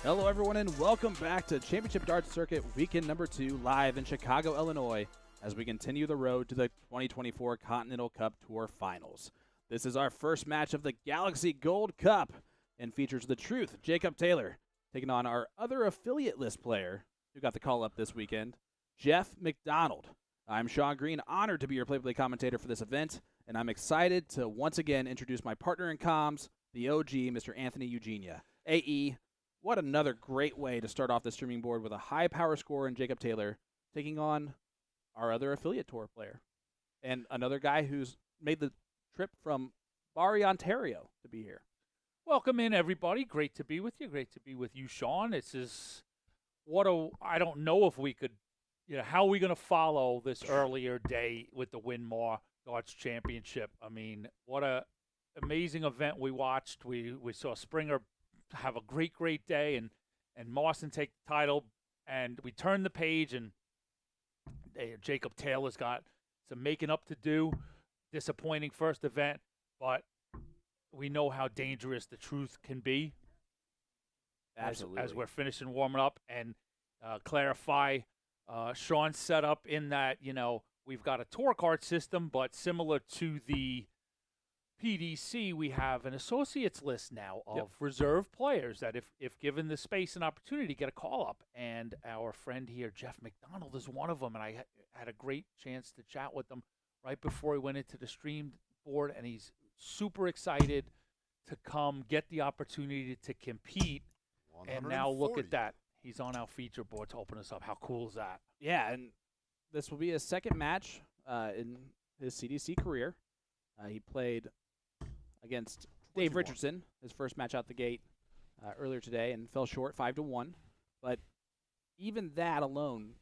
Hello, everyone, and welcome back to Championship Darts Circuit Weekend number 2, live in Chicago, Illinois, as we continue the road to the 2024 Continental Cup Tour Finals. This is our first match of the Galaxy Gold Cup and features the Truth, Jacob Taylor, taking on our other affiliate list player who got the call-up this weekend, Jeff McDonald. I'm Sean Green, honored to be your play-by-play commentator for this event, and I'm excited to once again introduce my partner in comms, the OG, Mr. Anthony Eugenia. AE, what another great way to start off the streaming board with a high power scorer in Jacob Taylor, taking on our other affiliate tour player. And another guy who's made the trip from Barrie, Ontario to be here. Welcome in, everybody. Great to be with you. Great to be with you, Sean. I don't know if we could, how are we going to follow this earlier day with the Winmar Darts Championship? I mean, what a amazing event we watched. We saw Springer have a great day and Mawson take the title, and we turned the page, and Jacob Taylor's got some making up to do. Disappointing first event, but we know how dangerous the Truth can be. Absolutely. As we're finishing warming up, and clarify Sean's setup in that, we've got a tour card system, but similar to the PDC, we have an associates list now of reserve players that if given the space and opportunity, get a call up. And our friend here, Jeff McDonald, is one of them. And I had a great chance to chat with him right before he went into the stream board. And he's super excited to come get the opportunity to compete. And now look at that. He's on our feature board to open us up. How cool is that? Yeah, and this will be his second match in his CDC career. He played against Dave Richardson, his first match out the gate earlier today, and fell short 5-1. But even that alone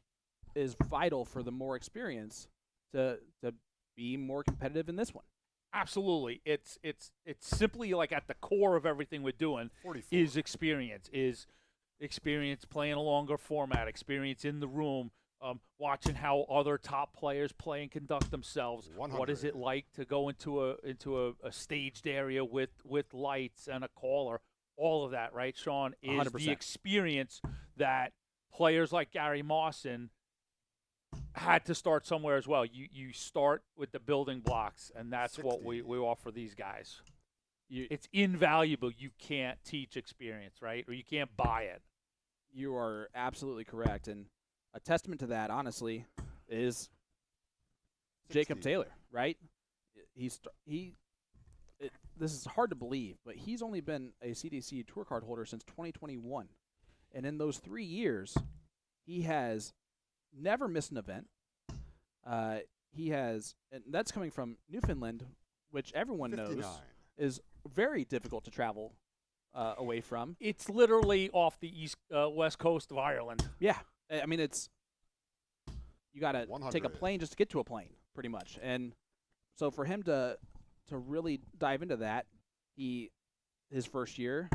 is vital for the more experience to be more competitive in this one. Absolutely. It's simply like at the core of everything we're doing 44. is experience playing a longer format, experience in the room, watching how other top players play and conduct themselves. 100. What is it like to go into a staged area with lights and a caller? All of that, right, Sean, is 100%. the experience that players like Gary Mawson had to start somewhere as well. You start with the building blocks, and that's 60. what we offer these guys. It's invaluable. You can't teach experience, right? Or you can't buy it. You are absolutely correct, and a testament to that, honestly, is 60. Jacob Taylor, right? This is hard to believe, but he's only been a CDC tour card holder since 2021. And in those 3 years, he has never missed an event. And that's coming from Newfoundland, which everyone 59. knows is very difficult to travel away from. It's literally off the west coast of Ireland. Yeah. I mean, you got to 100. take a plane just to get to a plane, pretty much. And so for him to really dive into that, his first year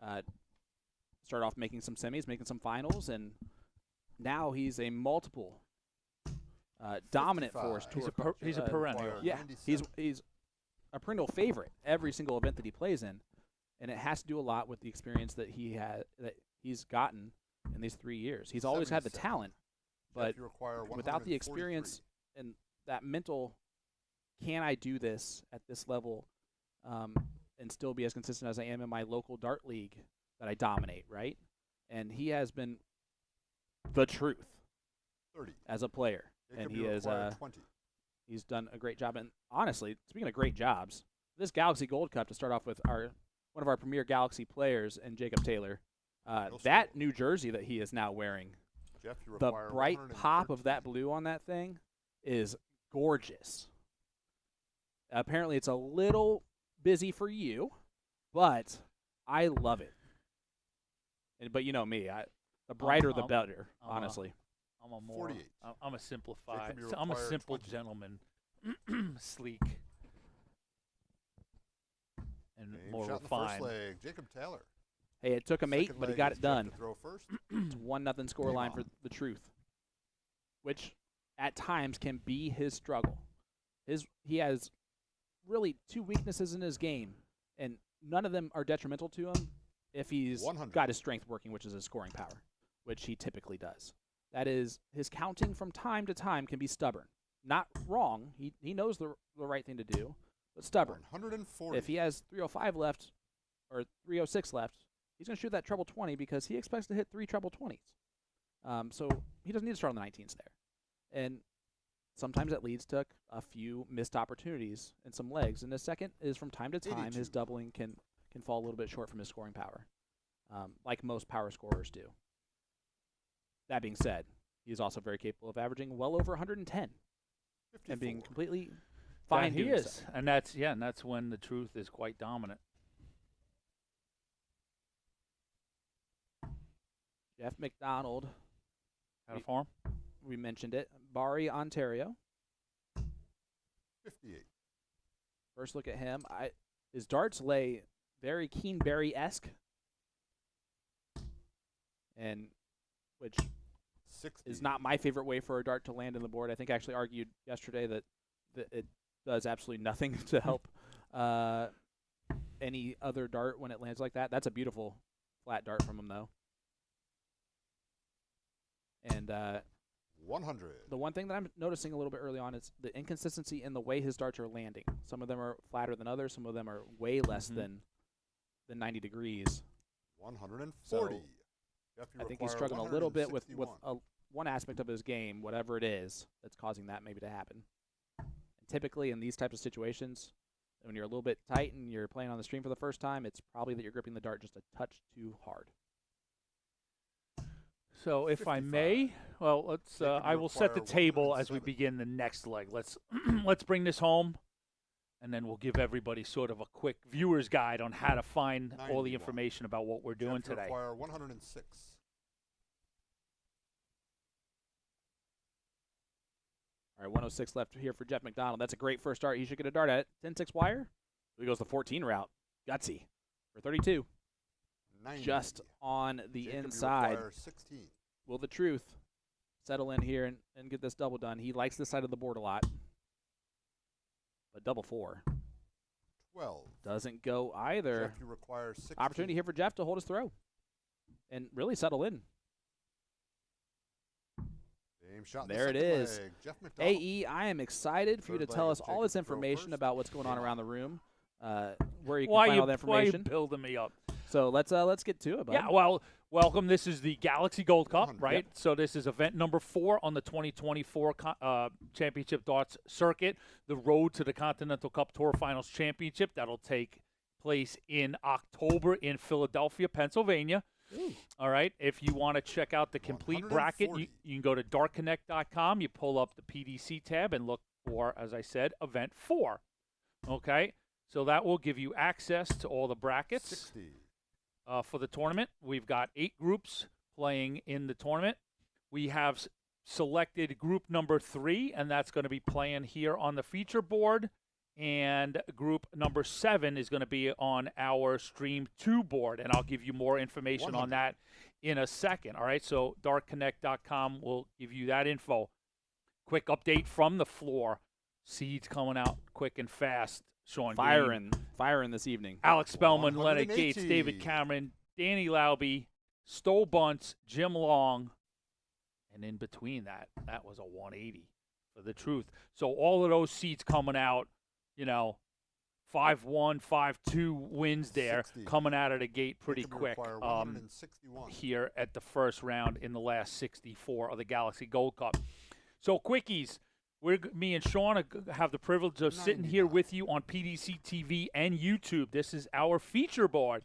started off making some semis, making some finals, and now he's a multiple dominant 55. force. He's a perennial. Yeah, he's a perennial favorite every single event that he plays in, and it has to do a lot with the experience that he's gotten in these 3 years. He's always had the 77. talent, but without the 143. experience and that mental, can I do this at this level and still be as consistent as I am in my local dart league that I dominate, right? And he has been the truth 30. as a player, Jacob, and he you has require 20. he's done a great job. And honestly, speaking of great jobs, this Galaxy Gold Cup, to start off with one of our premier Galaxy players, and Jacob Taylor, that New Jersey that he is now wearing, Jeff, you the require bright pop 113. of that blue on that thing is gorgeous. Apparently, it's a little busy for you, but I love it. But you know me, the brighter the better, honestly. I'm 48. I'm a simplified. Jacob, you I'm a require simple 20. gentleman, sleek, and Game more shot in the first refined. leg. Jacob Taylor. Hey, it took him 8, Second but he leg got is it Jeff done. to throw first. It's 1-0 score line for the Truth, which at times can be his struggle. He has really 2 weaknesses in his game, and none of them are detrimental to him. if he's 100. got his strength working, which is his scoring power, which he typically does. That is, his counting from time to time can be stubborn. Not wrong. He knows the right thing to do, but stubborn. 140. If he has 305 left or 306 left, he's going to shoot that treble 20 because he expects to hit 3 treble 20s. So he doesn't need to start on the 19s there. And sometimes that leads to a few missed opportunities and some legs. And the second is from time to time, 82. his doubling can fall a little bit short from his scoring power, like most power scorers do. That being said, he is also very capable of averaging well over 110 and being 54. completely fine. He doing is, so. and that's when the truth is quite dominant. Jeff McDonald, Out of form. we mentioned it. Barrie, Ontario. 58. First look at him. His darts lay very Keenberry-esque, and which 60. is not my favorite way for a dart to land on the board. I think I actually argued yesterday that it does absolutely nothing to help any other dart when it lands like that. That's a beautiful flat dart from him, though. And 100. the one thing that I'm noticing a little bit early on is the inconsistency in the way his darts are landing. Some of them are flatter than others. Some of them are way less than 90 degrees. 140. So, Jeff, you I think he's require struggling a little bit with 161. one aspect of his game, whatever it is, that's causing that maybe to happen. And typically in these types of situations, when you're a little bit tight and you're playing on the stream for the first time, it's probably that you're gripping the dart just a touch too hard. So, if I 55. may, well, let's. Jacob, I you will set the require table as we 107. begin the next leg. Let's let's bring this home, and then we'll give everybody sort of a quick viewer's guide on how to find all the 91. information about what we're doing Jeff, you today. require 106. All right, 106 left here for Jeff McDonald. That's a great first start. He should get a dart at it. 10-6 wire. So he goes the 14 route. Gutsy for 32. 90. Just on the Jacob, you inside. require 16. Will the truth settle in here and get this double done? He likes this side of the board a lot. But double 4 12. doesn't go either. Jeff, you require 16. Opportunity here for Jeff to hold his throw and really settle in. Same shot in the There it second is. leg. Jeff McDonald. AE, I am excited for you to Third tell leg us of all this Jacob throw information first. about what's going on Yeah. around the room, where you can Why find you, all the why you information. building me up? So let's get to it, bud. Yeah, well, welcome. This is the Galaxy Gold Cup, 100. right? Yep. So this is event number 4 on the 2024 Championship Darts Circuit, the road to the Continental Cup Tour Finals Championship. That'll take place in October in Philadelphia, Pennsylvania. Ooh. All right. If you want to check out the complete bracket, 140. you can go to dartconnect.com. You pull up the PDC tab and look for, as I said, event 4. Okay. So that will give you access to all the brackets. 60. For the tournament. We've got 8 groups playing in the tournament. We have selected group number 3, and that's going to be playing here on the feature board. And group number 7 is going to be on our Stream 2 board, and I'll give you more information on 100. that in a second. All right, so dartconnect.com will give you that info. Quick update from the floor. Seeds coming out quick and fast. Sean Green, Firing this evening. Alex Spellman, Leonard Gates, 180. David Cameron, Danny Lauby, Stowe Bunce, Jim Long, and in between that was a 180 for the truth. So all of those seats coming out, 5-1, 5-2 wins there, 60. coming out of the gate pretty Jacob, you quick require 161. here at the first round in the last 64 of the Galaxy Gold Cup. So quickies. Me and Sean have the privilege of sitting here 99. with you on PDC TV and YouTube. This is our feature board.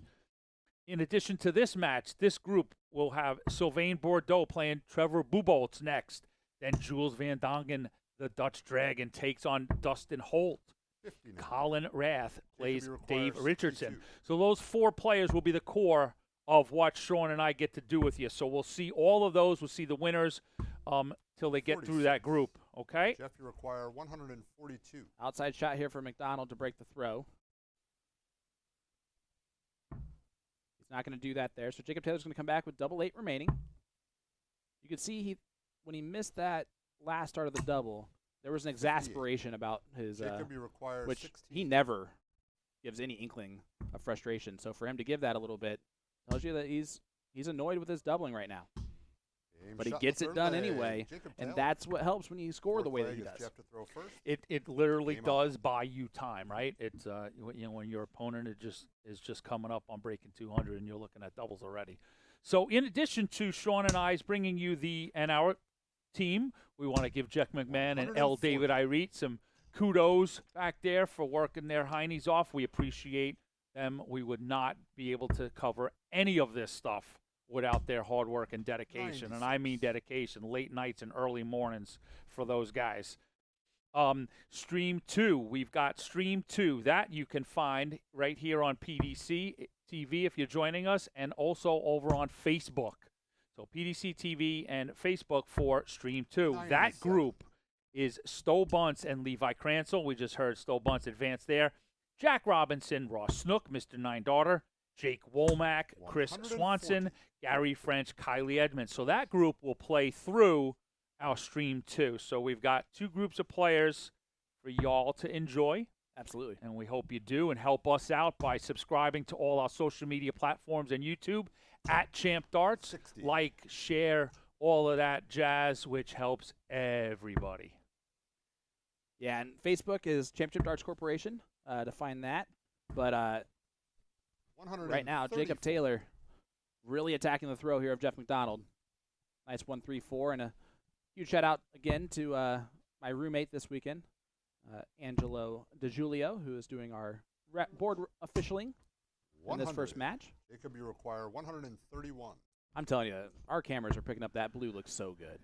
In addition to this match, this group will have Sylvain Bordeaux playing Trevor Boltz next. Then Jules Van Dongen, the Dutch Dragon, takes on Dustin Holt. 59. Colin Wrath plays you require Dave Richardson. 62. So those 4 players will be the core of what Sean and I get to do with you. So we'll see all of those. We'll see the winners till they get through that 46. group. Okay? Jeff, you require 142. Outside shot here for McDonald to break the throw. He's not going to do that there. So Jacob Taylor's going to come back with double 8 remaining. You can see when he missed that last start of the double, there was an exasperation about his, Jacob, you require which 16. he never gives any inkling of frustration. So for him to give that a little bit, tells you that he's annoyed with his doubling right now. Game But he shot gets in it the done third leg. anyway, Jacob and Taylor. that's what helps when you score the Fourth way that leg he is does. Jeff to throw first. It literally Game does buy you time, right? It's when your opponent is just coming up on breaking 200 and you're looking at doubles already. So in addition to Sean and I's bringing you our team, we want to give Jeff McMahon and L. 140. David Irete some kudos back there for working their heinies off. We appreciate them. We would not be able to cover any of this stuff without their hard work and dedication. And I mean dedication, late nights and early mornings for those guys. Stream 2, we've got Stream 2. That you can find right here on PDC TV if you're joining us, and also over on Facebook. So PDC TV and Facebook for Stream 2. 97. That group is Stowe Bunce and Levi Cransell. We just heard Stowe Bunce advance there. Jack Robinson, Ross Snook, Mr. Nine Daughter, Jake Womack, Chris 140. Swanson, Gary French, Kylie Edmonds. So that group will play through our Stream 2. So we've got 2 groups of players for y'all to enjoy. Absolutely. And we hope you do, and help us out by subscribing to all our social media platforms and YouTube at Champ Darts. 60. Like, share, all of that jazz, which helps everybody. Yeah, and Facebook is Championship Darts Corporation to find that. But right now, Jacob Taylor really attacking the throw here of Jeff McDonald. Nice 1-3-4, and a huge shout out again to my roommate this weekend, Angelo DiGiulio, who is doing our board officialing in this first match. Jacob, you require 131. I'm telling you, our cameras are picking up that blue looks so good.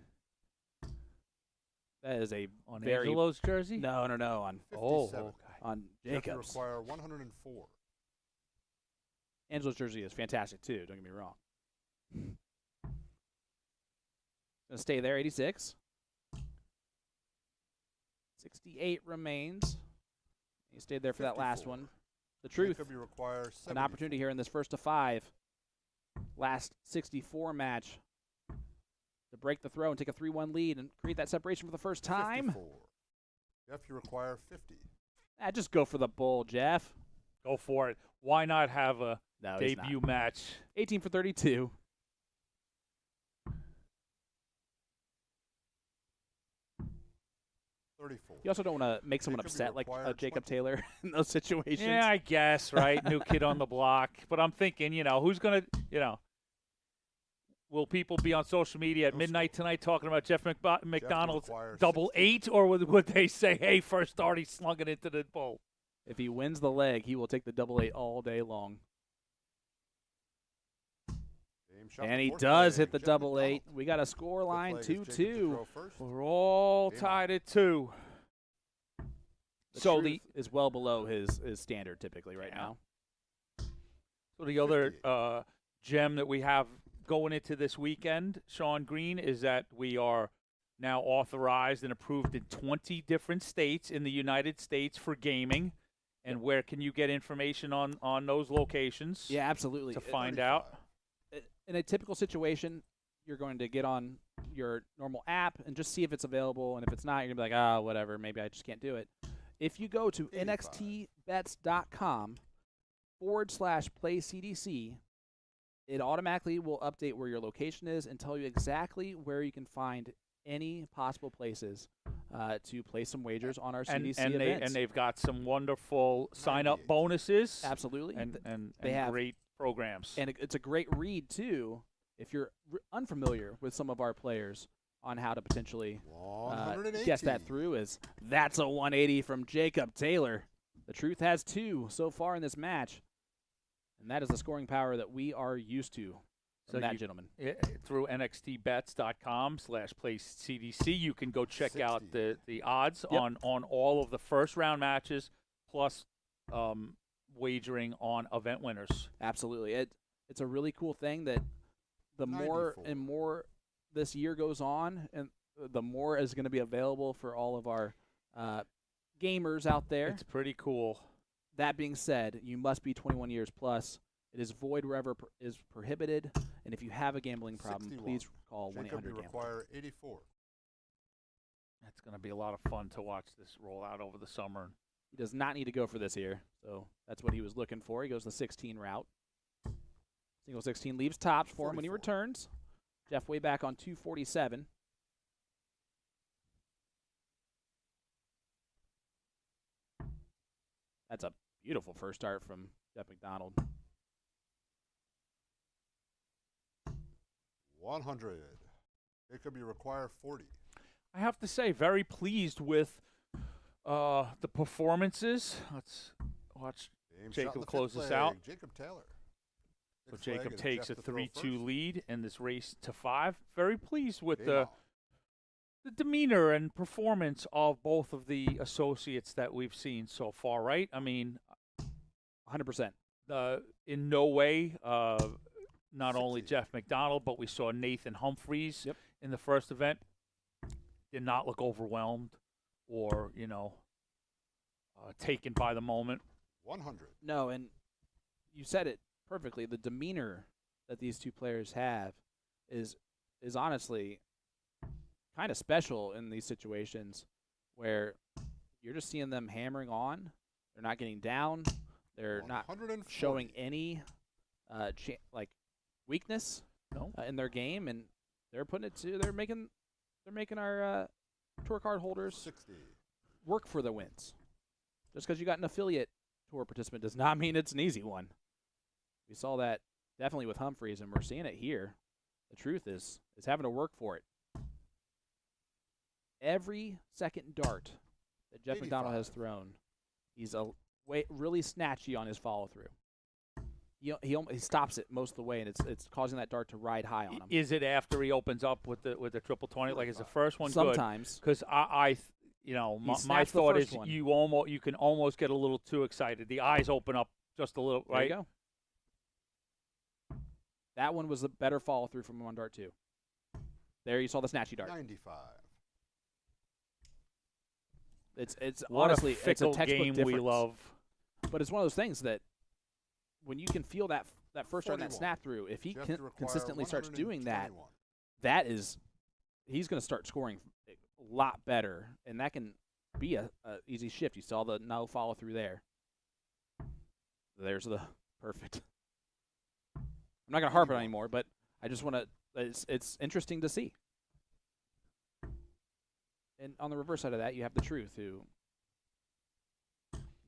That is a On very Angelo's jersey? no on 57. okay. on Jeff, you Jacob's. require 104. Angelo's jersey is fantastic too. Don't get me wrong. Gonna stay there. 86. 68 remains. He stayed there for that last 54. one. The truth. Jacob, you require 74. An opportunity here in this first of 5. Last 64 match to break the throw and take a 3-1 lead and create that separation for the first time. 54. Jeff, you require 50. Just go for the bull, Jeff. Go for it. Why not have a No, he's not. debut match? 18 for 32. You also don't want to make someone Jacob, you upset like require Jacob 20. Taylor in those situations. Yeah, I guess, right? New kid on the block. But I'm thinking, who's going to, will people be on social media at No midnight score. tonight talking about Jeff McDonald's require double 60. 8? Or would they say, hey, first start, he slung it into the bowl? If he wins the leg, he will take the double 8 all day long. Game shot And he fourth does leg, hit the Jeff double McDonald. 8. We got a score Fifth line leg is Jacob to 2-2. throw first. We're all Game tied at 2. The So truth is well below his standard typically right now. So the other 58. gem that we have going into this weekend, Sean Green, is that we are now authorized and approved in 20 different states in the United States for gaming. And where can you get information on those locations? Yeah, absolutely. To find out. In a typical situation, you're going to get on your normal app and just see if it's available. And if it's not, you're going to be like, whatever, maybe I just can't do it. If you go to 85. nxtbets.com/playcdc, it automatically will update where your location is and tell you exactly where you can find any possible places to place some wagers on our CDC events. And they've got some wonderful sign-up 98. bonuses. Absolutely. And They have- great programs. And it's a great read, too, if you're unfamiliar with some of our players on how to potentially guess that 180. through. That's a 180 from Jacob Taylor. The truth has 2 so far in this match, and that is the scoring power that we are used to from that gentleman. Through nxtbets.com/playcdc, you can go check 60. out the odds Yep. on all of the first-round matches, plus wagering on event winners. Absolutely. It's a really cool thing that the more 94. and more this year goes on, and the more is going to be available for all of our gamers out there. It's pretty cool. That being said, you must be 21 years plus. It is void wherever is prohibited. And if you have a gambling problem, 61. please call Jacob, you 1-800-GAMBLER. require 84. It's going to be a lot of fun to watch this roll out over the summer. He does not need to go for this here. So that's what he was looking for. He goes the 16 route. Single 16 leaves tops for him when he 44. returns. Jeff way back on 247. That's a beautiful first start from Jeff McDonald. 100. Jacob, you require 40. I have to say, very pleased with the performances. Let's watch Game shot in Jacob the close fifth this out. leg, Jacob Taylor. So Fifth flag Jacob is takes a Jeff to throw 3-2 first. lead in this race to 5. Very pleased with Game the on. demeanor and performance of both of the associates that we've seen so far, right? I mean, 100%. in no way, not only 60. Jeff McDonald, but we saw Nathan Humphreys Yep. in the first event. Did not look overwhelmed or, taken by the moment. 100. No, and you said it perfectly. The demeanor that these two players have is honestly kind of special in these situations where you're just seeing them hammering on. They're not getting down. They're not 140. showing any weakness No. in their game, and they're putting it to. They're making our tour card holders 60. work for the wins. Just because you got an affiliate tour participant does not mean it's an easy one. We saw that definitely with Humphreys, and we're seeing it here. The truth is having to work for it. Every second dart that Jeff McDonald has 85. thrown, he's really snatchy on his follow through. He stops it most of the way, and it's causing that dart to ride high on him. Is it after he opens up with the triple 20? Like, is the first one Sometimes. good? Because my snapped the thought first is one. you can almost get a little too excited. The eyes open up just a little, There right? you go. That one was a better follow through from one dart too. There you saw the snatchy dart. 95. It's What honestly a fickle it's a textbook game difference. we love. But it's one of those things that when you can feel that first dart and that 41. snap through, if he Jeff to require consistently starts doing that, 121. he's going to start scoring a lot better, and that can be a easy shift. You saw the no follow through there. There's the perfect. I'm not going to harp on it anymore, but I just want to. It's interesting to see. And on the reverse side of that, you have the truth, who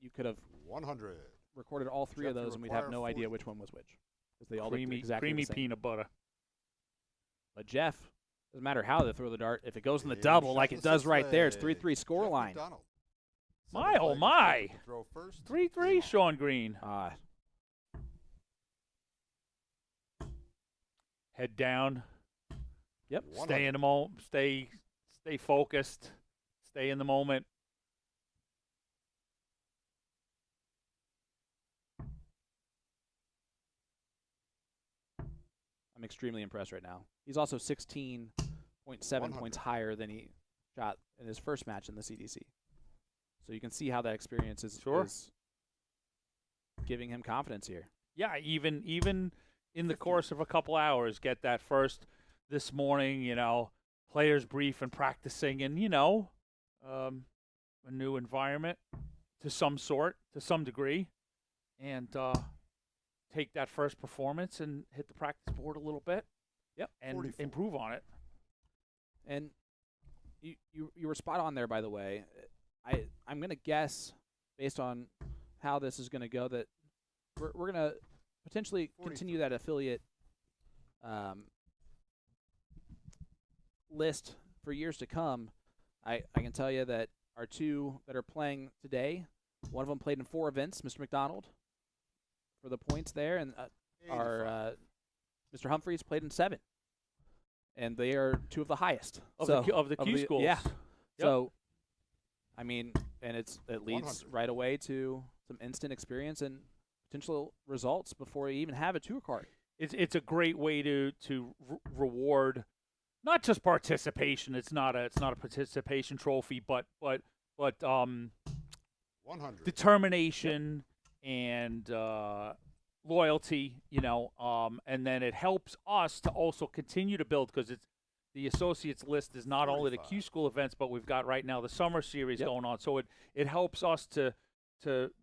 you could have 100. recorded all three Jeff, of you those, and we'd have require no 40. idea which one was which, because they all looked Creamy, exactly creamy the same. peanut butter. But Jeff, doesn't matter how they throw the dart, if it goes in the Game double shot like in it the does sixth right there, it's leg. 3-3 score Jeff line. McDonald. My, Seventh oh leg is my. Jacob to throw first. 3-3, Game on. Sean Green. Head down. Yep. 100. Stay in the moment. Stay focused. Stay in the moment. I'm extremely impressed right now. He's also 16.7 100. points higher than he shot in his first match in the CDC. So you can see how that experience is giving him confidence here. Yeah, even in the course of a couple hours, get that first this morning, players brief and practicing, and a new environment to some degree, and take that first performance and hit the practice board a little bit. Yep. And 44. improve on it. And you were spot on there, by the way. I'm going to guess, based on how this is going to go, that we're going to potentially 43. continue that affiliate list for years to come. I can tell you that our two that are playing today, one of them played in 4 events, Mr. McDonald, for the points there, and our Mr. Humphreys played in 7. And they are 2 of the highest Of the of Q schools. Yeah. Yep. So, I mean, and it leads 100. right away to some instant experience and potential results before you even have a tour card. It's a great way to reward not just participation. It's not a participation trophy, but 100. determination and loyalty, and then it helps us to also continue to build, because it's the associates list is not only the 45. Q school events, but we've got right now the summer series Yep. going on. So it helps us to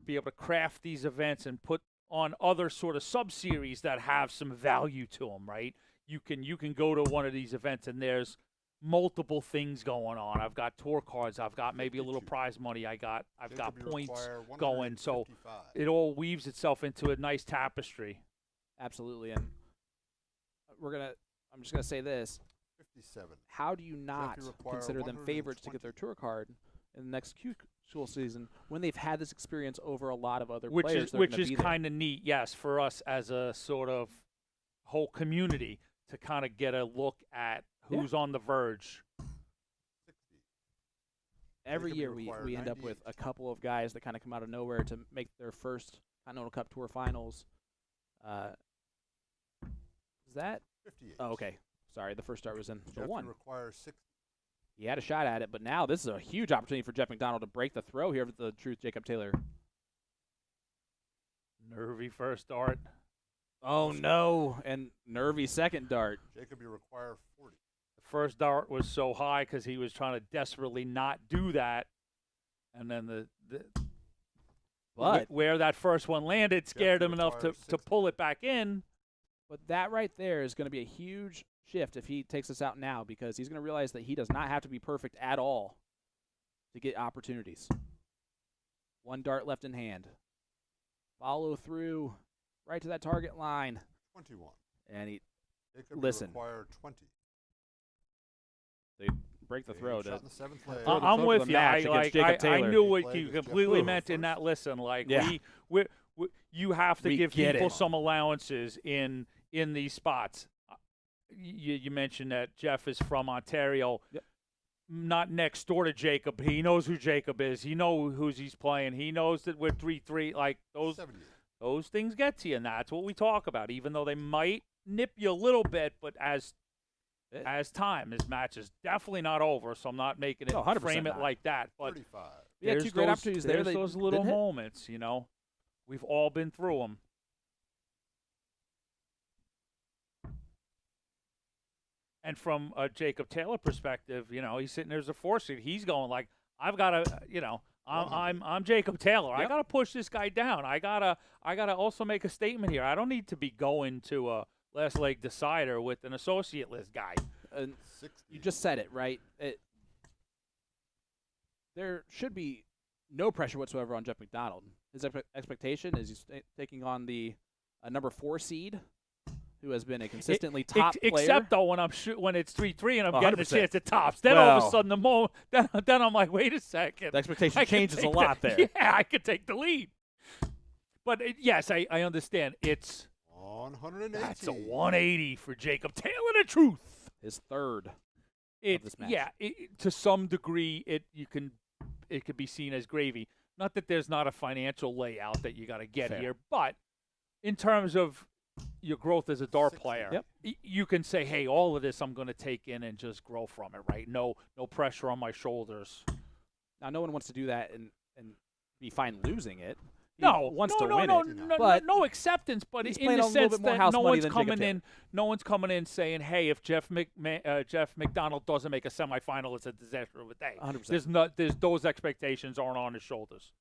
be able to craft these events and put on other sort of sub-series that have some value to them, right? You can go to one of these events and there's multiple things going on. I've got tour cards. I've got maybe a little prize money. I've got points going. So it all weaves itself into a nice tapestry. Absolutely. And I'm just gonna say this. 57. How do you not consider them favorites to get their tour card in the next school season when they've had this experience over a lot of other players? Which is kind of neat, yes, for us as a sort of whole community to kind of get a look at who's on the verge. 60. Every year we end up with a couple of guys that kind of come out of nowhere to make their first Continental Cup Tour finals. Is that? 58. Oh, okay. Sorry, the first start was in the one. Requires 60. He had a shot at it, but now this is a huge opportunity for Jeff McDonald to break the throw here with the Truth Jacob Taylor. Nervy first dart. Oh, no. And nervy second dart. Jacob, you require 40. The first dart was so high because he was trying to desperately not do that. And then where that first one landed scared him enough to pull it back in. But that right there is going to be a huge shift if he takes us out now, because he's going to realize that he does not have to be perfect at all to get opportunities. One dart left in hand. Follow through right to that target line. 21. And he Jacob, listen. Require 20. They break the throw to. I'm with you. I knew what you completely meant in that. Listen, you have to give people some allowances in these spots. You mentioned that Jeff is from Ontario, not next door to Jacob. He knows who Jacob is. He knows who he's playing. He knows that we're 3-3. Like those things get to you, and that's what we talk about. Even though they might nip you a little bit, but as time, this match is definitely not over. So I'm not making it frame it like that. But 35. There's two great opportunities there. There's those little moments, you know. We've all been through them. And from a Jacob Taylor perspective, you know, he's sitting there as a 4 seed. He's going like, I've got to, you know, I'm Jacob Taylor. Yep. I got to push this guy down. I gotta also make a statement here. I don't need to be going to a last leg decider with an associate list guy. You just said it, right? There should be no pressure whatsoever on Jeff McDonald. His expectation is he's taking on the number 4 seed, who has been a consistently top player. Except though when it's 3-3 and I'm getting a chance at tops, then all of a sudden then I'm like, wait a second. The expectation changes a lot there. Yeah, I could take the lead. But yes, I understand. It's 180. That's a 180 for Jacob Taylor. The truth. His third of this match. Yeah, to some degree, it could be seen as gravy. Not that there's not a financial layout that you got to get here, but in terms of your growth as a dart player, you can say, hey, all of this I'm going to take in and just grow from it, right? No pressure on my shoulders. Now, no one wants to do that and be fine losing it. No acceptance, but in the sense that no one's coming in saying, hey, if Jeff McDonald doesn't make a semifinal, it's a disaster of a day. 100%. Those expectations aren't on his shoulders.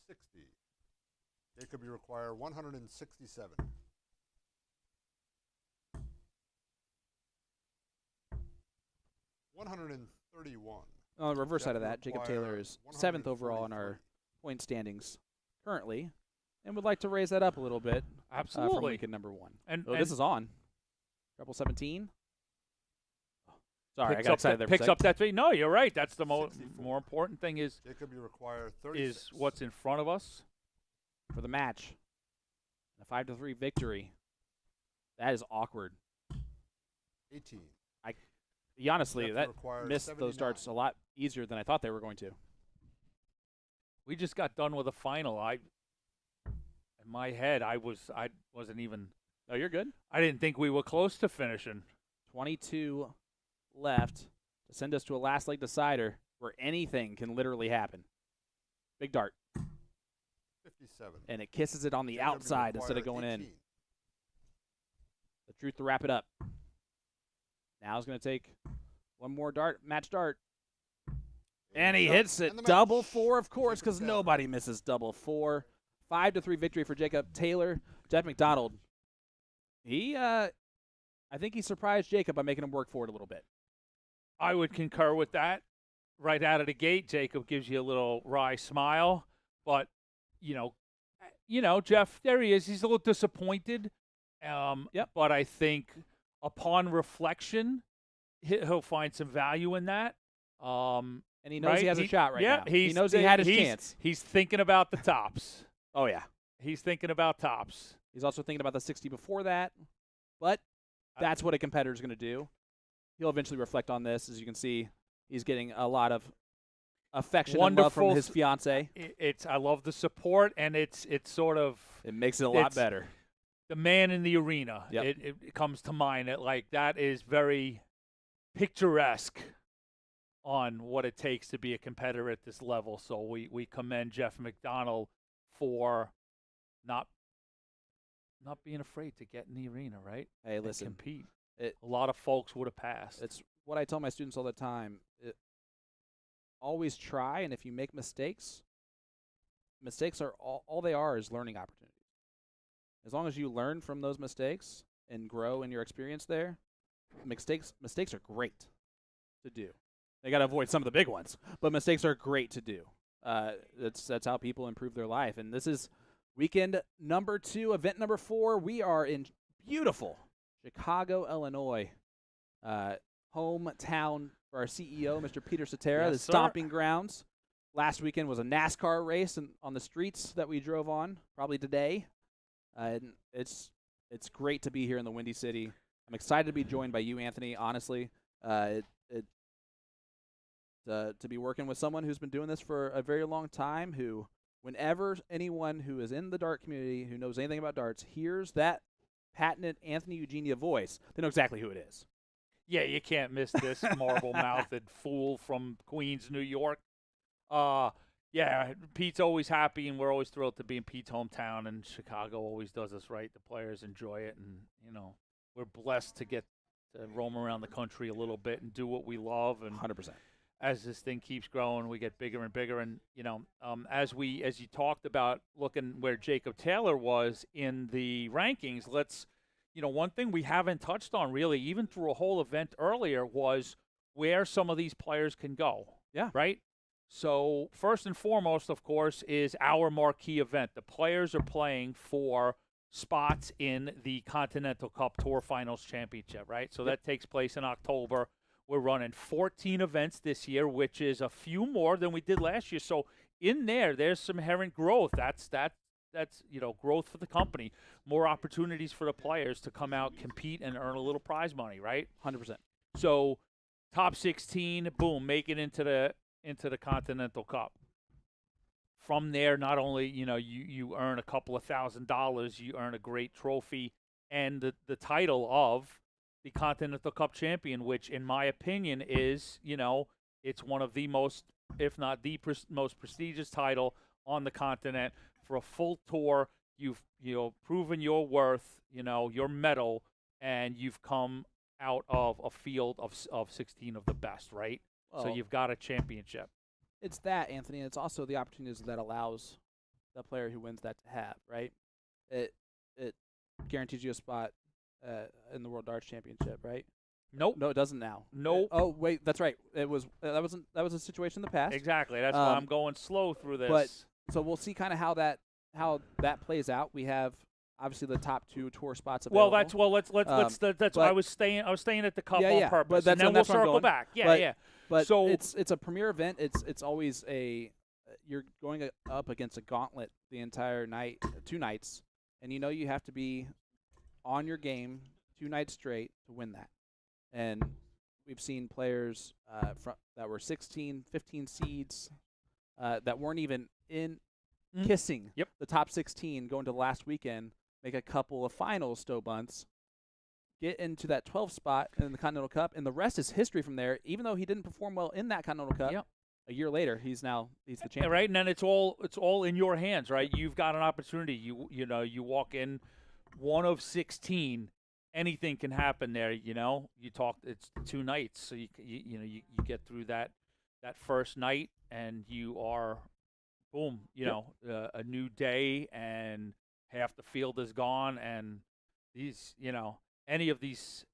60. Jacob, you require 167. $131. On the reverse side of that, Jacob Taylor is 7th overall in our point standings currently, and would like to raise that up a little bit. Absolutely. From weekend number 1. And this is on. Treble 17. Sorry, I got excited there. Picks up that three. No, you're right. That's the more important thing is Jacob, you require 36. Is what's in front of us for the match. A 5-3 victory. That is awkward. 18. Honestly, that missed 79. Those darts a lot easier than I thought they were going to. We just got done with a final. In my head, I wasn't even. Oh, you're good. I didn't think we were close to finishing. 22 left to send us to a last leg decider where anything can literally happen. Big dart. 57. And it kisses it on the outside instead of going 18. In. The truth to wrap it up. Now he's going to take one more dart, match dart. And he hits it. And the match. Double four, of course, because Jacob nobody misses double four. 5-3 victory for Jacob Taylor. Jeff McDonald, I think he surprised Jacob by making him work for it a little bit. I would concur with that. Right out of the gate, Jacob gives you a little wry smile. But, you know, Jeff, there he is. He's a little disappointed. Yep. But I think upon reflection, he'll find some value in that. And he knows right? he has a shot right yeah, now. He knows he had his chance. He's thinking about the tops. Oh, yeah. He's thinking about tops. He's also thinking about the 60 before that. But that's what a competitor's going to do. He'll eventually reflect on this. As you can see, he's getting a lot of affection and love from his fiance. I love the support, and it's sort of it makes it a lot better. The man in the arena. Yep. It comes to mind. That is very picturesque on what it takes to be a competitor at this level. So we commend Jeff McDonald for not being afraid to get in the arena, right? Hey, and listen, compete. A lot of folks would have passed. It's what I tell my students all the time. Always try, and if you make mistakes are all they are is learning opportunities. As long as you learn from those mistakes and grow in your experience there, mistakes are great to do. They got to avoid some of the big ones, but mistakes are great to do. That's how people improve their life. And this is weekend number 2, event number 4. We are in beautiful Chicago, Illinois, hometown for our CEO, Mr. Peter Cetera, the stomping grounds. Last weekend was a NASCAR race on the streets that we drove on, probably today. And it's great to be here in the Windy City. I'm excited to be joined by you, Anthony. Honestly, to be working with someone who's been doing this for a very long time, who, whenever anyone who is in the dart community who knows anything about darts hears that patented Anthony Eugenia voice, they know exactly who it is. Yeah, you can't miss this marble-mouthed fool from Queens, New York. Yeah, Pete's always happy, and we're always thrilled to be in Pete's hometown, and Chicago always does us right. The players enjoy it, and, we're blessed to get to roam around the country a little bit and do what we love. And 100%. As this thing keeps growing, we get bigger and bigger. And, as you talked about looking where Jacob Taylor was in the rankings, one thing we haven't touched on really, even through a whole event earlier, was where some of these players can go. Yeah. Right? So first and foremost, of course, is our marquee event. The players are playing for spots in the Continental Cup Tour Finals Championship, right? So that takes place in October. We're running 14 events this year, which is a few more than we did last year. So in there's some inherent growth. That's growth for the company. More opportunities for the players to come out, compete, and earn a little prize money, right? 100%. So top 16, boom, make it into the Continental Cup. From there, not only, you earn a couple of $1,000s, you earn a great trophy and the title of the Continental Cup champion, which in my opinion is, it's one of the most, if not the most prestigious title on the continent. For a full tour, you've proven your worth, your medal, and you've come out of a field of 16 of the best, right? So you've got a championship. It's that, Anthony, and it's also the opportunities that allows the player who wins that to have, right? It guarantees you a spot in the World Darts Championship, right? Nope. No, it doesn't now. Nope. Oh, wait, that's right. It was that was a situation in the past. Exactly. That's why I'm going slow through this. But so we'll see kind of how that plays out. We have obviously the top 2 tour spots available. That's why I was staying at the cup on purpose. But and then we'll circle back. Yeah. But so it's a premier event. It's always you're going up against a gauntlet the entire night, 2 nights, and you have to be on your game 2 nights straight to win that. And we've seen players that were 16, 15 seeds that weren't even in kissing the top 16 going to the last weekend, make a couple of finals, Stowe bunts, get into that 12th spot in the Continental Cup, and the rest is history from there. Even though he didn't perform well in that Continental Cup, a year later he's the champion. Right, and then it's all in your hands, right? You've got an opportunity. You walk in 1 of 16. Anything can happen there. You talked. It's 2 nights, so you get through that that first night, and you are, boom, you Yep. know, a new day, and half the field is gone, and these, you know,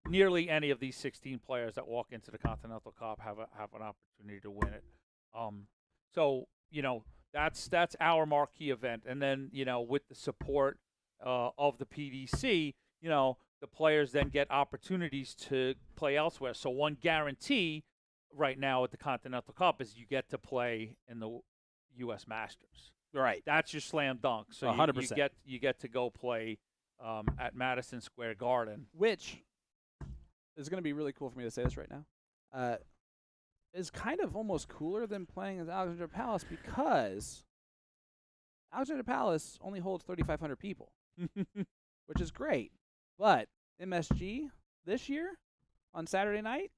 nearly any of these 16 players that walk into the Continental Cup have an opportunity to win it. So you know, that's our marquee event, and then, you know, with the support of the PDC, you know, the players then get opportunities to play elsewhere. So one guarantee right now at the Continental Cup is you get to play in the U.S. Masters. Right. That's your slam dunk. So 100%. you get to go play at Madison Square Garden. Which is going to be really cool for me to say this right now. Is kind of almost cooler than playing at Alexandra Palace, because Alexandra Palace only holds 3,500 people, which is great. But MSG this year on Saturday night,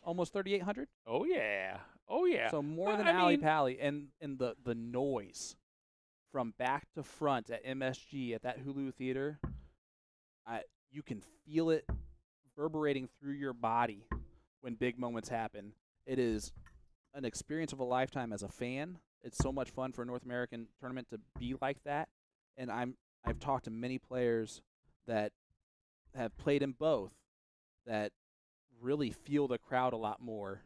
almost 3,800. Oh yeah. Oh yeah. So more Well, than I Ali mean- Pally, and the noise from back to front at MSG at that Hulu Theater, you can feel it reverberating through your body when big moments happen. It is an experience of a lifetime as a fan. It's so much fun for a North American tournament to be like that. And I've talked to many players that have played in both that really feel the crowd a lot more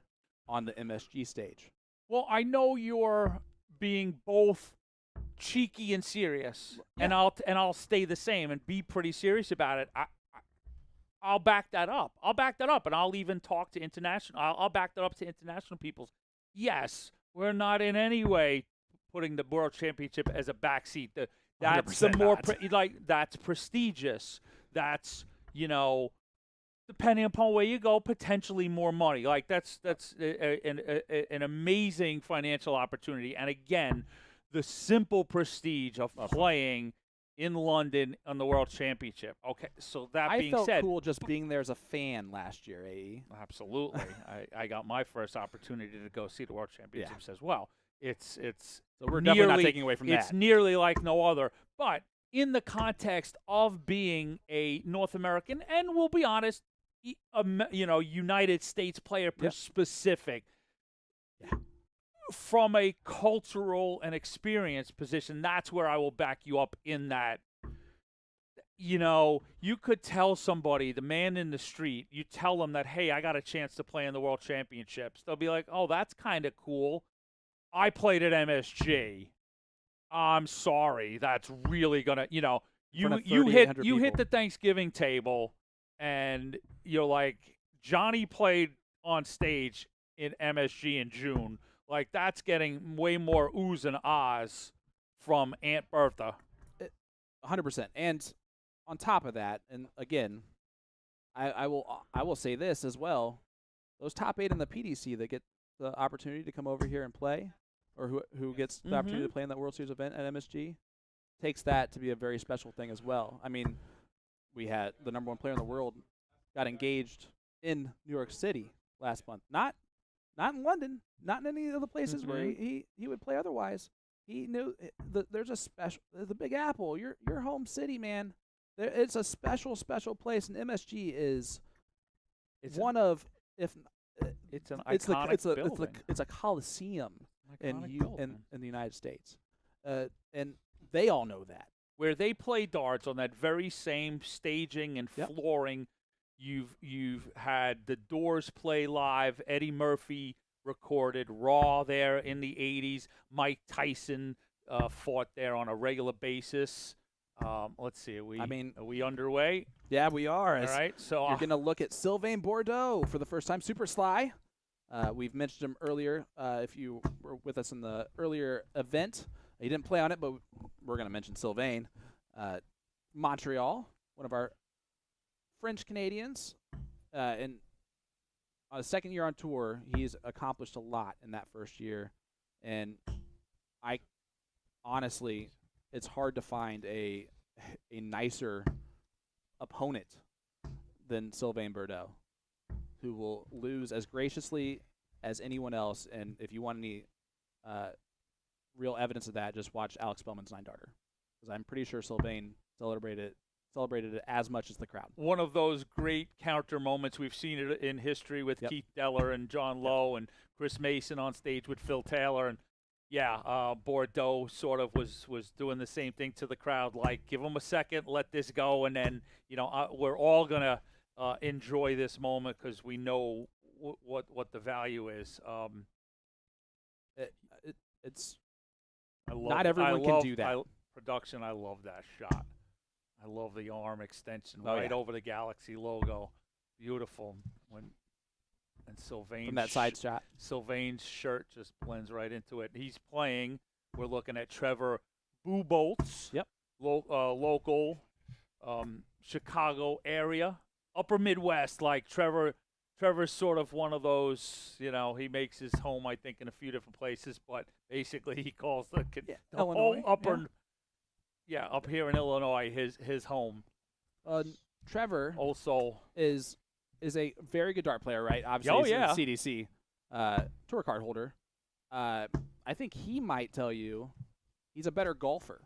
on the MSG stage. Well, I know you're being both cheeky and serious, and Yeah. I'll stay the same and be pretty serious about it. I'll back that up. I'll back that up, and I'll even talk to international. I'll back that up to international peoples. Yes, we're not in any way putting the World Championship as a backseat. That's the 100% more not. that's prestigious. That's, you know, depending upon where you go, potentially more money. Like that's an amazing financial opportunity. And again, the simple prestige of playing in London on the World Championship. Okay, so that I being felt said, cool just being there as a fan last year, AE. absolutely, I got my first opportunity to go see the World Championships as well. It's So we're definitely not nearly- taking away from it's that. nearly like no other. But in the context of being a North American, and we'll be honest, you know, United States player Yep. specific, from a cultural and experience position, that's where I will back you up in that. You know, you could tell somebody, the man in the street, you tell them that, hey, I got a chance to play in the World Championships. They'll be like, oh, that's kind of cool. I played at MSG. I'm sorry. That's really going to, you know, In front of you 3,800 hit people. the Thanksgiving table, and you're like, Johnny played on stage in MSG in June. Like, that's getting way more oohs and ahs from Aunt Bertha. 100%. And on top of that, and again, I will say this as well: those top 8 in the PDC that get the opportunity to come over here and play, or who gets the opportunity to play in that World Series event at MSG, takes that to be a very special thing as well. I mean, we had the number 1 player in the world got engaged in New York City last month. Not in London, not in any of the places where he would play otherwise. He knew there's a special, the Big Apple, your home city, man. It's a special place, and MSG is one of, if It's an it's iconic building. it's a coliseum in Iconic building. the United States, and they all know that. Where they play darts on that very same staging and Yep. flooring. You've had the Doors play live, Eddie Murphy recorded, Raw there in the 80s, Mike Tyson fought there on a regular basis. Let's see, are we underway? Yeah, we are. All right, so You're going to look at Sylvain Bordeaux for the first time. Super Sly. We've mentioned him earlier. If you were with us in the earlier event, he didn't play on it, but we're going to mention Sylvain. Montreal, one of our French Canadians. And on his second year on tour, he's accomplished a lot in that first year. And I honestly, it's hard to find a nicer opponent than Sylvain Bordeaux, who will lose as graciously as anyone else. And if you want any real evidence of that, just watch Alex Spellman's 9-darter, because I'm pretty sure Sylvain celebrated celebrated it as much as the crowd. One of those great counter moments. We've seen it in history with Keith Deller and John Lowe and Chris Mason on stage with Phil Taylor. And, Bordeaux sort of was doing the same thing to the crowd, like, give them a second, let this go, and then, we're all going to enjoy this moment because we know what the value is. Not everyone can do that. Production, I love that shot. I love the arm extension over the Galaxy logo. Beautiful. And Sylvain from that side shot. Sylvain's shirt just blends right into it. He's playing. We're looking at Trevor Boltz. Yep. Local Chicago area. Upper Midwest, like Trevor's sort of one of those, he makes his home, I think, in a few different places, but basically he calls the Illinois, whole up here in Illinois his home. Trevor also is a very good dart player, right? Obviously, he's a CDC tour card holder. I think he might tell you he's a better golfer.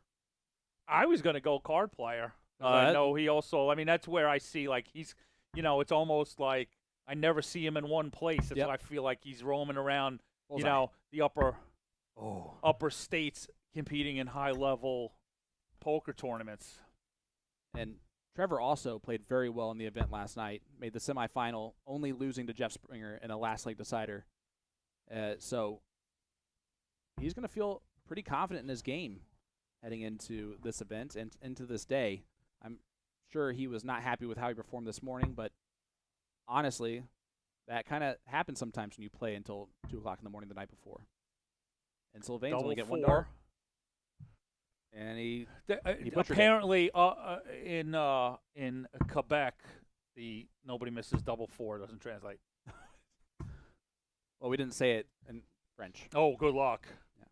I was going to go card player. I know he also, that's where I see, like, he's, it's almost like I never see him in one place. That's why I feel like he's roaming around, the upper states competing in high-level poker tournaments. And Trevor also played very well in the event last night, made the semifinal, only losing to Jeff Springer in a last-leg decider. So he's going to feel pretty confident in his game heading into this event and into this day. I'm sure he was not happy with how he performed this morning, but honestly, that kind of happens sometimes when you play until 2 o'clock in the morning the night before. And Sylvain's only get 1 dart. And he apparently in Quebec, the nobody misses double 4 doesn't translate. Well, we didn't say it in French. Oh, good luck. Yeah.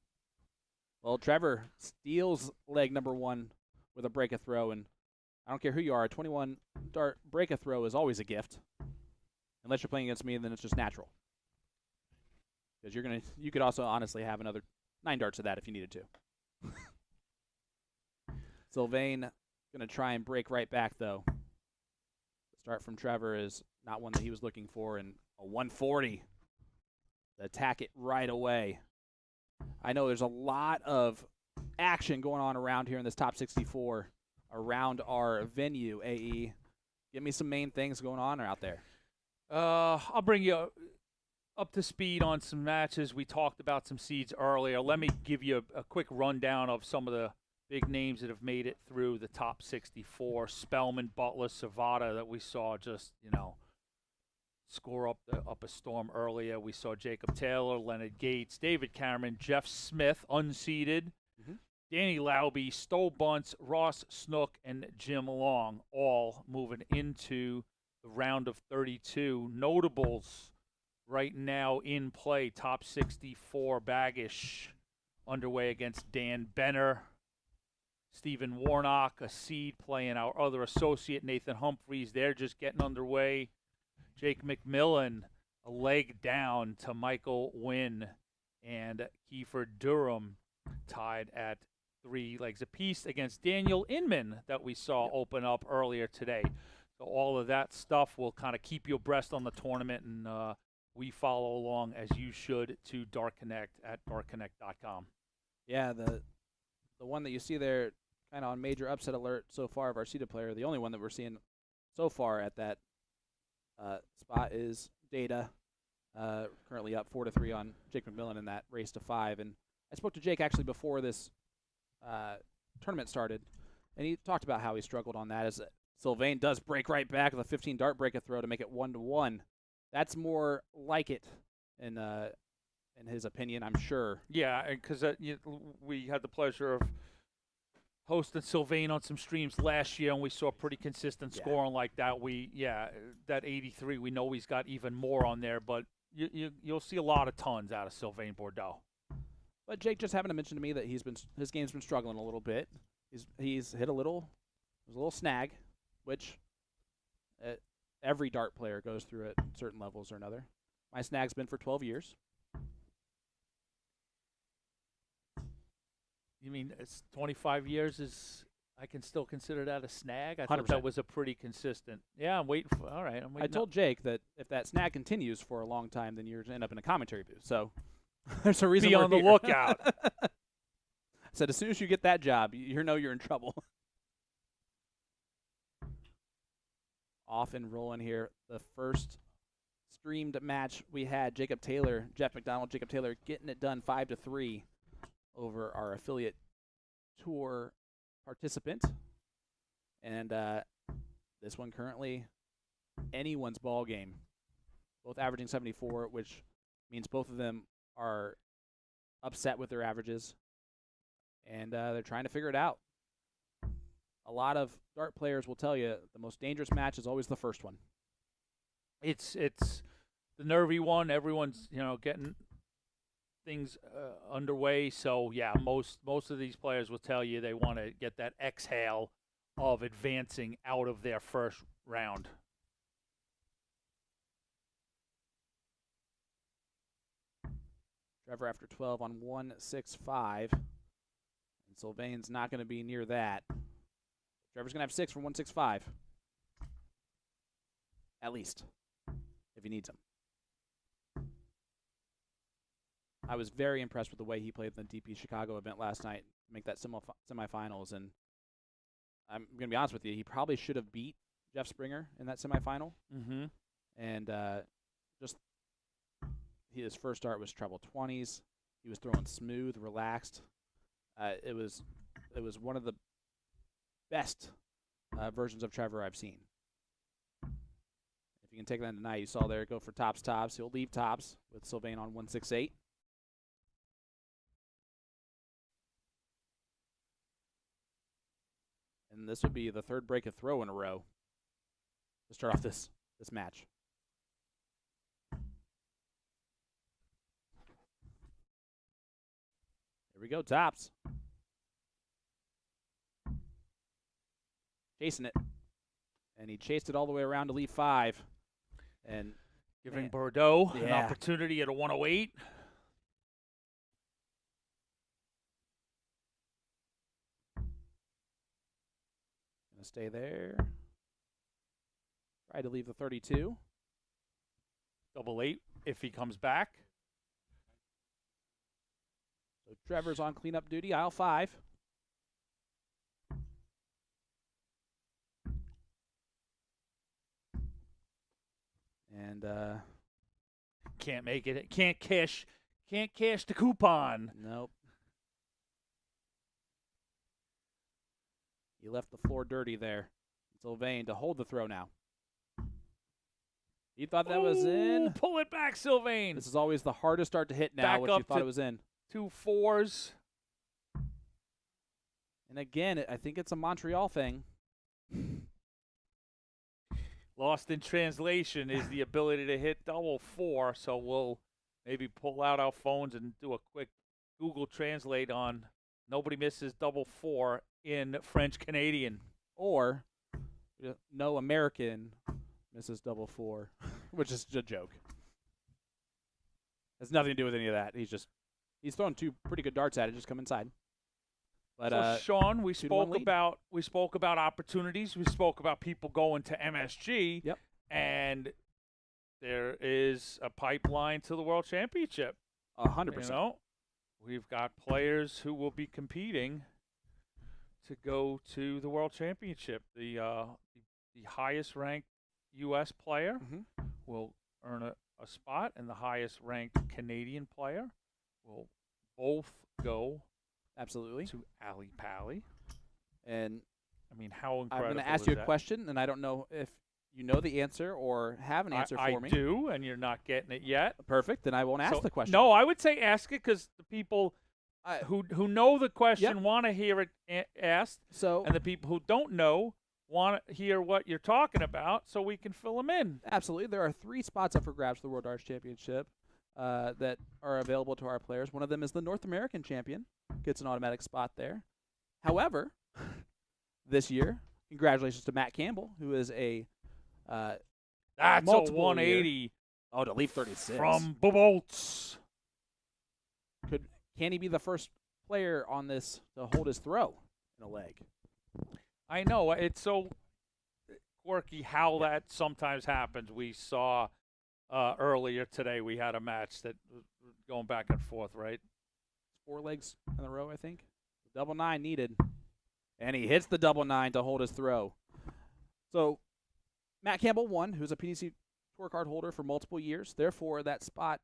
Well, Trevor steals leg number 1 with a break a throw, and I don't care who you are, a 21 dart break a throw is always a gift. Unless you're playing against me, then it's just natural. Because you could also honestly have another 9 darts of that if you needed to. Sylvain going to try and break right back, though. The start from Trevor is not one that he was looking for, and a 140. Attack it right away. I know there's a lot of action going on around here in this top 64 around our venue, AE. Give me some main things going on out there. I'll bring you up to speed on some matches. We talked about some seeds earlier. Let me give you a quick rundown of some of the big names that have made it through the top 64. Spellman, Butler, Savata that we saw just, score up a storm earlier. We saw Jacob Taylor, Leonard Gates, David Cameron, Jeff Smith, unseeded. Mm-hmm. Danny Lauby, Stowe Bunce, Ross Snook, and Jim Long all moving into the round of 32. Notables right now in play. Top 64, Baggish underway against Dan Benner. Stephen Warnock, a seed, playing our other associate, Nathan Humphreys. They're just getting underway. Jake McMillan, a leg down to Michael Wynn. And Kiefer Durham tied at 3 legs apiece against Daniel Inman that we saw open up earlier today. So all of that stuff will kind of keep you abreast on the tournament, and we follow along as you should to Dart Connect at dartconnect.com. Yeah, the one that you see there kind of on major upset alert so far of our seeded player, the only one that we're seeing so far at that spot is Data, currently up 4-3 on Jake McMillan in that race to 5. And I spoke to Jake actually before this tournament started, and he talked about how he struggled on that. As Sylvain does break right back with a 15 dart break a throw to make it 1-1. That's more like it in his opinion, I'm sure. Yeah, because we had the pleasure of hosting Sylvain on some streams last year, and we saw pretty consistent scoring like that. That 83, we know he's got even more on there, but you'll see a lot of tons out of Sylvain Bordeaux. But Jake just happened to mention to me that his game's been struggling a little bit. He's hit a little snag, which every dart player goes through at certain levels or another. My snag's been for 12 years. You mean it's 25 years is I can still consider that a snag. I thought 100%. that was a pretty consistent. Yeah, I'm waiting for. All right, I'm waiting. I told Jake that if that snag continues for a long time, then you're going to end up in a commentary booth. So there's a reason Be we're on the here. lookout. I said as soon as you get that job, you know you're in trouble. Off and rolling here. The first streamed match we had, Jacob Taylor, Jeff McDonald, Jacob Taylor getting it done 5-3 over our affiliate tour participant. And this one currently anyone's ball game. Both averaging 74, which means both of them are upset with their averages. And they're trying to figure it out. A lot of dart players will tell you the most dangerous match is always the first one. It's the nervy one. Everyone's getting things underway. So yeah, most of these players will tell you they want to get that exhale of advancing out of their first round. Trevor after 12 on 165. And Sylvain's not going to be near that. Trevor's going to have 6 from 165. At least. If he needs them. I was very impressed with the way he played in the DP Chicago event last night to make that semifinals. And I'm going to be honest with you, he probably should have beat Jeff Springer in that semifinal. Mm-hmm. And his first dart was treble 20s. He was throwing smooth, relaxed. It was one of the best versions of Trevor I've seen. If you can take that tonight, you saw there go for tops. He'll leave tops with Sylvain on 168. And this would be the third break of throw in a row to start off this match. Here we go, tops. Chasing it. And he chased it all the way around to leave 5. And giving Bordeaux an opportunity at a 108. Gonna stay there. Try to leave the 32. Double 8 if he comes back. So Trevor's on cleanup duty, aisle 5. And can't make it. Can't cash the coupon. Nope. He left the floor dirty there. Sylvain to hold the throw now. He thought that was in. Pull it back, Sylvain. This is always the hardest start to hit now, Back which up you thought to it was in. 2 4s. And again, I think it's a Montreal thing. Lost in translation is the ability to hit double 4, so we'll maybe pull out our phones and do a quick Google Translate on nobody misses double 4 in French Canadian. Or no American misses double 4, which is a joke. Has nothing to do with any of that. He's thrown 2 pretty good darts at it. Just come inside. But so Sean, we 2-1 spoke lead. about opportunities. We spoke about people going to MSG. Yep. And there is a pipeline to the World Championship. 100%. We've got players who will be competing to go to the World Championship. The highest ranked U.S. player will earn a spot, and the highest ranked Canadian player will both go Absolutely. to Ali Pally. And I mean, how incredible I'm going to ask is you a that? question, and I don't know if you know the answer or have an answer for me. I do, and you're not getting it yet. Perfect. Then I won't ask the question. No, I would say ask it because the people who know the question want to hear it asked, So and the people who don't know want to hear what you're talking about, so we can fill them in. absolutely, there are 3 spots up for grabs for the World Darts Championship that are available to our players. One of them is the North American champion. Gets an automatic spot there. However, this year, congratulations to Matt Campbell, who is a That's a multiple 180 year. Oh, to leave 36 from Boltz. Can he be the first player on this to hold his throw in a leg? I know. It's so quirky how that sometimes happens. We saw earlier today we had a match that was going back and forth, right? 4 legs in a row, I think. Double 9 needed. And he hits the double 9 to hold his throw. So Matt Campbell won, who's a PDC tour card holder for multiple years. Therefore, that spot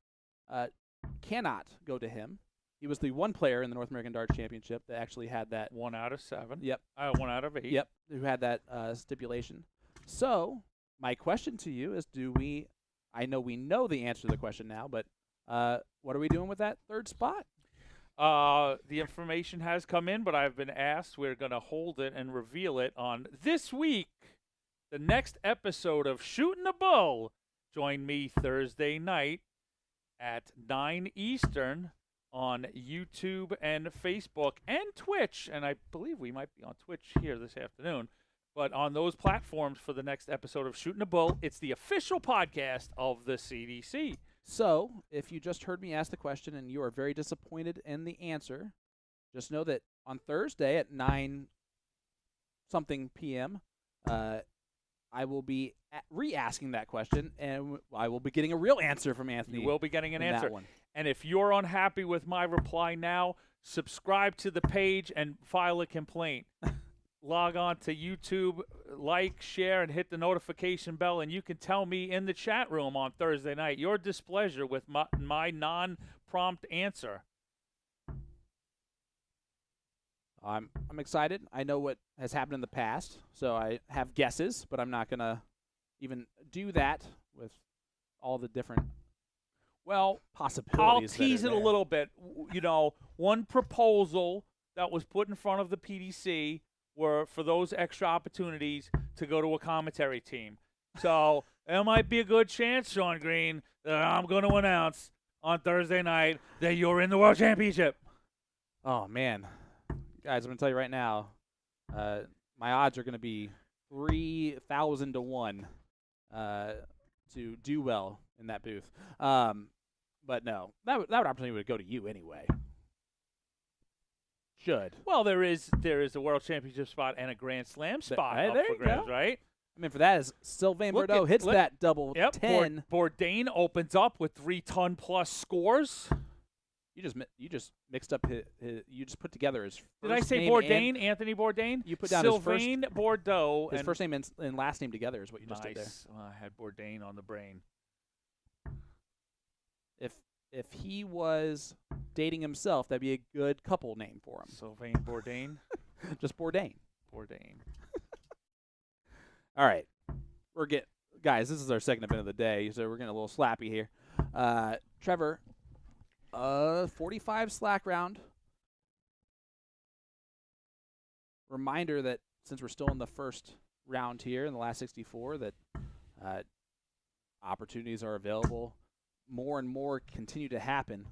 cannot go to him. He was the one player in the North American Darts Championship that actually had that. 1 out of 7. Yep. 1 out of 8. Yep. Who had that stipulation. So my question to you is, I know we know the answer to the question now, but what are we doing with that third spot? The information has come in, but I've been asked. We're going to hold it and reveal it on this week, the next episode of Shooting the Bull. Join me Thursday night at 9 Eastern on YouTube and Facebook and Twitch. And I believe we might be on Twitch here this afternoon. But on those platforms for the next episode of Shooting the Bull, it's the official podcast of the CDC. So, if you just heard me ask the question and you are very disappointed in the answer, just know that on Thursday at 9-something p.m., I will be re-asking that question, and I will be getting a real answer from Anthony. You will be getting an answer. That one. And if you're unhappy with my reply now, subscribe to the page and file a complaint. Log on to YouTube, like, share, and hit the notification bell, and you can tell me in the chat room on Thursday night your displeasure with my non-prompt answer. I'm excited. I know what has happened in the past, so I have guesses, but I'm not going to even do that with all the different possibilities. I'll tease it a little bit. You know, one proposal that was put in front of the PDC were for those extra opportunities to go to a commentary team. So there might be a good chance, Sean Green, that I'm going to announce on Thursday night that you're in the World Championship. Oh, man. Guys, I'm going to tell you right now, my odds are going to be 3,000 to 1 to do well in that booth. But no, that opportunity would go to you anyway. Should. Well, there is a World Championship spot and a Grand Slam spot up for grabs, right? I mean, for that is Sylvain Bordeaux hits that double 10. Bourdain opens up with 3-ton-plus scores. You just mixed up you just put together his first Did I say name Bourdain? Anthony Bourdain? You put down Sylvain Bordeaux. His first name and last name together is what you just did there. Well, I had Bourdain on the brain. If he was dating himself, that'd be a good couple name for him. Sylvain Bourdain? Just Bourdain. Bourdain. All right. Guys, this is our second event of the day, so we're getting a little slappy here. Trevor, 45 slack round. Reminder that since we're still in the first round here in the last 64, that opportunities are available. More and more continue to happen.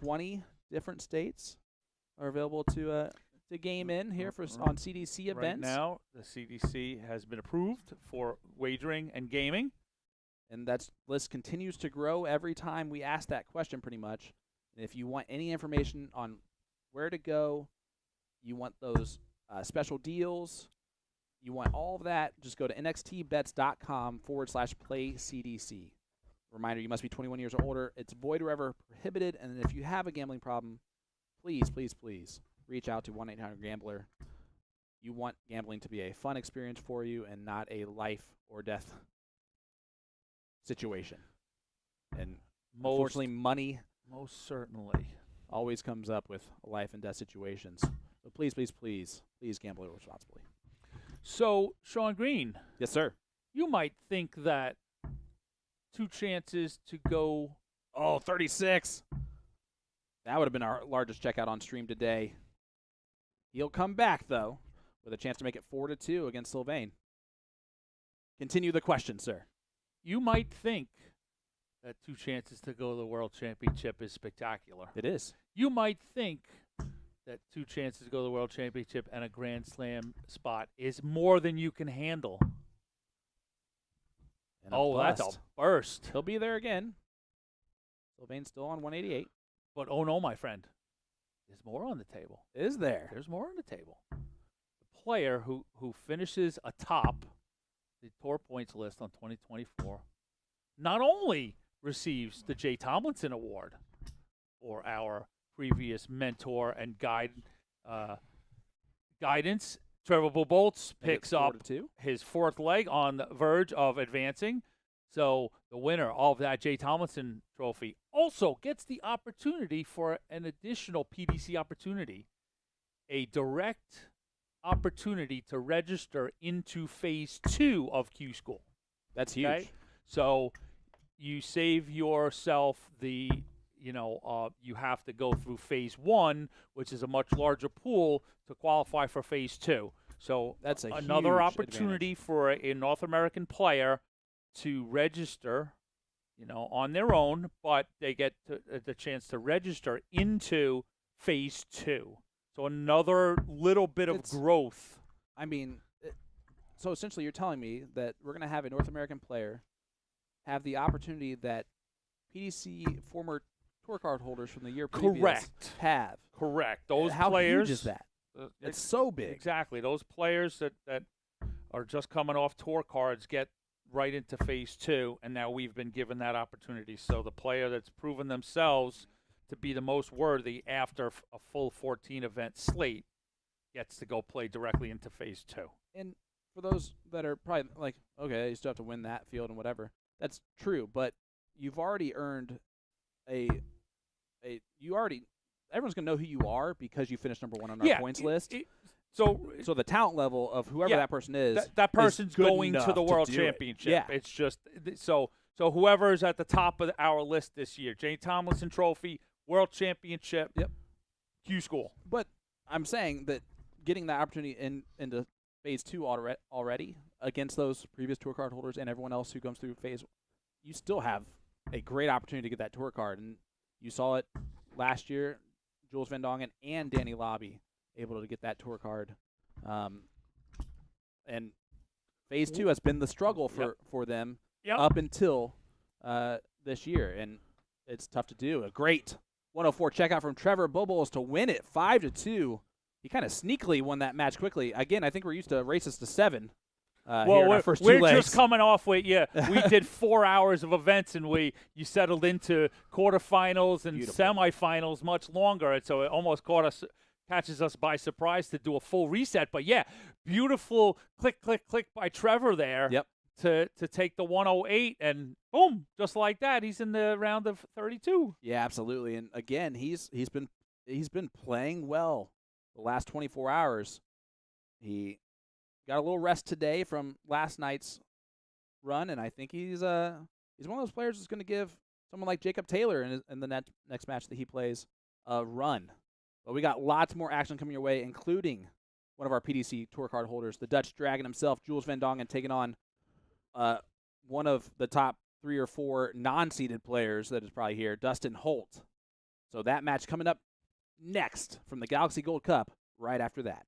20 different states are available to game in here on CDC events. Right now, the CDC has been approved for wagering and gaming. And that list continues to grow every time we ask that question pretty much. And if you want any information on where to go, you want those special deals, you want all of that, just go to nxtbets.com/playcdc. Reminder, you must be 21 years or older. It's void wherever prohibited. And if you have a gambling problem, please, please, please reach out to 1-800-GAMBLER. You want gambling to be a fun experience for you and not a life or death situation. And unfortunately, money most certainly always comes up with life and death situations. So please, please, please, please gamble responsibly. So, Sean Green. Yes, sir. You might think that 2 chances to go. 36. That would have been our largest checkout on stream today. He'll come back, though, with a chance to make it 4-2 against Sylvain. Continue the question, sir. You might think that 2 chances to go to the World Championship is spectacular. It is. You might think that 2 chances to go to the World Championship and a Grand Slam spot is more than you can handle. That's a burst. He'll be there again. Sylvain's still on 188. But oh no, my friend. There's more on the table. Is there? There's more on the table. The player who finishes atop the tour points list on 2024 not only receives the Jay Tomlinson Award for our previous mentor and guidance, Trevor Boltz picks up his fourth leg on the verge of advancing. So the winner of that Jay Tomlinson trophy also gets the opportunity for an additional PDC opportunity, a direct opportunity to register into Phase 2 of Q School. That's huge. Okay? So you save yourself the, you have to go through Phase 1, which is a much larger pool to qualify for Phase 2. So that's another opportunity for a North American player to register, on their own, but they get the chance to register into Phase 2. So another little bit of growth. I mean, so essentially you're telling me that we're going to have a North American player have the opportunity that PDC former tour card holders from the year previous have. Correct. Those How players, huge is that? It's so big. Exactly. Those players that are just coming off tour cards get right into Phase 2, and now we've been given that opportunity. So the player that's proven themselves to be the most worthy after a full 14-event slate gets to go play directly into Phase 2. And for those that are probably like, okay, you still have to win that field and whatever, that's true, but you've already earned everyone's going to know who you are because you finished number 1 on our points list. So the talent level of whoever that person is, that person's is good going to the World to Championship. Yeah. It's just so whoever is at the top of our list this year, Jay Tomlinson Trophy, World Championship, Q School. But I'm saying that getting that opportunity into Phase 2 already against those previous tour card holders and everyone else who comes through Phase, you still have a great opportunity to get that tour card. And you saw it last year, Jules Van Dongen and Danny Lobby able to get that tour card. And Phase 2 has been the struggle for them up until this year, and it's tough to do. A great 104 checkout from Trevor Bubbles to win it 5-2. He kind of sneakily won that match quickly. Again, I think we're used to races to 7. Here in our first 2 legs. We're just coming off with we did 4 hours of events, and you settled into quarterfinals and semifinals much longer, and so it almost catches us by surprise to do a full reset. But beautiful click by Trevor there. Yep. To take the 108, and boom, just like that, he's in the round of 32. Yeah, absolutely. And again, he's been playing well the last 24 hours. He got a little rest today from last night's run, and I think he's one of those players that's going to give someone like Jacob Taylor in the next match that he plays a run. But we got lots more action coming your way, including one of our PDC tour card holders, the Dutch Dragon himself, Jules Van Dongen, taking on one of the top 3 or 4 non-seeded players that is probably here, Dustin Holt. So that match coming up next from the Galaxy Gold Cup right after that.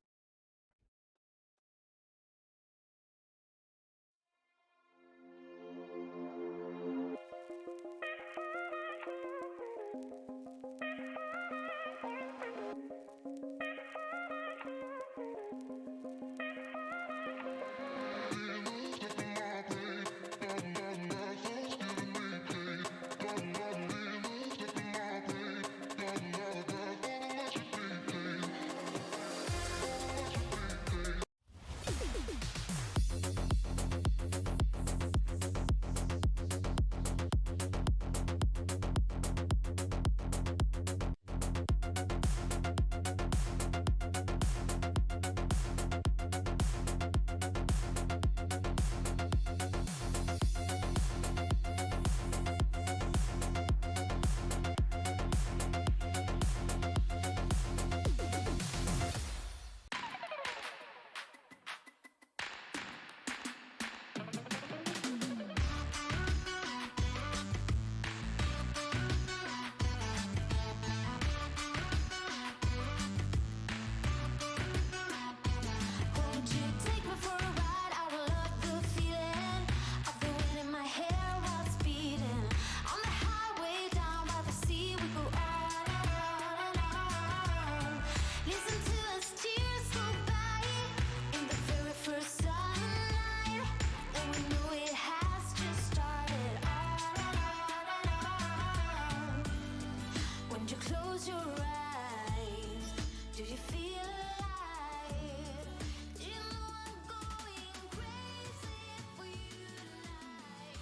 And you close your eyes. Do you feel alive? You know I'm going crazy for you tonight.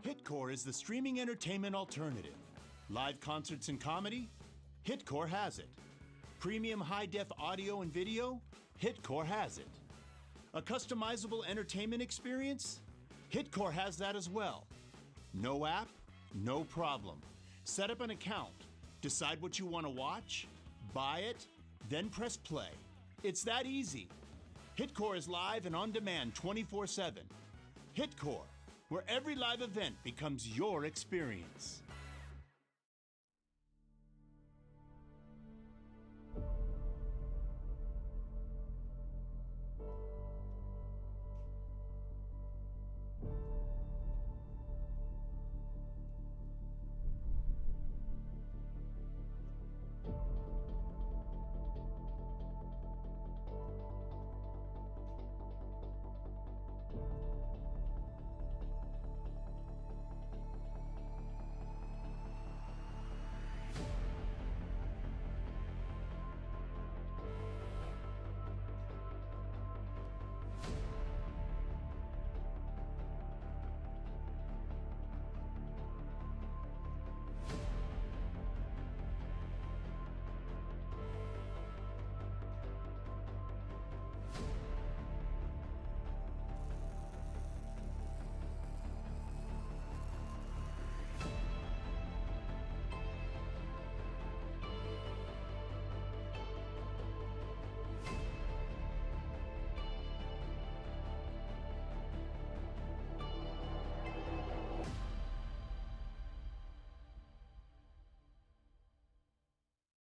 Hitcore is the streaming entertainment alternative. Live concerts and comedy? Hitcore has it. Premium high-def audio and video? Hitcore has it. A customizable entertainment experience? Hitcore has that as well. No app? No problem. Set up an account. Decide what you want to watch, buy it, then press play. It's that easy. Hitcore is live and on demand 24/7. Hitcore, where every live event becomes your experience.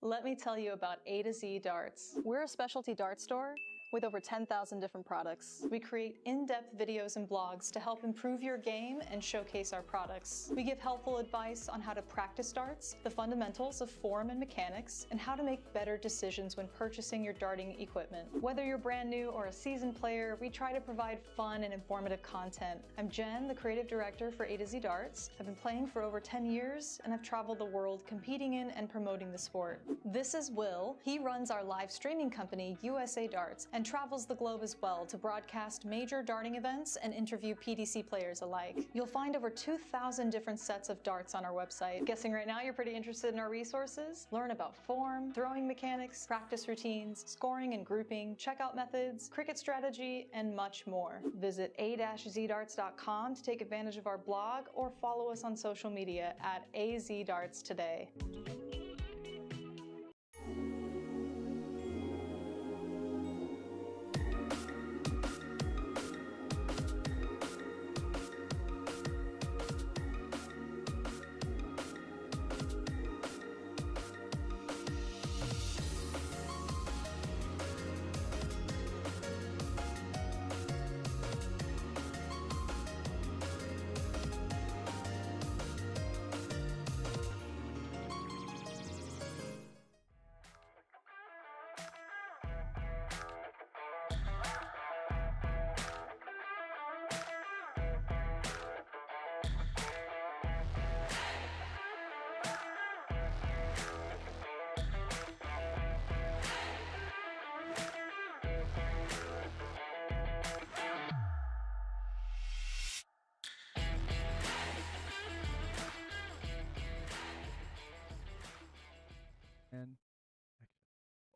Let me tell you about A to Z Darts. We're a specialty dart store with over 10,000 different products. We create in-depth videos and blogs to help improve your game and showcase our products. We give helpful advice on how to practice darts, the fundamentals of form and mechanics, and how to make better decisions when purchasing your darting equipment. Whether you're brand new or a seasoned player, we try to provide fun and informative content. I'm Jen, the creative director for A to Z Darts. I've been playing for over 10 years and I've traveled the world competing in and promoting the sport. This is Will. He runs our live streaming company, USA Darts, and travels the globe as well to broadcast major darting events and interview PDC players alike. You'll find over 2,000 different sets of darts on our website. Guessing right now you're pretty interested in our resources? Learn about form, throwing mechanics, practice routines, scoring and grouping, checkout methods, cricket strategy, and much more. Visit a-zdarts.com to take advantage of our blog or follow us on social media at AZDarts today.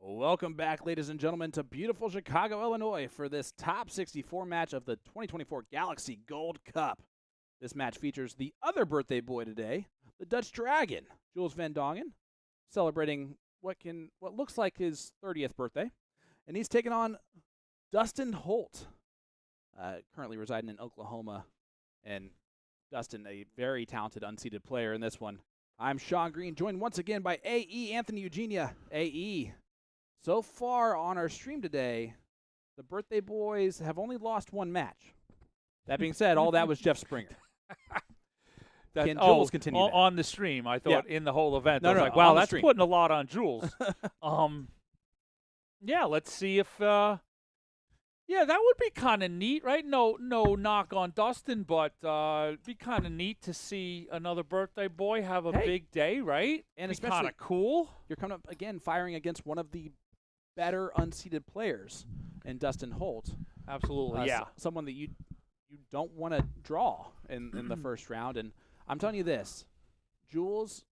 Welcome back, ladies and gentlemen, to beautiful Chicago, Illinois for this top 64 match of the 2024 Galaxy Gold Cup. This match features the other birthday boy today, the Dutch Dragon, Jules van Dongen, celebrating what looks like his 30th birthday. And he's taking on Dustin Holt, currently residing in Oklahoma. And Dustin, a very talented unseeded player in this one. I'm Sean Green, joined once again by A.E. Anthony Eugenia. A.E., so far on our stream today, the birthday boys have only lost one match. That being said, all that was Jeff Springer. Can Jules continue that? On the stream. I thought in the whole event. No, I was no, like, wow, on the that's stream. putting a lot on Jules. Yeah, let's see if Yeah, that would be kind of neat, right? No knock on Dustin, but it'd be kind of neat to see another birthday boy have a big day, right? And be especially kind of cool. You're coming up again, firing against one of the better unseeded players in Dustin Holt. Absolutely, yeah. Someone that you don't want to draw in the first round. And I'm telling you this, Jules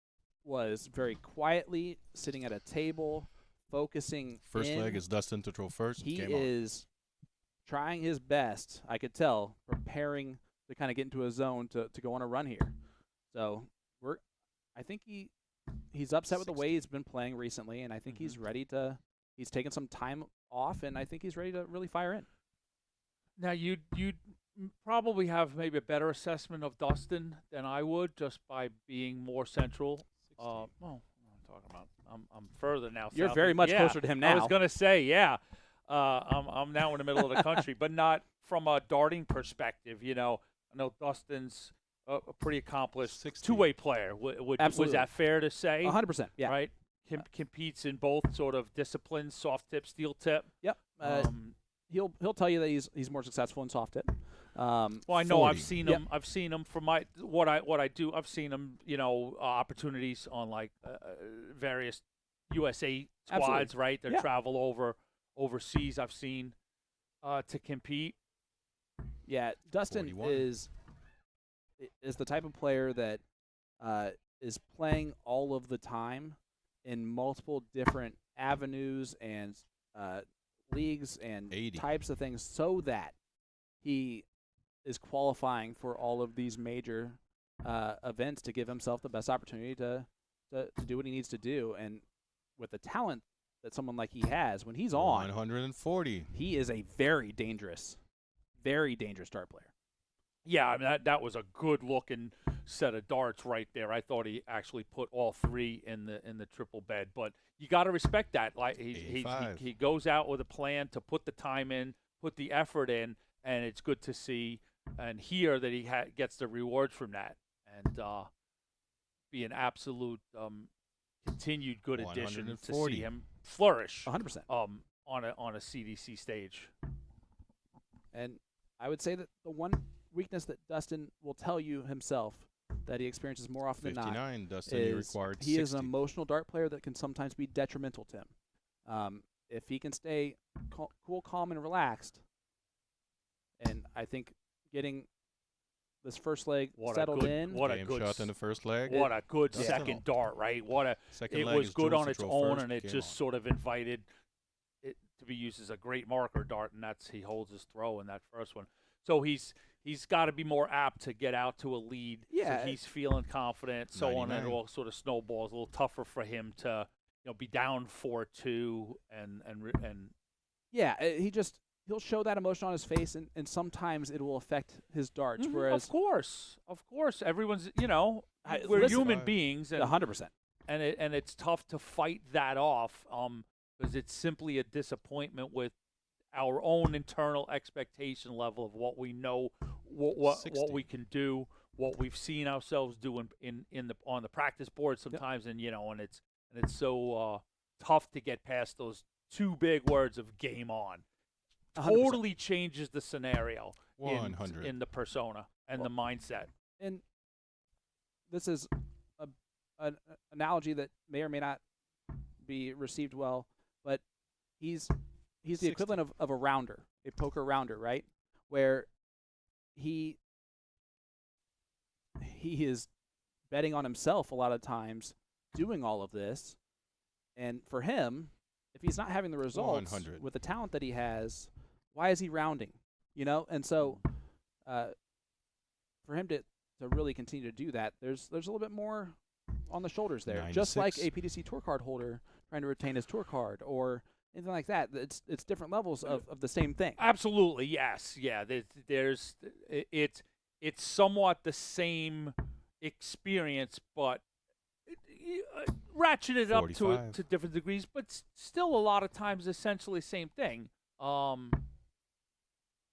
was very quietly sitting at a table, focusing. First leg is Dustin to throw first. He Game is trying his best, I could tell, preparing to kind of get into a zone to go on a run here. So I think he's upset with the way he's been playing recently, and I think he's ready to. He's taken some time off, and I think he's ready to really fire in. Now, you'd probably have maybe a better assessment of Dustin than I would, just by being more central. Well, I'm talking about. I'm further now. You're south. very much Yeah, closer to him now. I was gonna say, yeah. I'm now in the middle of the country, but not from a darting perspective. You know, I know Dustin's a pretty accomplished 60. two-way player. Was Absolutely. that fair to say? 100%. Yeah. Right. Competes in both sort of disciplines, soft tip, steel tip. Yep. He'll tell you that he's more successful in soft tip. Well, I know 40. I've seen him. I've seen him from what I do. I've seen him. You know, opportunities on like various USA squads. Absolutely. Right. They Yeah. travel overseas. I've seen to compete. Yeah, Dustin 41. is the type of player that is playing all of the time in multiple different avenues and leagues and 80. types of things, so that he is qualifying for all of these major events to give himself the best opportunity to do what he needs to do. And with the talent that someone like he has, when he's on, 140. he is a very dangerous dart player. Yeah, I mean that was a good looking set of darts right there. I thought he actually put all three in the triple bed, but you got to respect that. Like he goes out with a plan to put the time in, put the effort in, and it's good to see and hear that he gets the rewards from that, and be an absolute continued good addition to see him flourish 100%. on a CDC stage. And I would say that the one weakness that Dustin will tell you himself that he experiences more often than not 59. Dustin, he is required he 60. is an emotional dart player that can sometimes be detrimental to him. If he can stay cool, calm, and relaxed, and I think getting this first leg settled in. What a Game good shot in the first leg. What a good Dustin second Holt. dart, right? Second It leg was is good Jules on to its throw own, first, and it game just on. sort of invited it to be used as a great marker dart, and he holds his throw in that first one. So he's got to be more apt to get out to a lead. Yeah. So he's feeling confident, so on, and 99. it all sort of snowballs. A little tougher for him to be down 4-2 and Yeah, he'll show that emotion on his face, and sometimes it will affect his darts. Whereas, of course, everyone's we're listen, human beings, and 100%. and it's tough to fight that off because it's simply a disappointment with our own internal expectation level of what we know, what 60. we can do, what we've seen ourselves do on the practice board sometimes, and it's so tough to get past those two big words of game on. 100%. Totally changes the scenario 100. in the persona and the mindset. And this is an analogy that may or may not be received well, but he's the 60. equivalent of a rounder, a poker rounder, right? Where he is betting on himself a lot of times doing all of this. And for him, if he's not having the results 100. with the talent that he has, why is he rounding? And so for him to really continue to do that, there's a little bit more on the shoulders there. 96. Just like a PDC tour card holder trying to retain his tour card or anything like that. It's different levels of the same thing. Absolutely, yes, yeah. It's somewhat the same experience, but ratcheted up 45. to different degrees, but still a lot of times essentially same thing.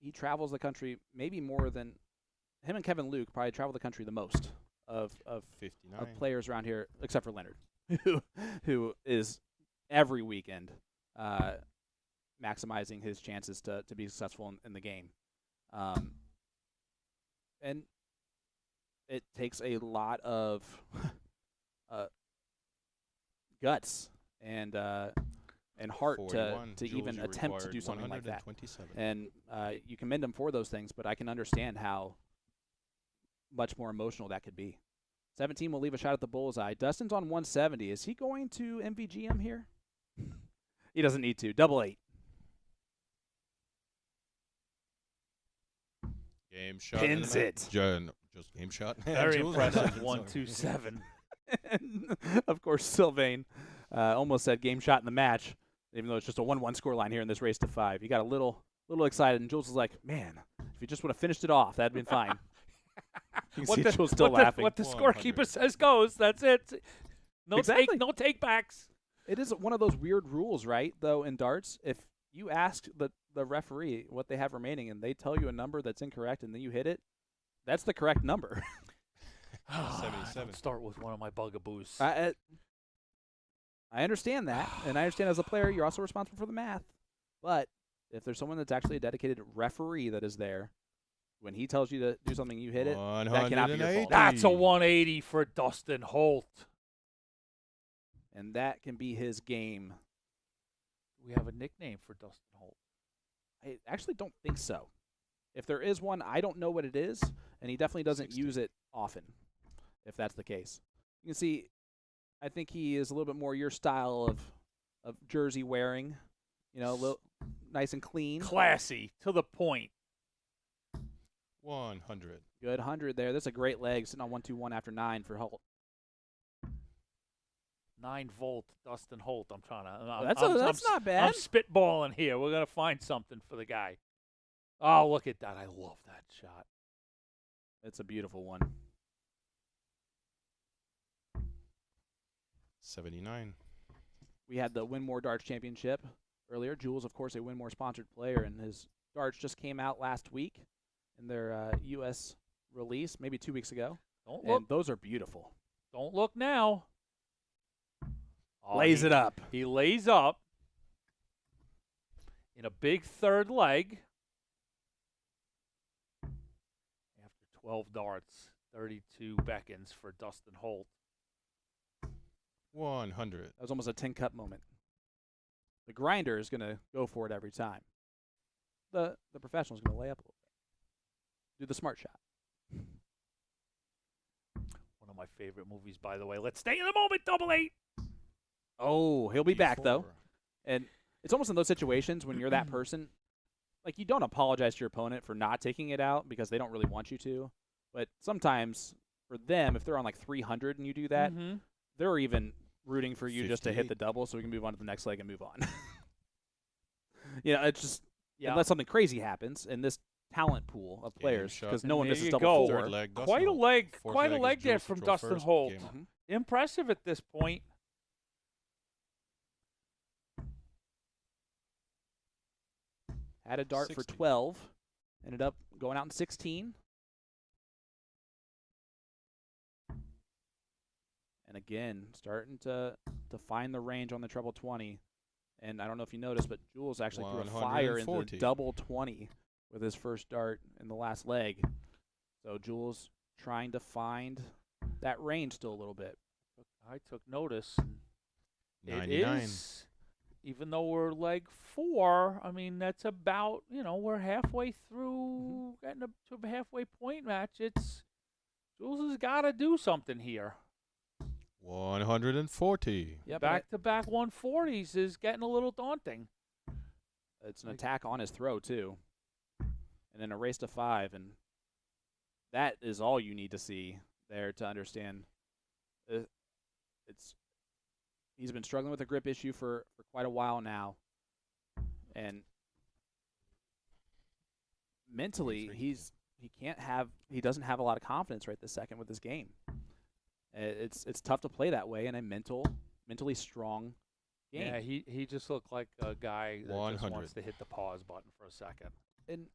He travels the country maybe more than him and Kevin Luke probably travel the country the most of 59. players around here, except for Leonard, who is every weekend maximizing his chances to be successful in the game. And it takes a lot of guts and heart to 41. even Jules, you attempt to required do something like that. 127. And you commend him for those things, but I can understand how much more emotional that could be. 17 will leave a shot at the bullseye. Dustin's on 170. Is he going to MVG him here? He doesn't need to. Double 8. Game shot. Pins it. Just game shot. Very Jules- impressive. 127. And, of course, Sylvain almost said game shot in the match, even though it's just a 1-1 scoreline here in this race to 5. He got a little excited, and Jules was like, man, if he just would have finished it off, that'd been fine. You can see Jules still laughing. What the 100. scorekeeper says goes. That's it. No Exactly. no take backs. It is one of those weird rules, right, though, in darts. If you ask the referee what they have remaining and they tell you a number that's incorrect and then you hit it, that's the correct number. 77. Don't start with one of my bugaboos. I understand that, and I understand as a player you're also responsible for the math. But if there's someone that's actually a dedicated referee that is there, when he tells you to do something, you hit it, that cannot be your fault. 180. That's a 180 for Dustin Holt. And that can be his game. We have a nickname for Dustin Holt. I actually don't think so. If there is one, I don't know what it is, and he definitely doesn't 60. use it often, if that's the case. You can see, I think he is a little bit more your style of jersey wearing, nice and clean. Classy, to the point. 100. Good 100 there. That's a great leg, sitting on 121 after 9 for Holt. 9-volt Dustin Holt. I'm trying to. That's not bad. I'm spitballing here. We're gonna find something for the guy. Oh, look at that! I love that shot. It's a beautiful one. 79. We had the Win More Darts Championship earlier. Jules, of course, a Win More sponsored player, and his darts just came out last week in their U.S. release, maybe 2 weeks ago. Don't look. And those are beautiful. Don't look now. Oh, Lays it up. He lays up in a big third leg. After 12 darts, 32 beckons for Dustin Holt. 100. That was almost a 10 cup moment. The grinder is going to go for it every time. The professional is going to lay up a little bit. Do the smart shot. One of my favorite movies, by the way. Let's stay in the moment, double 8. Oh, he'll be back, though. 54. And it's almost in those situations when you're that person, like you don't apologize to your opponent for not taking it out because they don't really want you to. But sometimes for them, if they're on like 300 and you do that, they're even rooting for you just to hit 58. the double so we can move on to the next leg and move on. It's just, Yeah. unless something crazy happens in this talent pool of players, shot. because no And one there misses you double go. 4. Third leg, Dustin Quite a Holt. leg, Fourth quite a leg is leg there Jules from Patrol Dustin first, Holt. game on. Impressive at this point. Had a dart 60. for 12. Ended up going out in 16. And again, starting to find the range on the treble 20. And I don't know if you noticed, but Jules actually threw a fire in the 140. double 20 with his first dart in the last leg. So Jules trying to find that range still a little bit. I took notice. It 99. is, even though we're leg 4, I mean, that's about, we're halfway through getting up to a halfway point match. Jules has got to do something here. 140. Yep, Back-to-back 140s is getting a little daunting. it's an attack on his throw, too. And then a race to 5. And that is all you need to see there to understand. He's been struggling with a grip issue for quite a while now. And mentally, he doesn't have a lot of confidence right this second with his game. It's tough to play that way in a mentally strong game. Yeah, he just looked like a guy that just 100. wants to hit the pause button for a second. And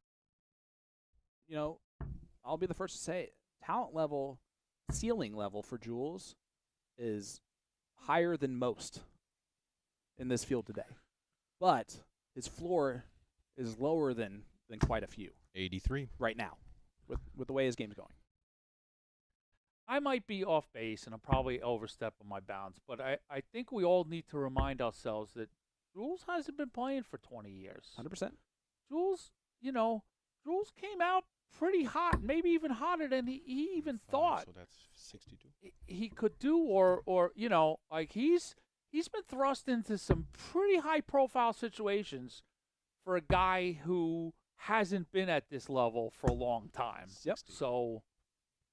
I'll be the first to say, talent level, ceiling level for Jules is higher than most in this field today. But his floor is lower than quite a few 83. right now with the way his game's going. I might be off base, and I'm probably overstepping my bounds, but I think we all need to remind ourselves that Jules hasn't been playing for 20 years. 100%. Jules, Jules came out pretty hot, maybe even hotter than he even thought So that's 62. he could do, or like he's been thrust into some pretty high-profile situations for a guy who hasn't been at this level for a long time. Yep. So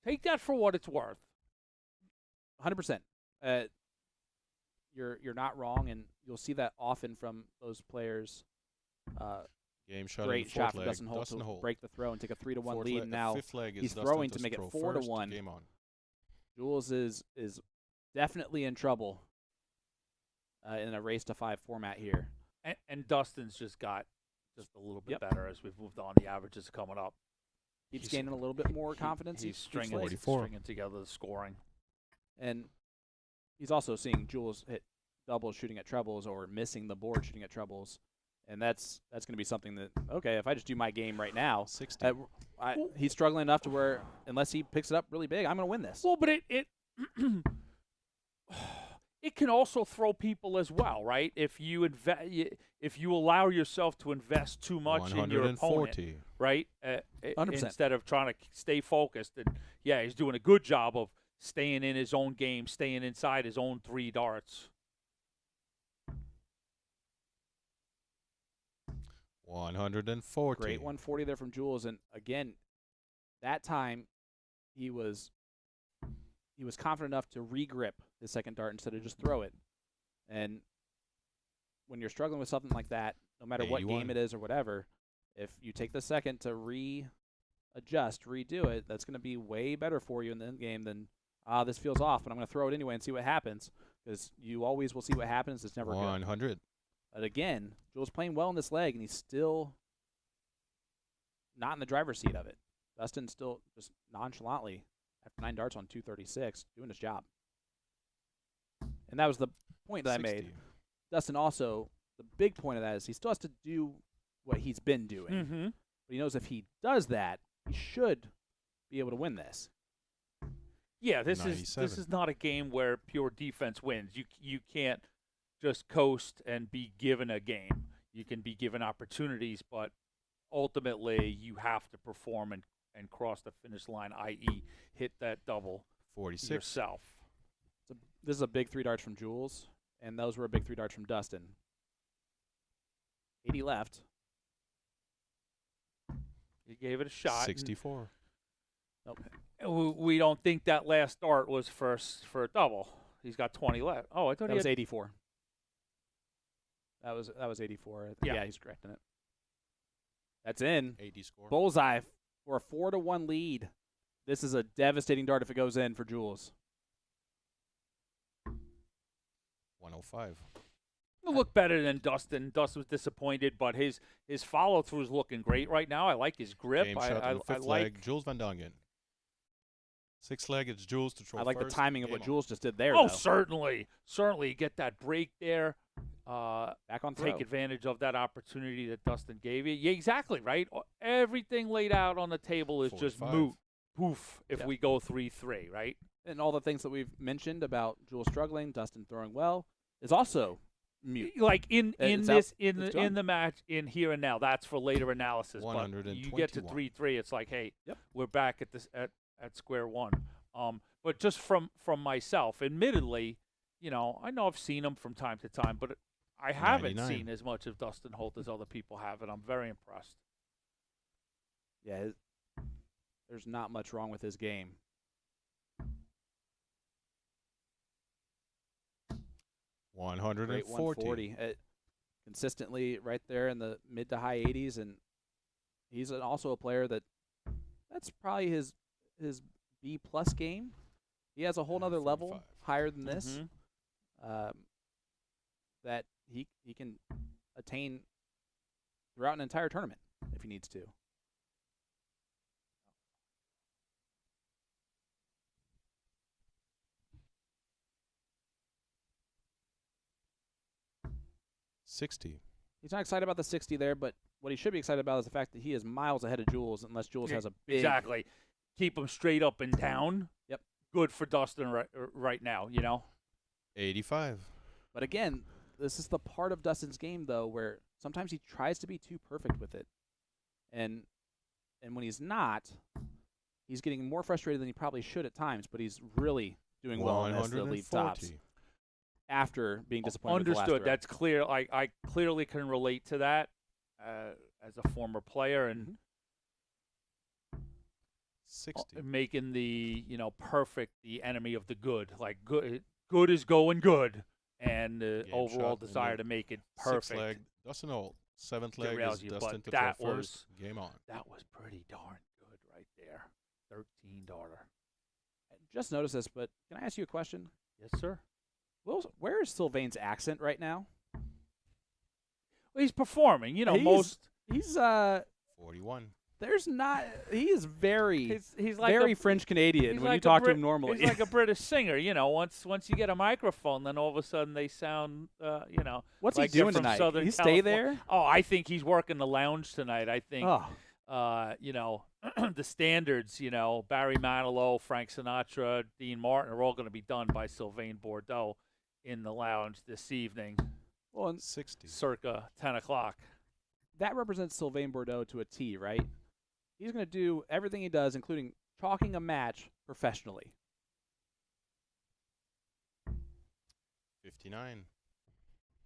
take that for what it's worth. 100%. You're not wrong, and you'll see that often from those players. Game shot. Great in the shot fourth from leg. Dustin Holt to Holt. break the throw and take a 3-1 Fourth lead. leg- And now fifth leg is he's Dustin throwing to make it throw 4-1. Game on. Jules is definitely in trouble in a race to 5 format here. And Dustin's just got just a little bit Yep. better as we've moved on. The averages coming up. Keeps He's- gaining a little bit more confidence. He's each stringing, leg. 44. stringing together the scoring. And he's also seeing Jules hit doubles shooting at trebles or missing the board shooting at trebles. And that's going to be something that, okay, if I just do my game right now, 60. he's struggling enough to where unless he picks it up really big, I'm going to win this. Well, but it it can also throw people as well, right? If you allow yourself to invest too much in your opponent, 140. right? 100%. Instead of trying to stay focused, and yeah, he's doing a good job of staying in his own game, staying inside his own 3 darts. 140. Great 140 there from Jules. And again, that time he was confident enough to re-grip his second dart instead of just throw it. And when you're struggling with something like that, no matter what 81. game it is or whatever, if you take the second to readjust, redo it, that's going to be way better for you in the end game than, this feels off, but I'm going to throw it anyway and see what happens, because you always will see what happens. It's never good. 100. But again, Jules playing well in this leg, and he's still not in the driver's seat of it. Dustin still just nonchalantly, after 9 darts on 236, doing his job. And that was the point that I made. 60. Dustin also, the big point of that is he still has to do what he's been doing. Mm-hmm. But he knows if he does that, he should be able to win this. Yeah, this 97. is not a game where pure defense wins. You can't just coast and be given a game. You can be given opportunities, but ultimately you have to perform and cross the finish line, i.e. hit that double 46. yourself. This is a big 3 darts from Jules, and those were a big 3 darts from Dustin. 80 left. You gave it a shot. 64. We don't think that last dart was for a double. He's got 20 left. Oh, I thought That he was had 84. That was 84. Yeah. Yeah, he's correcting it. That's in. 80 score. Bullseye for a 4-1 lead. This is a devastating dart if it goes in for Jules. 105. look better than Dustin. Dustin was disappointed, but his follow-through is looking great right now. I like his grip. Game I shot in the fifth like leg. Jules Van Dongen. Sixth leg, it's Jules to throw I like the first. timing of what Game on. Jules just did there, Oh, though. certainly. Get that break there. Back on throw. Take advantage of that opportunity that Dustin gave you. Yeah, exactly, right? Everything laid out on the table is just 45. moot. Poof, if Yeah. we go 3-3, right? And all the things that we've mentioned about Jules struggling, Dustin throwing well, is also mute. Like in It's this out. in It's the in done. the match in here and now. That's for later analysis. But you get to 121. 3-3, it's like, hey, Yep. we're back at this at square one. But just from myself, admittedly, I know I've seen him from time to time, but I haven't 99. seen as much of Dustin Holt as other people have, and I'm very impressed. Yeah, there's not much wrong with his game. Great 140. 140. Consistently right there in the mid to high 80s, and he's also a player that's probably his B+ game. He has a whole nother level 45. higher than this Mhm. that he can attain throughout an entire tournament if he needs to. $60. He's not excited about the 60 there, but what he should be excited about is the fact that he is miles ahead of Jules, unless Jules has a big. Exactly. Keep him straight up and down. Yep. Good for Dustin right now, 85. But again, this is the part of Dustin's game, though, where sometimes he tries to be too perfect with it. And when he's not, he's getting more frustrated than he probably should at times, but he's really doing well as the lead tops after being disappointed with the last Understood. row. That's clear. I clearly can relate to that as a former player and 60. making the, perfect the enemy of the good. Like good is going good, and the Game overall shot, and desire then to make it perfect. 6 leg, Dustin Holt. 7th leg Derails is you, Dustin but to that throw was- first. Game on. That was pretty darn good right there. 13-darter. Just noticed this, but can I ask you a question? Yes, sir. Where is Sylvain's accent right now? Well, he's performing. He's- Most. He's 41. there's not. He is very He's like very a, French Canadian he's when like you a talk to Brit- him normally. He's like a British singer. Once you get a microphone, then all of a sudden they sound, What's like he doing they're from tonight? Southern He stay California. there? Oh, I think he's working the lounge tonight. I think. Oh, The standards, Barry Manilow, Frank Sinatra, Dean Martin are all going to be done by Sylvain Bordeaux in the lounge this evening, well, and 60. circa 10 o'clock. that represents Sylvain Bordeaux to a T, right? He's going to do everything he does, including chalking a match professionally. 59.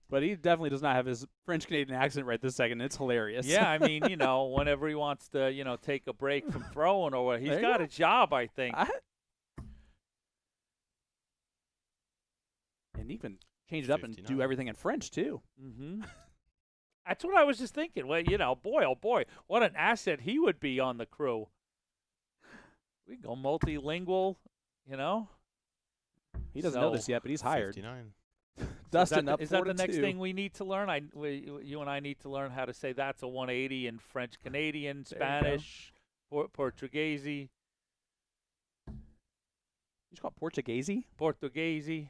But he definitely does not have his French Canadian accent right this second. It's hilarious. Yeah, I mean, whenever he wants to, take a break from throwing or what, he's There you got go. a job, I think. And even change it up and do 59. everything in French too. Mm-hmm. That's what I was just thinking. Well, boy, oh boy, what an asset he would be on the crew. We go multilingual, He doesn't know So, this yet, but he's hired. 59. Dustin up Is that the 4-2. next thing we need to learn? You and I need to learn how to say that's a 180 in French Canadian, There you go. Spanish, Portuguese, You just call it Portuguese? Portuguese,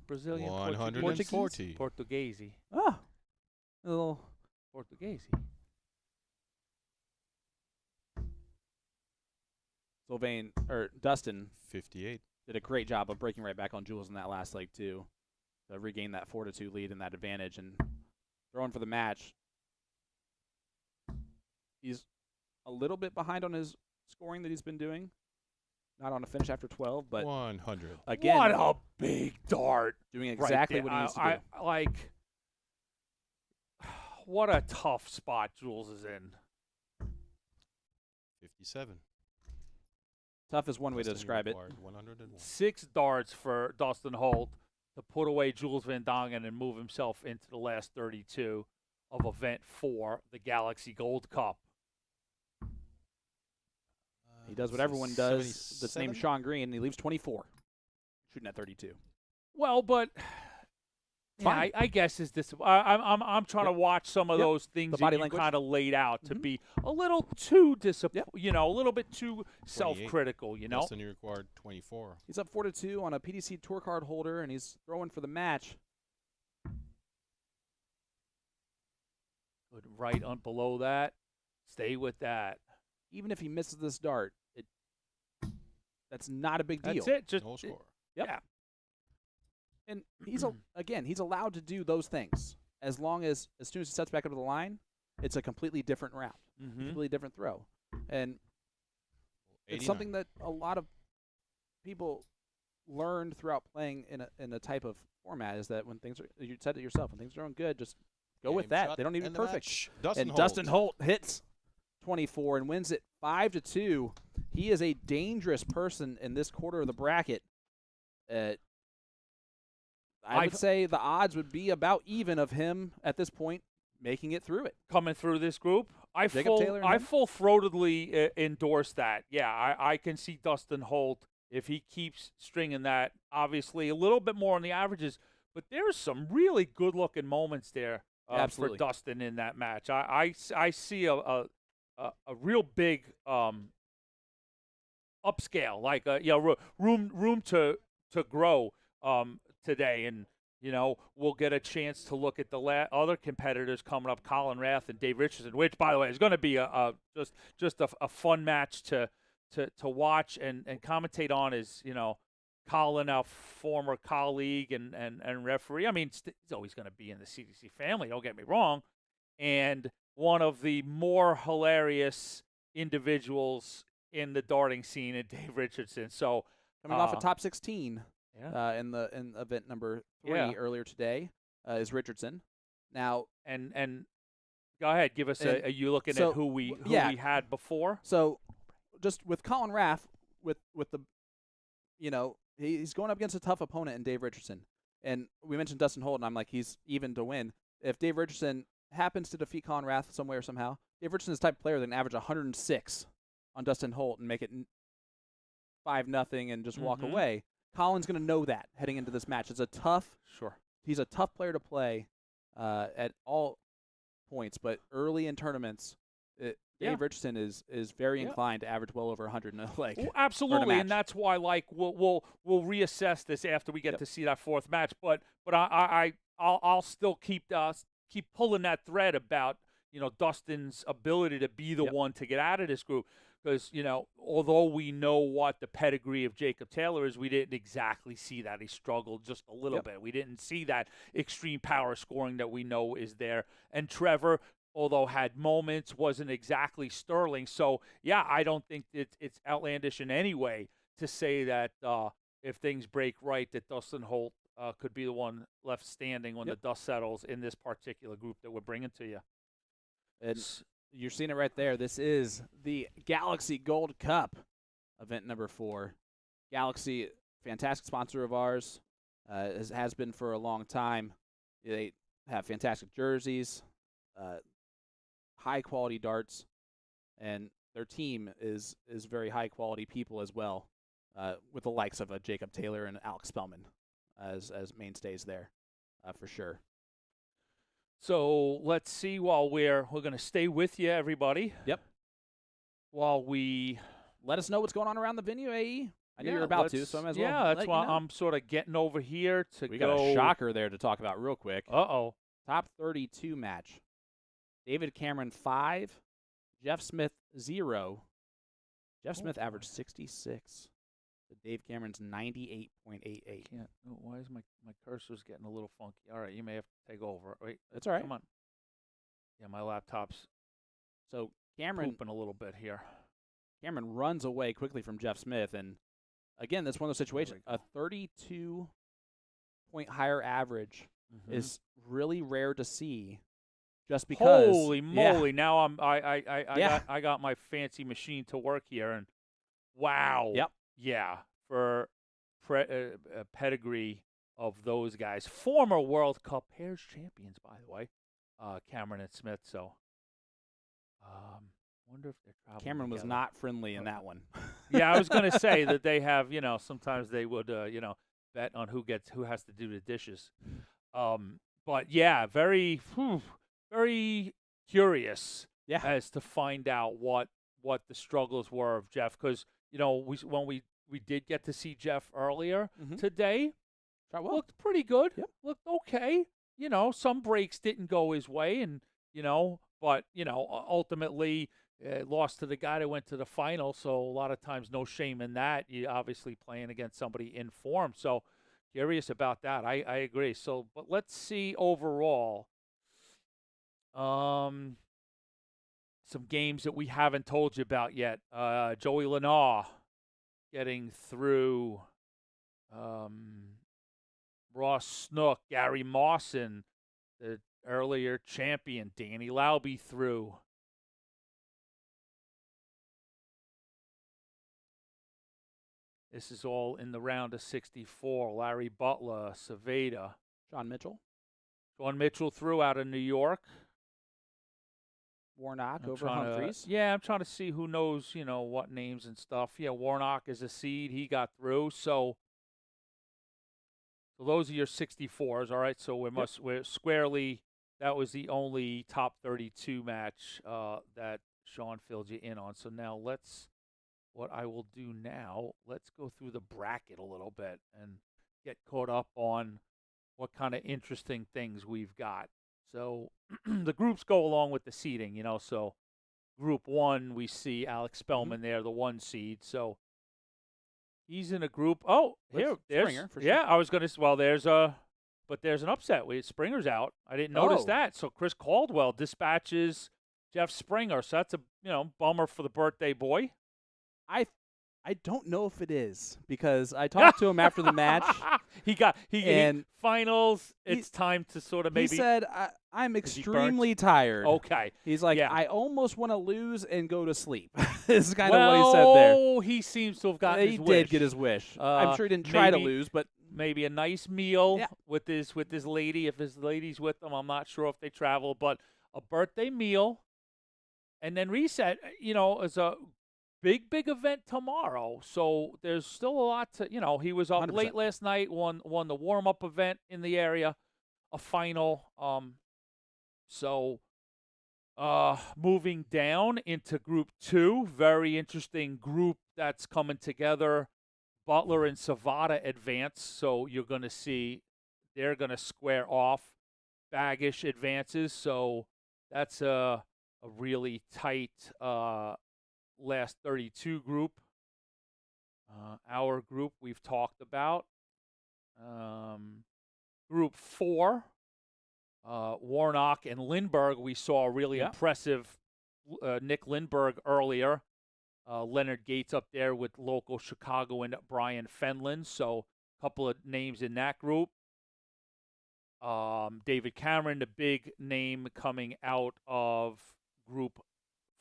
Brazilian, 140. Portuguese, Oh, a little. Portuguese. Sylvain or Dustin 58. did a great job of breaking right back on Jules in that last leg too, to regain that 4-2 lead and that advantage and throwing for the match. He's a little bit behind on his scoring that he's been doing. Not on a finish after 12, but 100. again, What a big dart! doing right exactly there. what he needs to do. What a tough spot Jules is in. 57. Tough is one way to Dustin describe it. required 101. 6 darts for Dustin Holt to put away Jules Van Dongen and move himself into the last 32 of Event 4, the Galaxy Gold Cup. He does what everyone does that's named 77? Sean Green, and he leaves 24, shooting at 32. Well, but yeah, Fine. I guess is this. I'm trying to watch some of Yep. those things The that body you language. kind of laid out to Mhm. be a little too Yep. a little bit too self-critical. Dustin required 24. He's up 4-2 on a PDC tour card holder, and he's throwing for the match. Good, right on below that. Stay with that. Even if he misses this dart, that's not a big deal. That's it. Just No score. Yep. Yeah. And he's again, he's allowed to do those things as long as soon as he sets back up to the line, it's a completely different route, Mhm. completely different throw, and it's 89. something that a lot of people learned throughout playing in a type of format is that when things are, you said it yourself, when things are going good, just go with Game that. shot They don't need to and be the perfect. match. Dustin And Dustin Holt. Holt hits 24 and wins it 5-2. He is a dangerous person in this quarter of the bracket. I would I've- say the odds would be about even of him at this point making it through it. coming through this group, I Jacob Taylor and him? full-throatedly endorse that. Yeah, I can see Dustin Holt if he keeps stringing that. Obviously, a little bit more on the averages, but there's some really good-looking moments there for Absolutely. Dustin in that match. I see a real big upscale, like room to grow today, and we'll get a chance to look at the other competitors coming up, Colin Wrath and Dave Richardson, which, by the way, is going to be just a fun match to watch and commentate on. Is Colin, our former colleague and referee. I mean, he's always going to be in the CDC family. Don't get me wrong, and one of the more hilarious individuals in the darting scene, at Dave Richardson. So coming off a top 16. Yeah. In event number 3 earlier today is Richardson. Now and go ahead, give us a you looking at who we had before. So just with Colin Wrath, with the he's going up against a tough opponent in Dave Richardson, and we mentioned Dustin Holt, and I'm like, he's even to win. If Dave Richardson happens to defeat Colin Wrath some way or somehow, Dave Richardson is the type of player that can average 106 on Dustin Holt and make it 5-0 and just walk away. Colin's going to know that heading into this match. It's a tough. Sure. He's a tough player to play at all points, but early in tournaments, Dave Richardson is very inclined to average well over 100 in a leg. Well, absolutely, and that's why we'll reassess this after we get to see that fourth match. But I'll still keep pulling that thread about Dustin's ability to be the one to get out of this group. Because, although we know what the pedigree of Jacob Taylor is, we didn't exactly see that. He struggled just a little bit. We didn't see that extreme power scoring that we know is there. And Trevor, although had moments, wasn't exactly sterling. So, I don't think it's outlandish in any way to say that if things break right, that Dustin Holt could be the one left standing when the dust settles in this particular group that we're bringing to you. It's You're seeing it right there. This is the Galaxy Gold Cup, event number 4. Galaxy, fantastic sponsor of ours, has been for a long time. They have fantastic jerseys, high-quality darts, and their team is very high-quality people as well, with the likes of Jacob Taylor and Alex Spellman as mainstays there, for sure. So let's see. While we're going to stay with you, everybody. Yep. While we let us know what's going on around the venue, AE. I know you're about to, so I might as well. Yeah, that's why I'm sort of getting over here to We got a shocker there to talk about real quick. Uh-oh. Top 32 match. David Cameron 5, Jeff Smith 0. Jeff Smith averaged 66. Dave Cameron's 98.88. Why is my cursor's getting a little funky? All right, you may have to take over. Wait, that's all right. Come on. Yeah, my laptop's Cameron pooping a little bit here. Cameron runs away quickly from Jeff Smith, and again, that's one of those situations. A 32-point higher average is really rare to see. Just because. Holy moly! Now I got my fancy machine to work here, and wow. Yep. Yeah, for pedigree of those guys. Former World Cup pairs champions, by the way, Cameron and Smith. So, wonder if they're traveling Cameron was together. not friendly in that one. Yeah, I was going to say that they have, sometimes they would, bet on who has to do the dishes. But, yeah, very curious as to find out what the struggles were of Jeff. Because, when we did get to see Jeff earlier today, looked pretty good. Yep. Looked okay. Some breaks didn't go his way, and but ultimately lost to the guy that went to the final. So a lot of times, no shame in that. You obviously playing against somebody in form. So curious about that. I agree. So, but let's see overall. Some games that we haven't told you about yet. Joey Lenar getting through. Ross Snook, Gary Mawson, the earlier champion, Danny Lauby through. This is all in the round of 64. Larry Butler, Saveda. John Mitchell. John Mitchell through out of New York. Warnock over Humphreys. I'm trying to see who knows, what names and stuff. Yeah, Warnock is a seed. He got through. So those are your 64s, all right? So we're squarely, that was the only top 32 match that Sean filled you in on. So now what I will do now, let's go through the bracket a little bit and get caught up on what kind of interesting things we've got. So the groups go along with the seeding, So Group 1, we see Alex Spellman there, the 1 seed. So he's in a group. Oh, With there's Springer, for sure. yeah. I was gonna. Well, there's an upset. Springer's out. I didn't notice Oh. that. So Chris Caldwell dispatches Jeff Springer. So that's a bummer for the birthday boy. I don't know if it is because I talked to him after the match. he And finals. It's time to sort of maybe. He said, I'm Is he burnt? extremely tired. Okay. He's like, Yeah. I almost want to lose and go to sleep. This is kind of what he said there. Oh, he seems to have gotten He his did wish. get his wish. I'm sure he didn't try to maybe- lose, but Maybe a nice meal Yeah. with his lady. If his lady's with him, I'm not sure if they travel, but a birthday meal, and then reset. Is a big event tomorrow. So there's still a lot to. He was up 100%. late last night. Won the warm up event in the area, a final. So moving down into Group 2, very interesting group that's coming together. Butler and Savada advance, so you're going to see they're going to square off. Baggish advances, so that's a really tight last 32 group. Our group we've talked about. Group 4, Warnock and Lindbergh, we saw a really impressive Nick Lindbergh earlier. Leonard Gates up there with local Chicagoan Brian Fenlon. So a couple of names in that group. David Cameron, the big name coming out of Group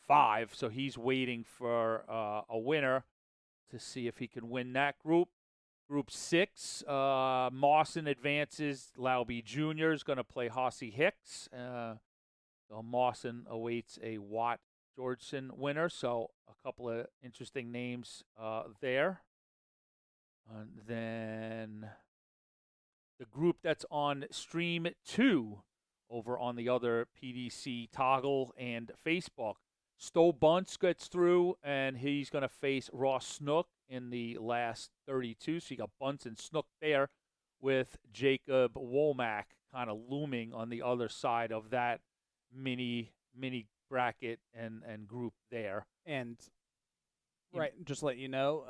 5. So he's waiting for a winner to see if he can win that group. Group 6, Mawson advances. Lauby Jr. is going to play Hossie Hicks. So Mawson awaits a Watt Georgeson winner, so a couple of interesting names there. And then the group that's on Stream 2 over on the other PDC toggle and Facebook. Stowe Bunce gets through, and he's going to face Ross Snook in the last 32. So you got Bunce and Snook there with Jacob Womack kind of looming on the other side of that mini bracket and group there. And just to let you know,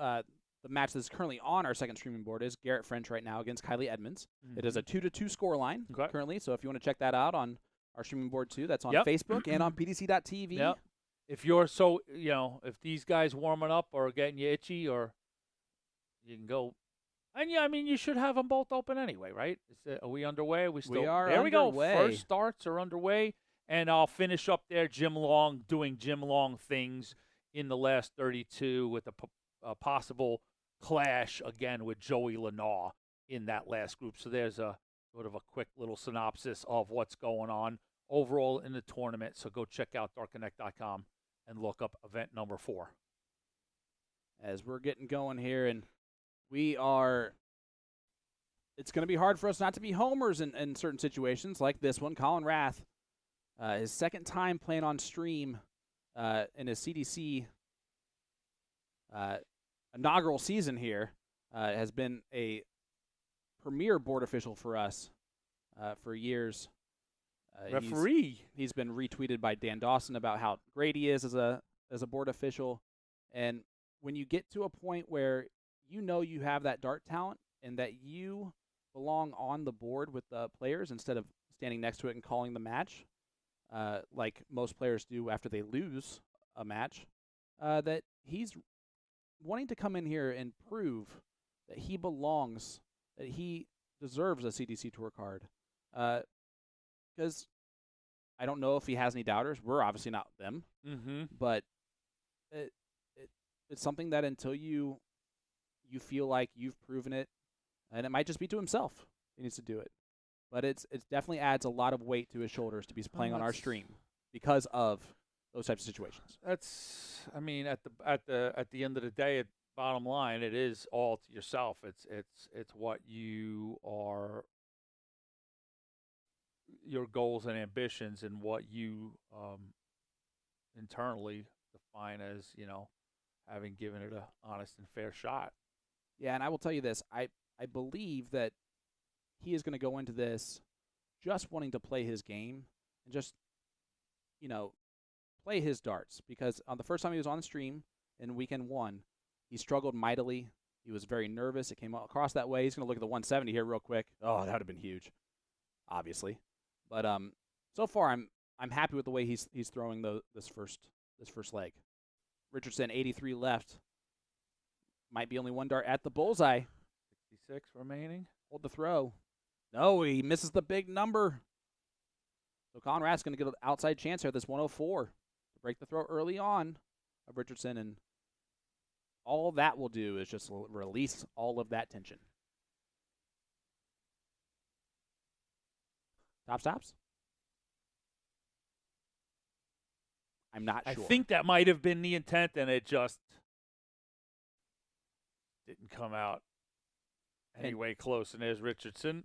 the match that's currently on our second streaming board is Garrett French right now against Kylie Edmonds. Mm-hmm. It is a 2-2 score line currently, so if you want to check that out on our streaming board too, that's on Facebook and on PDC.TV. Yep. If you're if these guys warming up or getting you itchy, or you can go. And you should have them both open anyway, right? Are we underway? We are there. underway. We go. First starts are underway. And I'll finish up there, Jim Long doing Jim Long things in the last 32 with a possible clash again with Joey Lanaw in that last group. So there's a sort of a quick little synopsis of what's going on overall in the tournament. So go check out darkconnect.com and look up event number 4. As we're getting going here, and it's going to be hard for us not to be homers in certain situations like this one. Colin Wrath. His second time playing on stream in his CDC inaugural season here has been a premier board official for us for years. Referee. He's been retweeted by Dan Dawson about how great he is as a board official. And when you get to a point where you know you have that dart talent and that you belong on the board with the players instead of standing next to it and calling the match, like most players do after they lose a match, that he's wanting to come in here and prove that he belongs, that he deserves a CDC Tour card. Because I don't know if he has any doubters. We're obviously not them. Mm-hmm. But it's something that until you feel like you've proven it, and it might just be to himself, he needs to do it. But it definitely adds a lot of weight to his shoulders to be playing on our stream because of those types of situations. That's, at the end of the day, bottom line, it is all to yourself. It's what you are, your goals and ambitions, and what you internally define as having given it a honest and fair shot. Yeah, and I will tell you this: I believe that he is going to go into this just wanting to play his game and just, play his darts. Because on the first time he was on the stream in weekend 1, he struggled mightily. He was very nervous. It came across that way. He's going to look at the 170 here real quick. Oh, that would have been huge, obviously. But so far, I'm happy with the way he's throwing this first leg. Richardson, 83 left. Might be only one dart at the bullseye. 66 remaining. Hold the throw. No, he misses the big number. So Colin Wrath's going to get an outside chance here, this 104, to break the throw early on of Richardson. And all that will do is just release all of that tension. Top stops? I'm not sure. I think that might have been the intent, and it just didn't come out anyway close. And there's Richardson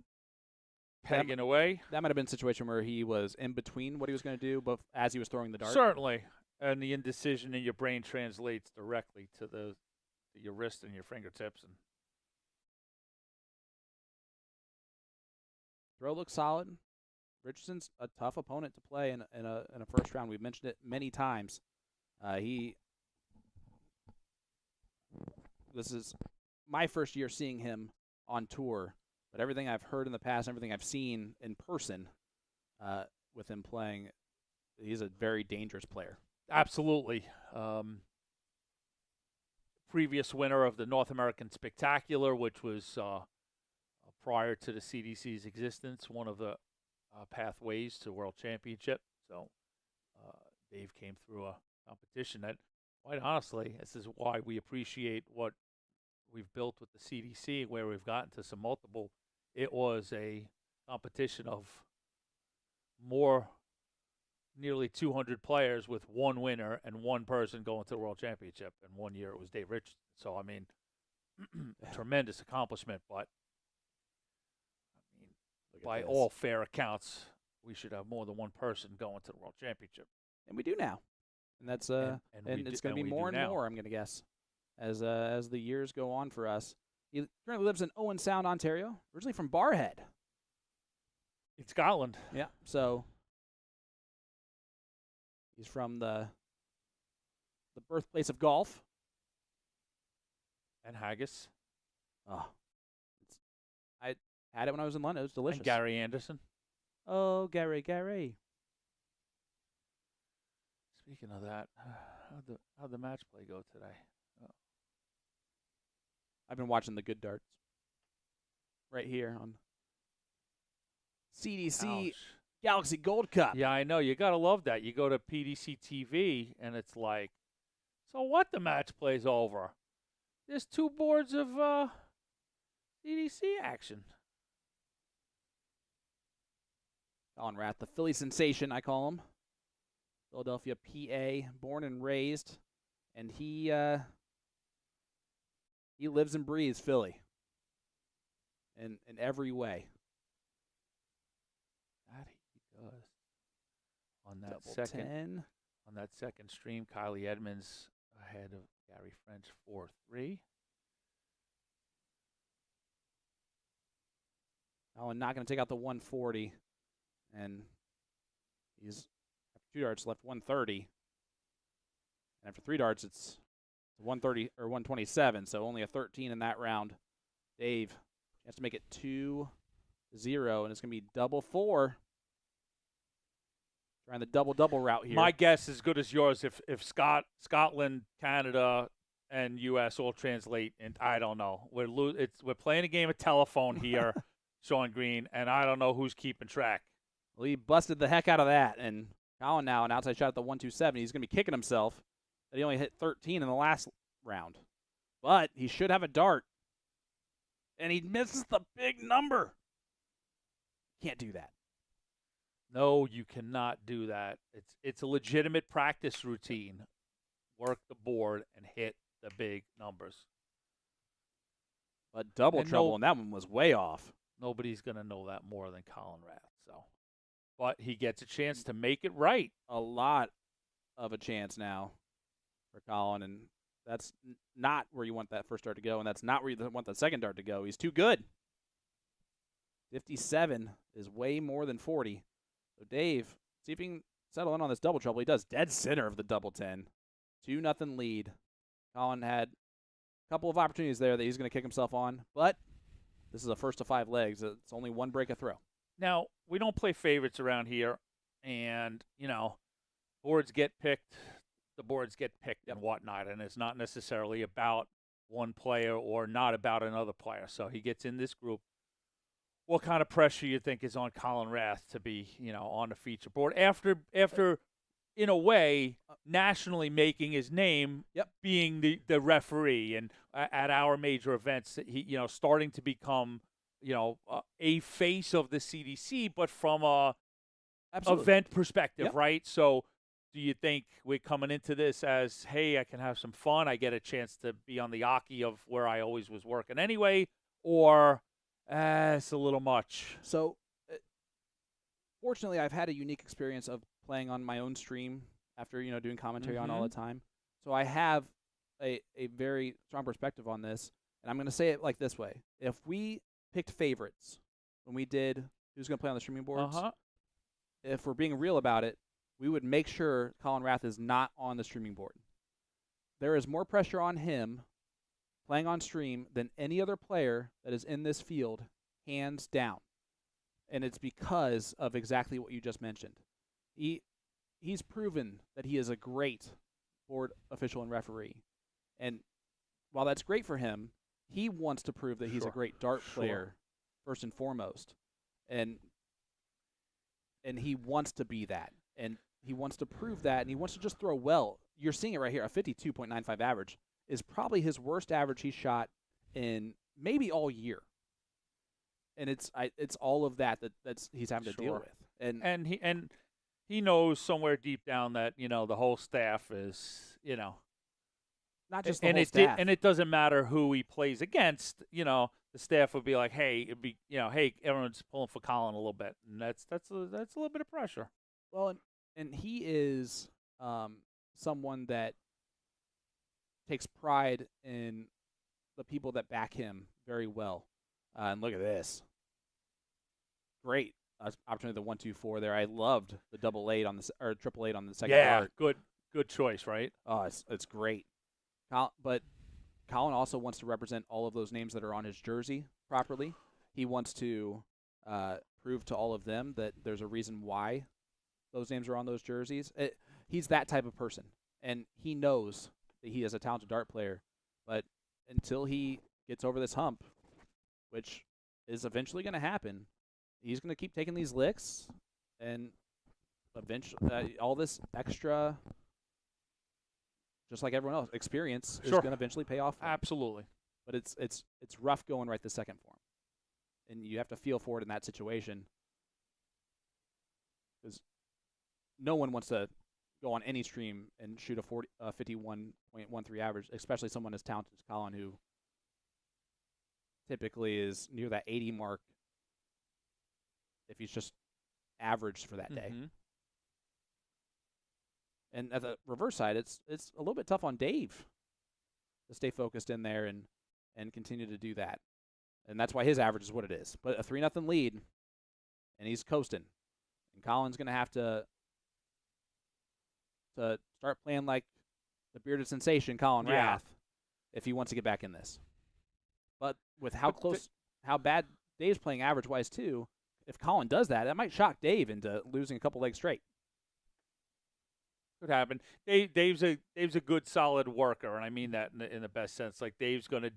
pegging away. That might have been a situation where he was in between what he was going to do, but as he was throwing the dart. Certainly. And the indecision in your brain translates directly to your wrist and your fingertips. And throw looks solid. Richardson's a tough opponent to play in a first round. We've mentioned it many times. This is my first year seeing him on tour, but everything I've heard in the past, everything I've seen in person with him playing, he's a very dangerous player. Absolutely. Previous winner of the North American Spectacular, which was prior to the CDC's existence, one of the pathways to World Championship. So Dave came through a competition that, quite honestly, this is why we appreciate what we've built with the CDC, where we've gotten to some multiple. It was a competition of nearly 200 players with one winner and one person going to the World Championship. And 1 year it was Dave Richardson. So, I mean, tremendous accomplishment, but by all fair accounts, we should have more than one person going to the World Championship. And we do now. And that's and it's going to be more and more, I'm going to guess, as the years go on for us. He currently lives in Owen Sound, Ontario, originally from Barrhead. In Scotland. Yeah, so he's from the birthplace of golf. And haggis. Oh, I had it when I was in London. It was delicious. And Gary Anderson. Oh, Gary. Speaking of that, how'd the match play go today? Oh. I've been watching the good darts right here on CDC Ouch. Galaxy Gold Cup. Yeah, I know. You got to love that. You go to PDC TV, and it's like, so what, the match plays over? There's 2 boards of CDC action. Colin Wrath, the Philly sensation, I call him. Philadelphia, PA, born and raised. And he lives and breathes Philly in every way. That he does. On that Double second 10. On that second stream, Kylie Edmonds ahead of Gary French 4-3. Colin not going to take out the 140. And he's, after 2 darts, left 130. And after 3 darts, it's 130 or 127, so only a 13 in that round. Dave has to make it 2-0, and it's going to be double 4. Trying the double-double route here. My guess is as good as yours. If Scotland, Canada, and U.S. all translate, and I don't know. We're playing a game of telephone here, Sean Green, and I don't know who's keeping track. Well, he busted the heck out of that, and Colin now an outside shot at the 127. He's going to be kicking himself that he only hit 13 in the last round. But he should have a dart. And he misses the big number. Can't do that. No, you cannot do that. It's a legitimate practice routine. Work the board and hit the big numbers. But double trouble, and that one was way off. Nobody's going to know that more than Colin Wrath. But he gets a chance to make it right. A lot of a chance now for Colin, and that's not where you want that first dart to go, and that's not where you want the second dart to go. He's too good. 57 is way more than 40. So Dave, see if he can settle in on this double trouble. He does, dead center of the double 10. 2-0 lead. Colin had a couple of opportunities there that he's going to kick himself on, but this is a first of 5 legs. It's only one break a throw. Now, we don't play favorites around here, and, boards get picked, the boards get picked and whatnot, and it's not necessarily about one player or not about another player. So he gets in this group. What kind of pressure you think is on Colin Wrath to be, on the feature board after in a way, nationally making his name, being the referee, and at our major events, he, starting to become, a face of the CDC, but from a event perspective, right? So, do you think we're coming into this as, hey, I can have some fun, I get a chance to be on the Aki of where I always was working anyway, or it's a little much? So, fortunately, I've had a unique experience of playing on my own stream after, doing commentary on all the time. So I have a very strong perspective on this, and I'm going to say it like this way. If we picked favorites when we did who's going to play on the streaming boards, if we're being real about it, we would make sure Colin Wrath is not on the streaming board. There is more pressure on him playing on stream than any other player that is in this field, hands down. And it's because of exactly what you just mentioned. He's proven that he is a great board official and referee. And while that's great for him, he wants to prove that he's a great dart player first and foremost. And he wants to be that. And he wants to prove that, and he wants to just throw well. You're seeing it right here. A 52.95 average is probably his worst average he's shot in maybe all year. And it's all of that's he's having to deal with. And he knows somewhere deep down that, the whole staff is, not just the whole staff. And it doesn't matter who he plays against, the staff would be like, hey, it'd be, hey, everyone's pulling for Colin a little bit. And that's a little bit of pressure. Well, and he is someone that takes pride in the people that back him very well. And look at this. Great opportunity, the 1-2-4 there. I loved the double 8 on the or triple 8 on the second dart. Good choice, right? Oh, it's great. But Colin also wants to represent all of those names that are on his jersey properly. He wants to prove to all of them that there's a reason why those names are on those jerseys. He's that type of person, and he knows that he is a talented dart player. But until he gets over this hump, which is eventually going to happen, he's going to keep taking these licks, and eventually all this extra, just like everyone else, experience is going to eventually pay off for him. Absolutely. But it's rough going right this second for him, and you have to feel for it in that situation, because no one wants to go on any stream and shoot a 51.13 average, especially someone as talented as Colin, who typically is near that 80 mark if he's just averaged for that day. And at the reverse side, it's a little bit tough on Dave to stay focused in there and continue to do that. And that's why his average is what it is. But a 3-0 lead, and he's coasting. And Colin's going to have to start playing like the bearded sensation, Colin Wrath, if he wants to get back in this. But with how bad Dave's playing average-wise, too, if Colin does that, that might shock Dave into losing a couple legs straight. Could happen. Dave's a good, solid worker, and I mean that in the best sense. Like, Dave's gonna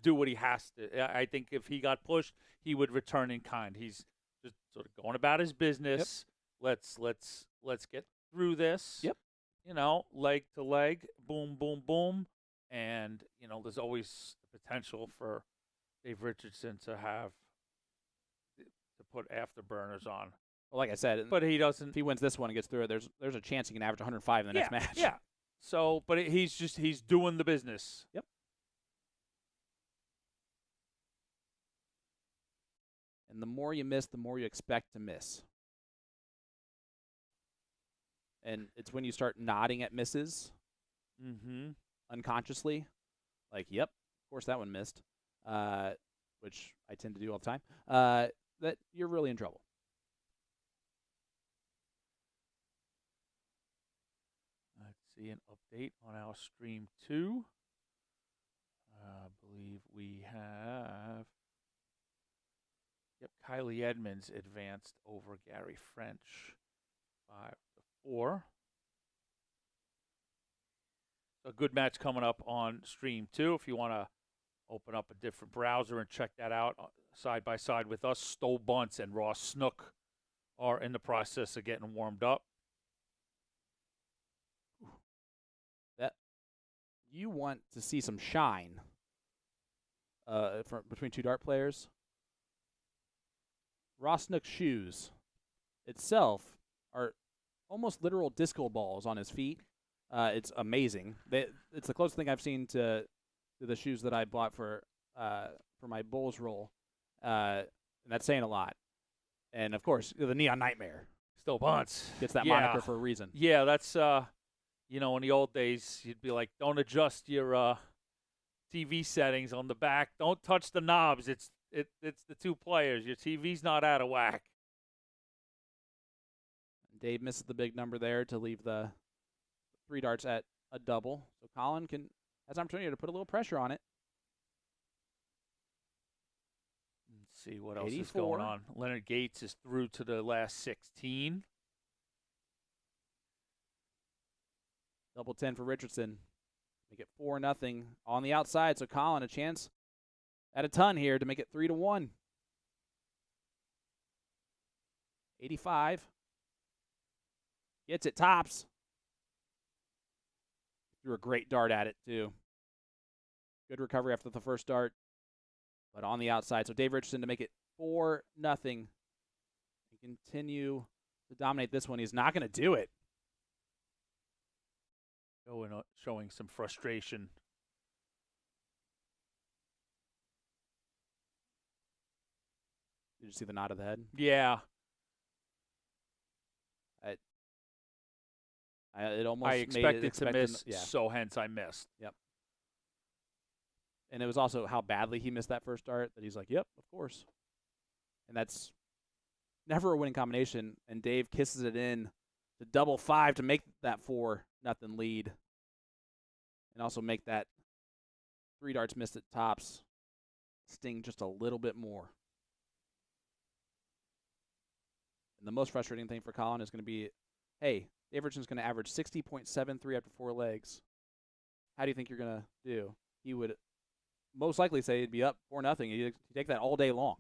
do what he has to. I think if he got pushed, he would return in kind. He's just sort of going about his business. Let's get through this. Leg to leg, boom, boom, boom, and there's always the potential for Dave Richardson to put afterburners on. Well, like I said, but he doesn't. If he wins this one and gets through it, there's a chance he can average 105 in the next match. Yeah. So, but he's doing the business. Yep. And the more you miss, the more you expect to miss. And it's when you start nodding at misses unconsciously, like, yep, of course that one missed, which I tend to do all the time, that you're really in trouble. Let's see an update on our stream 2. I believe we have. Yep, Kylie Edmonds advanced over Gary French 5-4. So a good match coming up on stream 2. If you want to open up a different browser and check that out side by side with us, Stowe Bunce and Ross Snook are in the process of getting warmed up. That you want to see some shine between two dart players. Ross Snook's shoes itself are almost literal disco balls on his feet. It's amazing. It's the closest thing I've seen to the shoes that I bought for my Bulls roll, and that's saying a lot. And of course, the Neon Nightmare Stowe Bunce gets that moniker for a reason. Yeah, that's in the old days, you'd be like, don't adjust your TV settings on the back. Don't touch the knobs. It's the two players. Your TV's not out of whack. Dave misses the big number there to leave the 3 darts at a double. So Colin has an opportunity to put a little pressure on it. Let's see what else 84. is going on. Leonard Gates is through to the last 16. Double 10 for Richardson. Make it 4-0 on the outside. So Colin a chance at a ton here to make it 3-1. 85. Gets it, tops. Threw a great dart at it, too. Good recovery after the first dart, but on the outside. So Dave Richardson to make it 4-0. And continue to dominate this one. He's not going to do it. Showing some frustration. Did you see the nod of the head? Yeah. It almost I expected to miss, yeah. so hence I missed. Yep. And it was also how badly he missed that first dart that he's like, yep, of course. And that's never a winning combination. And Dave kisses it in to double 5 to make that 4-0 lead. And also make that 3 darts missed at tops sting just a little bit more. And the most frustrating thing for Colin is going to be, hey, Dave Richardson's going to average 60.73 after 4 legs. How do you think you're going to do? He would most likely say he'd be up 4-0. He'd take that all day long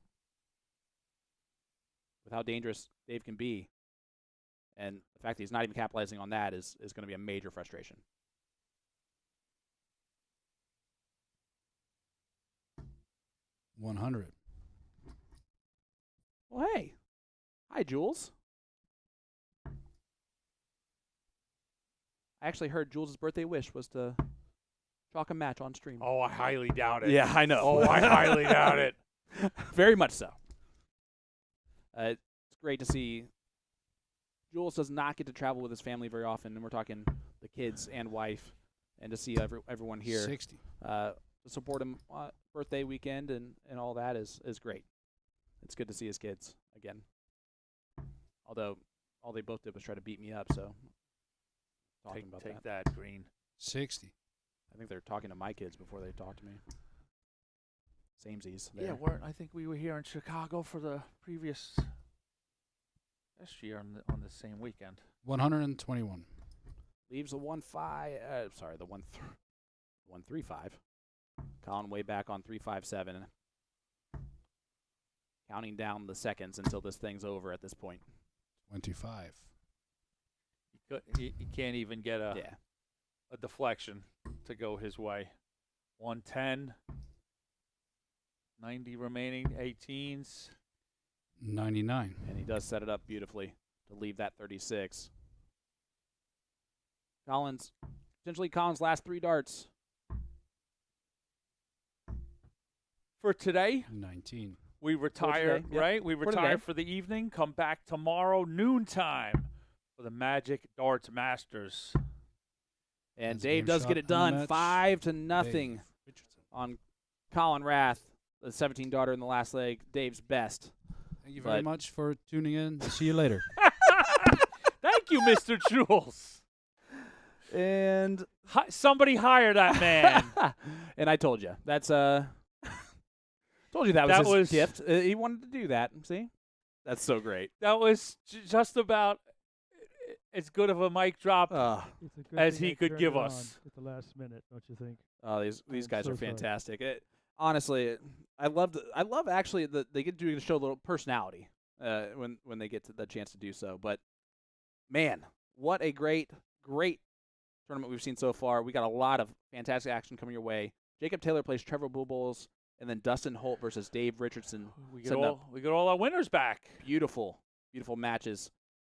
with how dangerous Dave can be. And the fact that he's not even capitalizing on that is going to be a major frustration. $100. Well, hey. Hi, Jules. I actually heard Jules' birthday wish was to chalk a match on stream. Oh, I highly doubt it. Yeah, I know. Oh, I highly doubt it. Very much so. It's great to see. Jules does not get to travel with his family very often, and we're talking the kids and wife, and to see everyone here 60. To support him birthday weekend and all that is great. It's good to see his kids again. Although all they both did was try to beat me up, so talking about Take that. that, Green. 60. I think they're talking to my kids before they talk to me. Samesies. Yeah, I think we were here in Chicago for the previous last year on the same weekend. 121. Leaves the 1-5. Sorry, the 1-3-5. Colin way back on 3-5-7. Counting down the seconds until this thing's over at this point. 25. He can't even get a deflection to go his way. 110. 90 remaining 18s. 99. And he does set it up beautifully to leave that 36. Potentially Colin's last 3 darts. For today, 19. we retire, today, yep. right? We For retire today. for the evening, come back tomorrow, noontime, for the Magic Darts Masters. And That's Dave game does shot get it on the done. match. 5-0 Dave Richardson. on Colin Wrath. the 17 darter in the last leg, Dave's best. Thank you very But- much for tuning in. See you later. Thank you, Mr. Jules. And Somebody hire that man. and I told you that's told you that That was his was- gift. He wanted to do that. See, that's so great. That was just about as good of a mic drop. It's a good As thing he I could turned give it on us. at the last minute, don't you think? Oh, these I'm guys so are sorry. fantastic. Honestly, I love actually that they get to show a little personality when they get to the chance to do so. But man, what a great tournament we've seen so far. We got a lot of fantastic action coming your way. Jacob Taylor plays Trevor Bubbles, and then Dustin Holt versus Dave Richardson. We get setting up all our winners back. beautiful matches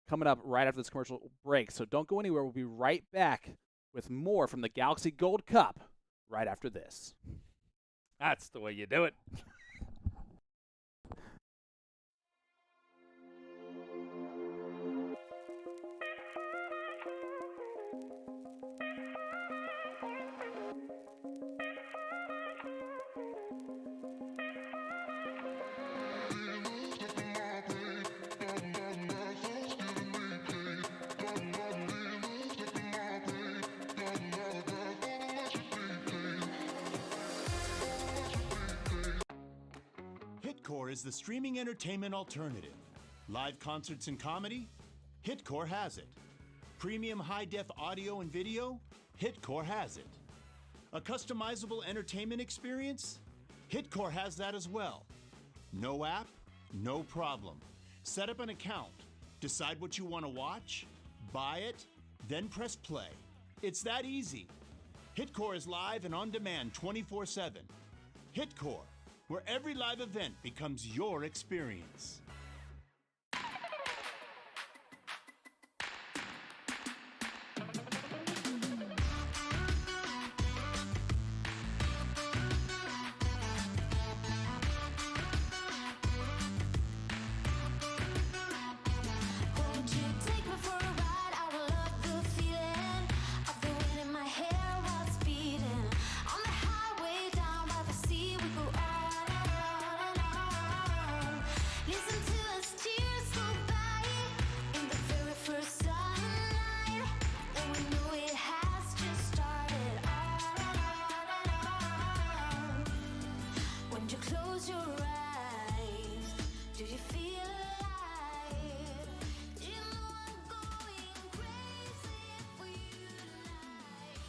coming up right after this commercial break. So don't go anywhere. We'll be right back with more from the Galaxy Gold Cup right after this. That's the way you do it. Hitcore is the streaming entertainment alternative. Live concerts and comedy? Hitcore has it. Premium high-def audio and video? Hitcore has it. A customizable entertainment experience? Hitcore has that as well. No app? No problem. Set up an account. Decide what you want to watch, buy it, then press play. It's that easy. Hitcore is live and on demand 24/7. Hitcore, where every live event becomes your experience. Won't you take me for a ride? I will love the feeling of the wind in my hair while it's beating. On the highway down by the sea, we go on and on and on. Listen to us tears go by in the very first sunlight. And we know it has just started. On and on and on. When you close your eyes, do you feel alive? Do you know I'm going crazy for you tonight?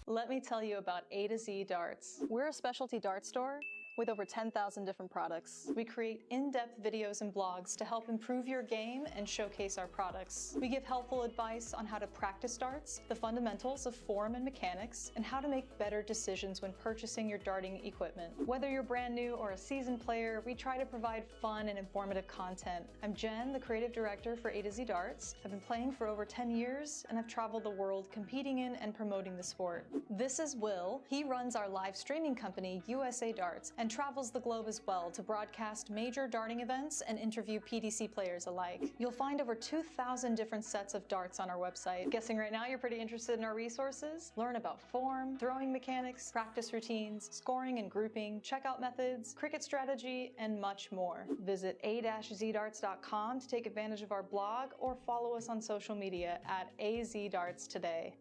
Let me tell you about A to Z Darts. We're a specialty dart store with over 10,000 different products. We create in-depth videos and blogs to help improve your game and showcase our products. We give helpful advice on how to practice darts, the fundamentals of form and mechanics, and how to make better decisions when purchasing your darting equipment. Whether you're brand new or a seasoned player, we try to provide fun and informative content. I'm Jen, the creative director for A to Z Darts. I've been playing for over 10 years and I've traveled the world competing in and promoting the sport. This is Will. He runs our live streaming company, USA Darts, and travels the globe as well to broadcast major darting events and interview PDC players alike. You'll find over 2,000 different sets of darts on our website. Guessing right now you're pretty interested in our resources? Learn about form, throwing mechanics, practice routines, scoring and grouping, checkout methods, cricket strategy, and much more. Visit a-zdarts.com to take advantage of our blog or follow us on social media at AZDarts today.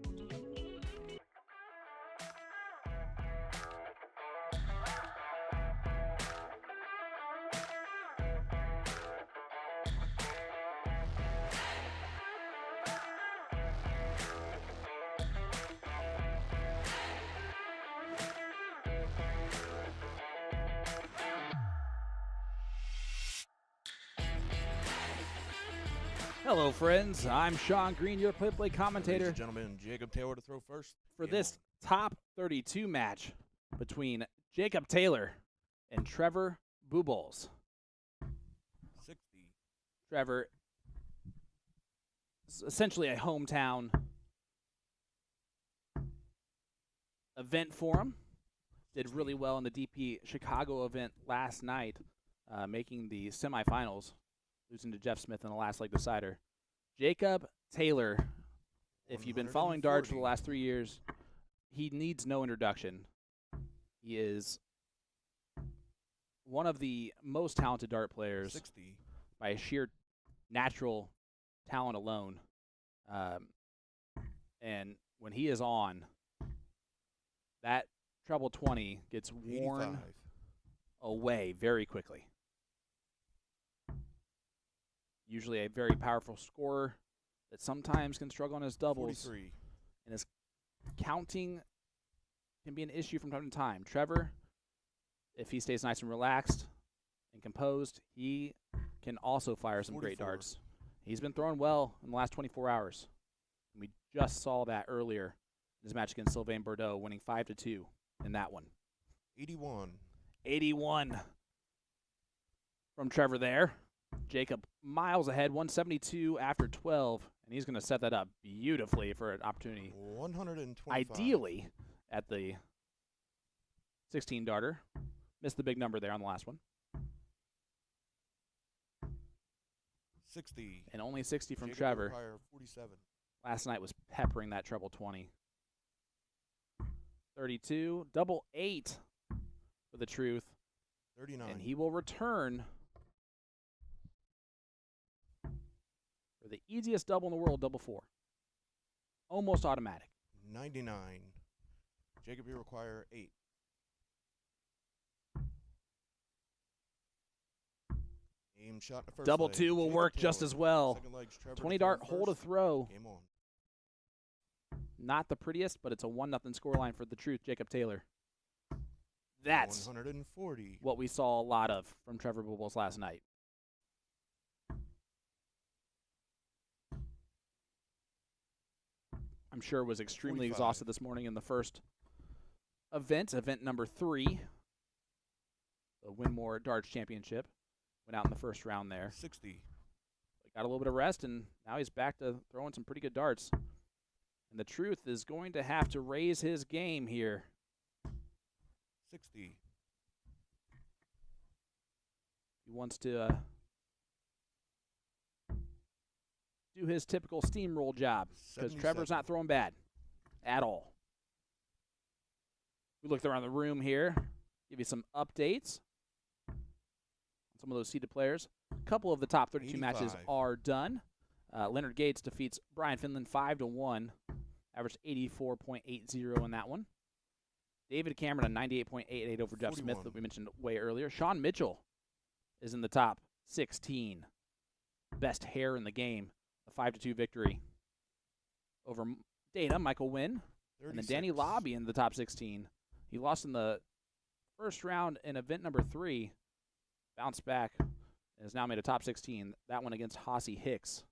Hello, friends. I'm Sean Green, your play-by-play commentator. Ladies and gentlemen, Jacob Taylor to throw first. For Game this top 32 match between Jacob Taylor and Trevor Boltz. 60. Trevor is essentially a hometown event for him. Did really well in the DP Chicago event last night, making the semifinals, losing to Jeff Smith in the last leg decider. Jacob Taylor, if you've been following darts for the last 3 years, he needs no introduction. He is one of the most talented dart players 60. by sheer natural talent alone. And when he is on, that treble 20 gets worn 85. away very quickly. Usually a very powerful scorer that sometimes can struggle on his doubles. 43. And his counting can be an issue from time to time. Trevor, if he stays nice and relaxed and composed, he can also fire some great 44. darts. He's been throwing well in the last 24 hours. And we just saw that earlier in his match against Sylvain Bordeaux, winning 5-2 in that one. 81. 81 from Trevor there. Jacob miles ahead, 172 after 12, and he's going to set that up beautifully for an opportunity. 125. Ideally at the 16 darter. Missed the big number there on the last one. 60. And only 60 from Jacob Trevor. O'Hire, 47. Last night was peppering that treble 20. 32, double 8 for the truth. 39. And he will return for the easiest double in the world, double 4. Almost automatic. 99. Jacob, you require 8. Aim shot in the first Double leg. 2 will Jacob work just Taylor. as well. Second leg's Trevor 20 to throw dart, hold a first. throw. Game on. Not the prettiest, but it's a 1-0 scoreline for the truth, Jacob Taylor. That's 140. what we saw a lot of from Trevor Boltz last night. I'm sure was extremely 45. exhausted this morning in the first event number 3, the Winmore Darts Championship. Went out in the first round there. 60. Got a little bit of rest, and now he's back to throwing some pretty good darts. And the truth is going to have to raise his game here. 60. He wants to do his typical steamroll job, because Trevor's 77. not throwing bad at all. We looked around the room here, give you some updates on some of those seeded players. A couple of the top 32 matches 85. are done. Leonard Gates defeats Brian Finland 5-1, averaged 84.80 in that one. David Cameron a 98.88 over Jeff Smith 41. that we mentioned way earlier. Sean Mitchell is in the top 16. Best hair in the game. A 5-2 victory over Dana, Michael Wynn. And then Danny 36. Lobby in the top 16. He lost in the first round in event number 3. Bounced back and has now made a top 16. That one against Hossie Hicks.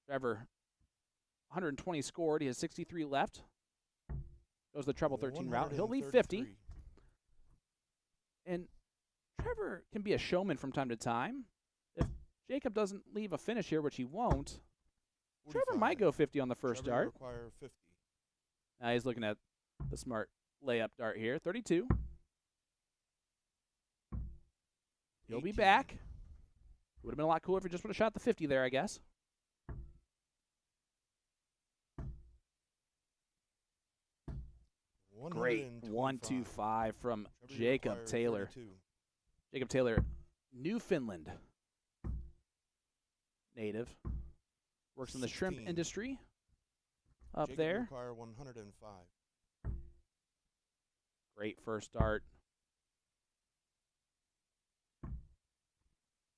Trevor, 120 scored. He has 63 left. Goes the treble 13 route. He'll leave 50. And Trevor can be a showman from time to time. If Jacob doesn't leave a finish here, which he won't, 45. Trevor might go 50 on the first dart. Require 50. Now he's looking at the smart layup dart here. 32. He'll 18. be back. Would have been a lot cooler if he just would have shot the 50 there, I guess. Great 1-2-5 from Jacob Taylor. 32. Jacob Taylor, Newfoundland native. Works in the shrimp 16. industry up Jacob there. Require 105. Great first dart.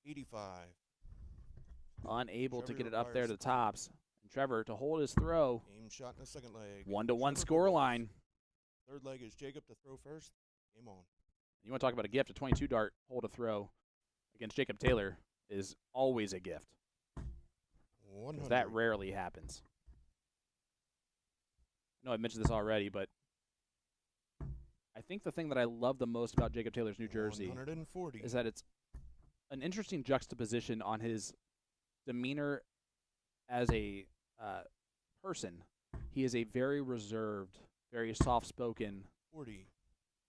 85. Unable to Trevor get it up there requires to the tops. And Trevor to hold his throw. Aim shot in the second leg. 1-1 Trevor score goes. line. Third leg is Jacob to throw first. Game on. You want to talk about a gift? A 22 dart hold a throw against Jacob Taylor is always a gift. 100. That rarely happens. I know I mentioned this already, but I think the thing that I love the most about Jacob Taylor's New Jersey 140. is that it's an interesting juxtaposition on his demeanor as a person. He is a very reserved, very soft-spoken, 40.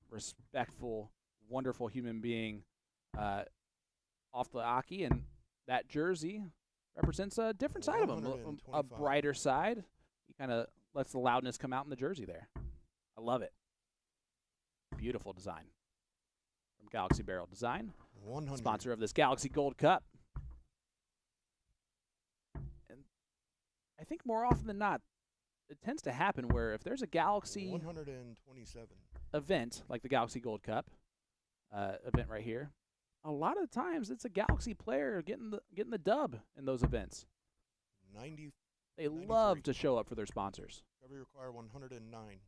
respectful, wonderful human being off the hockey, and that jersey represents a different side of him, a brighter side. He kind of lets the loudness come out in the jersey there. I love it. Beautiful design from Galaxy Barrel Design, 100. sponsor of this Galaxy Gold Cup. And I think more often than not, it tends to happen where if there's a Galaxy 127. event, like the Galaxy Gold Cup event right here, a lot of times it's a Galaxy player getting the dub in those events. 90. They 93. love to show up for their sponsors. Trevor require 109.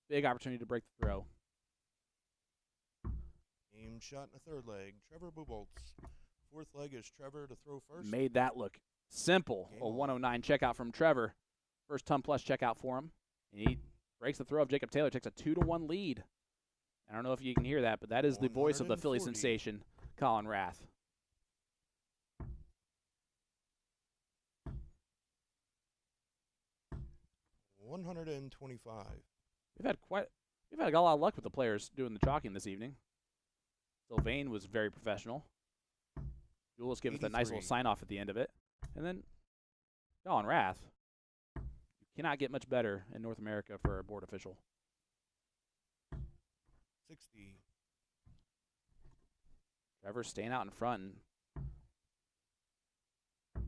Big opportunity to break the throw. Aim shot in the third leg. Trevor Boltz. Fourth leg is Trevor to throw first. Made that look simple. Game A on. 109 checkout from Trevor. First ton plus checkout for him. And he breaks the throw of Jacob Taylor, takes a 2-1 lead. I don't know if you can hear that, but that is the voice of the Philly 140. sensation, Colin Wrath. $125. We've had a lot of luck with the players doing the chalking this evening. Sylvain was very professional. Jules gave us that nice little 83. sign off at the end of it. And then Colin Wrath. You cannot get much better in North America for a board official. 60. Trevor staying out in front. And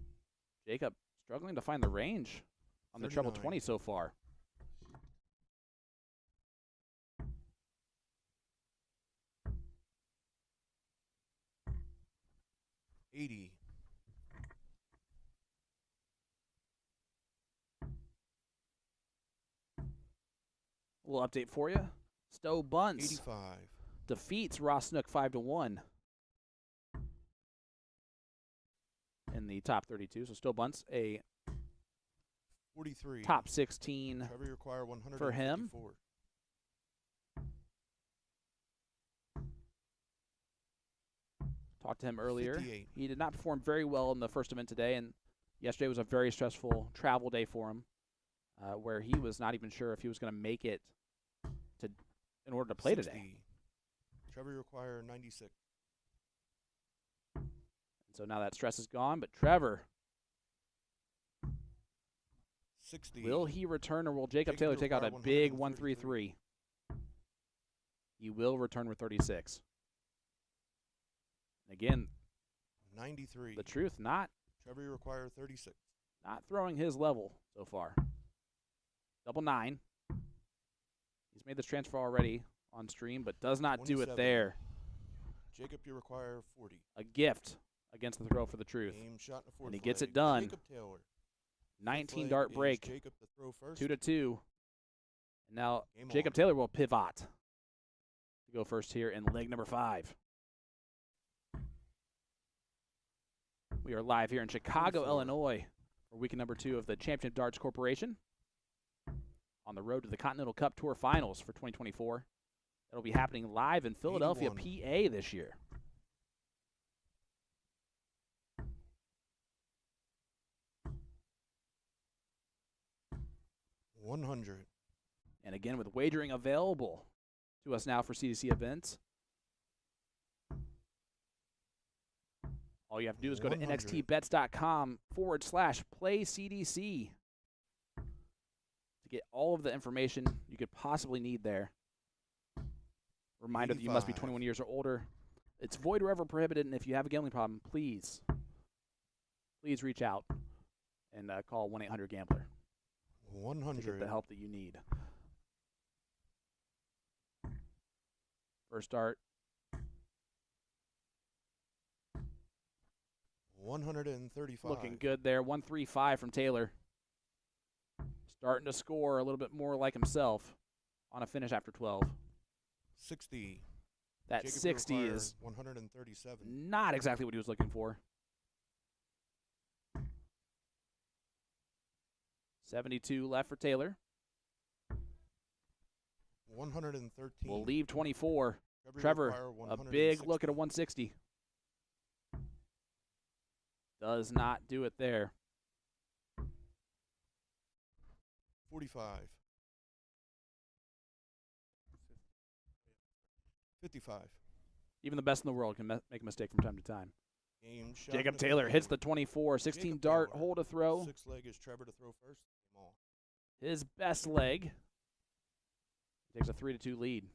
Jacob struggling to find the range on the treble 39. 20 so far. $80. A little update for you. Stowe Bunce 85. defeats Ross Snook 5-1 in the top 32. So Stowe Bunce, a 43. top 16 Trevor require 154. for him. Talked to him earlier. 58. He did not perform very well in the first event today, and yesterday was a very stressful travel day for him, where he was not even sure if he was going to make it in order to play 60. today. Trevor require 96. And so now that stress is gone, but Trevor, 60. will he return, or will Jacob Jacob Taylor take out a require big 133. 1-3-3? He will return with 36. And again, 93. the truth, not Trevor require 36. throwing his level so far. 99. He's made this transfer already on stream, but does not do it 27. there. Jacob, you require 40. A gift against the throw for the truth. Aim shot in the fourth And he gets leg. it done. Jacob Taylor. 19 leg dart is break, Jacob to throw first. 2-2. And now Game Jacob on. Taylor will pivot to go first here in leg number 5. We are live here in Chicago, 44. Illinois for weekend number 2 of the Championship Darts Corporation on the road to the Continental Cup Tour Finals for 2024. It'll be happening live in Philadelphia, 81. PA this year. $100. And again, with wagering available to us now for CDC events, all you have to do is go to 100. nxtbets.com/playcdc to get all of the information you could possibly need there. Reminder that you must be 85. 21 years or older. It's void wherever prohibited, and if you have a gambling problem, please reach out and call 1-800-GAMBLER to get 100. the help that you need. First start, 135. looking good there. 135 from Taylor. Starting to score a little bit more like himself on a finish after 12. 60. That Jacob 60 require is 137. not exactly what he was looking for. 72 left for Taylor. 113. We'll leave 24. require Trevor, a big look at a 160. 160. Does not do it there. 45. 55. Even the best in the world can make a mistake from time to time. Game shot Jacob in Taylor hits the field. 24. 16 Jacob dart, Taylor. hole to throw. 6 leg is Trevor to throw first. Game on. His best leg. Takes a 3-2 lead.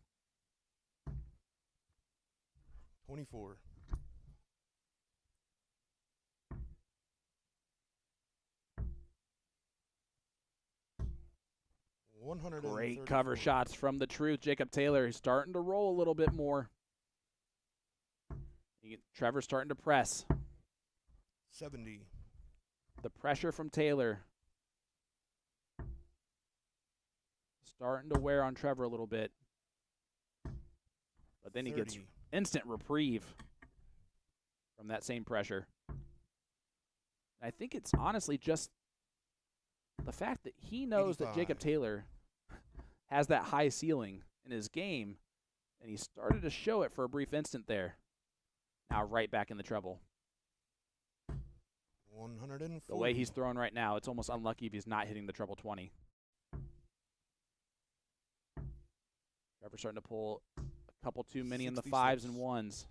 24. 134. Great cover shots from the truth. Jacob Taylor is starting to roll a little bit more. Trevor's starting to press. 70. The pressure from Taylor starting to wear on Trevor a little bit. But then he gets 30. instant reprieve from that same pressure. And I think it's honestly just the fact that he knows that Jacob 85. Taylor has that high ceiling in his game, and he started to show it for a brief instant there. Now right back in the trouble. 140. The way he's throwing right now, it's almost unlucky if he's not hitting the treble 20. Trevor's starting to pull a couple too many in the 5s and 1s.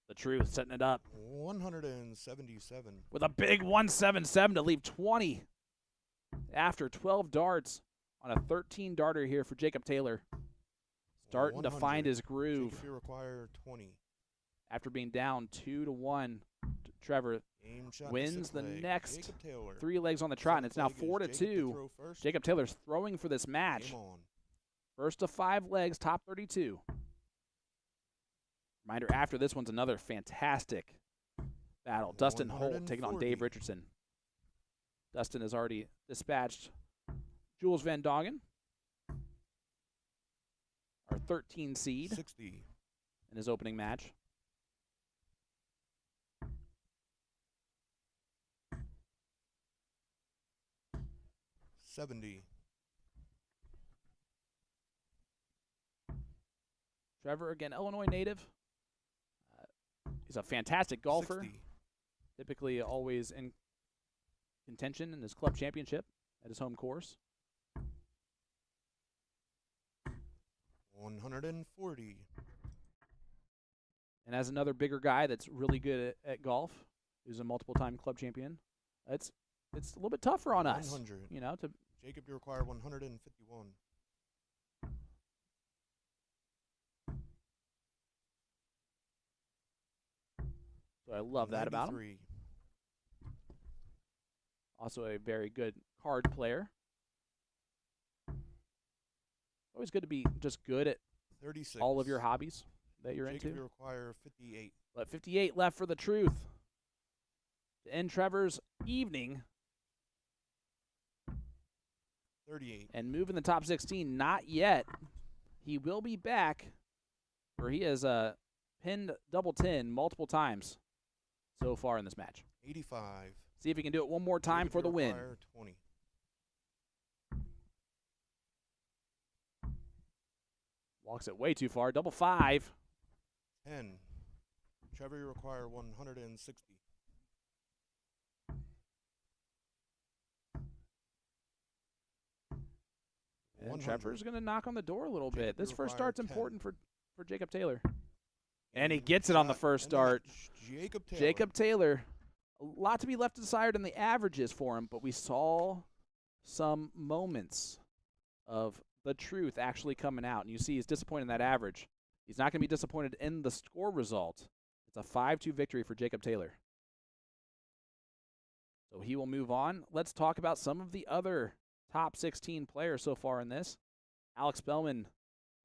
The truth setting it up 177. with a big 177 to leave 20 after 12 darts on a 13 darter here for Jacob Taylor. Starting to 100. find his groove Jacob, you require 20. after being down 2-1. Trevor Game shot in wins sixth the leg. next Jacob Taylor. 3 legs on the trot, and it's now Seventh leg is Jacob to 4-2. throw first. Jacob Taylor's throwing for this match. Game on. First of 5 legs, top 32. Reminder, after this one's another fantastic battle. Dustin Holt taking on Dave 140. Richardson. Dustin has already dispatched Jules Van Dongen, our 13 seed 60. in his opening match. $70. Trevor, again, Illinois native. He's a fantastic golfer. 60. Typically always in contention in his club championship at his home course. 140. And as another bigger guy that's really good at golf, who's a multiple-time club champion, it's a little bit tougher on us. 100. You know, to Jacob, you require 151. so I love that about him. 93. Also a very good card player. Always good to be just good at 36. all of your hobbies that you're Jacob, you into. require 58. But 58 left for the Truth to end Trevor's evening 38. and move in the top 16. Not yet. He will be back, for he has pinned double 10 multiple times so far in this match. 85. See if he can do it one more time for the win. Require 20. Walks it way too far. Double 5. 10. Trevor, you require 160. And 100. Trevor's going to knock on the door a little Jacob, bit. This you first require start's 10. important for Jacob Taylor. And he gets it on the Shot first and the start. match. Jacob Taylor. Jacob Taylor, a lot to be left desired in the averages for him, but we saw some moments of the truth actually coming out. And you see he's disappointed in that average. He's not going to be disappointed in the score result. It's a 5-2 victory for Jacob Taylor. So he will move on. Let's talk about some of the other top 16 players so far in this. Alex Bellman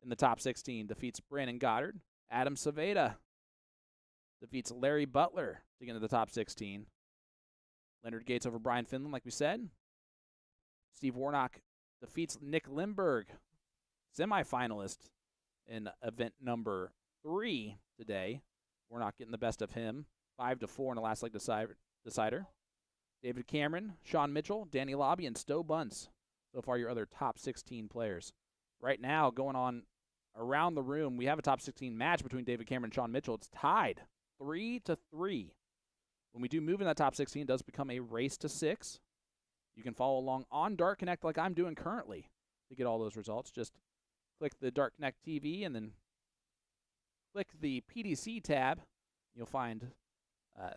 in the top 16 defeats Brandon Goddard. Adam Saveda defeats Larry Butler to get into the top 16. Leonard Gates over Brian Finland, like we said. Steve Warnock defeats Nick Lindberg, semifinalist in event number 3 today. Warnock getting the best of him, 5-4 in the last leg decider. David Cameron, Sean Mitchell, Danny Lobby, and Stowe Bunce. So far, your other top 16 players. Right now, going on around the room, we have a top 16 match between David Cameron and Sean Mitchell. It's tied 3-3. When we do move in that top 16, it does become a race to 6. You can follow along on Dart Connect like I'm doing currently to get all those results. Just click the Dart Connect TV and then click the PDC tab. You'll find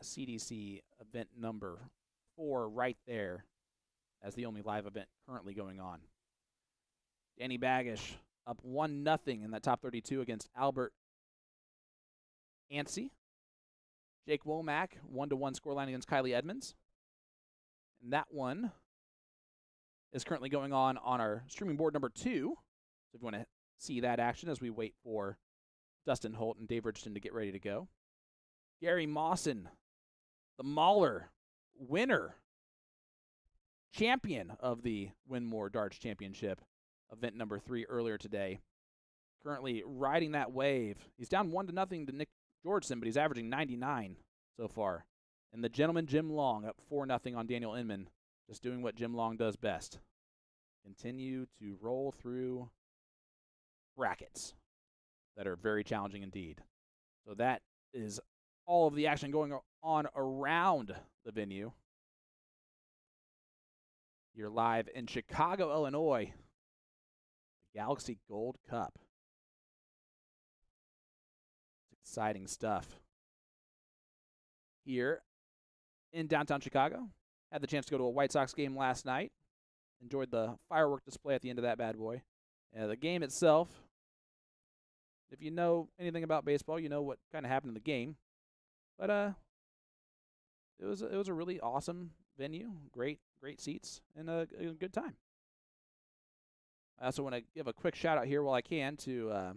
CDC event number 4 right there as the only live event currently going on. Danny Baggish up 1-0 in that top 32 against Albert Ansey. Jake Womack, 1-1 scoreline against Kylie Edmonds. And that one is currently going on our streaming board number 2. So if you want to see that action as we wait for Dustin Holt and Dave Richardson to get ready to go. Gary Mawson, the Mauler winner, champion of the Winmore Darts Championship, event number 3 earlier today. Currently riding that wave. He's down 1-0 to Nick Georgeson, but he's averaging 99 so far. And the gentleman Jim Long up 4-0 on Daniel Inman, just doing what Jim Long does best. Continue to roll through brackets that are very challenging indeed. So that is all of the action going on around the venue. You're live in Chicago, Illinois. The Galaxy Gold Cup. It's exciting stuff. Here in downtown Chicago. Had the chance to go to a White Sox game last night. Enjoyed the firework display at the end of that bad boy. The game itself, if you know anything about baseball, you know what kind of happened in the game. But it was a really awesome venue, great seats, and a good time. I also want to give a quick shout out here while I can to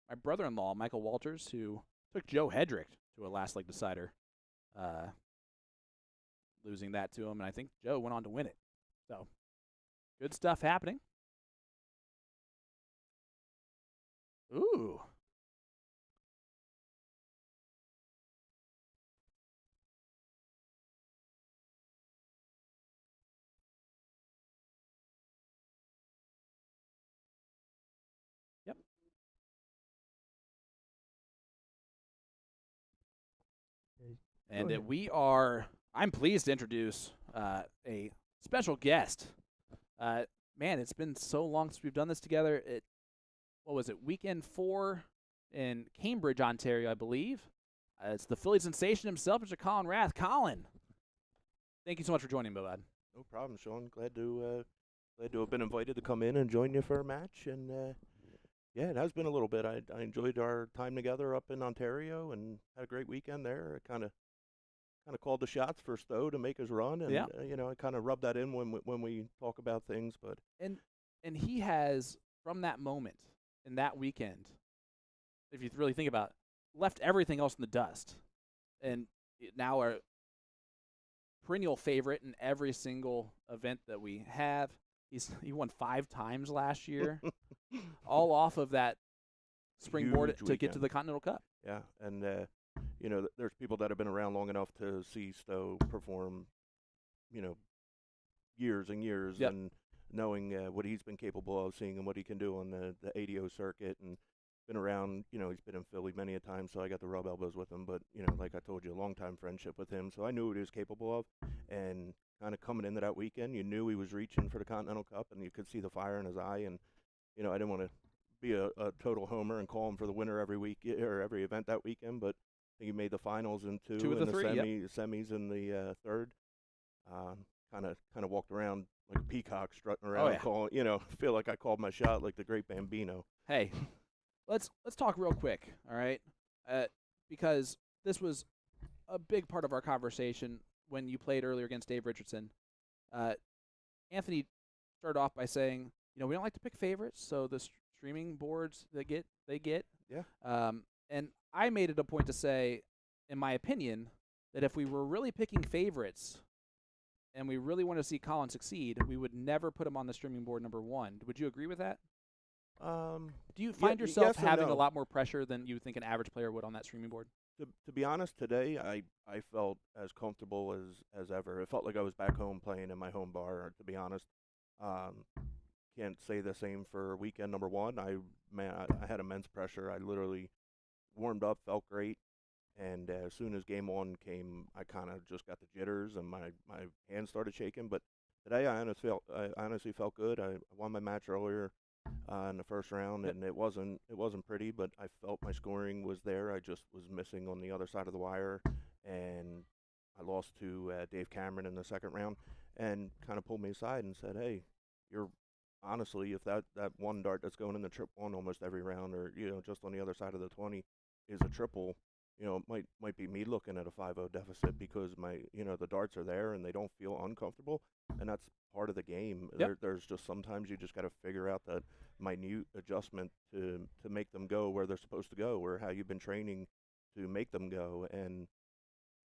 my brother-in-law, Michael Walters, who took Joe Hedrick to a last leg decider, losing that to him, and I think Joe went on to win it. So good stuff happening. Ooh. Yep. And I'm pleased to introduce a special guest. Man, it's been so long since we've done this together. What was it, weekend 4 in Cambridge, Ontario, I believe. It's the Philly sensation himself, Mr. Colin Wrath. Colin, thank you so much for joining me, bud. No problem, Sean. Glad to have been invited to come in and join you for a match. And yeah, it has been a little bit. I enjoyed our time together up in Ontario and had a great weekend there. I kind of called the shots for Stowe to make his run, and yeah. I kind of rub that in when we talk about things. But and he has, from that moment in that weekend, if you really think about it, left everything else in the dust. and now our perennial favorite in every single event that we have. He won 5 times last year, all off of that springboard Huge to get to weekend. the Continental Cup. Yeah, and there's people that have been around long enough to see Stowe perform, years and years, Yep. and knowing what he's been capable of, seeing and what he can do on the ADO circuit, and been around. He's been in Philly many a time, so I got to rub elbows with him. But like I told you, a long time friendship with him, so I knew what he was capable of. And kind of coming into that weekend, you knew he was reaching for the Continental Cup, and you could see the fire in his eye. And I didn't want to be a total homer and call him for the winner every week or every event that weekend, but I think he made the finals in 2 of and the 3, yep. semis in the third. Kind of walked around like a peacock, strutting around, yeah. calling. Feel like I called my shot like the great Bambino. Hey, let's talk real quick, all right? Because this was a big part of our conversation when you played earlier against Dave Richardson. Anthony started off by saying, we don't like to pick favorites, so the streaming boards they get. Yeah. And I made it a point to say, in my opinion, that if we were really picking favorites and we really want to see Colin succeed, we would never put him on the streaming board number 1. Would you agree with that? Do you find yourself yes and having no. a lot more pressure than you think an average player would on that streaming board? To be honest, today I felt as comfortable as ever. It felt like I was back home playing in my home bar, to be honest. Can't say the same for weekend number 1. I had immense pressure. I literally warmed up, felt great, and as soon as game 1 came, I kind of just got the jitters and my hands started shaking. But today I honestly felt good. I won my match earlier in the first round, and it wasn't pretty, but I felt my scoring was there. I just was missing on the other side of the wire, and I lost to Dave Cameron in the second round, and kind of pulled me aside and said, "Hey, you're honestly, if that one dart that's going in the trip 1 almost every round, or just on the other side of the 20 is a triple, it might be me looking at a 5-0 deficit because my the darts are there and they don't feel uncomfortable, and that's part of the game. Yep. There's just sometimes you just got to figure out that minute adjustment to make them go where they're supposed to go, or how you've been training to make them go. And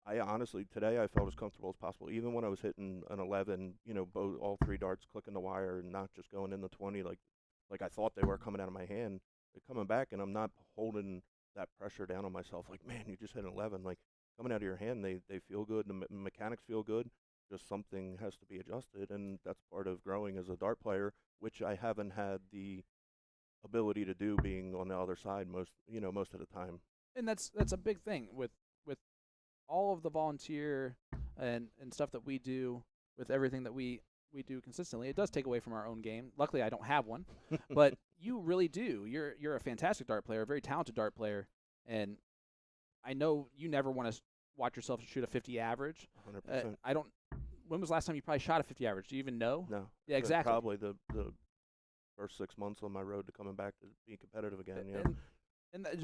I honestly, today I felt as comfortable as possible, even when I was hitting an 11, all 3 darts clicking the wire and not just going in the 20 like I thought they were coming out of my hand. They're coming back, and I'm not holding that pressure down on myself. Like, man, you just hit an 11. Like, coming out of your hand, they feel good. The mechanics feel good. Just something has to be adjusted, and that's part of growing as a dart player, which I haven't had the ability to do being on the other side most of the time. And that's a big thing with all of the volunteer and stuff that we do, with everything that we do consistently. It does take away from our own game. Luckily, I don't have one, but you really do. You're a fantastic dart player, a very talented dart player, and I know you never want to watch yourself shoot a 50 average. 100%. I don't. When was the last time you probably shot a 50 average? Do you even know? No. Yeah, exactly. Probably the first 6 months on my road to coming back to being competitive again. Yeah.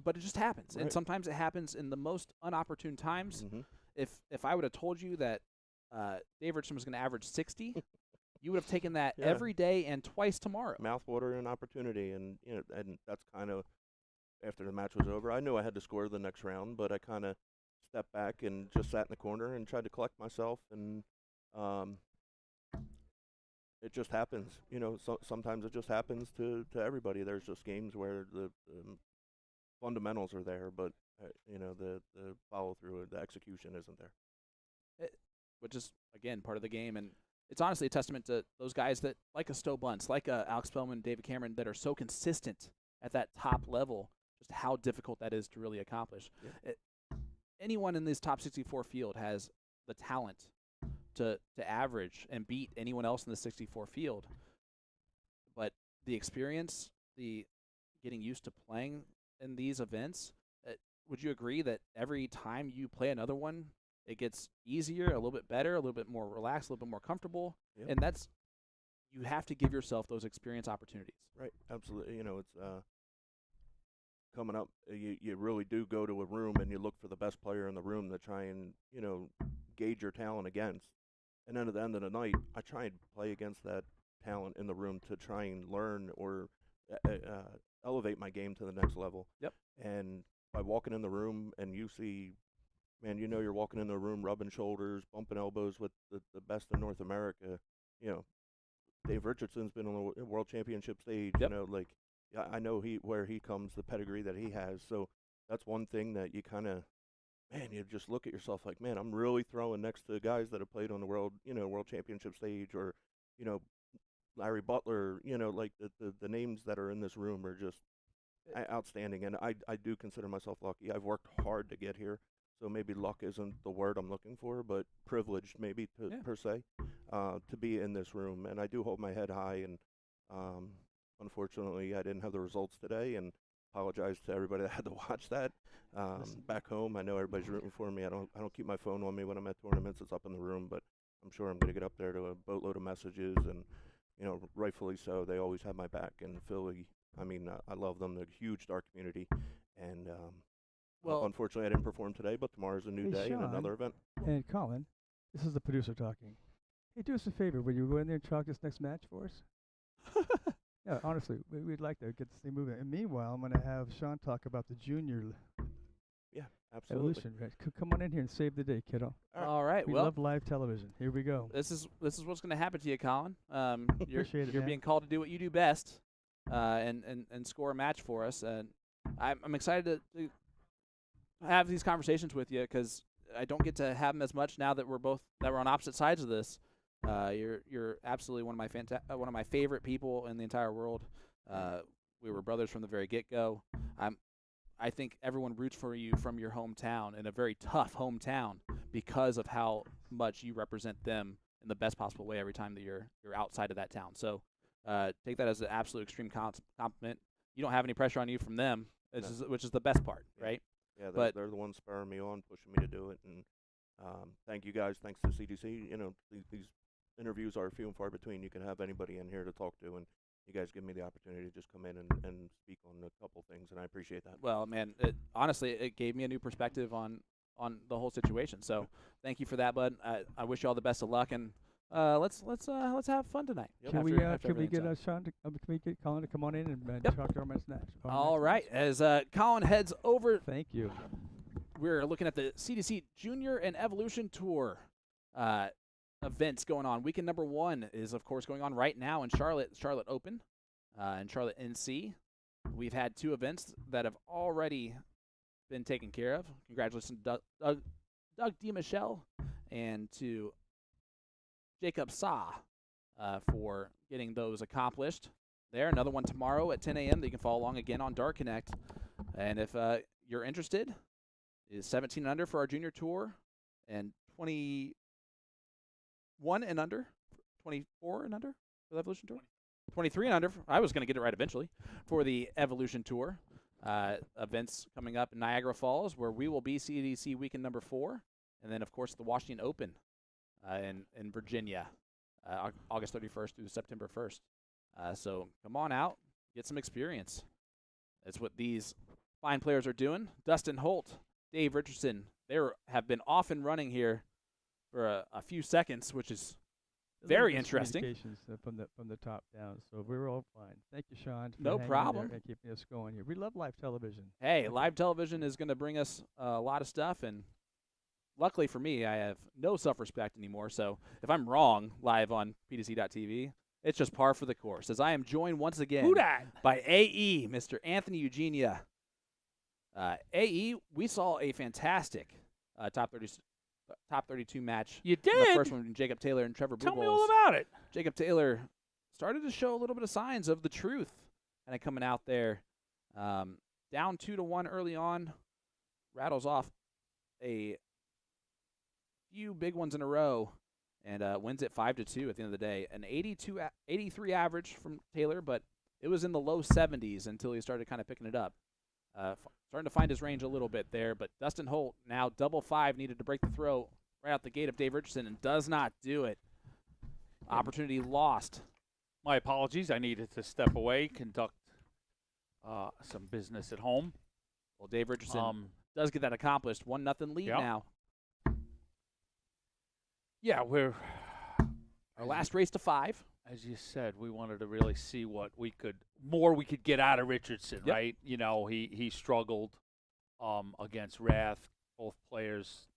But it just happens, Right. and sometimes it happens in the most unopportune times. Mhm. If I would have told you that Dave Richardson was going to average 60, you would have taken that Yeah. every day and twice tomorrow. Mouthwater and opportunity, and and that's kind of after the match was over. I knew I had to score the next round, but I kind of stepped back and just sat in the corner and tried to collect myself. And it just happens, sometimes it just happens to everybody. There's just games where the fundamentals are there, but the follow through, the execution isn't there. Which is, again, part of the game. And it's honestly a testament to those guys that, like a Stowe Boltz, like a Alex Spellman, David Cameron, that are so consistent at that top level, just how difficult that is to really accomplish. Yeah. Anyone in this top 64 field has the talent to average and beat anyone else in the 64 field. But the experience, the getting used to playing in these events, would you agree that every time you play another one, it gets easier, a little bit better, a little bit more relaxed, a little bit more comfortable? Yep. And that's, you have to give yourself those experience opportunities. Right, absolutely. It's coming up. You really do go to a room and you look for the best player in the room to try and gauge your talent against. And then at the end of the night, I try and play against that talent in the room to try and learn or elevate my game to the next level. Yep. And by walking in the room and you see man, you know you're walking in the room rubbing shoulders, bumping elbows with the best in North America. You know, Dave Richardson's been on the World Championship stage. Yep. You know, like, yeah, I know where he comes, the pedigree that he has. So that's one thing that you kind of, man, you just look at yourself like, man, I'm really throwing next to guys that have played on the World Championship stage, or, you know, Larry Butler. You know, like the names that are in this room are just outstanding. And I do consider myself lucky. I've worked hard to get here. So maybe luck isn't the word I'm looking for, but privileged maybe per se, to be in this room. And I do hold my head high. And unfortunately, I didn't have the results today, and apologize to everybody that had to watch that. Back home, I know everybody's rooting for me. I don't keep my phone on me when I'm at tournaments. It's up in the room, but I'm sure I'm going to get up there to a boatload of messages, and you know, rightfully so. They always have my back. And Philly, I mean, I love them. They're a huge Dart community, and well, unfortunately, I didn't perform today, but tomorrow's a new day Sean, and another event. And Colin, this is the producer talking. Hey, do us a favor. Will you go in there and chalk this next match for us? Yeah, honestly, we'd like to get this thing moving. And meanwhile, I'm going to have Sean talk about the junior Yeah, absolutely. evolution. Right? Come on in here and save the day, kiddo. All right. We Well, love live television. Here we go. this is what's going to happen to you, Colin. You're Appreciate it, you're man. being called to do what you do best, and score a match for us. And I'm excited to have these conversations with you, because I don't get to have them as much now that we're on opposite sides of this. You're absolutely one of my favorite people in the entire world. We were brothers from the very get-go. I think everyone roots for you from your hometown, in a very tough hometown, because of how much you represent them in the best possible way every time that you're outside of that town. So take that as an absolute extreme compliment. You don't have any pressure on you from them, which is the best part, right? Yeah, But they're the ones spurring me on, pushing me to do it. And thank you guys. Thanks to CDC. You know, these interviews are few and far between. You can have anybody in here to talk to, and you guys give me the opportunity to just come in and speak on a couple things, and I appreciate that. Well, man, honestly, it gave me a new perspective on the whole situation. So thank you for that, bud. I wish you all the best of luck, and let's have fun tonight. Yep. Can we after get everything's Sean? Can we get Colin to come on in and Yep. talk to our match? All right, as Colin heads over, Thank you. we're looking at the CDC Junior and Evolution Tour events going on. Weekend number 1 is, of course, going on right now in Charlotte Open, and Charlotte NC. We've had 2 events that have already been taken care of. Congratulations to Doug DiMichele and to Jacob Sa for getting those accomplished. There, another one tomorrow at 10 a.m. that you can follow along again on Dart Connect. And if you're interested, is 17 and under for our junior tour, and 21 and under, 24 and under for the Evolution Tour, 23 and under. I was going to get it right eventually for the Evolution Tour. Events coming up in Niagara Falls, where we will be CDC weekend number 4, and then of course the Washington Open in Virginia, August 31st through September 1st. So come on out, get some experience. That's what these fine players are doing. Dustin Holt, Dave Richardson, they have been off and running here for a few seconds, which is very interesting. From the top down, so we're all fine. Thank you, Sean. for No hanging in problem. there and keeping us going here. We love live television. Hey, live television is going to bring us a lot of stuff, and luckily for me, I have no self-respect anymore. So if I'm wrong live on PDC.TV, it's just par for the course, as I am joined once again Who dat? by AE, Mr. Anthony Eugenia. AE, we saw a fantastic top 32 match. You in the did? first one between Jacob Taylor and Trevor Tell me Bubolz. all about it. Jacob Taylor started to show a little bit of signs of the truth kind of coming out there. Down 2-1 early on, rattles off a few big ones in a row, and wins it 5-2 at the end of the day. An 83 average from Taylor, but it was in the low 70s until he started kind of picking it up. Starting to find his range a little bit there, but Dustin Holt now double 5 needed to break the throw right out the gate of Dave Richardson, and does not do it. Opportunity lost. My apologies. I needed to step away, conduct some business at home. Well, Dave Richardson does get that accomplished. 1-0 lead Yep. now. Yeah, we're Our last race to 5. as you said, we wanted to really see what we could get out of Richardson, Yep. right? You know, he struggled against Wrath, both players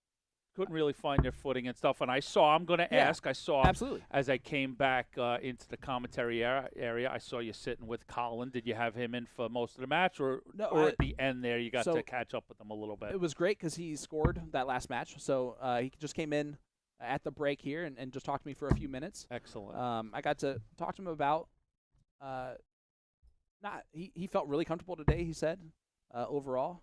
couldn't really find their footing and stuff. And I'm going to ask, I saw absolutely. as I came back into the commentary area, I saw you sitting with Colin. Did you have him in for most of the match, or at the end there you got to catch up with him a little bit? It was great because he scored that last match. So he just came in at the break here and just talked to me for a few minutes. Excellent. I got to talk to him about he felt really comfortable today, he said, overall.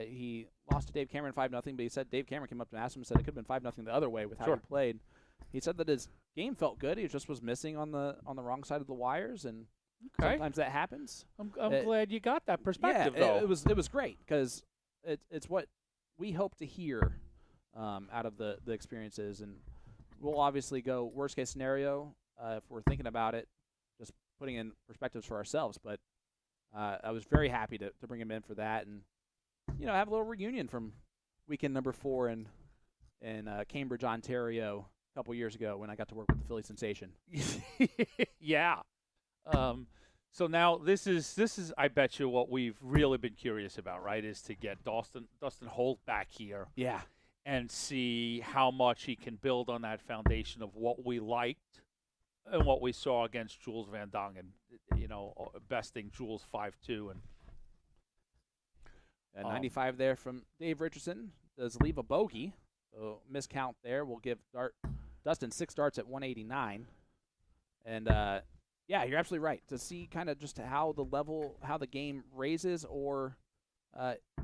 He lost to Dave Cameron 5-0, but he said Dave Cameron came up and asked him and said it could have been 5-0 the other way with how he played. He said that his game felt good. He just was missing on the wrong side of the wires, and sometimes that happens. I'm glad you got that perspective, though. It was great because it's what we hope to hear out of the experiences, and we'll obviously go worst case scenario if we're thinking about it, just putting in perspectives for ourselves. But I was very happy to bring him in for that, and have a little reunion from weekend number 4 in Cambridge, Ontario, a couple years ago when I got to work with the Philly Sensation. Yeah. So now this is I bet you what we've really been curious about, right? Is to get Dustin Holt back here. Yeah. And see how much he can build on that foundation of what we liked and what we saw against Jules Van Dongen, besting Jules 5-2 and 95 there from Dave Richardson does leave a bogey, so miscount there. We'll give Dustin 6 darts at 189, and yeah, you're absolutely right to see kind of just how the game raises, or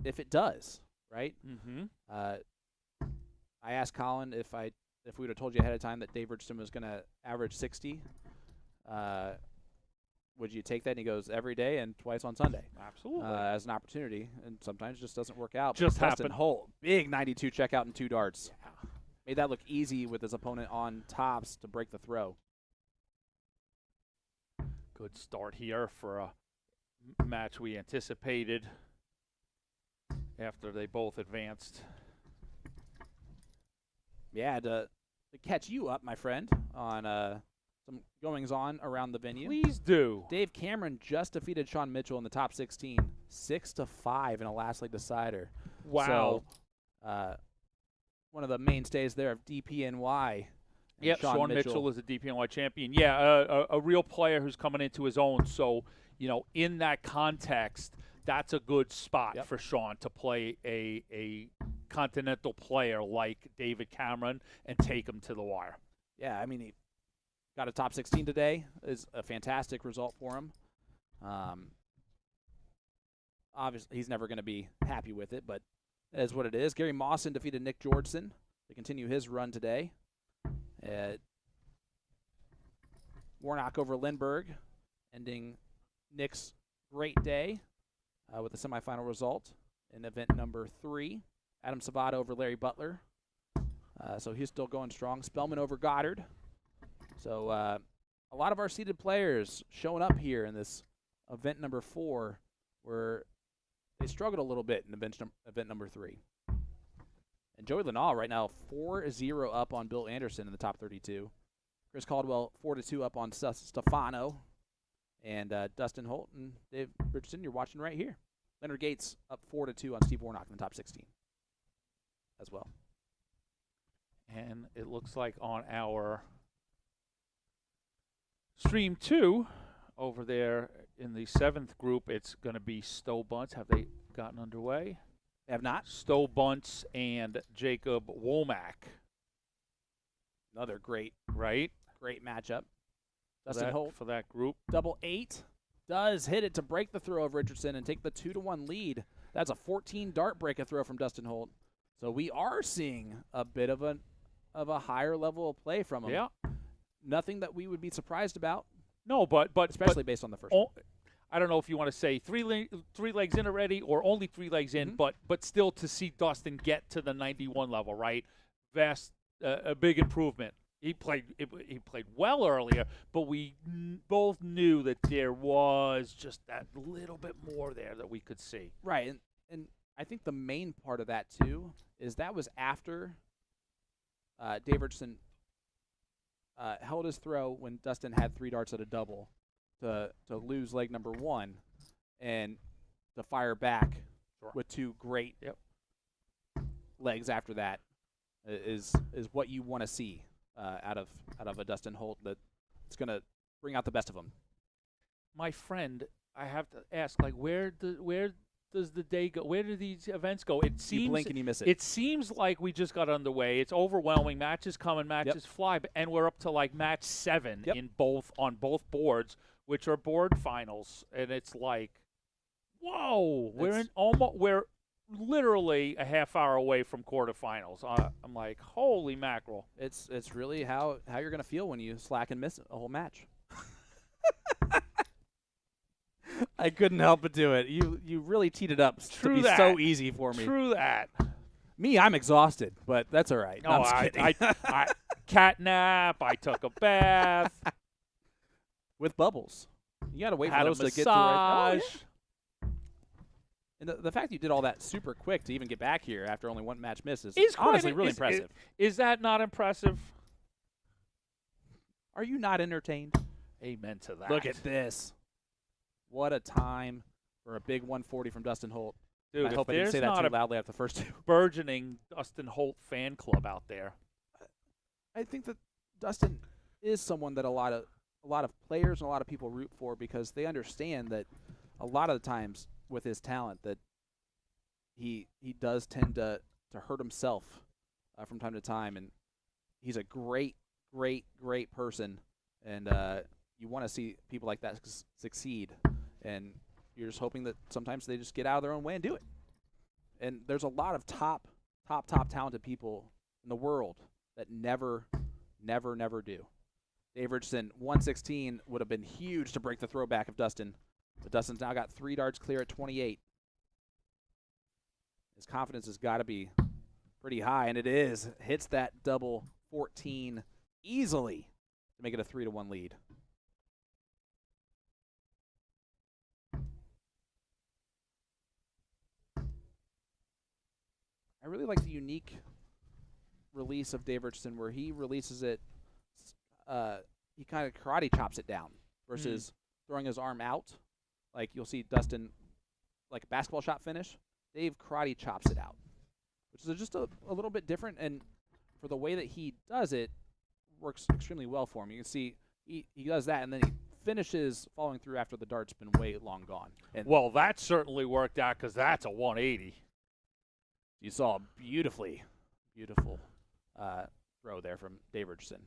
if it does, right? Mm-hmm. I asked Colin if we would have told you ahead of time that Dave Richardson was going to average 60. Would you take that? And he goes, every day and twice on Sunday. Absolutely. As an opportunity, and sometimes it just doesn't work out. Just Dustin Holt, big 92 checkout and 2 darts. Yeah. Made that look easy with his opponent on tops to break the throw. Good start here for a match we anticipated after they both advanced. Yeah, to catch you up, my friend, on some goings-on around the venue. Please do. Dave Cameron just defeated Sean Mitchell in the top 16, 6-5 in a last leg decider. Wow. So, one of the mainstays there of DPNY. Yep, Sean Mitchell is a DPNY champion. Yeah, a real player who's coming into his own. So, in that context, that's a good spot for Sean to play a continental player like David Cameron and take him to the wire. Yeah, I mean, he got a top 16 today. Is a fantastic result for him. Obviously, he's never going to be happy with it, but that is what it is. Gary Mawson defeated Nick Georgeson to continue his run today. Warnock over Lindbergh, ending Nick's great day with a semifinal result in event number 3. Adam Savada over Larry Butler. So he's still going strong. Spellman over Goddard. So a lot of our seeded players showing up here in this event number 4, where they struggled a little bit in event number 3. And Joey Lenal right now 4-0 up on Bill Anderson in the top 32. Chris Caldwell 4-2 up on Stefano. And Dustin Holt and Dave Richardson, you're watching right here. Leonard Gates up 4-2 on Steve Warnock in the top 16 as well. And it looks like on our stream 2 over there in the 7th group, it's going to be Stowe Bunce. Have they gotten underway? They have not. Stowe Bunce and Jacob Womack. Another great matchup. Dustin Holt for that group. Double 8 does hit it to break the throw of Richardson and take the 2-1 lead. That's a 14 dart break a throw from Dustin Holt. So we are seeing a bit of a higher level of play from him. Yeah. Nothing that we would be surprised about. No, but especially based on the first one. I don't know if you want to say three legs in already or only 3 legs in, but still to see Dustin get to the 91 level, right? A big improvement. He played well earlier, but we both knew that there was just that little bit more there that we could see. Right, and I think the main part of that too is that was after Dave Richardson held his throw when Dustin had 3 darts at a double to lose leg number 1 and to fire back with 2 great legs after that is what you want to see out of a Dustin Holt. That it's going to bring out the best of him. My friend, I have to ask, like, where does the day go? Where do these events go? It seems You blink and you miss it. It seems like we just got underway. It's overwhelming. Matches come and matches fly, and we're up to like match 7 on both boards, which are board finals, and it's like, whoa, we're literally a half hour away from quarterfinals. I'm like, holy mackerel! It's really how you're going to feel when you slack and miss a whole match. I couldn't help but do it. You really teed it up to be so easy for me. True that. Me, I'm exhausted, but that's all right. No, I'm just kidding. I cat nap. I took a bath with bubbles. You got to wait for had those a to get to the right. massage. And the fact you did all that super quick to even get back here after only one match miss is Is honestly quite- really is- impressive. Is that not impressive? Are you not entertained? Amen to that. Look at this. What a time for a big 140 from Dustin Holt. Dude, I hope I didn't say that too loudly after the first two. Burgeoning Dustin Holt fan club out there. I think that Dustin is someone that a lot of players and a lot of people root for because they understand that a lot of the times with his talent that he does tend to hurt himself from time to time, and he's a great person, and you want to see people like that succeed, and you're just hoping that sometimes they just get out of their own way and do it. And there's a lot of top talented people in the world that never do. Dave Richardson, 116 would have been huge to break the throwback of Dustin, but Dustin's now got 3 darts clear at 28. His confidence has got to be pretty high, and it is. Hits that double 14 easily to make it a 3-1 lead. I really like the unique release of Dave Richardson where he releases it, he kind of karate chops it down versus throwing his arm out. Like you'll see Dustin, like a basketball shot finish. Dave karate chops it out, which is just a little bit different. And for the way that he does it, works extremely well for him. You can see he does that, and then he finishes following through after the dart's been way long gone. And well, that certainly worked out because that's a 180. You saw a beautiful throw there from Dave Richardson.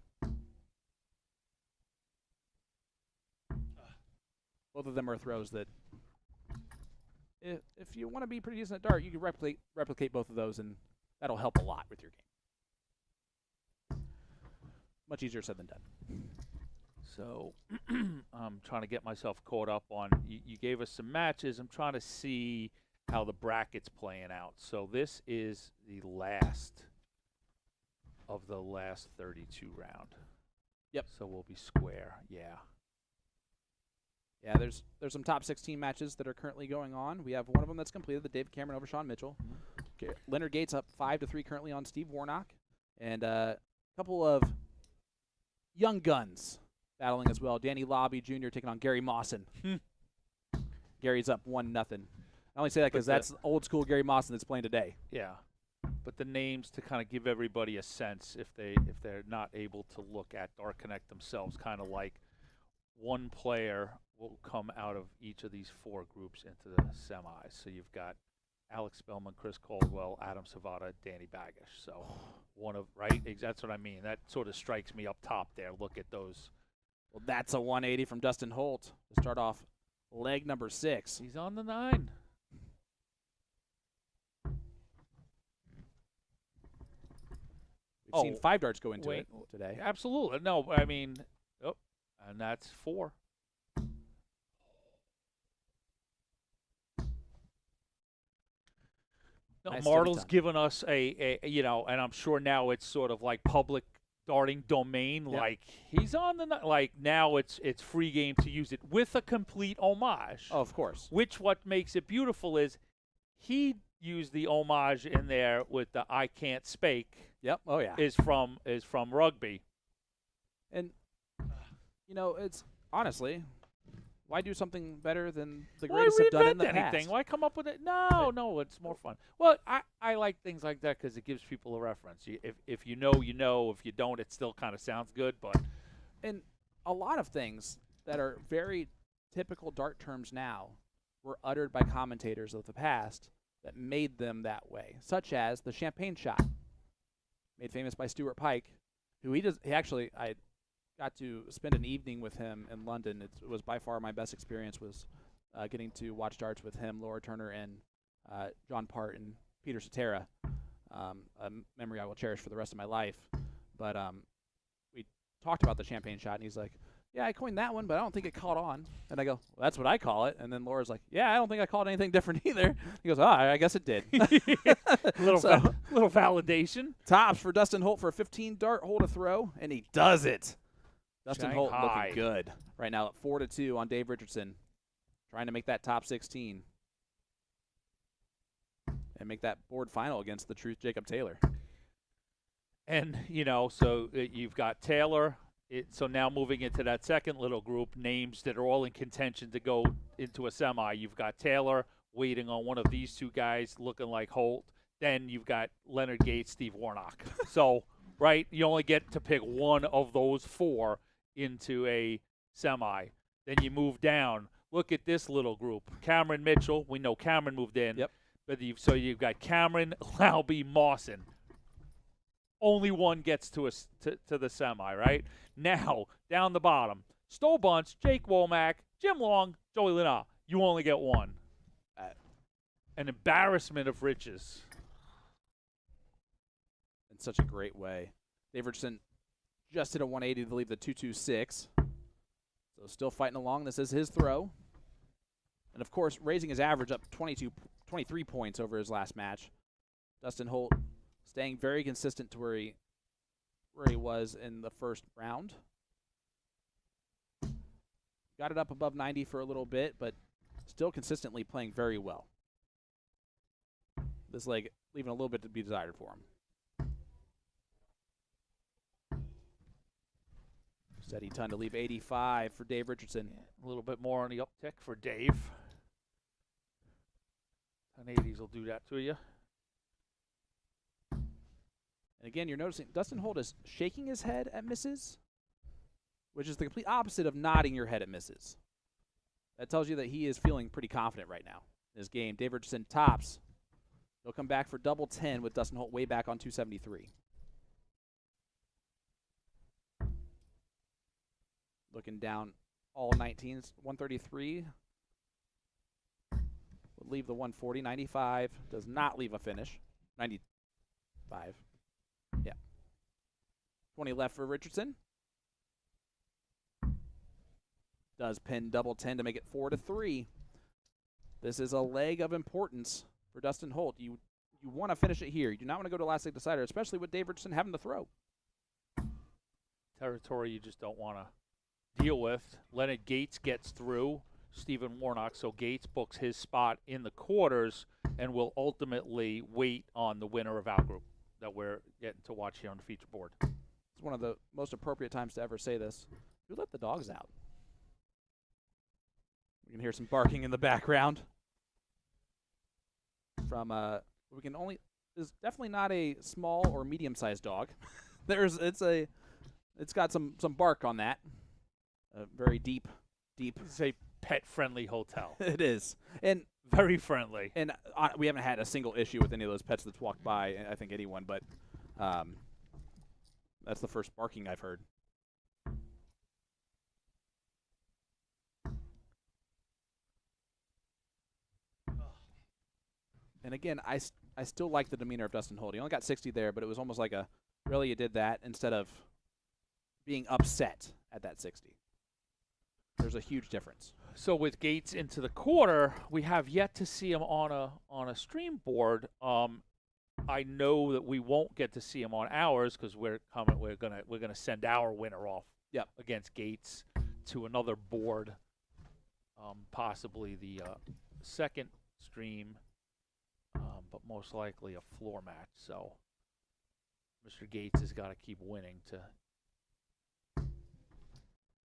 Both of them are throws that, if you want to be pretty decent at dart, you can replicate both of those, and that'll help a lot with your game. Much easier said than done. So I'm trying to get myself caught up on, you gave us some matches. I'm trying to see how the bracket's playing out. So this is the last of the last 32 round. Yep. So we'll be square. Yeah. Yeah, there's some top 16 matches that are currently going on. We have one of them that's completed, the David Cameron over Sean Mitchell. Leonard Gates up 5-3 currently on Steve Warnock. And a couple of young guns battling as well. Danny Lobby Jr. taking on Gary Mawson. Gary's up 1-0. I only say that because that's old school Gary Mawson that's playing today. Yeah. But the names to kind of give everybody a sense if they're not able to look at Dart Connect themselves, kind of like one player will come out of each of these 4 groups into the semis. So you've got Alex Spellman, Chris Caldwell, Adam Savata, Danny Bagish. So one of, right? That's what I mean. That sort of strikes me up top there. Look at those. Well, that's a 180 from Dustin Holt to start off leg number 6. He's on the 9. We've seen 5 darts go into it today. Absolutely. No, I mean, and that's 4. No, Nice Martel's given us a and I'm sure now it's sort of like public darting domain. Yep. Like he's on the like now it's free game to use it with a complete homage. Oh, of course. Which what makes it beautiful is he used the homage in there with the I can't spake. Yep. Oh yeah. Is from rugby. And it's honestly Why do something better than the Why greatest have done in the reinvent anything? past? Why come up with it? No, it's more fun. Well, I like things like that because it gives people a reference. If you know, you know. If you don't, it still kind of sounds good. But And a lot of things that are very typical dart terms now were uttered by commentators of the past that made them that way, such as the champagne shot, made famous by Stuart Pike, who I got to spend an evening with him in London. It was by far my best experience was getting to watch darts with him, Laura Turner, and John Part and Peter Cetera, a memory I will cherish for the rest of my life. But we talked about the champagne shot, and he's like, yeah, I coined that one, but I don't think it caught on. And I go, well, that's what I call it. And then Laura's like, yeah, I don't think I called anything different either. He goes, I guess it did. little validation. Tops for Dustin Holt for a 15 dart hole to throw, and he does it. Dustin Holt Shanghai. looking good right now at 4-2 on Dave Richardson, trying to make that top 16 and make that board final against the Truth Jacob Taylor. And, so you've got Taylor. So now moving into that second little group, names that are all in contention to go into a semi. You've got Taylor waiting on one of these two guys looking like Holt. Then you've got Leonard Gates, Steve Warnock. So, right, you only get to pick one of those four into a semi. Then you move down. Look at this little group. Cameron Mitchell. We know Cameron moved in. Yep. But you've got Cameron, Laube, Mawson. Only one gets to the semi, right? Now, down the bottom, Stoll Bunce, Jake Womack, Jim Long, Joey Lina. You only get one. An embarrassment of riches. In such a great way. Dave Richardson just hit a 180 to leave the 226. So still fighting along. This is his throw. And, of course, raising his average up 23 points over his last match. Dustin Holt staying very consistent to where he was in the first round. Got it up above 90 for a little bit, but still consistently playing very well. This leg leaving a little bit to be desired for him. Steady ton to leave 85 for Dave Richardson. A little bit more on the uptick for Dave. 1080s will do that to you. And again, you're noticing Dustin Holt is shaking his head at misses, which is the complete opposite of nodding your head at misses. That tells you that he is feeling pretty confident right now in his game. Dave Richardson tops. He'll come back for double 10 with Dustin Holt way back on 273. Looking down all 19s, 133. Would leave the 140, 95. Does not leave a finish. 95. Yeah. 20 left for Richardson. Does pin double 10 to make it 4-3. This is a leg of importance for Dustin Holt. You want to finish it here. You do not want to go to last leg decider, especially with Dave Richardson having to throw. Territory you just don't want to deal with. Leonard Gates gets through. Stephen Warnock. So Gates books his spot in the quarters and will ultimately wait on the winner of our group that we're getting to watch here on the feature board. It's one of the most appropriate times to ever say this. Who let the dogs out? We can hear some barking in the background. From is definitely not a small or medium-sized dog. It's got some bark on that. Very deep. It's a pet-friendly hotel. It is, and very friendly. And we haven't had a single issue with any of those pets that's walked by. I think anyone, but that's the first barking I've heard. And again, I still like the demeanor of Dustin Holt. He only got 60 there, but it was almost like really you did that instead of being upset at that 60. There's a huge difference. So with Gates into the quarter, we have yet to see him on a stream board. I know that we won't get to see him on ours because we're gonna send our winner off. Yep. Against Gates to another board, possibly the second stream, but most likely a floor match. So Mr. Gates has got to keep winning to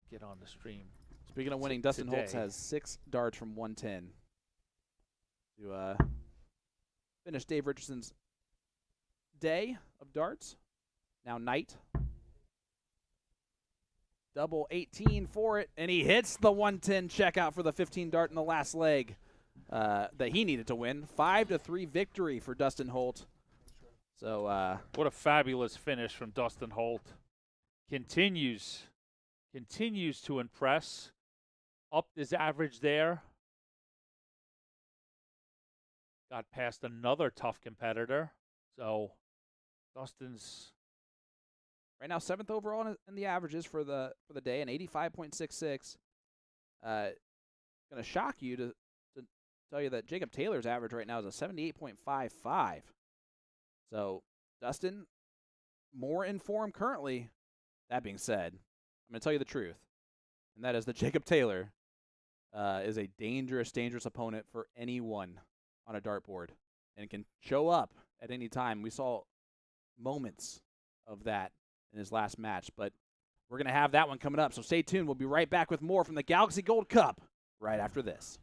get on the stream. Speaking of winning, Dustin Holtz today. has 6 darts from 110 to finish Dave Richardson's day of darts. Now night. Double 18 for it, and he hits the 110 checkout for the 15 dart in the last leg that he needed to win. 5-3 victory for Dustin Holt. So what a fabulous finish from Dustin Holt. Continues to impress. Upped his average there. Got past another tough competitor. So Dustin's right now 7th overall in the averages for the day, an 85.66. Going to shock you to tell you that Jacob Taylor's average right now is a 78.55. So Dustin, more in form currently. That being said, I'm going to tell you the truth, and that is that Jacob Taylor is a dangerous opponent for anyone on a dartboard and can show up at any time. We saw moments of that in his last match, but we're going to have that one coming up, so stay tuned. We'll be right back with more from the Galaxy Gold Cup right after this.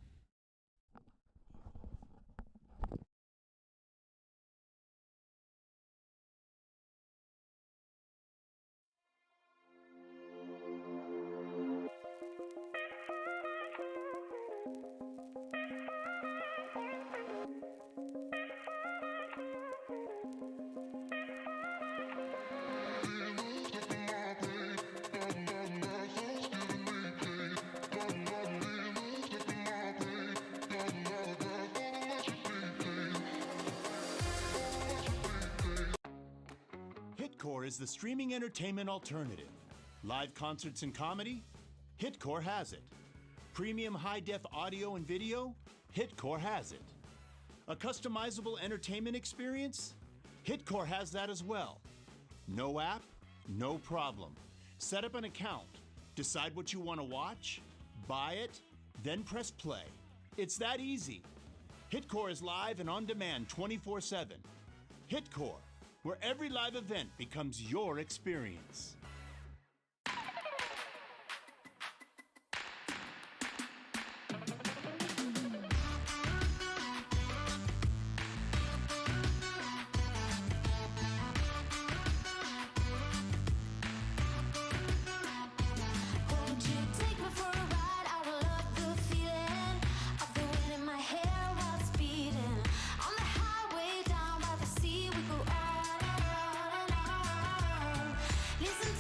Hitcore is the streaming entertainment alternative. Live concerts and comedy? Hitcore has it. Premium high-def audio and video? Hitcore has it. A customizable entertainment experience? Hitcore has that as well. No app? No problem. Set up an account. Decide what you want to watch, buy it, then press play. It's that easy. Hitcore is live and on demand 24/7. Hitcore, where every live event becomes your experience. Won't you take me for a ride? I will love the feeling of the wind in my hair while it's beating. On the highway down by the sea, we go on and on and on. Listen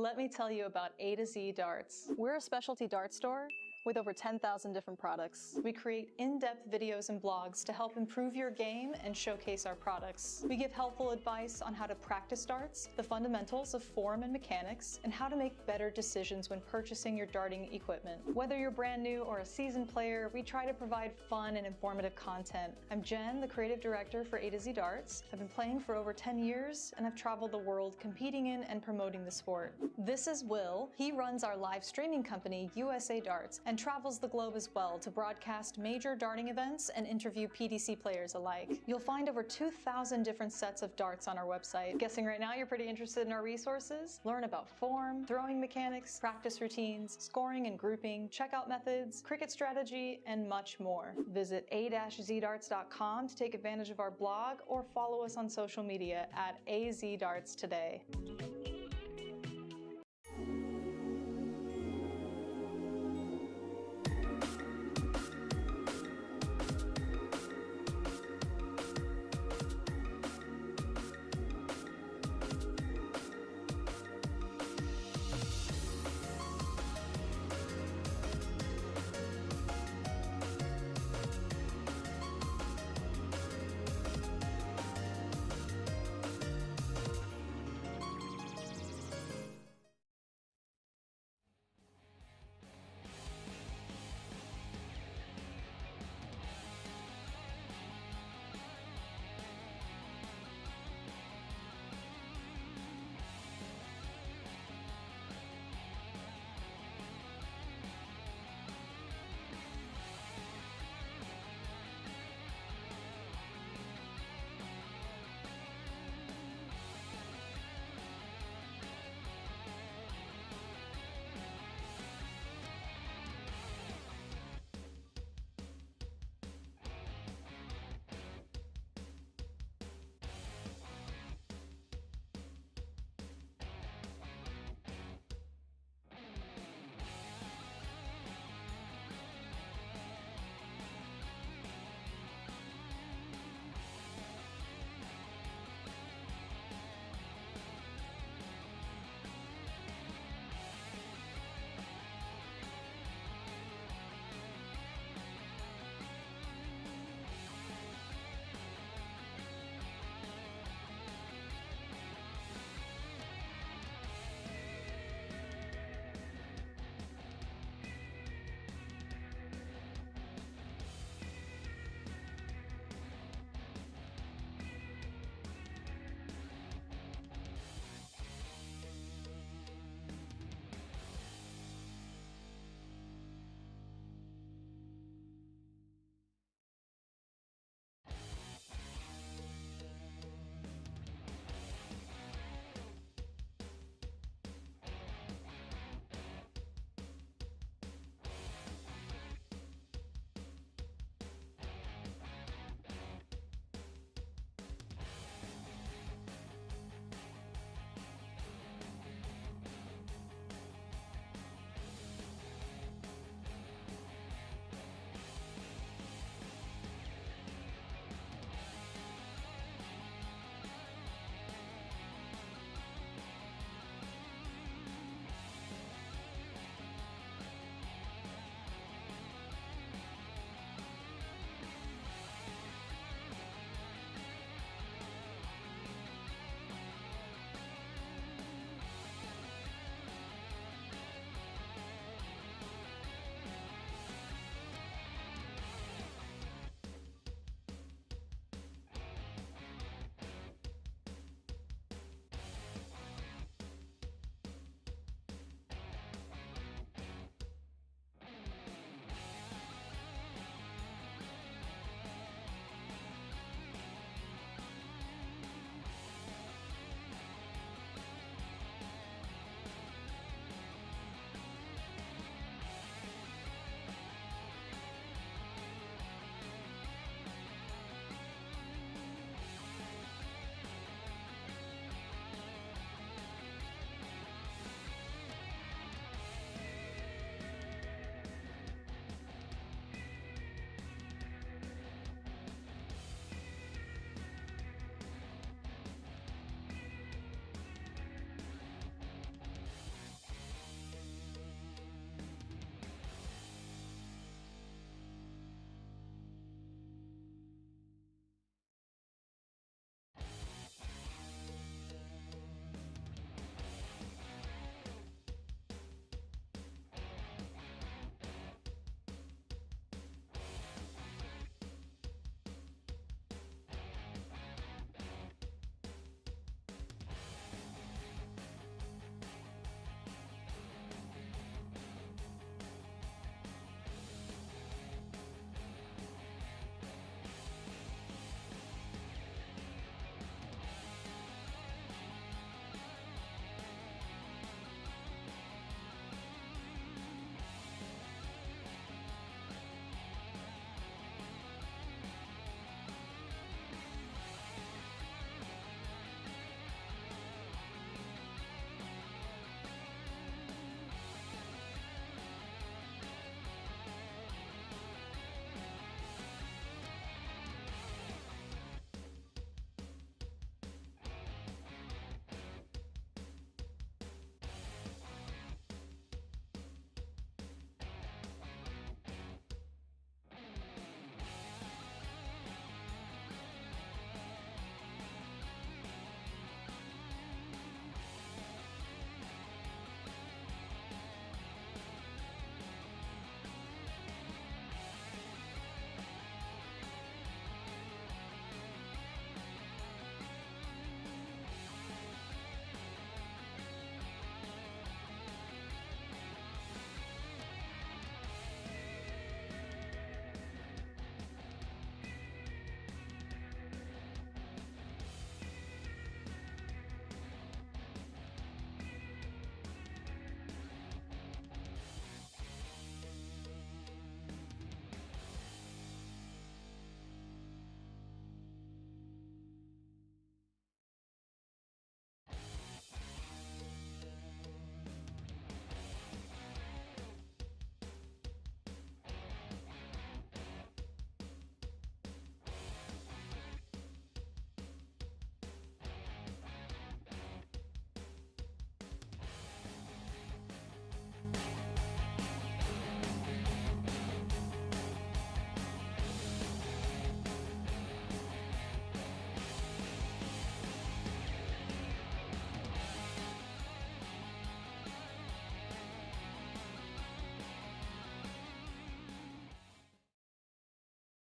Let me tell you about A to Z Darts. We're a specialty dart store with over 10,000 different products. We create in-depth videos and blogs to help improve your game and showcase our products. We give helpful advice on how to practice darts, the fundamentals of form and mechanics, and how to make better decisions when purchasing your darting equipment. Whether you're brand new or a seasoned player, we try to provide fun and informative content. I'm Jen, the creative director for A to Z Darts. I've been playing for over 10 years, and I've traveled the world competing in and promoting the sport. This is Will. He runs our live streaming company, USA Darts, and travels the globe as well to broadcast major darting events and interview PDC players alike. You'll find over 2,000 different sets of darts on our website. Guessing right now you're pretty interested in our resources? Learn about form, throwing mechanics, practice routines, scoring and grouping, checkout methods, cricket strategy, and much more. Visit a-zdarts.com to take advantage of our blog or follow us on social media at AZDarts today.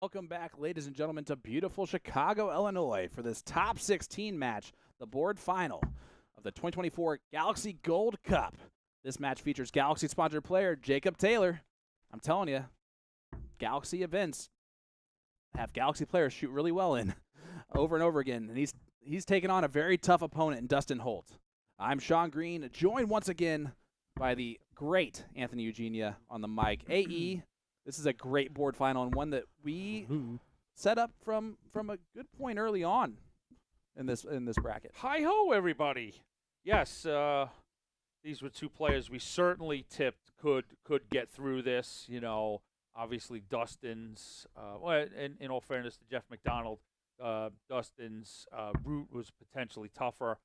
Welcome back, ladies and gentlemen, to beautiful Chicago, Illinois for this top 16 match, the board final of the 2024 Galaxy Gold Cup. This match features Galaxy sponsored player Jacob Taylor. I'm telling you, Galaxy events have Galaxy players shoot really well in over and over again, and he's taken on a very tough opponent in Dustin Holt. I'm Sean Green, joined once again by the great Anthony Eugenia on the mic. AE, this is a great board final and one that we set up from a good point early on in this bracket. Hi-ho, everybody. Yes, these were two players we certainly tipped could get through this. You know, obviously Dustin's, well, in all fairness to Jeff McDonald, Dustin's route was potentially tougher.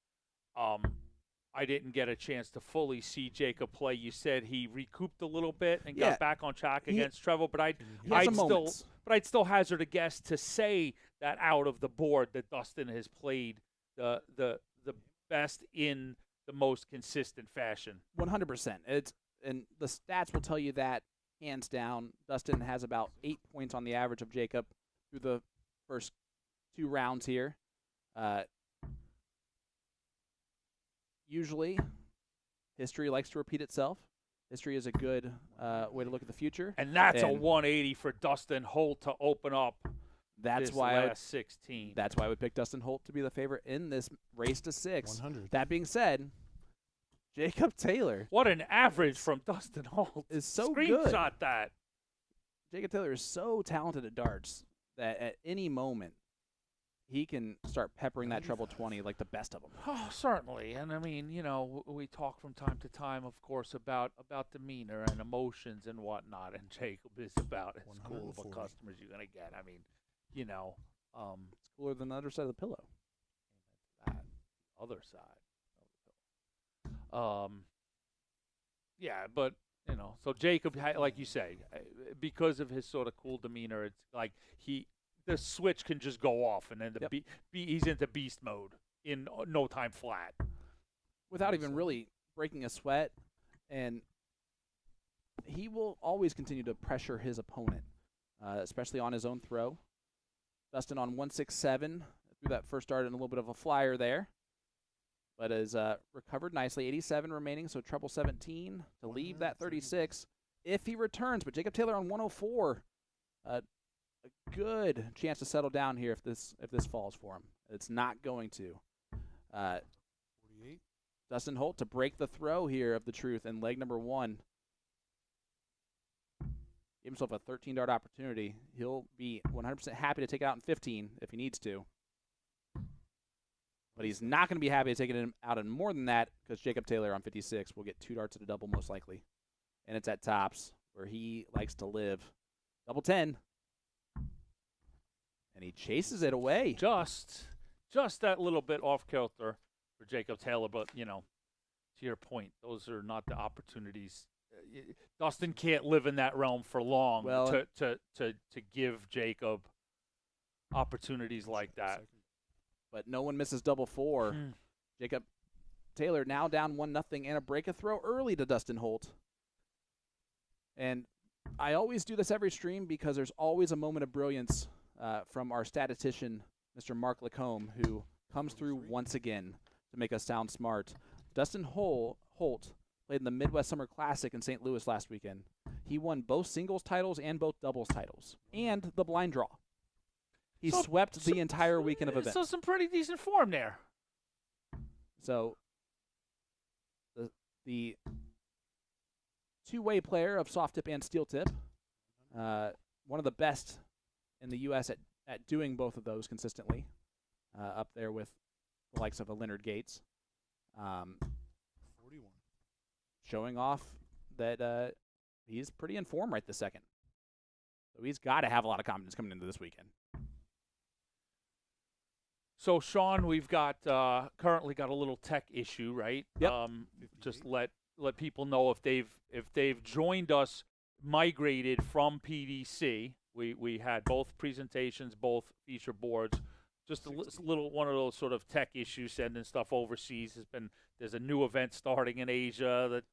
I didn't get a chance to fully see Jacob play. You said he recouped a little bit and got back on track against Trevor, but I'd still hazard a guess to say that out of the board that Dustin has played the best in the most consistent fashion. 100%. And the stats will tell you that hands down. Dustin has about 8 points on the average of Jacob through the first 2 rounds here. Usually, history likes to repeat itself. History is a good way to look at the future. And that's a 180 for Dustin Holt to open up that's this why last 16. That's why I would pick Dustin Holt to be the favorite in this race to 6. 100. That being said, Jacob Taylor. What an average from Dustin Holt. Is so Screenshot good. that. Jacob Taylor is so talented at darts that at any moment he can start peppering that treble 20 like the best of them. Oh, certainly. And I mean, you know, we talk from time to time, of course, about demeanor and emotions and whatnot. And Jacob is about as cool of a customer as you're going to get. I mean, you know. It's cooler than the other side of the pillow. That other side of the pillow. Yeah, but, you know, so Jacob, like you say, because of his sort of cool demeanor, it's like the switch can just go off, and then he's into beast mode in no time flat. Without even really breaking a sweat, and he will always continue to pressure his opponent, especially on his own throw. Dustin on 167 through that first dart and a little bit of a flyer there, but has recovered nicely. 87 remaining, so treble 17 to leave that 36 if he returns. But Jacob Taylor on 104. A good chance to settle down here if this falls for him. It's not going to. 48. Dustin Holt to break the throw here of the truth in leg number 1. Give himself a 13-dart opportunity. He'll be 100% happy to take it out in 15 if he needs to. But he's not going to be happy to take it out in more than that because Jacob Taylor on 56 will get 2 darts at a double most likely. And it's at tops where he likes to live. Double 10. And he chases it away. Just that little bit off kilter for Jacob Taylor, but, you know, to your point, those are not the opportunities. Dustin can't live in that realm for long to give Jacob opportunities like that. But no one misses double 4. Jacob Taylor now down 1-0 and a break a throw early to Dustin Holt. And I always do this every stream because there's always a moment of brilliance from our statistician, Mr. Mark Lacombe, who comes through once again to make us sound smart. Dustin Holt played in the Midwest Summer Classic in St. Louis last weekend. He won both singles titles and both doubles titles, and the blind draw. He swept the entire weekend of events. So some pretty decent form there. So the two-way player of soft tip and steel tip, one of the best in the U.S. at doing both of those consistently, up there with the likes of a Leonard Gates. 41. Showing off that he's pretty in form right this second. So he's got to have a lot of confidence coming into this weekend. So, Sean, we've got currently got a little tech issue, right? Yep. Just let people know if they've joined us, migrated from PDC. We had both presentations, both feature boards. Just a little one of those sort of tech issues, sending stuff overseas. There's a new event starting in Asia that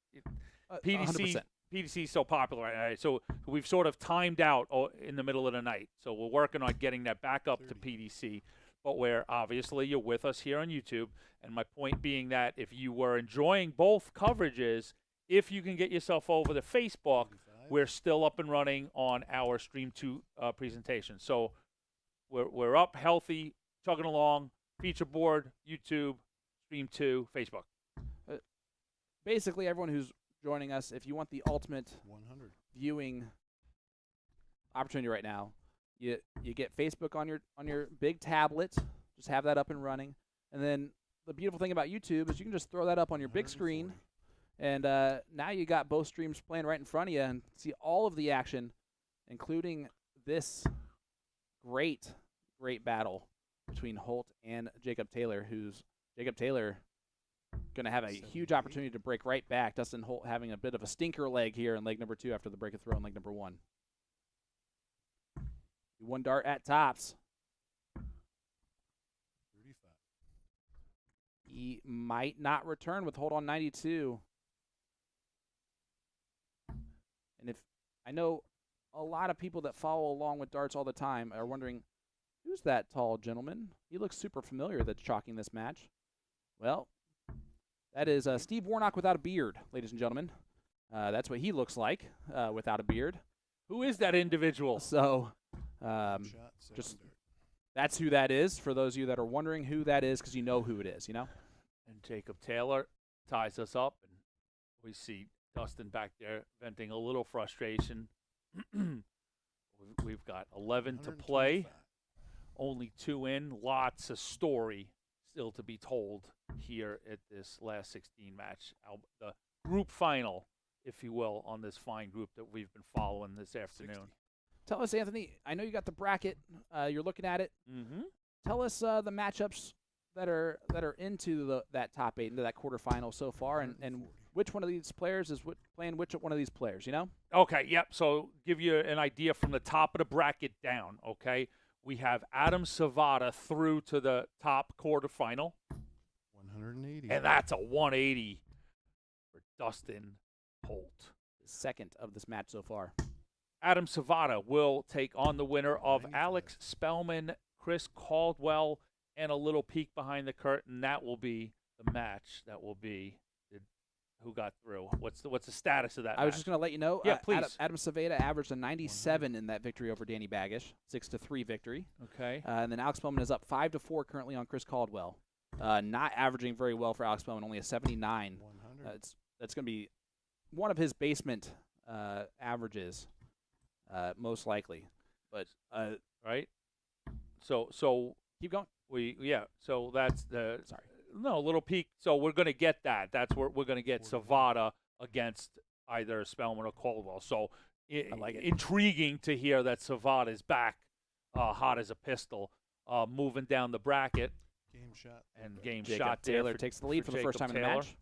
PDC PDC is so popular right now, so we've sort of timed out in the middle of the night. So we're working on getting that back up to PDC. But where obviously you're with us here on YouTube. And my point being that if you were enjoying both coverages, if you can get yourself over to Facebook, we're still up and running on our Stream 2 presentation. So we're up, healthy, chugging along, feature board, YouTube, Stream 2, Facebook. Basically, everyone who's joining us, if you want the ultimate 100 viewing opportunity right now, you get Facebook on your big tablet. Just have that up and running. And then the beautiful thing about YouTube is you can just throw that up on your big screen. And now you got both streams playing right in front of you and see all of the action, including this great battle between Holt and Jacob Taylor, who's Jacob Taylor going to have a huge opportunity to break right back. Dustin Holt having a bit of a stinker leg here in leg number 2 after the break of throw in leg number 1. One dart at tops. 35. He might not return with Holt on 92. And if I know a lot of people that follow along with darts all the time are wondering, who's that tall gentleman? He looks super familiar that's chalking this match. Well, that is Steve Warnock without a beard, ladies and gentlemen. That's what he looks like without a beard. Who is that individual? So, just that's who that is for those of you that are wondering who that is, because you know who it is, you know? And Jacob Taylor ties us up, and we see Dustin back there venting a little frustration. We've got 11 to play, only 2 in, lots of story still to be told here at this last 16 match, the group final, if you will, on this fine group that we've been following this afternoon. 60. Tell us, Anthony, I know you got the bracket. You're looking at it. Mm-hmm. Tell us the matchups that are into that top 8, into that quarterfinal so far, and which one of these players is playing which one of these players, you know? Okay, yep. So give you an idea from the top of the bracket down, okay? We have Adam Savada through to the top quarterfinal. 180. And that's a 180 for Dustin Holt. Second of this match so far. Adam Savada will take on the winner of Alex Spellman, Chris Caldwell, and a little peek behind the curtain. That will be the match. That will be who got through. What's the status of that match? I was just going to let you know. Yeah, please. Adam Savada averaged a 97 in that victory over Danny Baggish, 6-3 victory. Okay. And then Alex Spellman is up 5-4 currently on Chris Caldwell. Not averaging very well for Alex Spellman, only a 79. That's going to be one of his basement averages, most likely. But right. So keep going. So that's the sorry. No, little peek. So we're going to get that. That's where we're going to get Savada against either Spellman or Caldwell. So I like it. Intriguing to hear that Savada is back, hot as a pistol, moving down the bracket. Game shot. And game Jacob shot. Taylor takes the lead for the first time in the match.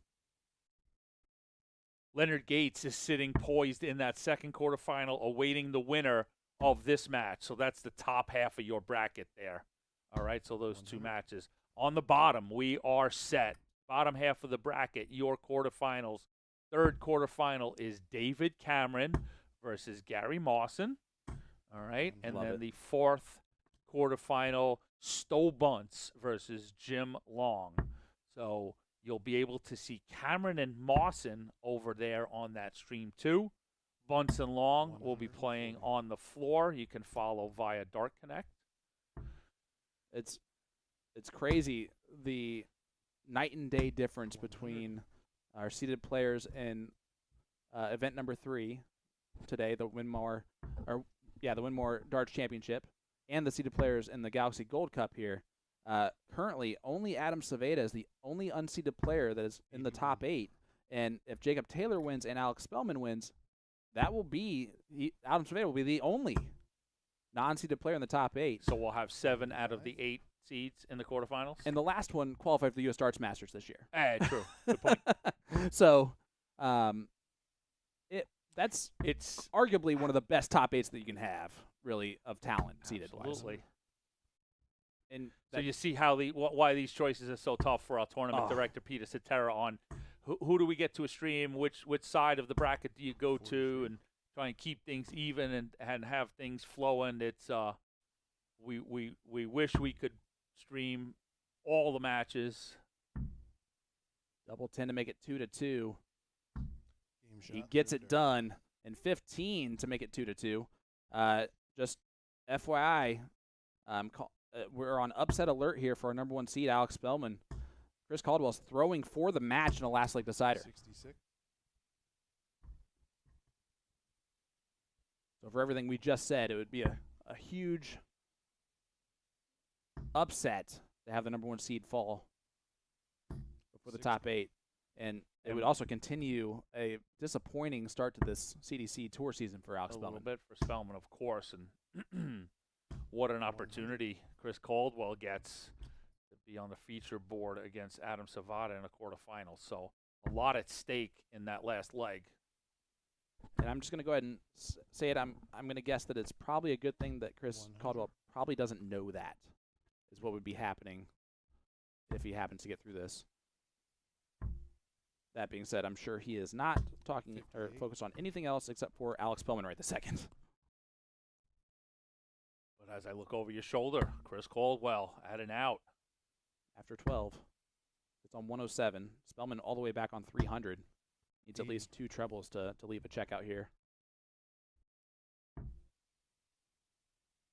Leonard Gates is sitting poised in that second quarterfinal, awaiting the winner of this match. So that's the top half of your bracket there. All right, so those 2 matches. On the bottom, we are set. Bottom half of the bracket, your quarterfinals. Third quarterfinal is David Cameron versus Gary Mawson. All right, and then the fourth quarterfinal, Stowe Bunce versus Jim Long. So you'll be able to see Cameron and Mawson over there on that stream 2. Bunce and Long will be playing on the floor. You can follow via Dart Connect. It's crazy the night and day difference between our seeded players in event number 3 today, the Winmore Darts Championship, and the seeded players in the Galaxy Gold Cup here. Currently, only Adam Savada is the only unseeded player that is in the top 8, and if Jacob Taylor wins and Alex Spellman wins, that will be Adam Savada will be the only non-seeded player in the top 8. So we'll have 7 out of the 8 seeds in the quarterfinals. And the last one qualified for the U.S. Darts Masters this year. True. Good point. So, it's arguably one of the best top 8s that you can have, really, of talent seeded wise. Absolutely. And so you see how why these choices are so tough for our tournament director Peter Cetera on who do we get to a stream? Which side of the bracket do you go to, and try and keep things even and have things flowing. It's we wish we could stream all the matches. Double 10 to make it 2-2. He shot, gets third it done, and 15 to make it 2-2. Just FYI, we're on upset alert here for our number 1 seed, Alex Spellman. Chris Caldwell's throwing for the match in a last leg decider. 66. So for everything we just said, it would be a huge upset to have the number 1 seed fall for the top 8. And it would also continue a disappointing start to this CDC tour season for Alex Spellman. A little bit for Spellman, of course. And what an opportunity Chris Caldwell gets to be on the feature board against Adam Savada in a quarterfinal. So a lot at stake in that last leg. And I'm just going to go ahead and say it. I'm going to guess that it's probably a good thing that Chris Caldwell probably doesn't know that is what would be happening if he happens to get through this. That being said, I'm sure he is not talking or focused on anything else except for Alex Spellman right this second. But as I look over your shoulder, Chris Caldwell at and out. After 12, it's on 107. Spellman all the way back on 300. Needs at least 2 trebles to leave a check out here.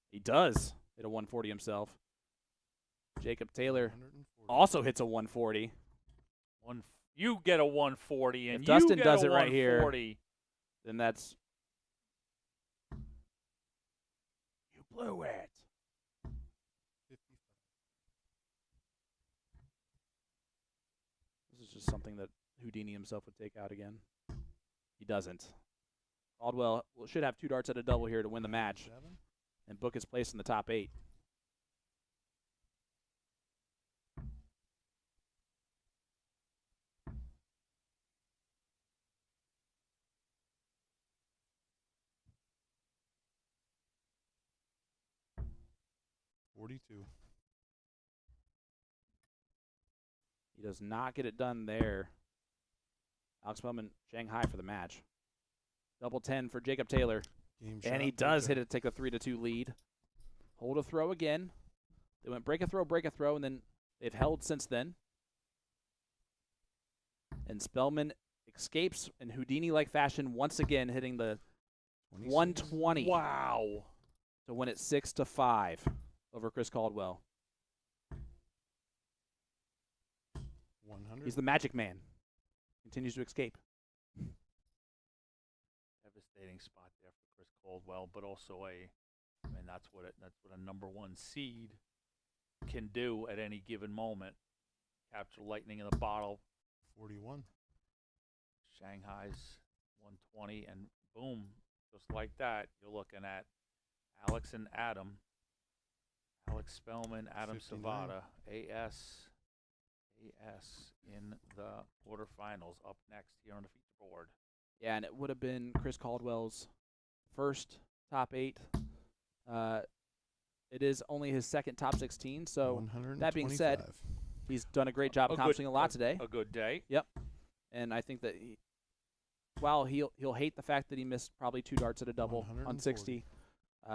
He does hit a 140 himself. Jacob Taylor also hits a 140. You get a 140, and if Dustin you get does a it right here, 140. then that's... You blew it. This is just something that Houdini himself would take out again. He doesn't. Caldwell should have 2 darts at a double here to win the match and book his place in the top 8. He does not get it done there. Alex Spellman, Shanghai for the match. Double 10 for Jacob Taylor. And he does hit it to take a 3-2 lead. Hold a throw again. They went break a throw, and then they've held since then. And Spellman escapes in Houdini-like fashion once again, hitting the 120. Wow. To win it 6-5 over Chris Caldwell. 100. He's the magic man. Continues to escape. Devastating spot there for Chris Caldwell, but also that's what a number 1 seed can do at any given moment. Capture lightning in the bottle. 41. Shanghai's 120, and boom, just like that, you're looking at Alex and Adam. Alex Spellman, Adam 59. Savada, AS in the quarterfinals. Up next here on the feature board. Yeah, and it would have been Chris Caldwell's first top 8. It is only his second top 16. So that being said, he's done a great job accomplishing a lot today. A good day. Yep. And I think that while he'll hate the fact that he missed probably 2 darts at a double on 60,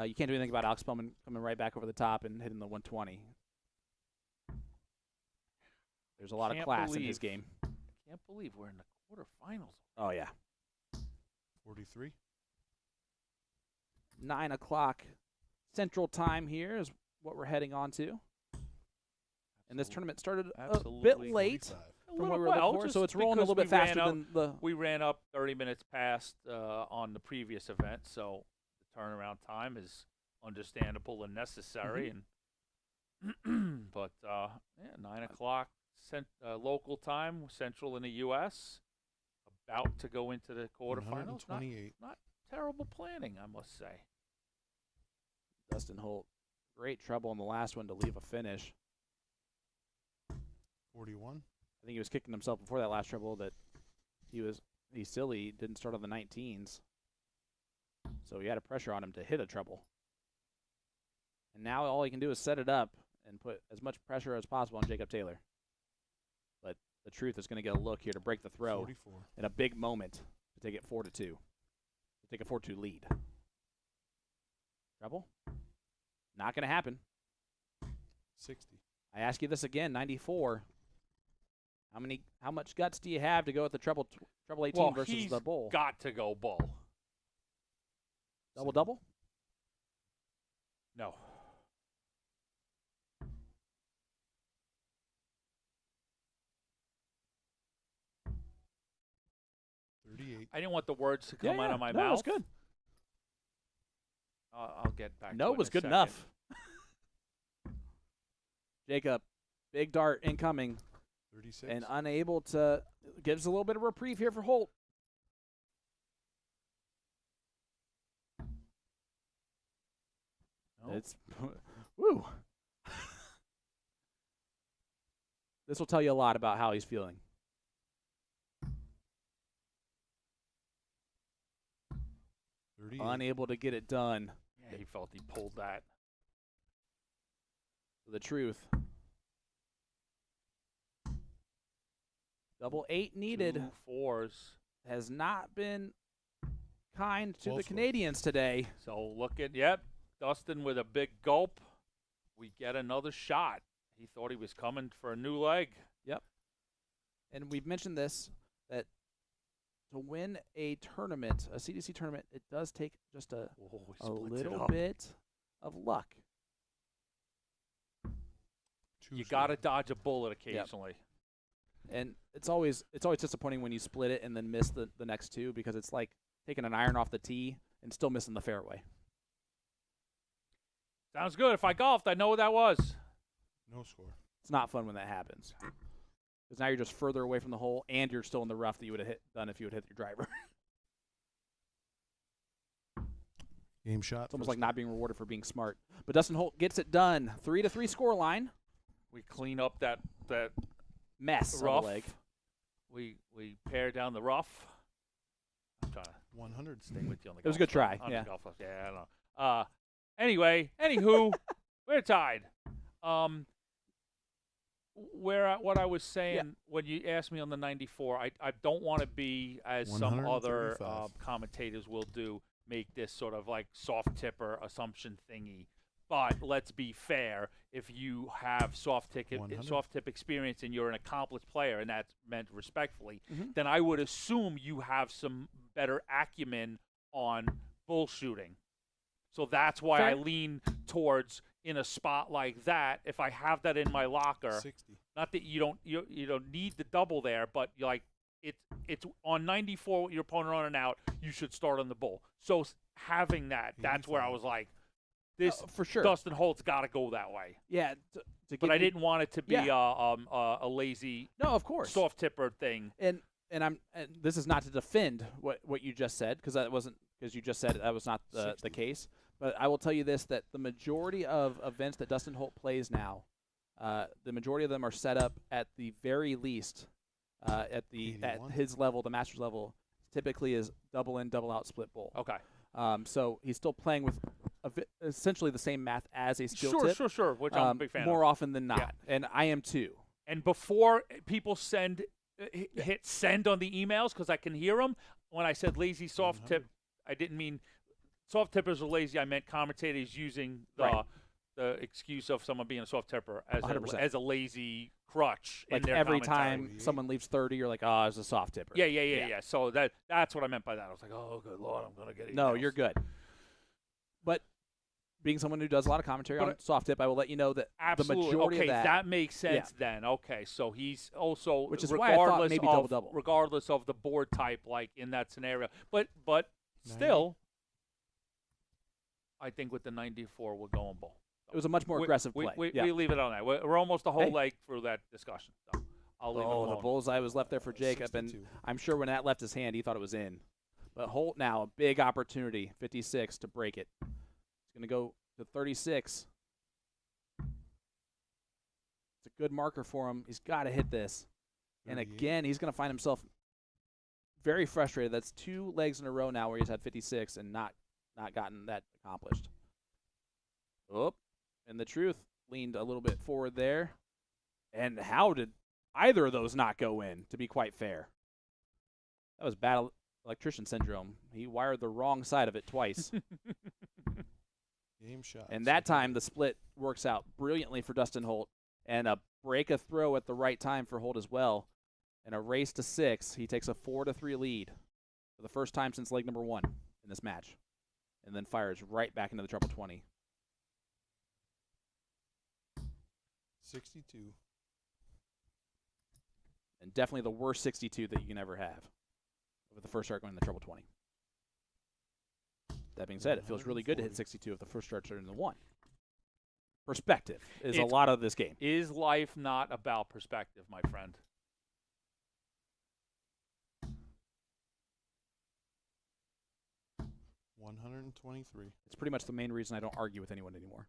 you can't do anything about Alex Spellman coming right back over the top and hitting the 120. There's a lot of class in his game. I can't believe we're in the quarterfinals. Oh, yeah. 43. 9 o'clock Central Time here is what we're heading on to. And this tournament started a bit late from what we were looking for, so it's rolling a little bit faster than the... We ran up 30 minutes past on the previous event, so the turnaround time is understandable and necessary. And but 9 o'clock local time, Central in the U.S., about to go into the quarterfinals. Not terrible planning, I must say. Dustin Holt, great trouble in the last one to leave a finish. 41. I think he was kicking himself before that last trouble that he's silly, didn't start on the 19s. So he had a pressure on him to hit a trouble. And now all he can do is set it up and put as much pressure as possible on Jacob Taylor. But The Truth is going to get a look here to break the throw 44. in a big moment to take it 4-2. To take a 4-2 lead. Treble? Not going to happen. 60. I ask you this again, 94. How much guts do you have to go with the treble 18 versus the bull? Got to go bull. Double? No. I didn't want the words to come out of my mouth. That's good. I'll get back to No it was in a good second. enough. Jacob, big dart incoming. 36. And unable to, gives a little bit of reprieve here for Holt. No. It's, woo. This will tell you a lot about how he's feeling. Unable to get it done. Yeah, he felt he pulled that. The Truth. Double 8 needed. 2 4s. Has not been kind to the Close one. Canadians today. So look at, yep, Dustin with a big gulp. We get another shot. He thought he was coming for a new leg. Yep. And we've mentioned this, that to win a tournament, a CDC tournament, it does take just a little bit of luck. You got to dodge a bullet occasionally. And it's always disappointing when you split it and then miss the next two, because it's like taking an iron off the tee and still missing the fairway. Sounds good. If I golfed, I know what that was. No score. It's not fun when that happens, because now you're just further away from the hole and you're still in the rough that you would have done if you would hit your driver. Game shot. It's almost like not being rewarded for being smart. But Dustin Holt gets it done. 3-3 scoreline. We clean up that Mess rough. on the leg. We pare down the rough. I'm trying to 100. stay with you on the golf. It was a good try. On Yeah. the golf club. Yeah, I don't know. Anyway, anywho, we're tied. What I was saying when you asked me on the 94, I don't want to be, as some other 135. commentators will do, make this sort of like soft tipper assumption thingy. But let's be fair. If you have soft tip experience and you're an accomplished player, and that's meant respectfully, then I would assume you have some better acumen on bull shooting. So that's why I lean towards, in a spot like that, if I have that in my locker. 60. Not that you don't need the double there, but like it's on 94 with your opponent running out, you should start on the bull. So having that's where I was like, this for sure. Dustin Holt's got to go that way. Yeah. But I didn't want it to be a lazy, no, of course, soft tipper thing. And this is not to defend what you just said, because you just said that was not the case. But I will tell you this, that the majority of events that Dustin Holt plays now, the majority of them are set up at the very least at his level, the Masters level, typically is double in, double out, split bull. Okay. So he's still playing with essentially the same math as a skill tip. Sure, which I'm a big fan more of. often than not, and I am too. And before people hit send on the emails, because I can hear them, when I said lazy soft tip, I didn't mean soft tippers are lazy. I meant commentators using the excuse of someone being a soft tipper as a lazy crutch. Like in their every commentary. time someone leaves 30, you're like, oh, it's a soft tipper. Yeah. So that's what I meant by that. I was like, oh, good Lord, I'm going to get it. No, you're good. But being someone who does a lot of commentary on soft tip, I will let you know that the majority of that makes sense then. Okay, so he's also, which is why I thought maybe double-double. Regardless of the board type, like in that scenario. But still, I think with the 94, we're going bull. It was a much more aggressive play. We leave it on that. We're almost a whole leg through that discussion. So I'll leave it alone. The bullseye was left there for Jacob, 62. And I'm sure when that left his hand, he thought it was in. But Holt now, a big opportunity, 56, to break it. He's going to go to 36. It's a good marker for him. He's got to hit this. 38. And again, he's going to find himself very frustrated. That's 2 legs in a row now where he's had 56 and not gotten that accomplished. Oh, and the Truth leaned a little bit forward there. And how did either of those not go in, to be quite fair. That was bad electrician syndrome. He wired the wrong side of it twice. Game shot. And that time, the split works out brilliantly for Dustin Holt. And a break a throw at the right time for Holt as well. And a race to 6. He takes a 4-3 lead for the first time since leg number 1 in this match. And then fires right back into the treble 20. 62. And definitely the worst 62 that you can ever have with the first start going in the treble 20. That being said, it feels really good to hit 62 if the first start started in the 1. Perspective is a lot of this game. Is life not about perspective, my friend? $123. It's pretty much the main reason I don't argue with anyone anymore.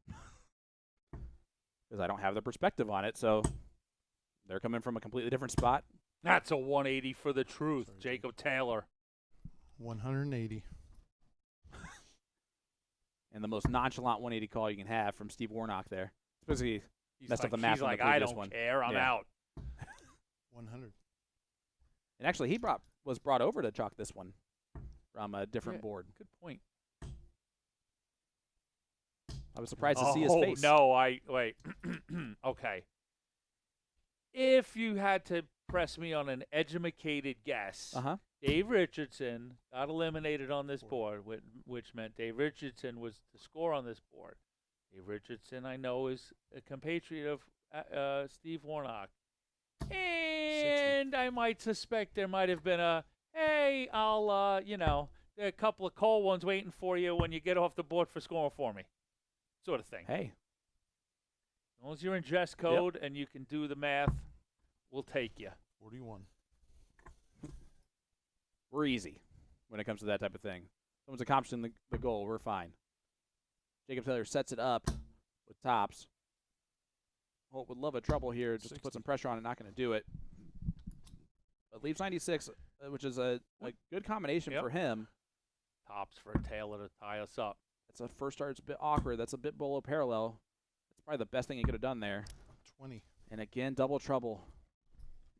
Because I don't have the perspective on it, so they're coming from a completely different spot. That's a 180 for the truth, Sorry, Jacob Taylor. 180. And the most nonchalant 180 call you can have from Steve Warnock there. Especially messed up the math he's on like, the I previous don't one. care, I'm Yeah. out. 100. And actually, he was brought over to chalk this one from a different board. Good point. I was surprised to see his face. No, wait. Okay. If you had to press me on an educated guess, Dave Richardson got eliminated on this board, which meant Dave Richardson was to score on this board. Dave Richardson, I know, is a compatriot of Steve Warnock. And 60. I might suspect there might have been a, hey, I'll, there are a couple of cold ones waiting for you when you get off the board for scoring for me. Sort of thing. Hey. As long as you're in dress code and you can do the math, we'll take you. 41. We're easy when it comes to that type of thing. Someone's accomplishing the goal, we're fine. Jacob Taylor sets it up with tops. Holt would love a treble here just to put some pressure on it. Not going to do it. But leaves 96, which is a good combination for him. Tops for Taylor to tie us up. That's a first start. It's a bit awkward. That's a bit below parallel. That's probably the best thing he could have done there. 20. And again, double trouble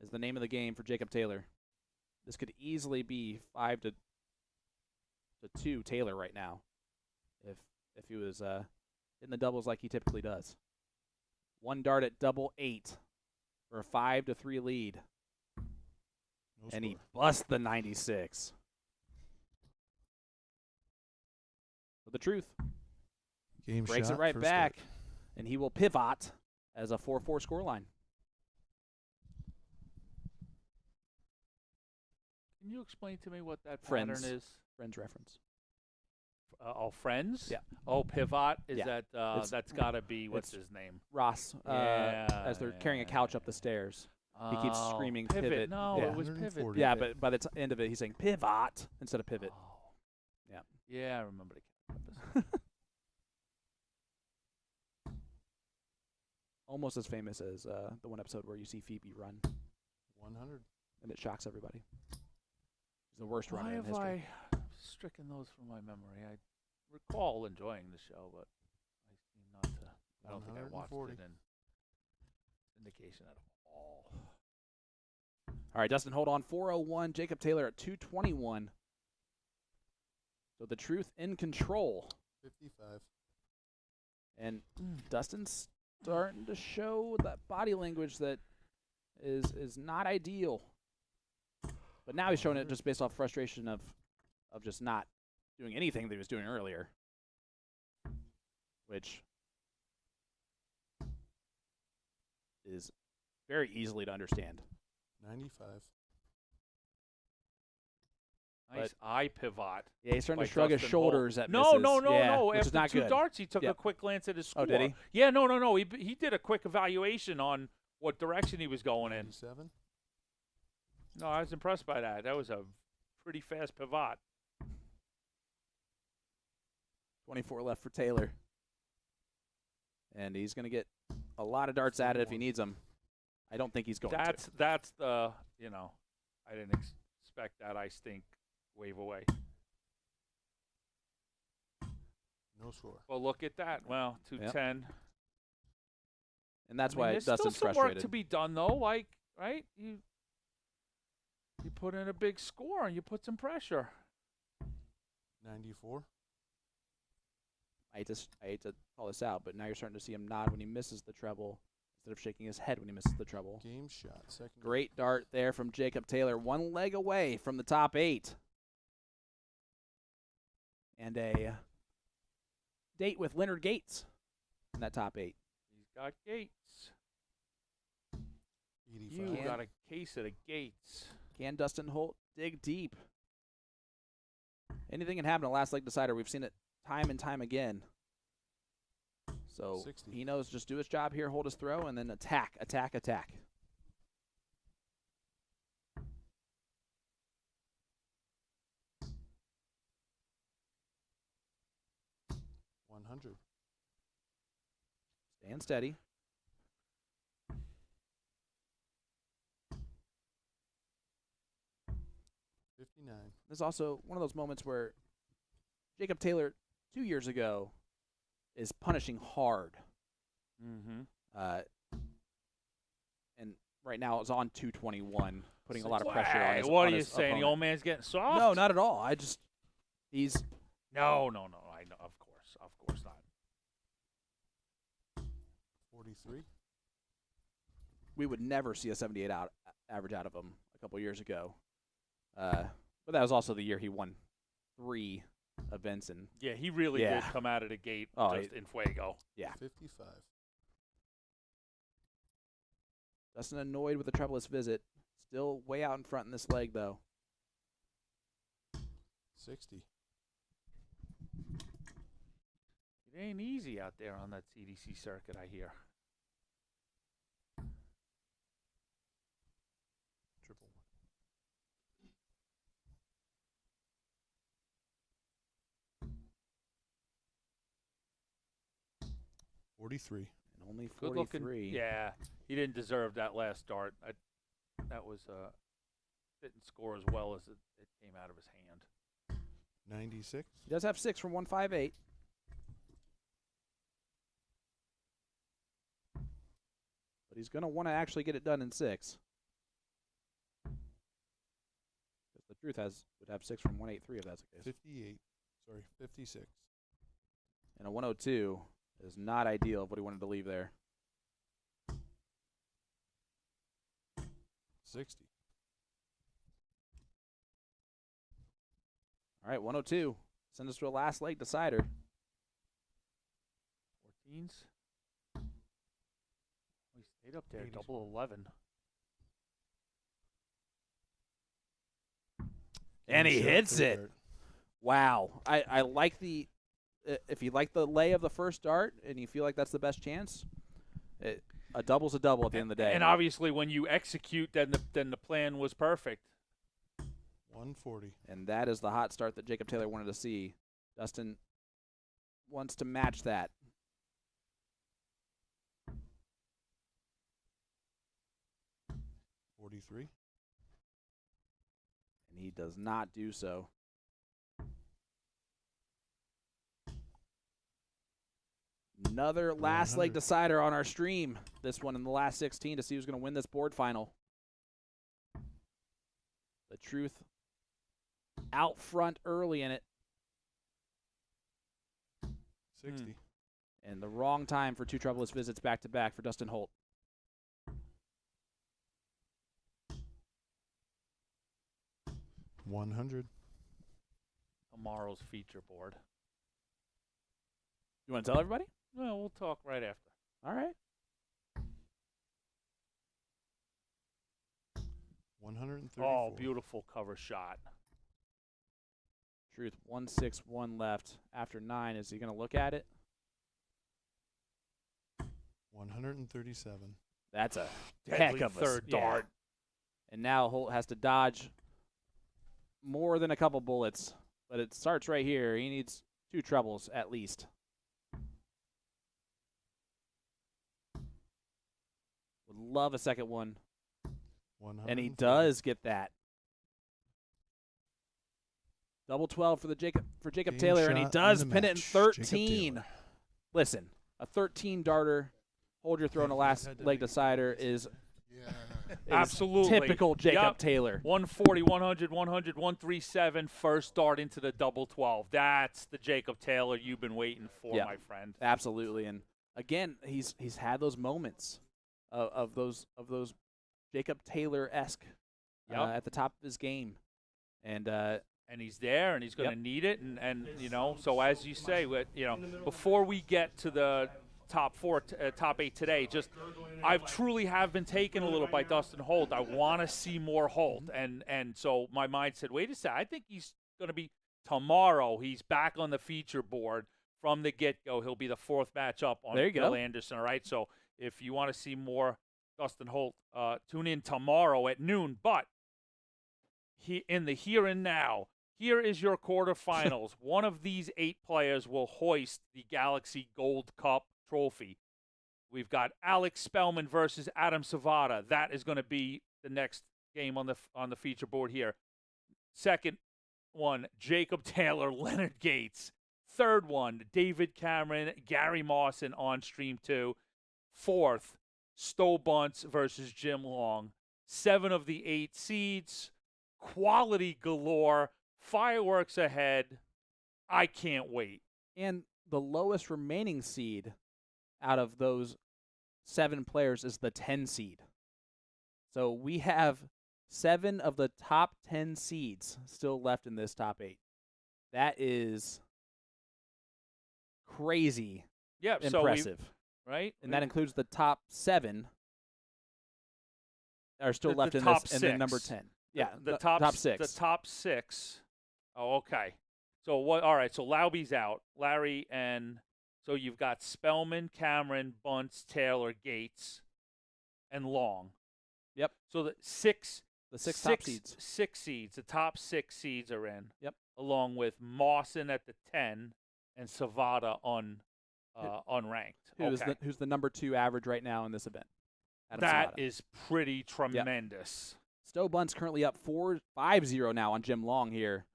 is the name of the game for Jacob Taylor. This could easily be 5-2 Taylor right now if he was hitting the doubles like he typically does. One dart at double 8 for a 5-3 lead. No and score. he busts the 96. For the truth. Game breaks shot, it right first back, start. and he will pivot as a 4-4 scoreline. Can you explain to me what that Friends. pattern is? Friends reference. Friends? Yeah. Oh, pivot? Is Yeah. that, that's got to be, what's his name? Ross, as they're carrying a couch up the stairs. He keeps screaming pivot. No, yeah. it was pivot. 140. Yeah, but by the end of it, he's saying pivot instead of pivot. Oh. Yeah. Yeah, I remember the Almost as famous as the one episode where you see Phoebe run. 100. And it shocks everybody. He's the worst runner Why in have history. I stricken those from my memory? I recall enjoying the show, but I seem not to. I don't think I watched 140. it in syndication at all. All right, Dustin, hold on. 401. Jacob Taylor at 221. So the truth in control. 55. And Dustin's starting to show that body language that is not ideal. But now he's showing it just based off frustration of just not doing anything that he was doing earlier. Which is very easily to understand. 95. Nice eye pivot. Yeah, he's starting by to shrug his Dustin shoulders Holt. at No, misses. no, Yeah, which After is not 2 good. darts, he took Yep. a quick glance at his score. Oh, did he? Yeah, no. He did a quick evaluation on what direction he was going in. 97. No, I was impressed by that. That was a pretty fast pivot. 24 left for Taylor. And he's going to get a lot of darts at it if he needs them. I don't think he's going to. That's the, I didn't expect that ice stink wave away. No score. Well, look at that. Well, 210. And that's I mean, why there's Dustin's still some frustrated. work to be done, though. Like, right? You put in a big score and you put some pressure. 94. I hate to call this out, but now you're starting to see him nod when he misses the treble instead of shaking his head when he misses the treble. Game shot. Second. Great dart there from Jacob Taylor. One leg away from the top 8. And a date with Leonard Gates in that top 8. He's got Gates. 85. You got a case of the Gates. Can Dustin Holt dig deep? Anything can happen in a last leg decider. We've seen it time and time again. So 60. he knows just do his job here, hold his throw, and then attack, attack, attack. Staying steady. This is also one of those moments where Jacob Taylor 2 years ago is punishing hard. Mm-hmm. And right now it's on 221, putting a lot of pressure on his What on are you his saying? opponent. The old man's getting soft? No, not at all. He's No. I know, of course not. 43. we would never see a 78 average out of him a couple years ago. But that was also the year he won 3 events. And Yeah, he really did come out of the gate just in fuego. Yeah. 55. Dustin annoyed with the trebleless visit. Still way out in front in this leg, though. 60. It ain't easy out there on that CDC circuit, I hear. Triple 1. 43. And only Good 43. looking. Yeah, he didn't deserve that last dart. That was didn't score as well as it came out of his hand. 96. He does have 6 from 158. But he's going to want to actually get it done in 6. The truth would have 6 from 183 if that's the case. 58. Sorry, 56. And a 102 is not ideal of what he wanted to leave there. 60. All right, 102. Send us to a last leg decider. 14s. He stayed up there, double 11. And he hits it. Wow. I like the if you like the lay of the first dart and you feel like that's the best chance, a double's a double at the end of the day. And obviously when you execute, then the plan was perfect. 140. And that is the hot start that Jacob Taylor wanted to see. Dustin wants to match that. $43. And he does not do so. Another last leg decider on our stream. This one in the last 16 to see who's going to win this board final. The truth out front early in it. 60. And the wrong time for 2 troubleless visits back-to-back for Dustin Holt. $100. Tomorrow's feature board. You want to tell everybody? Well, we'll talk right after. All right. 134. Oh, beautiful cover shot. Truth, 161 left. After 9, is he going to look at it? 137. That's a Deadly heck of a third dart. And now Holt has to dodge more than a couple bullets. But it starts right here. He needs 2 trebles at least. Would love a second one. And he does get that. Double 12 for Jacob Game Taylor, and he shot does in the pin it in match. 13. Jacob Listen, a 13 darter, hold your throw in the last leg decider is Yeah. It was Absolutely. typical Jacob Yep. Taylor. 140, 100, 100, 137, first start into the double 12. That's the Jacob Taylor you've been waiting for, Yeah. my friend. Absolutely, and again, he's had those moments of those Jacob Taylor-esque Yep. at the top of his game, and he's there, and he's going to Yep. need it, and so as you say, before we get to the top four, top eight today, I truly have been taken a little by Dustin Holt. I want to see more Holt, and so my mind said, wait a second, I think he's going to be tomorrow. He's back on the feature board from the get-go. He'll be the fourth matchup on There you Bill go. Anderson. All right, so if you want to see more Dustin Holt, tune in tomorrow at noon. But in the here and now, here is your quarterfinals. One of these 8 players will hoist the Galaxy Gold Cup trophy. We've got Alex Spellman versus Adam Savada. That is going to be the next game on the feature board here. Second one, Jacob Taylor, Leonard Gates. Third one, David Cameron, Gary Mawson on stream 2. Fourth, Stowe Bunce versus Jim Long. 7 of the 8 seeds. Quality galore. Fireworks ahead. I can't wait. And the lowest remaining seed out of those 7 players is the 10 seed. So we have 7 of the top 10 seeds still left in this top 8. That is crazy Yeah, impressive. Right? And that includes the top 7 that are still left in top this, and then number 6. 10. Yeah, the top 6. The top 6. Oh, okay. So what? All right. So Lauby's out. Larry and so you've got Spellman, Cameron, Bunce, Taylor, Gates, and Long. Yep. So the 6 top seeds. 6 seeds. The top 6 seeds are in. Yep. Along with Mawson at the 10 and Savada unranked. Who's the number 2 average right now in this event? Adam That Savada. is pretty tremendous. Stowe Bunt's currently up 5-0 now on Jim Long here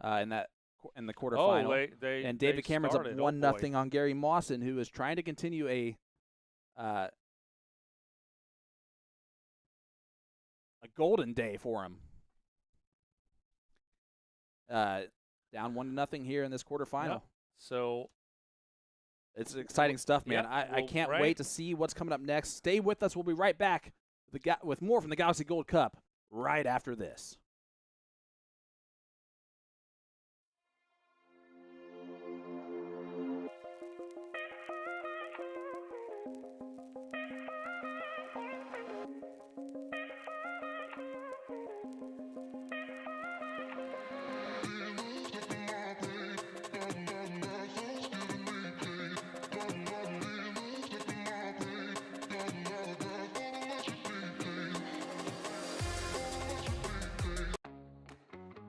in the quarterfinal. And David Cameron's up 1-0 on Gary Mawson, who is trying to continue a golden day for him. Down 1-0 here in this quarterfinal. Yep. So it's exciting stuff, man. Yep, I can't wait to see what's coming up next. Stay with us. We'll be right back with more from the Galaxy Gold Cup right after this.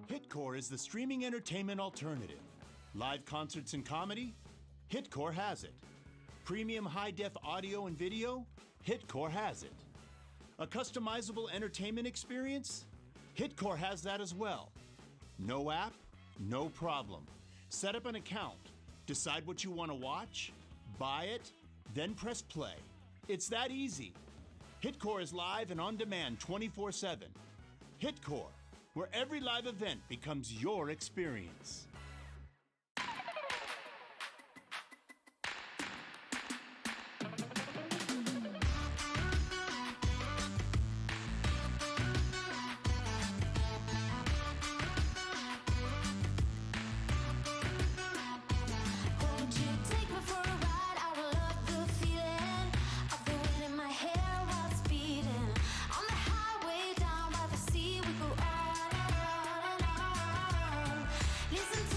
Hitcore is the streaming entertainment alternative. Live concerts and comedy? Hitcore has it. Premium high-def audio and video? Hitcore has it. A customizable entertainment experience? Hitcore has that as well. No app? No problem. Set up an account. Decide what you want to watch, buy it, then press play. It's that easy. Hitcore is live and on demand 24/7. Hitcore, where every live event becomes your experience. Won't you take me for a ride? I will love the feeling of the wind in my hair while speeding. On the highway down by the sea, we go on and on and on. Listen to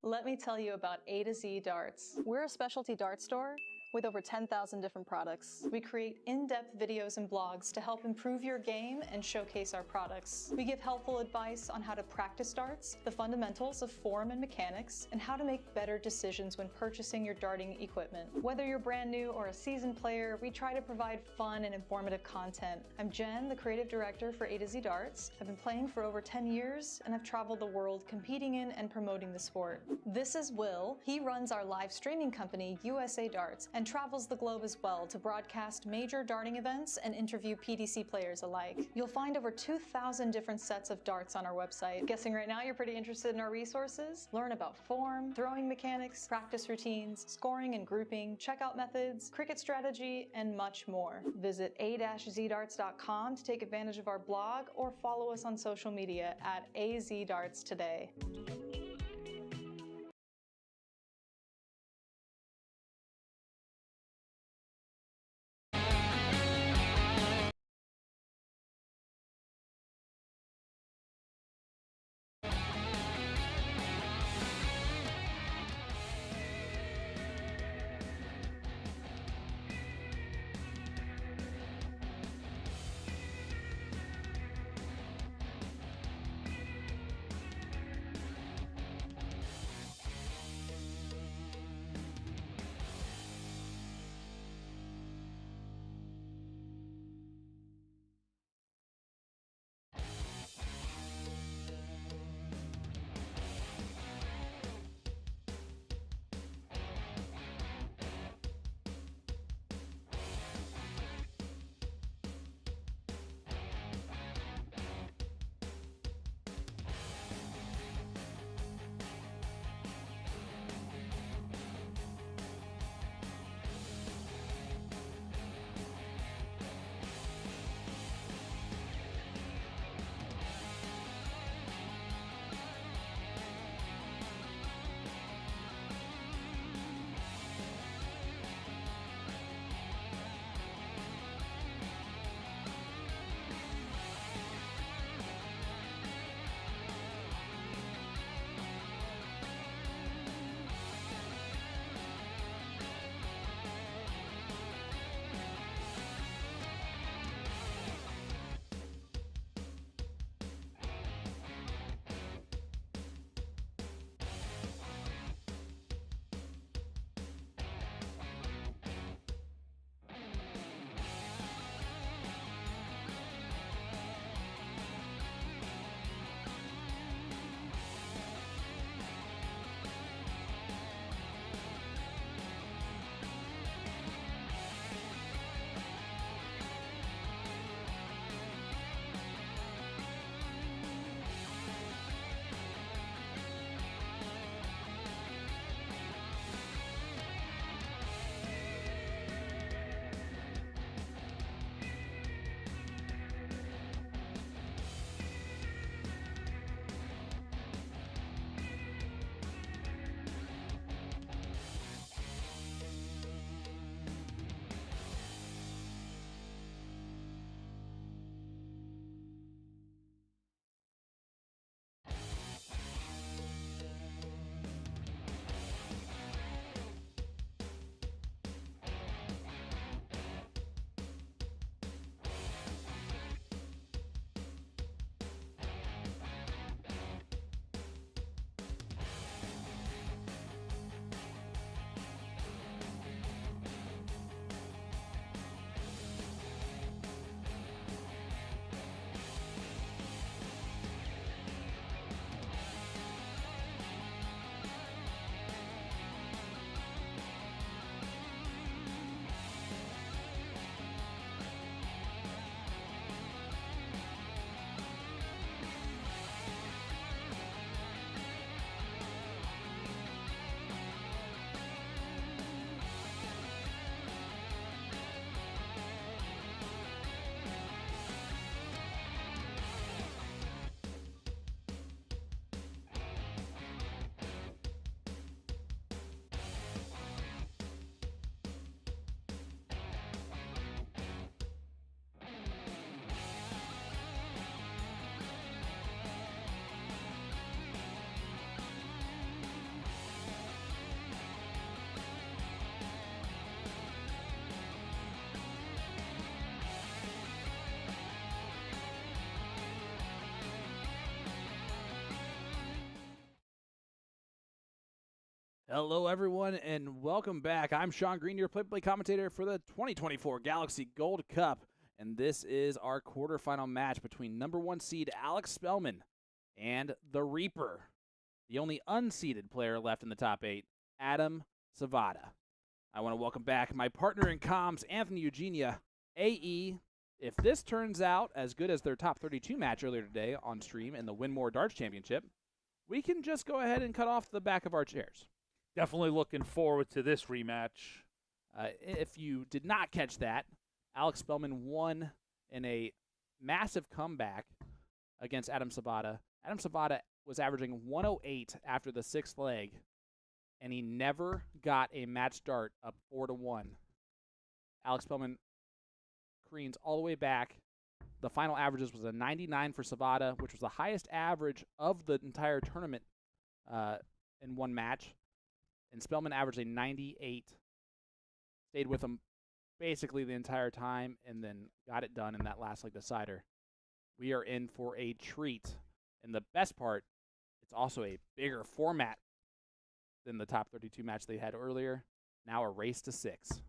Let me tell you about A to Z Darts. We're a specialty dart store with over 10,000 different products. We create in-depth videos and blogs to help improve your game and showcase our products. We give helpful advice on how to practice darts, the fundamentals of form and mechanics, and how to make better decisions when purchasing your darting equipment. Whether you're brand new or a seasoned player, we try to provide fun and informative content. I'm Jen, the creative director for A to Z Darts. I've been playing for over 10 years, and I've traveled the world competing in and promoting the sport. This is Will. He runs our live streaming company, USA Darts, and travels the globe as well to broadcast major darting events and interview PDC players alike. You'll find over 2,000 different sets of darts on our website. Guessing right now you're pretty interested in our resources? Learn about form, throwing mechanics, practice routines, scoring and grouping, checkout methods, cricket strategy, and much more. Visit a-zdarts.com to take advantage of our blog or follow us on social media at AZDarts today. Hello, everyone, and welcome back. I'm Sean Green, your play-by-play commentator for the 2024 Galaxy Gold Cup, and this is our quarterfinal match between number 1 seed Alex Spellman and the Reaper, the only unseeded player left in the top 8, Adam Savada. I want to welcome back my partner in comms, Anthony Eugenia. AE, if this turns out as good as their top 32 match earlier today on stream in the Win More Darts Championship, we can just go ahead and cut off the back of our chairs. Definitely looking forward to this rematch. If you did not catch that, Alex Spellman won in a massive comeback against Adam Savada. Adam Savada was averaging 108 after the 6th leg, and he never got a match start up 4-1. Alex Spellman careens all the way back. The final averages was a 99 for Savada, which was the highest average of the entire tournament in one match. And Spellman averaged a 98. Stayed with him basically the entire time and then got it done in that last leg decider. We are in for a treat. And the best part, it's also a bigger format than the top 32 match they had earlier. Now a race to 6.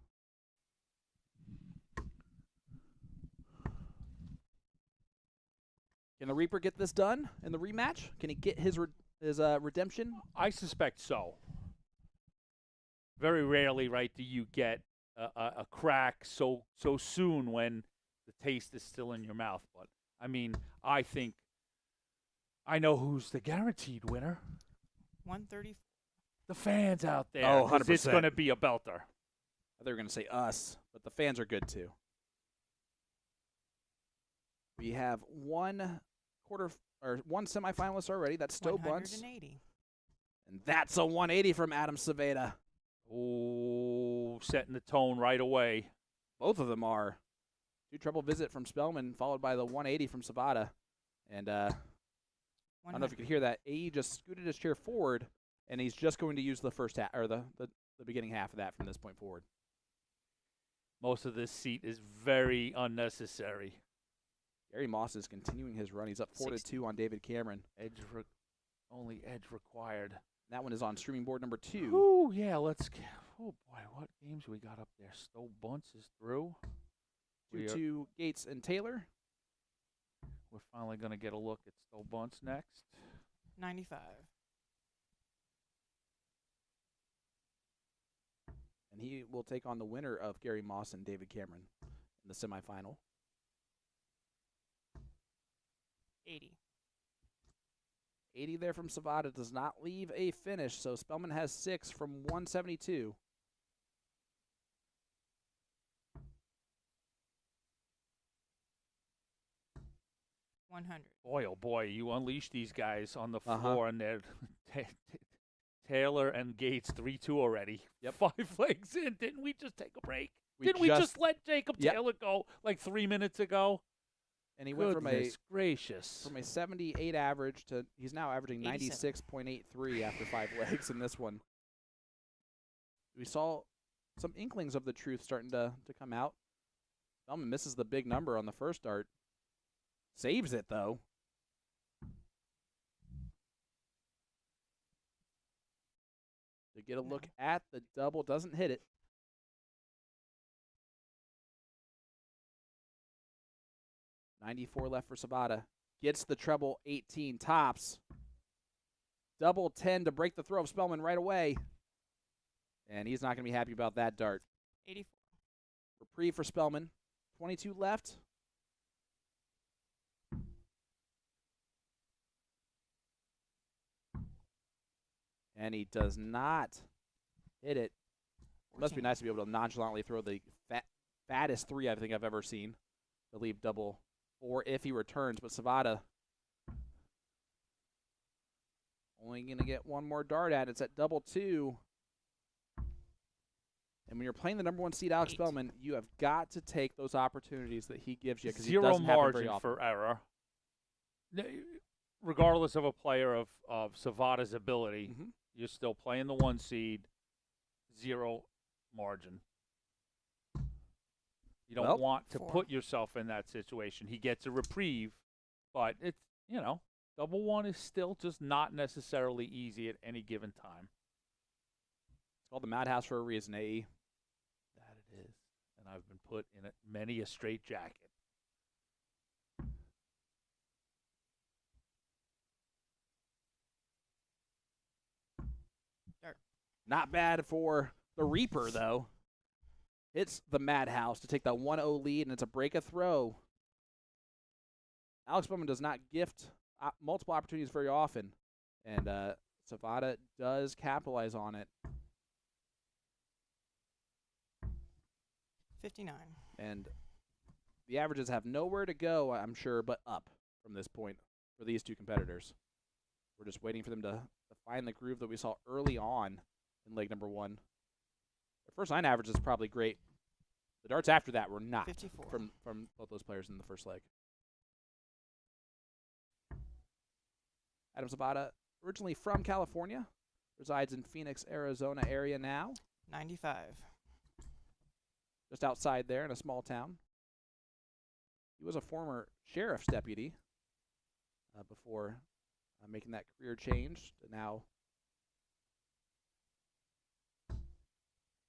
Can the Reaper get this done in the rematch? Can he get his redemption? I suspect so. Very rarely, right, do you get a crack so soon when the taste is still in your mouth. But, I mean, I think I know who's the guaranteed winner. 134. The fans out there. Oh, 'cause 100%. It's going to be a belter. They were going to say us, but the fans are good too. We have one semifinalist already. That's Stowe Bunce. 180. And that's a 180 from Adam Savada. Oh, setting the tone right away. Both of them are. 2 treble visit from Spellman, followed by the 180 from Savada. And I don't know if you could hear that. AE just scooted his chair forward, and he's just going to use the first half, or the beginning half of that from this point forward. Most of this seat is very unnecessary. Gary Moss is continuing his run. He's up 4-2 on David Cameron. Only edge required. That one is on streaming board number 2. Oh, yeah, let's get. Oh, boy, what games we got up there? Stowe Bunce is through. 2-2 Gates and Taylor. We're finally going to get a look at Stowe Bunce next. 95. And he will take on the winner of Gary Moss and David Cameron in the semifinal. 80. 80 there from Savada does not leave a finish, so Spellman has 6 from 172. Boy, oh boy, you unleash these guys on the floor, and they're Taylor and Gates 3-2 already. Yep. 5 legs in. Didn't we just take a break? We Didn't we just let Jacob Taylor go like 3 minutes ago? And he went from gracious. From a 78 average to he's now averaging 96.83 after 5 legs in this one. We saw some inklings of the truth starting to come out. Spellman misses the big number on the first dart. Saves it, though. To get a look at the double, doesn't hit it. $94 left for Savada. Gets the treble 18 tops. Double 10 to break the throw of Spellman right away. And he's not going to be happy about that dart. 84. Reprieve for Spellman. 22 left. And he does not hit it. It must be nice to be able to nonchalantly throw the fattest 3 I think I've ever seen. To leave double 4 if he returns. But Savada only going to get one more dart at it. It's at double 2. And when you're playing the number 1 seed, Alex Spellman, you have got to take those opportunities that he gives you. Because he doesn't have them very margin often. for error. Regardless of a player of Savada's ability, you're still playing the 1 seed, 0 margin. You don't want to put yourself in that situation. He gets a reprieve, but it's, double 1 is still just not necessarily easy at any given time. It's called the Madhouse for a reason, AE. That it is. And I've been put in many a straitjacket. Dirt. Not bad for the Reaper, though. It's the Madhouse to take the 1-0 lead, and it's a break a throw. Alex Bowman does not gift multiple opportunities very often, and Savada does capitalize on it. 59. And the averages have nowhere to go, I'm sure, but up from this point for these two competitors. We're just waiting for them to find the groove that we saw early on in leg number 1. The first 9 average is probably great. The darts after that were not 54. from both those players in the first leg. Adam Savada, originally from California, resides in Phoenix, Arizona area now. 95. Just outside there in a small town. He was a former sheriff's deputy before making that career change to now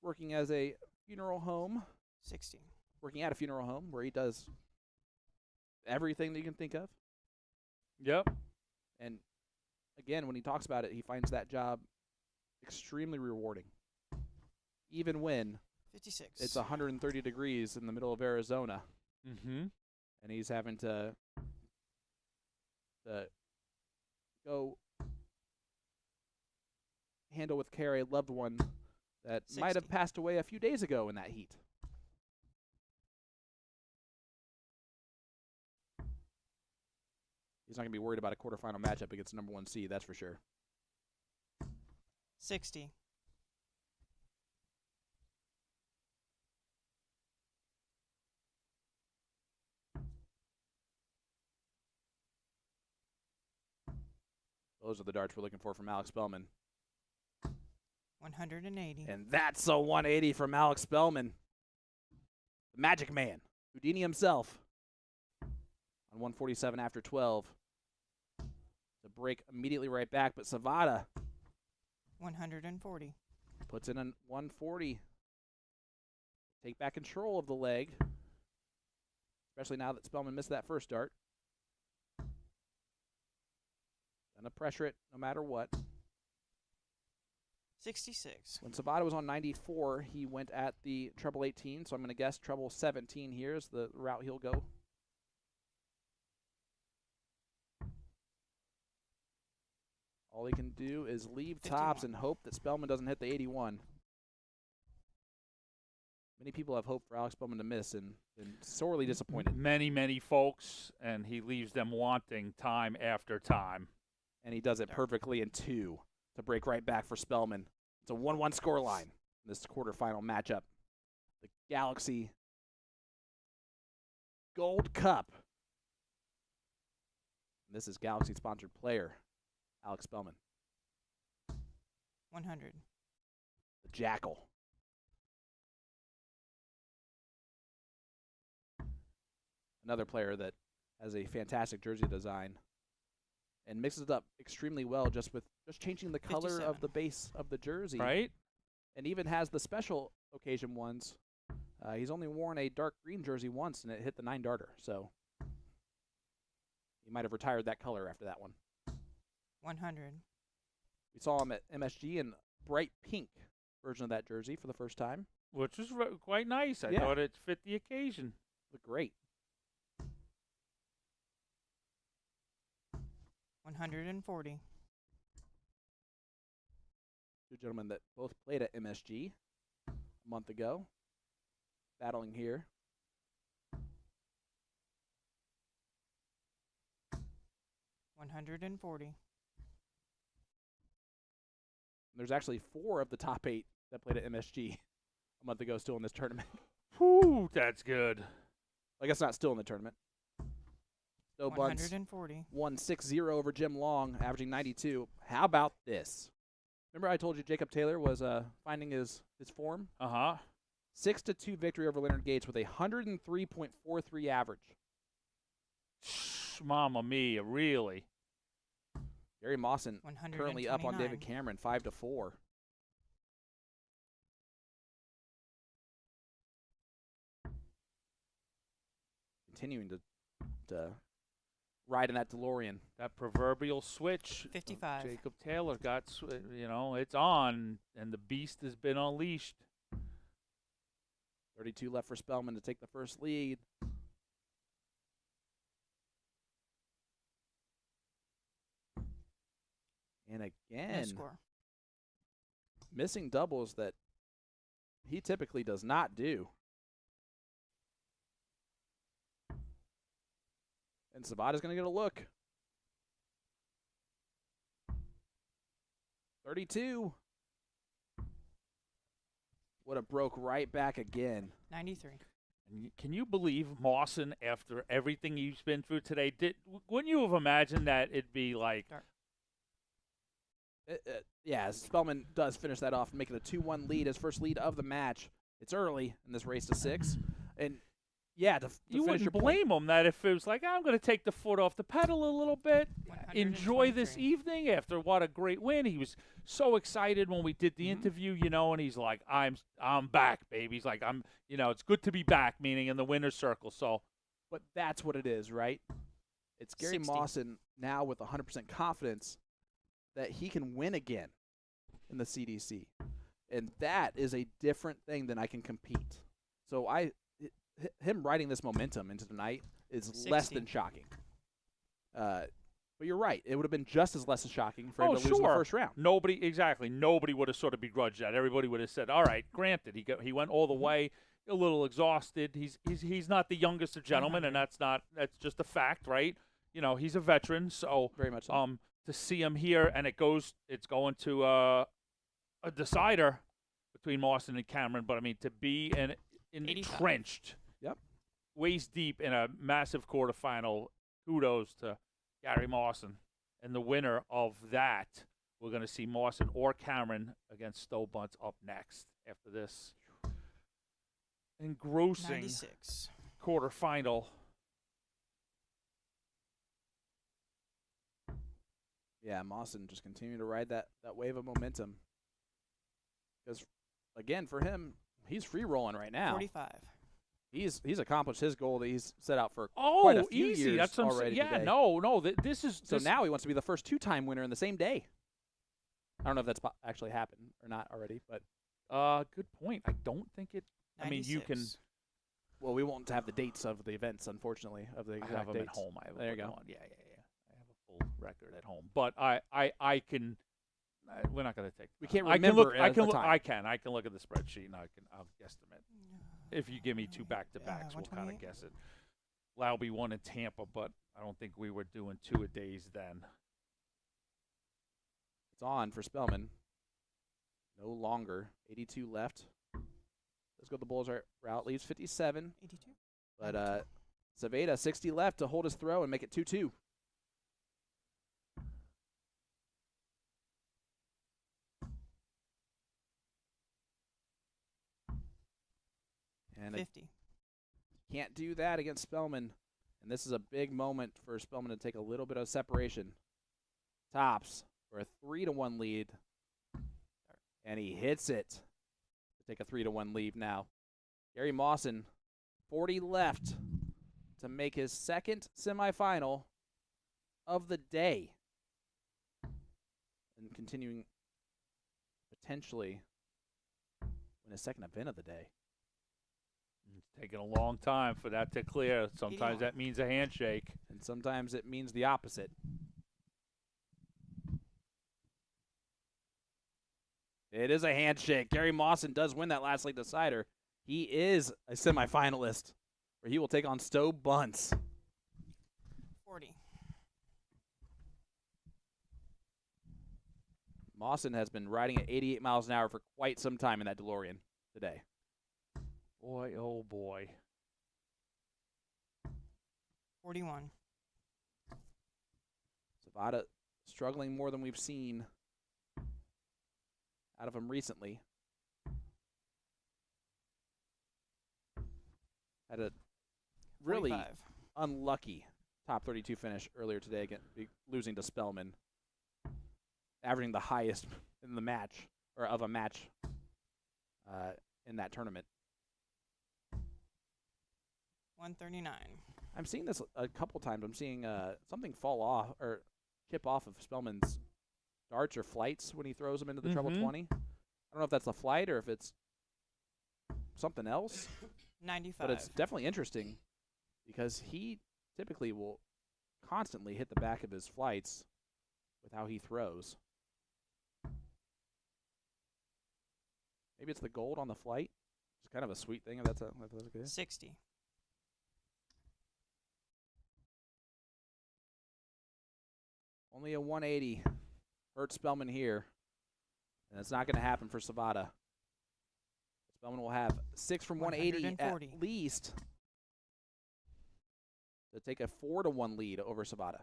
working as a funeral home. 60. Working at a funeral home where he does everything that you can think of. Yep. And again, when he talks about it, he finds that job extremely rewarding. Even when 56. it's 130 degrees in the middle of Arizona. Mm-hmm. And he's having to go handle with care a loved one that might have 60. passed away a few days ago in that heat. He's not going to be worried about a quarterfinal matchup against number 1 seed, that's for sure. 60. Those are the darts we're looking for from Alex Spellman. 180. And that's a 180 from Alex Spellman. The Magic Man, Houdini himself. On 147 after 12. The break immediately right back, but Savada 140. puts in a 140. Take back control of the leg, especially now that Spellman missed that first dart. Gonna pressure it no matter what. 66. When Savada was on 94, he went at the treble 18, so I'm going to guess treble 17 here is the route he'll go. All he can do is leave 51. tops and hope that Spellman doesn't hit the 81. Many people have hoped for Alex Spellman to miss and been sorely disappointed. Many, many folks, and he leaves them wanting time after time. And he does it perfectly in 2 to break right back for Spellman. It's a 1-1 scoreline in this quarterfinal matchup. The Galaxy Gold Cup. And this is Galaxy-sponsored player, Alex Spellman. 100. The Jackal. Another player that has a fantastic jersey design and mixes it up extremely well just changing the color 57. of the base of the jersey. Right? And even has the special occasion ones. He's only worn a dark green jersey once, and it hit the 9-darter. So he might have retired that color after that one. 100. We saw him at MSG in bright pink version of that jersey for the first time. Which was quite nice. I Yeah. thought it fit the occasion. Looked great. 140. Two gentlemen that both played at MSG a month ago, battling here. 140. There's actually 4 of the top 8 that played at MSG a month ago still in this tournament. Whew, that's good. I guess not still in the tournament. No Bunts 140. won 6-0 over Jim Long, averaging 92. How about this? Remember I told you Jacob Taylor was finding his form? Uh-huh. 6-2 victory over Leonard Gates with a 103.43 average. Mamma mia, really? Gary Mawson currently up on David 129. Cameron, 5-4. continuing to ride in that DeLorean. That proverbial switch. 55. Jacob Taylor got, it's on, and the beast has been unleashed. 32 left for Spellman to take the first lead. And No again, score. missing doubles that he typically does not do. And Sabata's going to get a look. 32. Would have broke right back again. 93. And can you believe Mawson, after everything he's been through today, wouldn't you have imagined that it'd be like... Yeah, Spellman does finish that off, making a 2-1 lead, his first lead of the match. It's early in this race to 6. And, yeah, to you finish your wouldn't blame him that if it was like, I'm going to take the foot off the pedal a little bit, enjoy this evening after what a great win. He was so excited when we did the interview, and he's like, I'm back, baby. He's like, it's good to be back, meaning in the winner's circle. So, but that's what it is, right? It's Gary 60. Mawson now with 100% confidence that he can win again in the CDC. And that is a different thing than I can compete. So him riding this momentum into tonight is less than shocking. But you're right. It would have been just as less than shocking for him to lose in the first round. Nobody would have sort of begrudged that. Everybody would have said, all right, granted, he went all the way, a little exhausted. He's not the youngest of gentlemen, and that's just a fact, right? He's a veteran, so very much so. To see him here, and it's going to a decider between Mawson and Cameron. But I mean, to be entrenched, waist deep in a massive quarterfinal, kudos to Gary Mawson. And the winner of that, we're going to see Mawson or Cameron against Stowe Bunce up next after this engrossing 96. quarterfinal. Yeah, Mawson just continuing to ride that wave of momentum. Because, again, for him, he's free rolling right now. 45. He's accomplished his goal that he's set out for quite a few easy. years That's what already. Yeah, today. no. This is so now he wants to be the first 2-time winner in the same day. I don't know if that's actually happened or not already, but good point. I don't think it. 96. I mean, you can. Well, we won't have the dates of the events, unfortunately, of the exact I have them dates. at home. There you go. Yeah. I have a full record at home, but I can. We're not going to take. We can't I can remember look. at I can. the Look, time. I can look at the spreadsheet and I'll guesstimate. If you give me 2 back-to-backs, we'll kind of 128. guess it. Laube won in Tampa, but I don't think we were doing 2-a-days then. It's on for Spellman. No longer. 82 left. Let's go the Bulls route. Leaves 57. 82. But Saveda, 60 left to hold his throw and make it 2-2. And 50. can't do that against Spellman. And this is a big moment for Spellman to take a little bit of separation. Tops for a 3-1 lead. And he hits it to take a 3-1 lead now. Gary Mawson, 40 left to make his second semifinal of the day. And continuing potentially win his second event of the day. It's taking a long time for that to clear. Sometimes that means a handshake. And sometimes it means the opposite. It is a handshake. Gary Mawson does win that last league decider. He is a semifinalist where he will take on Stowe Bunce. 40. Mawson has been riding at 88 miles an hour for quite some time in that DeLorean today. Boy, oh boy. 41. Savada struggling more than we've seen out of him recently. Had a really 45. unlucky top 32 finish earlier today, again, losing to Spellman, averaging the highest in the match, or of a match in that tournament. 139. I'm seeing this a couple times. I'm seeing something fall off or chip off of Spellman's darts or flights when he throws them into the treble 20. I don't know if that's the flight or if it's something else. 95. But it's definitely interesting because he typically will constantly hit the back of his flights with how he throws. Maybe it's the gold on the flight. It's kind of a sweet thing if that's good. 60. Only a 180 hurt Spellman here. And it's not going to happen for Savada. Spellman will have 6 from 180 140. at least to take a 4-1 lead over Savada.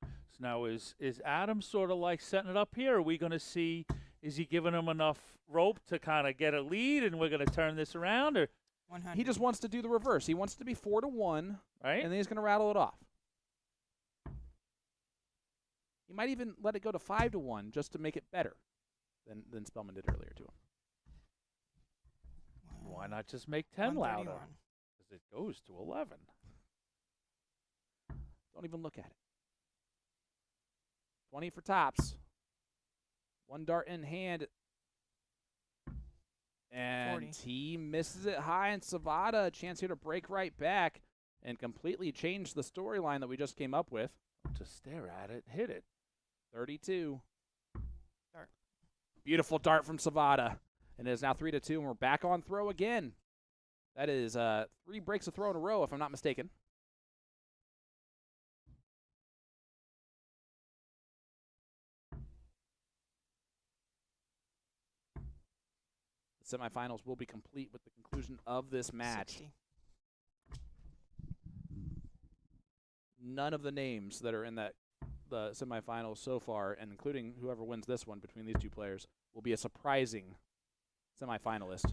So now is Adam sort of like setting it up here? Are we going to see, is he giving him enough rope to kind of get a lead and we're going to turn this around? Or 100. he just wants to do the reverse. He wants to be 4-1, right? And then he's going to rattle it off. He might even let it go to 5-1 just to make it better than Spellman did earlier to him. Why not just make 10 louder? 131. Because it goes to 11. Don't even look at it. 20 for tops. 1 dart in hand. And 40. he misses it high, and Savada a chance here to break right back and completely change the storyline that we just came up with. Just stare at it, hit it. 32. Dart. Beautiful dart from Savada. And it is now 3-2, and we're back on throw again. That is 3 breaks of throw in a row, if I'm not mistaken. The semifinals will be complete with the conclusion of this match. 60. None of the names that are in the semifinals so far, and including whoever wins this one between these two players, will be a surprising semifinalist.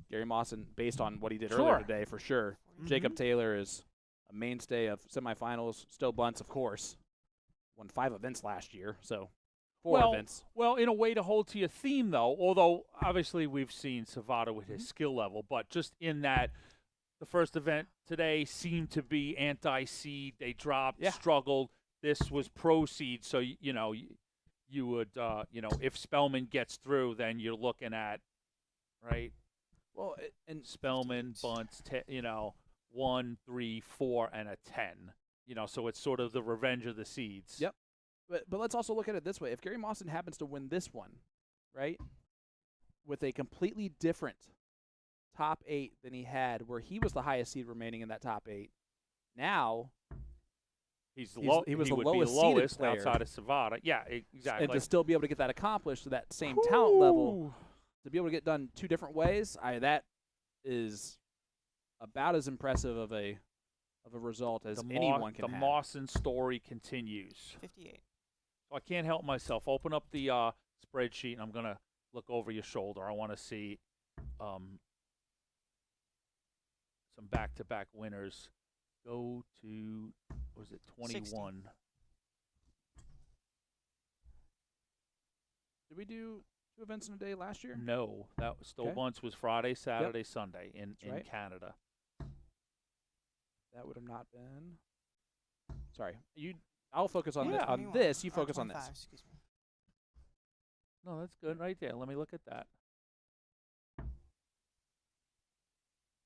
Gary Mawson, based on what he did earlier today, for sure. Jacob Taylor is a mainstay of semifinals. Stowe Bunce, of course, won 5 events last year, so 4 events. Well, in a way to hold to your theme, though, although obviously we've seen Savada with his skill level, but just in that the first event today seemed to be anti-seed. They dropped, struggled. This was pro-seed, so, you would, if Spellman gets through, then you're looking at, right? Well, and Spellman, Bunce, 1, 3, 4, and a 10. So it's sort of the revenge of the seeds. Yep. But let's also look at it this way. If Gary Mawson happens to win this one, right, with a completely different top 8 than he had, where he was the highest seed remaining in that top 8, now he was the lowest seeded player outside of Savada. Yeah, exactly. And to still be able to get that accomplished to that same talent level, to be able to get done 2 different ways, that is about as impressive of a result as anyone can have. The Mawson story continues. 58. So I can't help myself. Open up the spreadsheet, and I'm going to look over your shoulder. I want to see some back-to-back winners. Go to, what was it, 21. 60. Did we do 2 events in a day last year? No, that was still once was Friday, Saturday, Sunday in Canada. That would have not been. Sorry, I'll focus on Yeah, this. On 21. this, you focus on 25, this. excuse me. No, that's good right there. Let me look at that.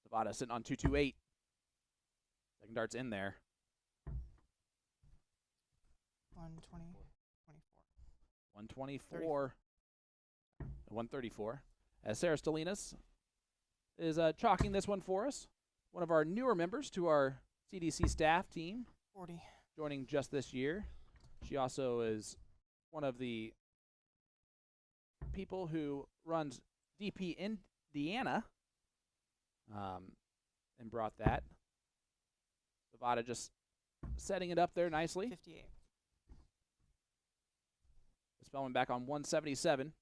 Savada sitting on 228. Second dart's in there. 120, 124. 134. As Sarah Stolinas is chalking this one for us. One of our newer members to our CDC staff team. 40. Joining just this year. She also is one of the people who runs DP Indiana and brought that. Savada just setting it up there nicely. 58. Spellman back on 177.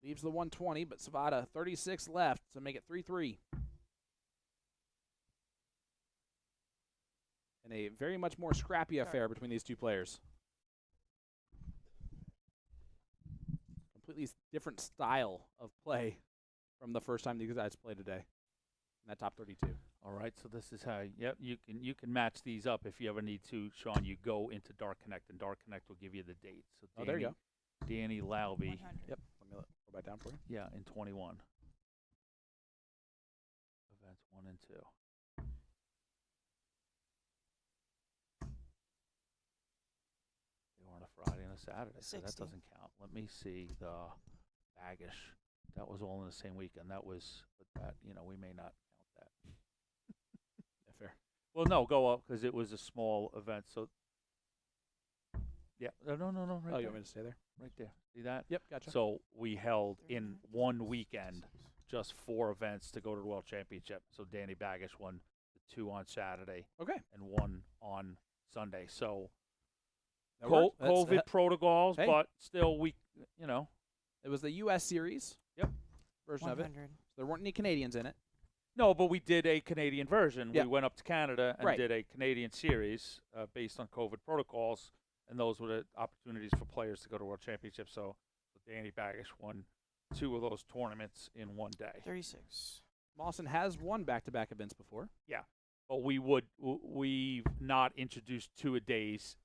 Leaves the 120, but Savada 36 left to make it 3-3. in a very much more scrappy affair between these two players. Completely different style of play from the first time these guys played today in that top 32. All right, so this is how. Yep, you can match these up if you ever need to, Sean. You go into Dark Connect, and Dark Connect will give you the dates. So Oh, there you go. Danny Lauby. 100. Yep. Let me go back down for you. Yeah, in 21. Events 1 and 2. They were on a Friday and a Saturday, so that 60. doesn't count. Let me see the Baggish. That was all in the same weekend. That was, but that, we may not count that. Yeah, fair. Well, no, go up because it was a small event. So, yeah, no, right Oh, there. you want me to stay there? Right there. See that? Yep, gotcha. So we held in one weekend just 4 events to go to the World Championship. So Danny Baggish won the 2 on Saturday Okay. and 1 on Sunday. So That worked. That's- COVID protocols, Hey. but still It was the U.S. series. Yep. Version of it. 100. There weren't any Canadians in it. No, but we did a Canadian version. Yeah. We went up to Canada and Right. did a Canadian series based on COVID protocols, and those were the opportunities for players to go to World Championships. So Danny Baggish won 2 of those tournaments in one day. 36. Mawson has won back-to-back events before. Yeah, but we've not introduced 2-a-days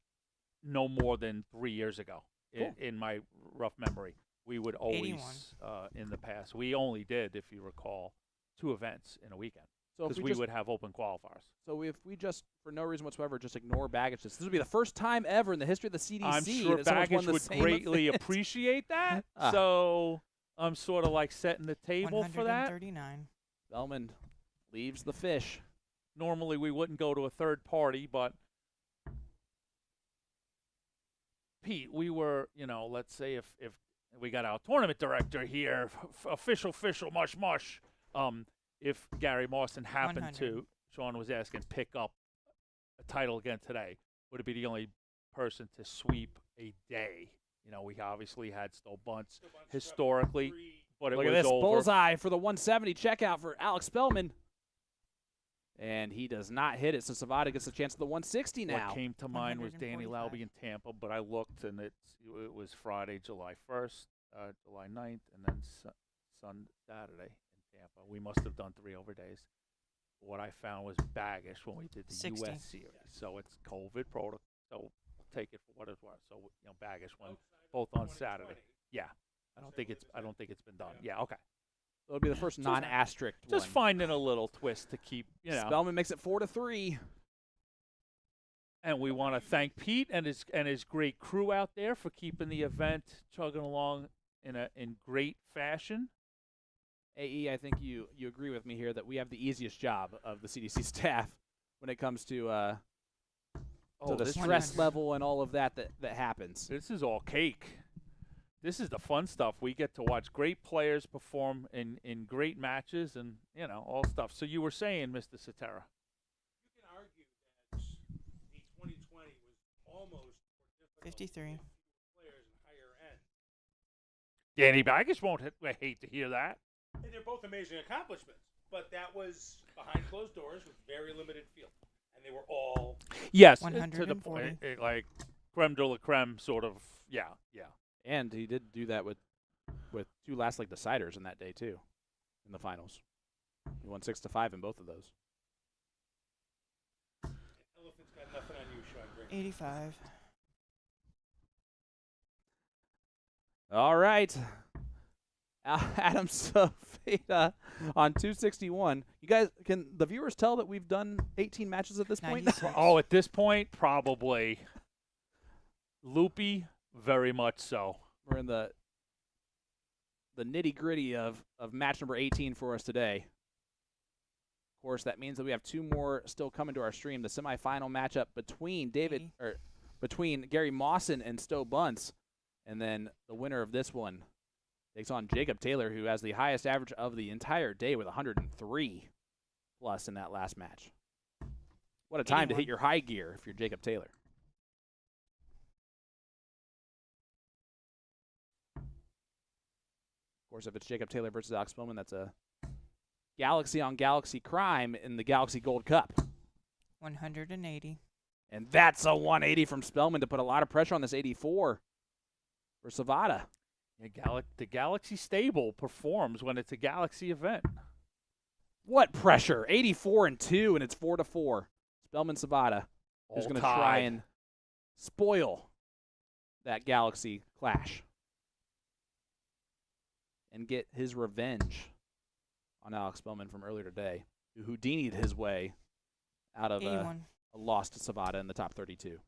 no more than 3 years ago. Cool. In my rough memory, we would always 81. in the past we only did, if you recall, 2 events in a weekend So if because we we just, would have open qualifiers. so if we just, for no reason whatsoever, just ignore Baggish, this would be the first time ever in the history of the CDC I'm sure that someone's won Baggish the would same greatly event. appreciate that. Ah. So I'm sort of like setting the table for that. 139. Bellman leaves the fish. Normally we wouldn't go to a third party, but Pete, we were, let's say if we got our tournament director here, official mush. If Gary Mawson happened 100. to, Sean was asking, pick up a title again today, would it be the only person to sweep a day? We obviously had Stowe Bunts historically, but it Look was at this over. bullseye for the 170 checkout for Alex Spellman. And he does not hit it, so Savada gets a chance at the 160 now. What came to mind was Danny 145. Lauby in Tampa, but I looked and it was Friday, July 1st, July 9th, and then Saturday in Tampa. We must have done 3 overdays. What I found was Baggish when we did the 60. U.S. series. So it's COVID protocol. So take it for what it's worth. So Baggish won both on Saturday. Yeah, I don't think it's been done. Yeah, okay. It'll be the first non-asterisk one. Just finding a little twist to keep, Spellman makes it 4-3. And we want to thank Pete and his great crew out there for keeping the event chugging along in great fashion. AE, I think you agree with me here that we have the easiest job of the CDC staff when it comes to the this stress 100. level and all of that happens. This is all cake. This is the fun stuff. We get to watch great players perform in great matches and, all stuff. So you were saying, Mr. Cetera. You can argue that the 2020 was almost more difficult 53. players in higher end. Danny Baggish won't hate to hear that. And they're both amazing accomplishments, but that was behind closed doors with very limited field, and they were all Yes, to the 140. point, like creme de la creme sort of, yeah. And he did do that with 2 last leg deciders in that day too, in the finals. He won 6-5 in both of those. Elephant's got nothing on you, Sean Green. 85. All right. Adam Safeda on 261. You guys, can the viewers tell that we've done 18 matches at this point? 96. Oh, at this point, probably. Loopy, very much so. We're in the nitty-gritty of match number 18 for us today. Of course, that means that we have 2 more still coming to our stream. The semifinal matchup between between Gary Mawson and Stowe Bunts, and then the winner of this one takes on Jacob Taylor, who has the highest average of the entire day with 103 plus in that last match. What a time to 81. hit your high gear if you're Jacob Taylor. Of course, if it's Jacob Taylor versus Alex Spellman, that's a Galaxy on Galaxy crime in the Galaxy Gold Cup. 180. And that's a 180 from Spellman to put a lot of pressure on this 84 for Savada. Yeah, the Galaxy stable performs when it's a Galaxy event. What pressure? 84 and 2, and it's 4-4. Spellman Savada, who's All going to tied. try and spoil that Galaxy clash and get his revenge on Alex Spellman from earlier today, who Houdini'd his way out of a loss to Savada in the top 32.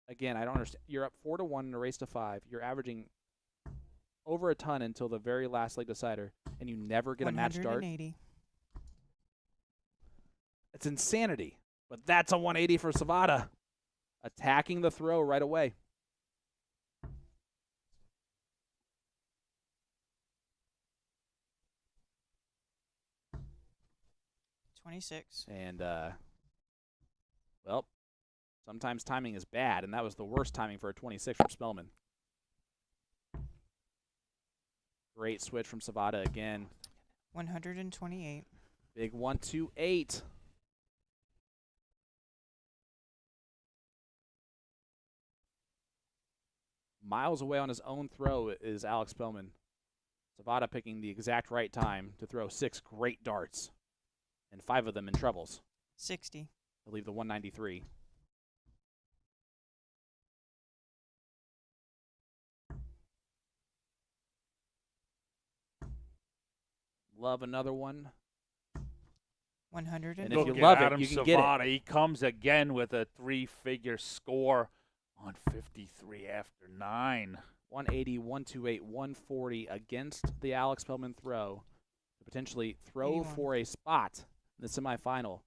Again, I don't understand. You're up 4-1 in a race to 5. You're averaging over a ton until the very last leg decider, and you never get a match start. 180. It's insanity. But that's a 180 for Savada, attacking the throw right away. $26. And, well, sometimes timing is bad, and that was the worst timing for a 26 from Spellman. Great switch from Savada again. 128. Big 1-2-8. Miles away on his own throw is Alex Spellman. Savada picking the exact right time to throw 6 great darts, and 5 of them in trebles. 60. To leave the 193. Love another one. 100. And Look if you at love Adam it, you can Savada. get it. He comes again with a 3-figure score on 53 after 9. 180, 128, 140 against the Alex Spellman throw to potentially throw 81. for a spot in the semifinal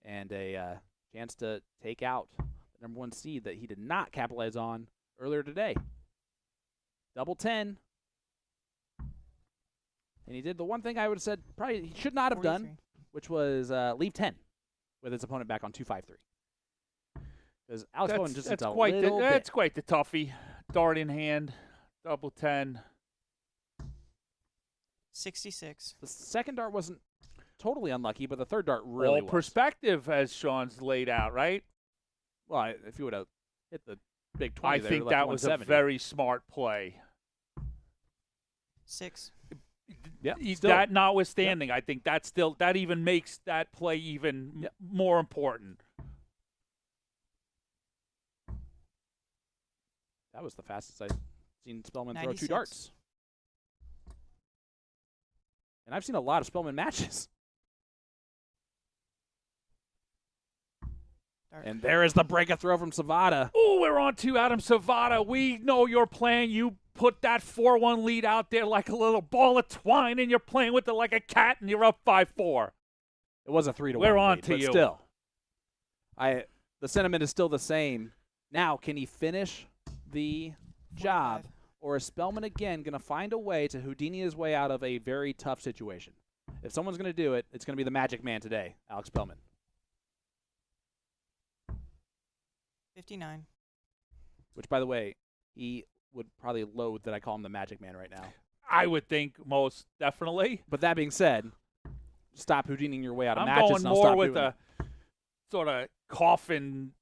and a chance to take out the number 1 seed that he did not capitalize on earlier today. Double 10. And he did the one thing I would have said probably he should not have 43. done, which was leave 10 with his opponent back on 253. Because Alex Spellman just needs a little bit. That's quite the toughie. Dart in hand, double 10. 66. The second dart wasn't totally unlucky, but the third dart really All was. perspective, as Sean's laid out, right? Well, if you would have hit the big 20 I there, think left that was a 170. very smart play. 6. Yeah, That notwithstanding, I think that even makes that play even more important. That was the fastest I've seen Spellman throw 2 96. darts. And I've seen a lot of Spellman matches. Dark. And there is the break a throw from Savada. Oh, we're on to Adam Savada. We know your plan. You put that 4-1 lead out there like a little ball of twine, and you're playing with it like a cat, and you're up 5-4. It was a 3-1 We're on lead, to but you. Still, the sentiment is still the same. Now, can he finish the job, 45. or is Spellman again going to find a way to Houdini his way out of a very tough situation? If someone's going to do it, it's going to be the magic man today, Alex Spellman. 59. Which, by the way, he would probably loathe that I call him the magic man right now. I would think most definitely. But that being said, stop Houdiniing your way out of I'm matches. going and I'll more stop with doing a sort of coffin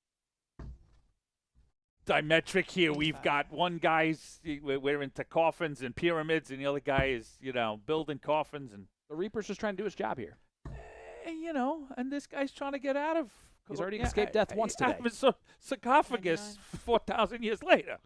diametric here. We've 85. got one guy's, we're into coffins and pyramids, and the other guy is, building coffins. And The Reaper's just trying to do his job here. and this guy's trying to get out of. He's already escaped death once today. Out of his sarcophagus 99. 4,000 years later.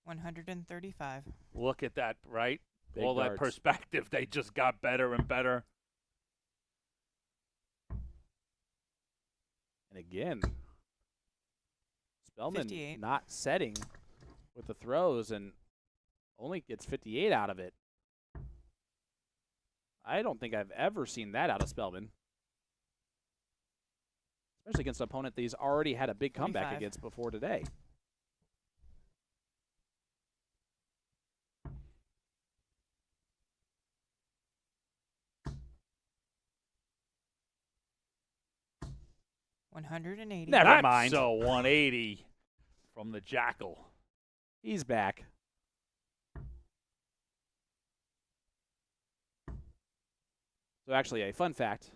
$135. Look at that, right? Big All that darts. perspective. They just got better and better. And again, Spellman 58. not setting with the throws and only gets 58 out of it. I don't think I've ever seen that out of Spellman. Especially against an opponent that he's already had a big comeback 45. against before today. $180. Never That's mind. So 180 from the Jackal. He's back. So actually, a fun fact,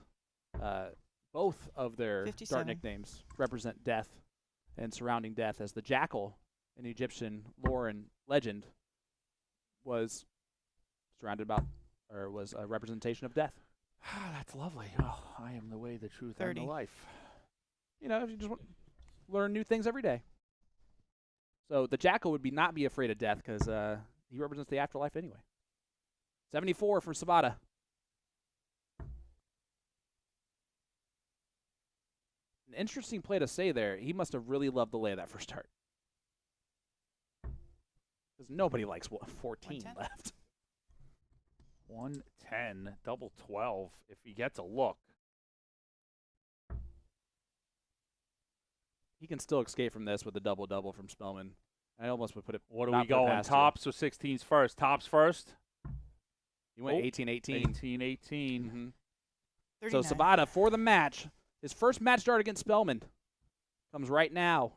both of their 57. dart nicknames represent death and surrounding death, as the Jackal in Egyptian lore and legend was surrounded about, or was a representation of death. That's lovely. Oh, I am the way, the truth, and 30. the life. You know, you just learn new things every day. So the Jackal would not be afraid of death because he represents the afterlife anyway. 74 for Sabata. An interesting play to say there. He must have really loved the lay of that first start. Because nobody likes 14 110. left. 110, double 12, if he gets a look. He can still escape from this with a double-double from Spellman. I almost would put it. What are not we put it going, past tops or 16s first? Tops first? You went Oh, 18-18. 18-18. So 39. Sabata for the match. His first match start against Spellman comes right now.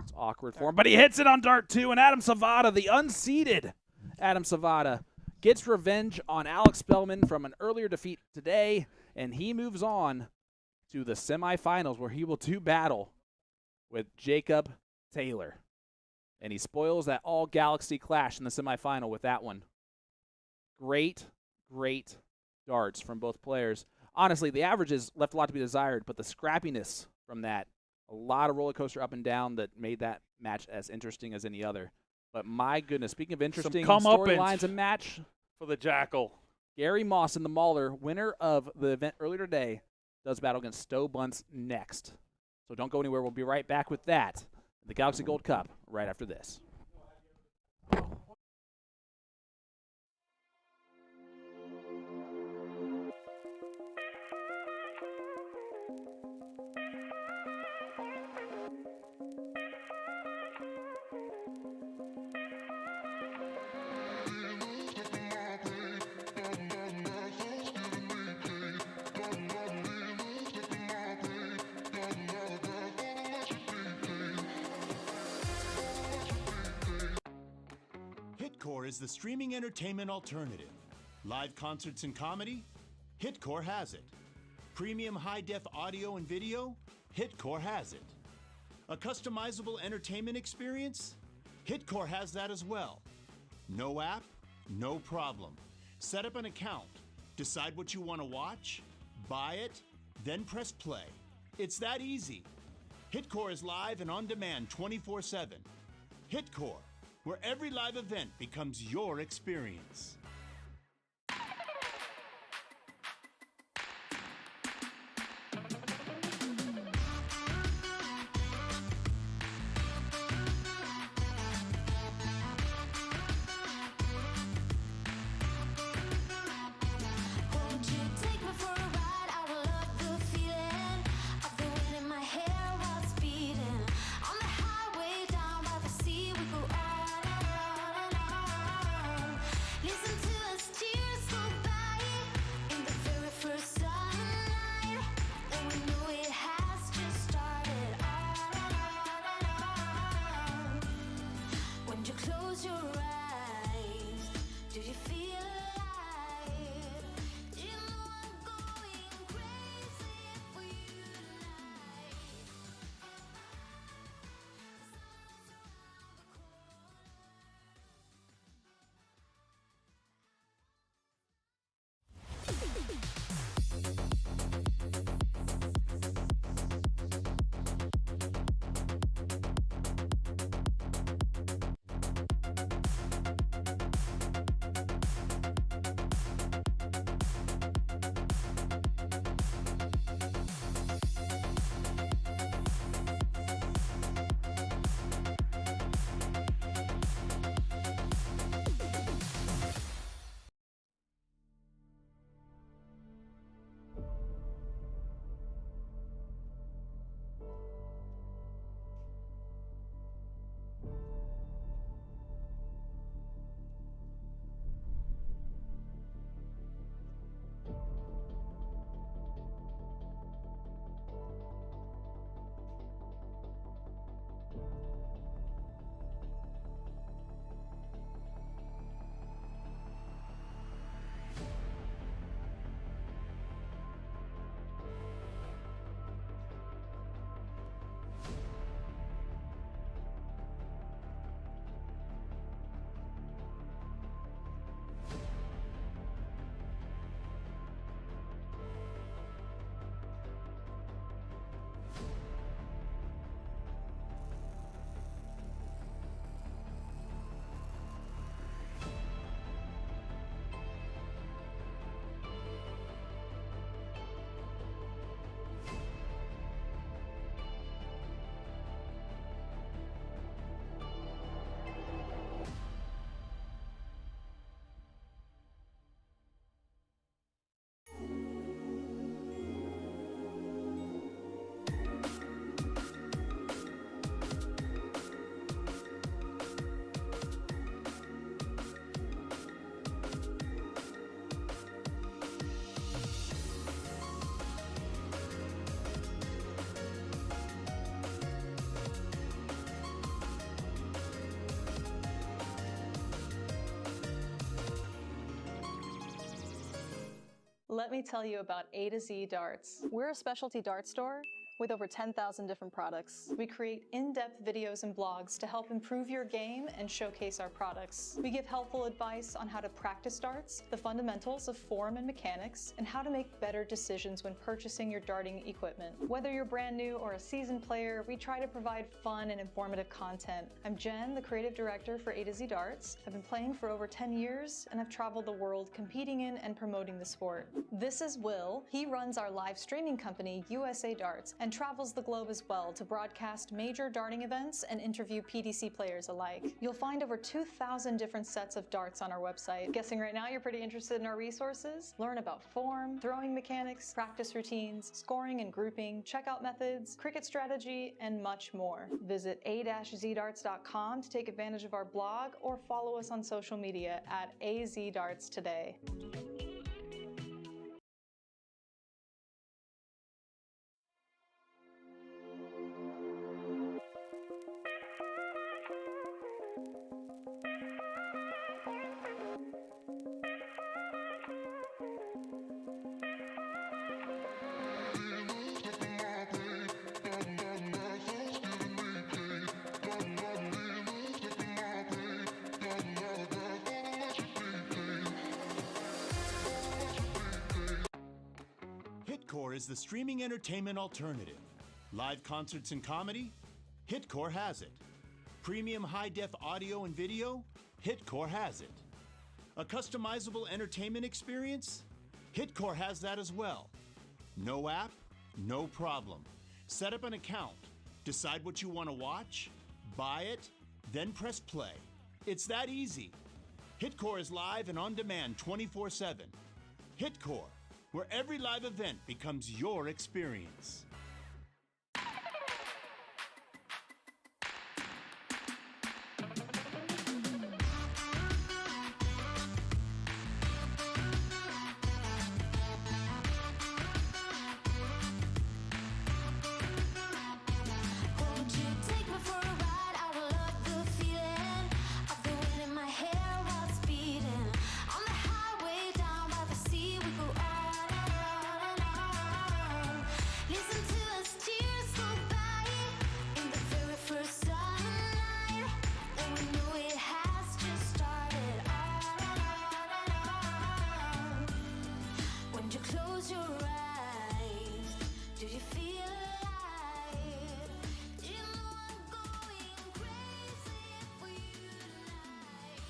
It's awkward for him, but he hits it on dart 2, and Adam Savada, the unseeded Adam Savada, gets revenge on Alex Spellman from an earlier defeat today, and he moves on to the semifinals where he will do battle with Jacob Taylor. And he spoils that all-Galaxy clash in the semifinal with that one. Great, great darts from both players. Honestly, the averages left a lot to be desired, but the scrappiness from that, a lot of roller coaster up and down that made that match as interesting as any other. But my goodness, speaking of interesting storylines and match, for the Jackal. Gary Moss in the Mauler, winner of the event earlier today, does battle against Stowe Bunce next. So don't go anywhere. We'll be right back with that. The Galaxy Gold Cup right after this. Hitcore is the streaming entertainment alternative. Live concerts and comedy? Hitcore has it. Premium high-def audio and video? Hitcore has it. A customizable entertainment experience? Hitcore has that as well. No app? No problem. Set up an account. Decide what you want to watch, buy it, then press play. It's that easy. Hitcore is live and on demand 24/7. Hitcore, where every live event becomes your experience. Won't you take me for a ride? I will love the feeling of the wind in my hair while it's beating. On the highway down by the sea, we go on and on and on. Listen to us tears go by in the very first sunlight, and we know it has just started. On and on and on. When you close your eyes, do you feel alive? You know I'm going crazy for you tonight. Let me tell you about A to Z Darts. We're a specialty dart store with over 10,000 different products. We create in-depth videos and blogs to help improve your game and showcase our products. We give helpful advice on how to practice darts, the fundamentals of form and mechanics, and how to make better decisions when purchasing your darting equipment. Whether you're brand new or a seasoned player, we try to provide fun and informative content. I'm Jen, the creative director for A to Z Darts. I've been playing for over 10 years and I've traveled the world competing in and promoting the sport. This is Will. He runs our live streaming company, USA Darts, and travels the globe as well to broadcast major darting events and interview PDC players alike. You'll find over 2,000 different sets of darts on our website. Guessing right now you're pretty interested in our resources? Learn about form, throwing mechanics, practice routines, scoring and grouping, checkout methods, cricket strategy, and much more. Visit a-zdarts.com to take advantage of our blog or follow us on social media at AZDarts today. Hitcore is the streaming entertainment alternative. Live concerts and comedy? Hitcore has it. Premium high-def audio and video? Hitcore has it. A customizable entertainment experience? Hitcore has that as well. No app? No problem. Set up an account, decide what you want to watch, buy it, then press play. It's that easy. Hitcore is live and on demand 24/7. Hitcore, where every live event becomes your experience. Won't you take me for a ride? I will love the feeling of the wind in my hair while it's beating. On the highway down by the sea, we go on and on and on. Listen to us tears go by in the very first summer night, and we know it has just started. On and on and on. When you close your eyes, do you feel alive? Do you know I'm going crazy for you tonight?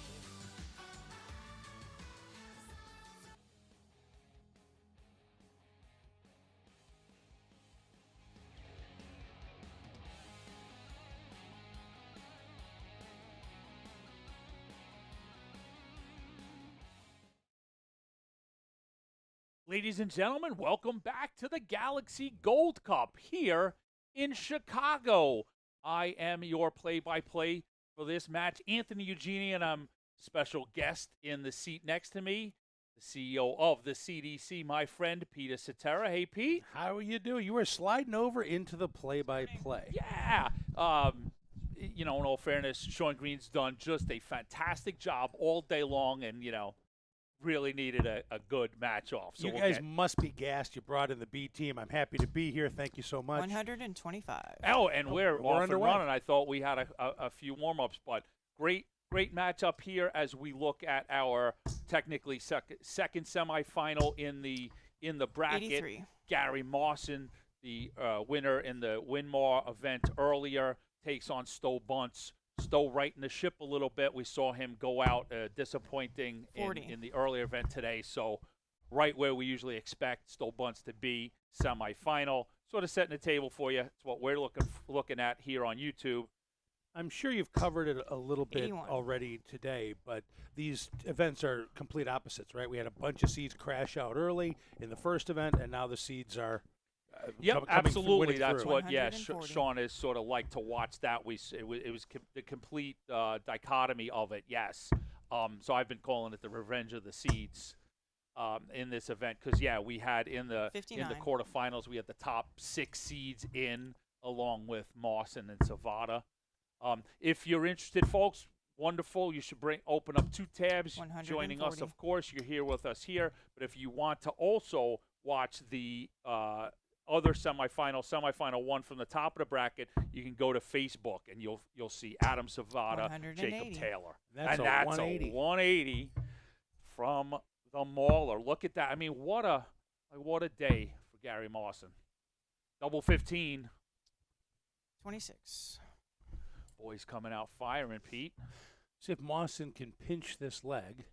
Ladies and gentlemen, welcome back to the Galaxy Gold Cup here in Chicago. I am your play-by-play for this match, Anthony Eugenie, and I'm special guest in the seat next to me, the CEO of the CDC, my friend Peter Cetera. Hey, Pete. How are you doing? You were sliding over into the play-by-play. Yeah. You know, in all fairness, Sean Green's done just a fantastic job all day long, and, you know, really needed a good match off. So You we'll guys get- must be gassed. You brought in the B team. I'm happy to be here. Thank you so much. 125. Oh, and we're off and underway. running. I thought we had a few warm-ups, but great matchup here as we look at our technically second semifinal in the bracket. 83. Gary Mawson, the winner in the Winmar event earlier, takes on Stowe Bunce. Stowe righting the ship a little bit. We saw him go out disappointing 40. in the earlier event today. So right where we usually expect Stowe Bunce to be, semifinal. Sort of setting the table for you. It's what we're looking at here on YouTube. I'm sure you've covered it a little bit 81. already today, but these events are complete opposites, right? We had a bunch of seeds crash out early in the first event, and now the seeds are Yep, coming absolutely. winning That's through. what. Yeah, 140. Sean is sort of like to watch that. It was the complete dichotomy of it. Yes. So I've been calling it the revenge of the seeds in this event because we had in the 59. quarterfinals we had the top 6 seeds in along with Mawson and Savada. If you're interested, folks, wonderful. You should open up 2 tabs. Joining us, 140. of course. You're here with us here. But if you want to also watch the other semifinal 1 from the top of the bracket, you can go to Facebook and you'll see Adam Savada, Jacob 180. Taylor. That's and a that's 180. a 180 from the Mauler. Look at that. I mean, what a day for Gary Mawson. Double 15. 26. Boys coming out firing, Pete. See if Mawson can pinch this leg.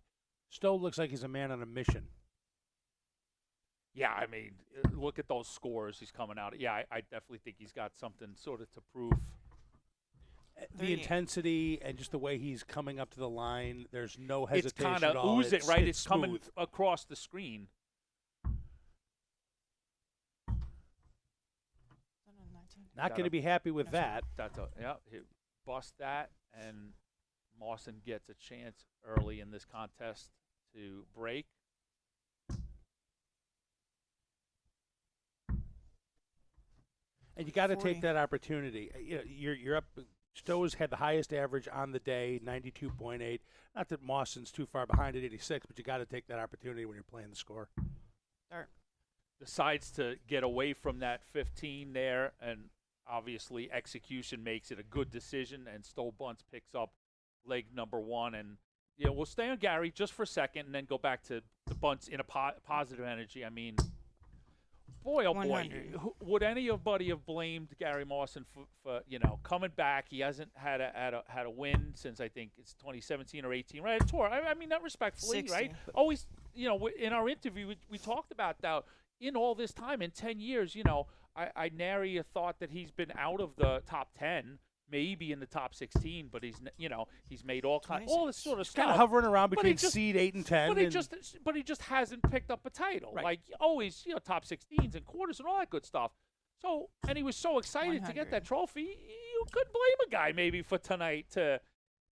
Stowe looks like he's a man on a mission. Yeah, I mean, look at those scores he's coming out. Yeah, I definitely think he's got something sort of to prove. The intensity and just the way he's coming up to the line, there's no It's hesitation kind at of all. oozing, right? It's coming smooth. across the screen. Not going to be happy with that. Bust that, and Mawson gets a chance early in this contest to break. And you got to 40. take that opportunity. You know, you're up. Stowe's had the highest average on the day, 92.8. Not that Mawson's too far behind at 86, but you got to take that opportunity when you're playing the score. Decides to get away from that 15 there, and obviously execution makes it a good decision, and Stowe bunts picks up leg number 1. And we'll stay on Gary just for a second and then go back to the bunts in a positive energy. I mean, boy, oh boy, 100. would anybody have blamed Gary Mawson for coming back? He hasn't had a win since I think it's 2017 or 18, right? Tour. I mean that respectfully, 60. right? Always, in our interview we talked about that. In all this time, in 10 years, I nary thought that he's been out of the top 10, maybe in the top 16, but he's made all this sort of stuff. Kind of hovering around But between he just- seed 8 and 10. But he just hasn't picked up a title. Right. Like always, top 16s and quarters and all that good stuff. So, and he was so excited to 100. get that trophy. You could blame a guy maybe for tonight to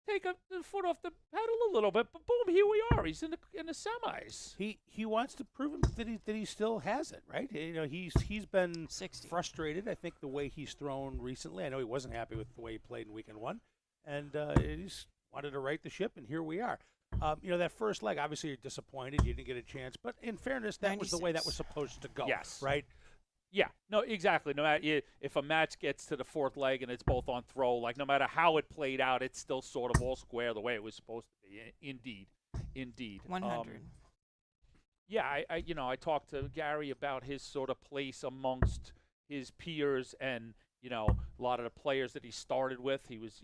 take the foot off the pedal a little bit. But boom, here we are. He's in the semis. He wants to prove that he still has it, right? He's been 60. frustrated. I think the way he's thrown recently. I know he wasn't happy with the way he played in weekend 1, and he's wanted to right the ship, and here we are. That first leg, obviously you're disappointed. You didn't get a chance, but in fairness, that was the way that was supposed to go. Yes. Right. Yeah, no, exactly. No matter if a match gets to the 4th leg and it's both on throw, like no matter how it played out, it's still sort of all square the way it was supposed to be. Indeed. 100. I talked to Gary about his sort of place amongst his peers and a lot of the players that he started with. He was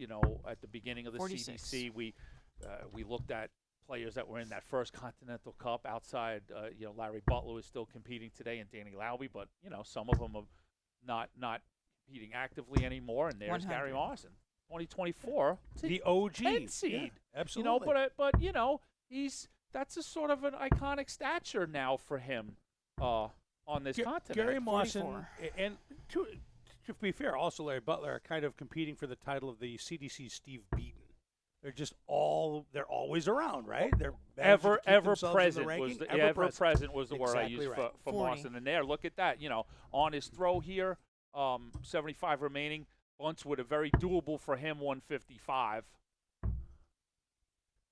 at the beginning of the 46. CDC. We looked at players that were in that first Continental Cup outside. Larry Butler is still competing today, and Danny Lauby, but some of them are not competing actively anymore. And there's 100. Gary Mawson, 2024, The OG. 10 seed. Yeah, absolutely. But that's a sort of an iconic stature now for him on this continent. Gary Mawson 44. and to be fair, also Larry Butler are kind of competing for the title of the CDC Steve Beaton. They're always around, right? They're ever present present was ever present was the word I Exactly used right. for 40. Mawson. And there, look at that. On his throw here, 75 remaining. Bunts with a very doable for him 155.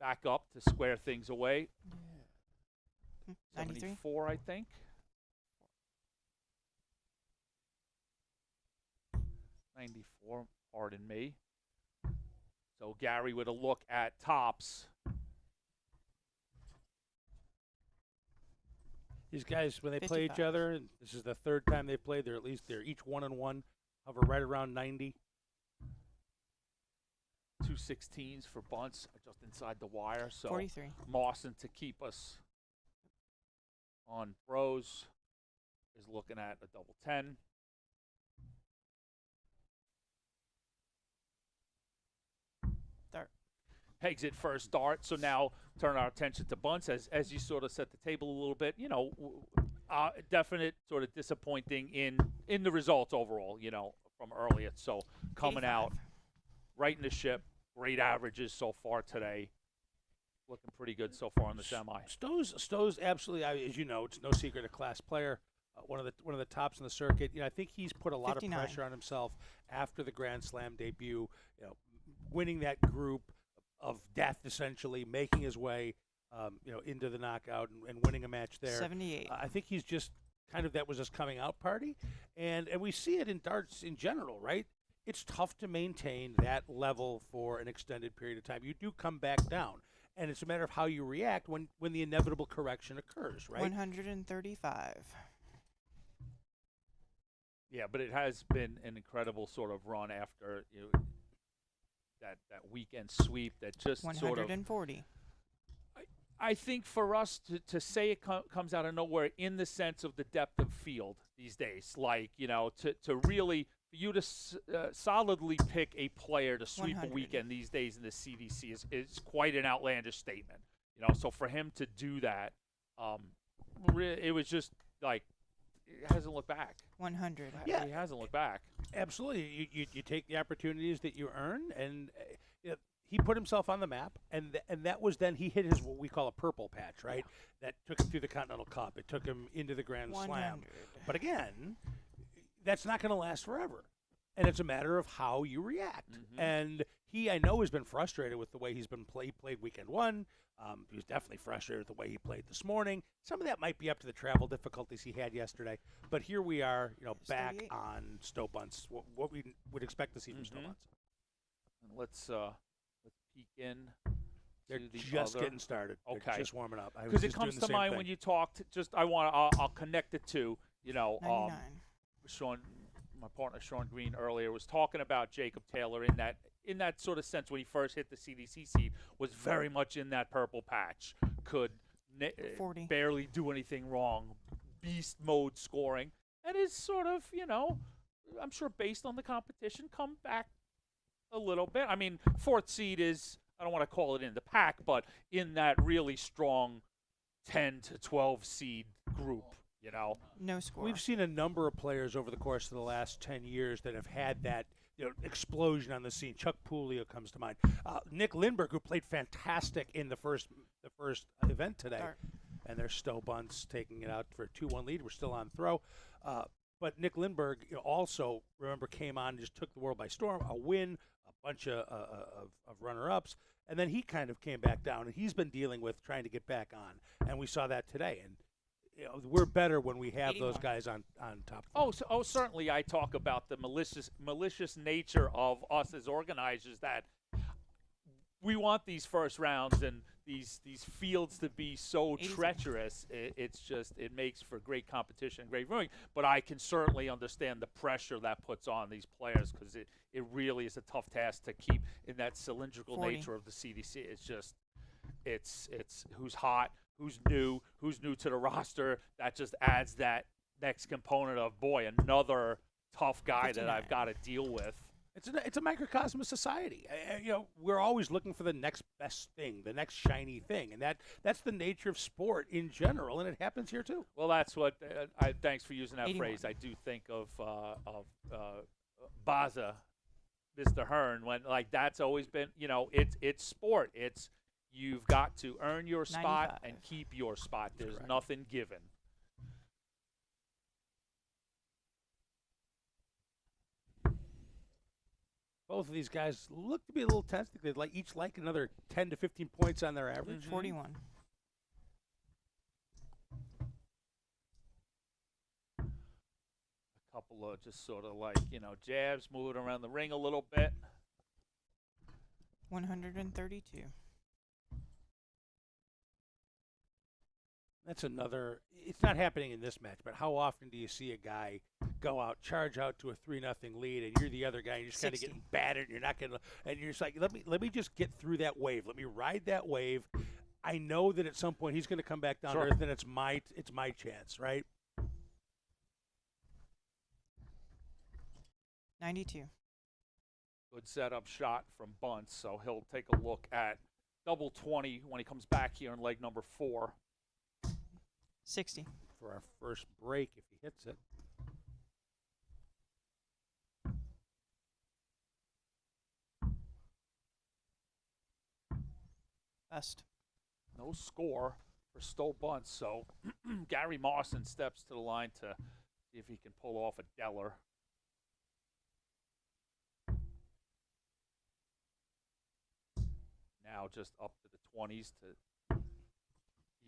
Back up to square things away. 93. 74, I think. 94, pardon me. So Gary with a look at tops. These guys, when they play each 55. other, and this is the 3rd time they played, they're each 1-1, hover right around 90. 2 16s for bunts just inside the wire. So 43. Mawson to keep us on throws is looking at a double 10. Pegs it first dart. So now turn our attention to bunts as you sort of set the table a little bit. Definite sort of disappointing in the results overall, from earlier. So coming 85. out, righting the ship, great averages so far today. Looking pretty good so far in the semi. Stowe's absolutely, as you know, it's no secret, a class player. One of the tops in the circuit. I think he's put a lot 59. of pressure on himself after the Grand Slam debut. Winning that group, death, essentially, making his way, into the knockout and winning a match there. 78. I think he's just that was his coming out party, and we see it in darts in general, right? It's tough to maintain that level for an extended period of time. You do come back down, and it's a matter of how you react when the inevitable correction occurs, right? 135. Yeah, but it has been an incredible sort of run after that weekend sweep that just 140. I think for us to say it comes out of nowhere in the sense of the depth of field these days, like, to really, for you to solidly pick a player to sweep 100. a weekend these days in the CDC is quite an outlandish statement. So for him to do that, it was just like, it hasn't looked back. 100. Yeah. He hasn't looked back. Absolutely. You take the opportunities that you earn, and he put himself on the map, and that was then he hit his what we call a purple patch, right? That took him through the Continental Cup. It took him into the Grand 100. Slam. But again, that's not going to last forever, and it's a matter of how you react. Mm-hmm. And he, I know, has been frustrated with the way he's been played weekend one. He was definitely frustrated with the way he played this morning. Some of that might be up to the travel difficulties he had yesterday. But here we are, back 38. on Stowe Bunce, what we would expect to see from Stowe Mhm. Bunce. And let's peek in. They're to the just other. getting started. Okay. They're just warming up. Because it comes to mind when you talked. I'll connect it to 99. Sean, my partner Sean Green earlier was talking about Jacob Taylor in that sort of sense when he first hit the CDC seed was very much in that purple patch. Could 40. barely do anything wrong. Beast mode scoring, and is sort of I'm sure based on the competition come back a little bit. I mean, fourth seed is, I don't want to call it in the pack, but in that really strong 10 to 12 seed group, No score. We've seen a number of players over the course of the last 10 years that have had that explosion on the scene. Chuck Puglia comes to mind. Nick Lindberg, who played fantastic in the first event today. Dart. And there's Stowe Bunce taking it out for a 2-1 lead. We're still on throw. But Nick Lindberg also, remember, came on and just took the world by storm. A win, a bunch of runner-ups, and then he kind of came back down, and he's been dealing with trying to get back on. And we saw that today. And we're better when we have 81. those guys on top. Certainly I talk about the malicious nature of us as organizers, that we want these first rounds and these fields to be so 87. treacherous. It makes for great competition and great viewing. But I can certainly understand the pressure that puts on these players, because it really is a tough task to keep in that cylindrical 40. nature of the CDC. It's just it's who's hot, who's new to the roster. That just adds that next component of, boy, another tough guy that I've 59. got to deal with. It's a microcosm of society. We're always looking for the next best thing, the next shiny thing, and that's the nature of sport in general, and it happens here too. Well, that's what. Thanks for using that 81. phrase. I do think of Baza, Mr. Hearn, when that's always been. It's sport. It's you've got to earn your spot 95. and keep your spot. There's Correct. nothing given. Both of these guys look to be a little tense. They'd each like another 10 to 15 points on their average. 41. A couple of just sort of jabs, moving around the ring a little bit. 132. That's another. It's not happening in this match, but how often do you see a guy go out, charge out to a 3-0 lead, and you're the other guy, and you're just kind of 60. getting battered, and you're not going to, and you're just like, let me just get through that wave. Let me ride that wave. I know that at some point he's going to come back down to Sure. earth, and it's my chance, right? 92. Good setup shot from Bunce, so he'll take a look at double 20 when he comes back here in leg number 4. 60. For our first break, if he hits it. Best. No score for Stowe Bunce, so Gary Mawson steps to the line to see if he can pull off a Deller. now just up to the 20s to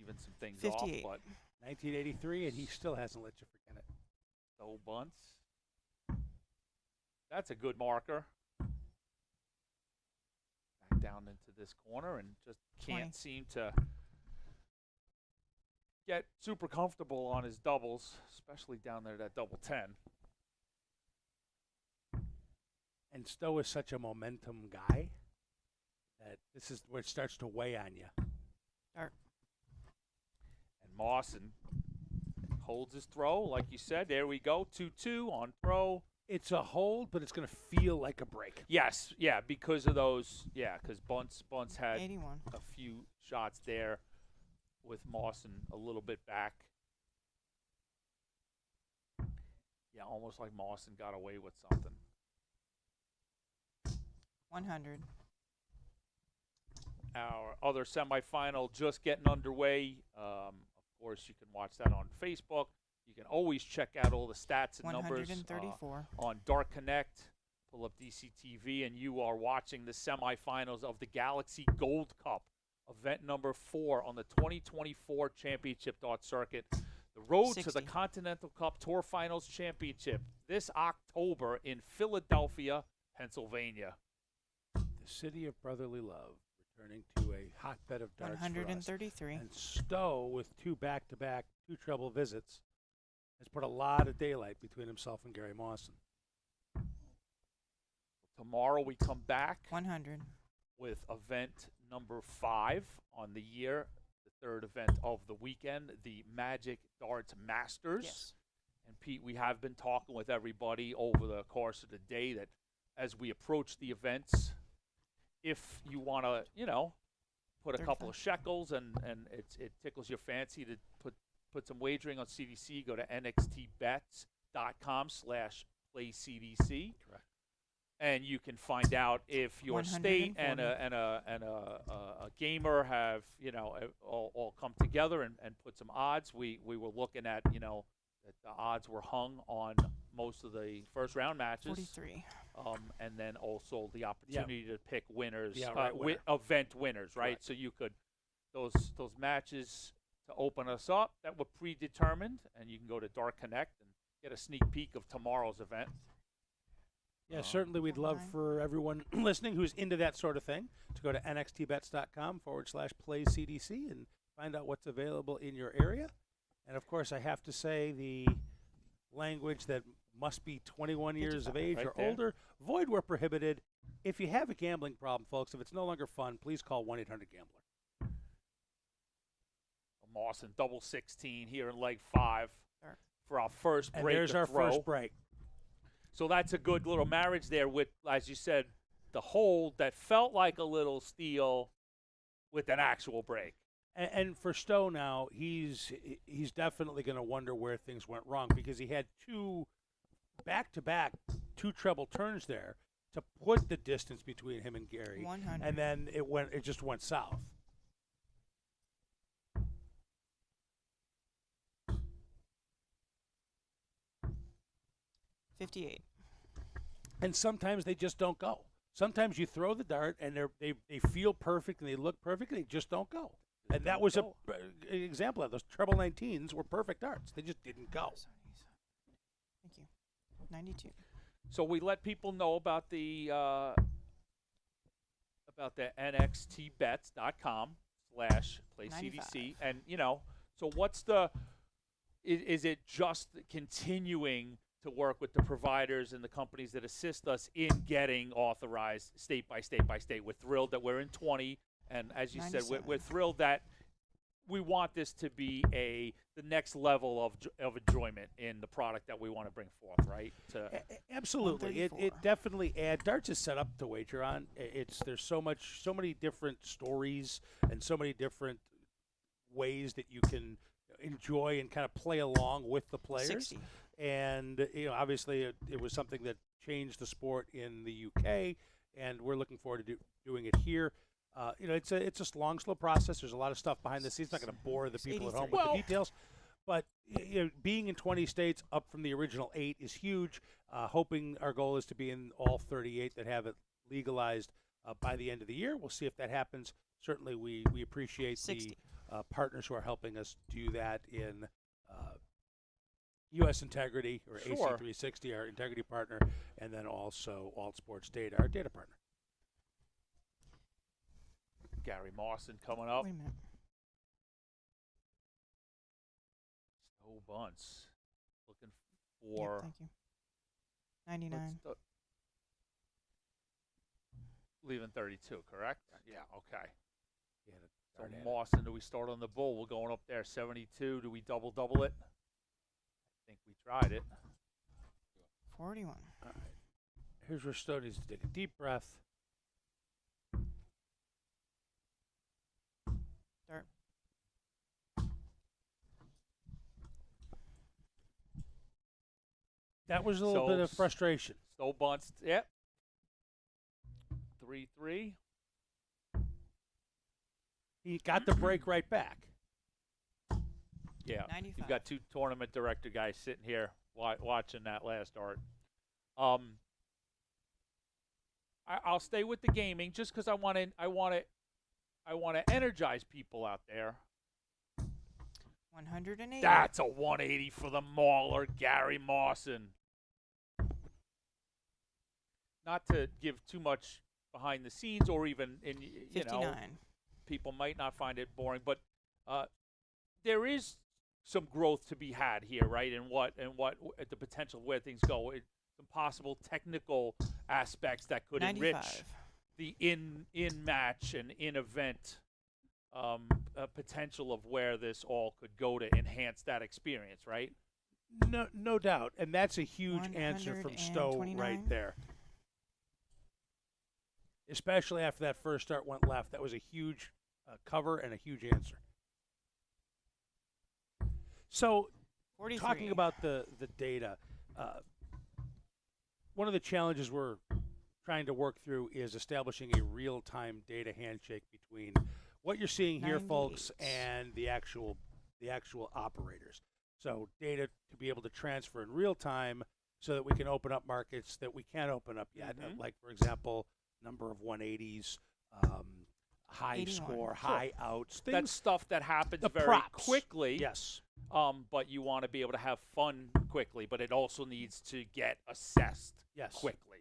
even some things off. 58. But 1983, and he still hasn't let you forget it. no bunts. That's a good marker. Back down into this corner and just can't 20. seem to get super comfortable on his doubles, especially down there that double 10. And Stowe is such a momentum guy that this is where it starts to weigh on you. Dark. And Mawson holds his throw, like you said. There we go, 2-2 on throw. It's a hold, but it's going to feel like a break. Yes, yeah, because of those, because Bunce had 81. a few shots there with Mawson a little bit back. Yeah, almost like Mawson got away with something. 100. Our other semifinal just getting underway. Of course, you can watch that on Facebook. You can always check out all the stats and numbers 134. on Dark Connect. Pull up DCTV, and you are watching the semifinals of the Galaxy Gold Cup, event number 4 on the 2024 Championship Dart Circuit. The road to the 60. Continental Cup Tour Finals Championship this October in Philadelphia, Pennsylvania. The city of brotherly love, returning to a hotbed of darts for us. 133. And Stowe, with 2 back-to-back, 2 treble visits, has put a lot of daylight between himself and Gary Mawson. Tomorrow we come back 100. with event number 5 on the year, the 3rd event of the weekend, the Magic Darts Masters. Yes. And Pete, we have been talking with everybody over the course of the day that as we approach the events, if you want to, put a couple of shekels and it tickles your fancy to put some wagering on CDC, go to nxtbets.com/playcdc. Correct. And you can find out if your state and a gamer have, all come together and put some odds. We were looking at, that the odds were hung on most of the first round matches. 43. And then also the opportunity to pick winners, winner. event winners, right? Correct. So you could, those matches to open us up that were predetermined, and you can go to Dark Connect and get a sneak peek of tomorrow's event. Yeah, certainly we'd love for everyone listening who's into that sort of thing to go to nxtbets.com/playcdc and find out what's available in your area. And, of course, I have to say the language that must be 21 years of age or older, void where prohibited. If you have a gambling problem, folks, if it's no longer fun, please call 1-800-GAMBLER. Mawson, double 16 here in leg 5 for our first break. And there's our throw. first break. So that's a good little marriage there with, as you said, the hold that felt like a little steal with an actual break. And for Stowe now, he's definitely going to wonder where things went wrong because he had 2 back-to-back 2 treble turns there to put the distance between him and Gary. 100. And then it just went south. $58. And sometimes they just don't go. Sometimes you throw the dart and they feel perfect and they look perfect and they just don't go. And that was an example of those treble 19s were perfect darts. They just didn't go. Thank you. 92. So we let people know about the nxtbets.com/playcdc, and so what's is it just continuing to work with the providers and the companies that assist us in getting authorized state by state by state? We're thrilled that we're in 20, and as you said, we're thrilled that we want this to be the next level of enjoyment in the product that we want to bring forth, right? Absolutely, it definitely adds. Darts is set up to wager on. There's so many different stories and so many different ways that you can enjoy and kind of play along with the players. 60. And obviously, it was something that changed the sport in the UK, and we're looking forward to doing it here. It's a long, slow process. There's a lot of stuff behind the scenes. Not going to bore the people at home with the details, but being in 20 states, up from the original 8, is huge. Hoping our goal is to be in all 38 that have it legalized by the end of the year. We'll see if that happens. Certainly, we appreciate 60. the partners who are helping us do that in U.S. Integrity, or Sure. AC360, our integrity partner, and then also Alt Sports Data, our data partner. Gary Mawson coming up. Wait a minute. Stowe Bunce looking Yep, for. thank you. 99. Leaving 32, correct? Yeah, okay. Yeah, So Mawson, do we start on the bull? We're going up there, 72. Do we double it? I think we tried it. 41. All right. Here's where Stowe needs to take a deep breath. Start. That was a little bit of frustration. Stowe Bunce, yep. 3-3. He got the break right back. Yeah, 95. you've got two tournament director guys sitting here watching that last art. I'll stay with the gaming just because I want to energize people out there. 180. That's a 180 for the mauler, Gary Mawson. Not to give too much behind the scenes, or even in 59. people might not find it boring, but there is some growth to be had here, right? And what the potential of where things go, some possible technical aspects that could 95. enrich the in match and in event potential of where this all could go to enhance that experience, right? No doubt, and that's a huge answer from Stowe 129. right there. Especially after that first start went left, that was a huge cover and a huge answer. So, 43. talking about the data, one of the challenges we're trying to work through is establishing a real-time data handshake between what you're seeing here, 98. folks, and the actual operators. So data to be able to transfer in real time so that we can open up markets that we can't open up yet. Like, for example, number of 180s, high 81. score, high outs. Things, That's stuff that happens the very props. quickly. Yes. But you want to be able to have fun quickly, but it also needs to get assessed Yes. quickly.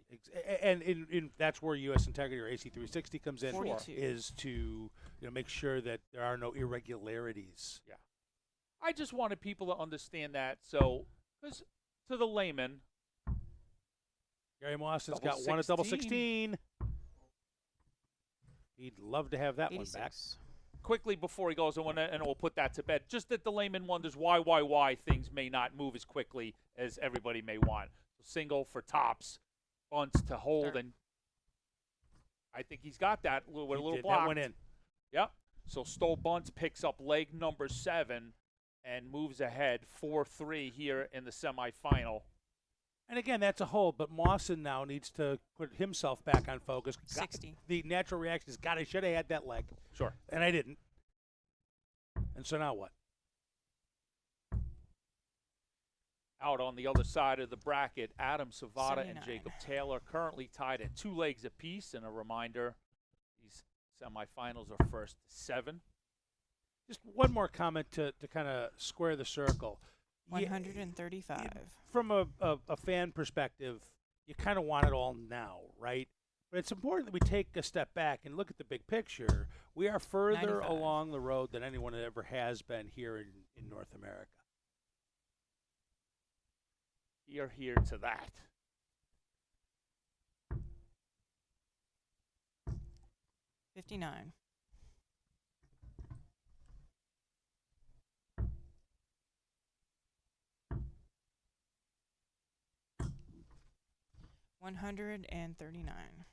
And in that's where U.S. Integrity, or AC360, comes in, 42. is to make sure that there are no irregularities. Yeah. I just wanted people to understand that. So, because to the layman, Gary Mawson's Double got one at double 16. 16. He'd love to have that 86. one back. quickly before he goes, and we'll put that to bed, just that the layman wonders why things may not move as quickly as everybody may want. So single for tops, bunts to hold, Start. and I think he's got that with a little That block. went in. Yep. So Stowe Bunts picks up leg number 7 and moves ahead 4-3 here in the semifinal. And again, that's a hold, but Mawson now needs to put himself back on focus. 60. The natural reaction is, God, I should have had that leg. Sure. And I didn't. And so now what? Out on the other side of the bracket, Adam Savata and 79. Jacob Taylor currently tied at 2 legs apiece. And a reminder, these semifinals are first to 7. Just one more comment to kind of square the circle. 135. From a fan perspective, you kind of want it all now, right? But it's important that we take a step back and look at the big picture. We are further 95. along the road than anyone ever has been here in North America. You're here to that. $59. $139.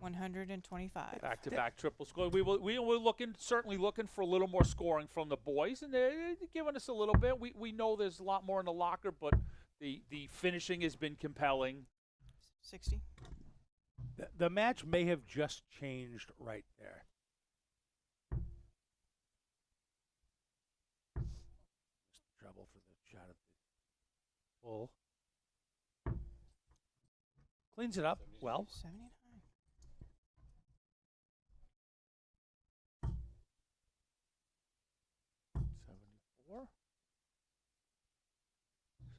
$125. Back-to-back triple score. We were certainly looking for a little more scoring from the boys, and they're giving us a little bit. We know there's a lot more in the locker, but the finishing has been compelling. 60. The match may have just changed right there. trouble for the shot at the bull. Cleans it up well. 79. $74.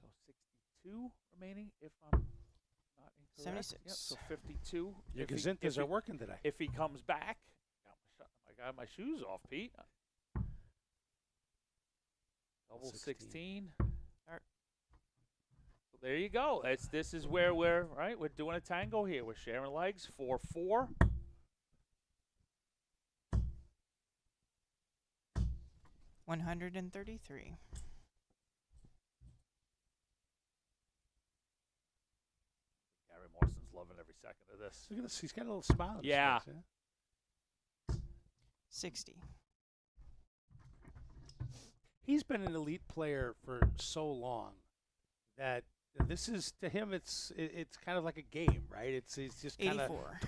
So 62 remaining, if I'm not incorrect. 76. Yep, so 52. Your If he- gazintas if are he- working today. If he comes back, I got my shoes off, Pete. Double 16. So there you go. This is where we're doing a tango here. We're sharing legs. 4-4. $133. Gary Morrison's loving every second of this. Look at this. He's got a little smile. on his Yeah. face, 60. He's been an elite player for so long that this is, to him, it's kind of like a game, right? It's just kind of 84.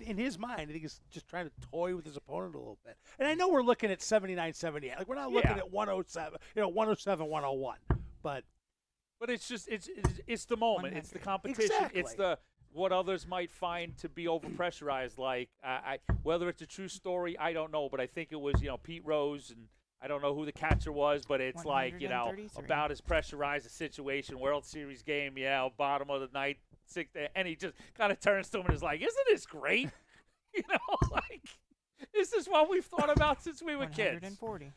in his mind. I think he's just trying to toy with his opponent a little bit. And I know we're looking at 79, 78. Like we're not looking at 107, 107, 101. But it's just it's the moment. It's the 100. competition. Exactly. It's the what others might find to be overpressurized. Like whether it's a true story, I don't know. But I think it was Pete Rose, and I don't know who the catcher was, but it's like 133. about as pressurized a situation. World Series game, bottom of the ninth, sixth, and he just kind of turns to him and is like, "Isn't this great?" Like this is what we've thought about since we were kids. 140.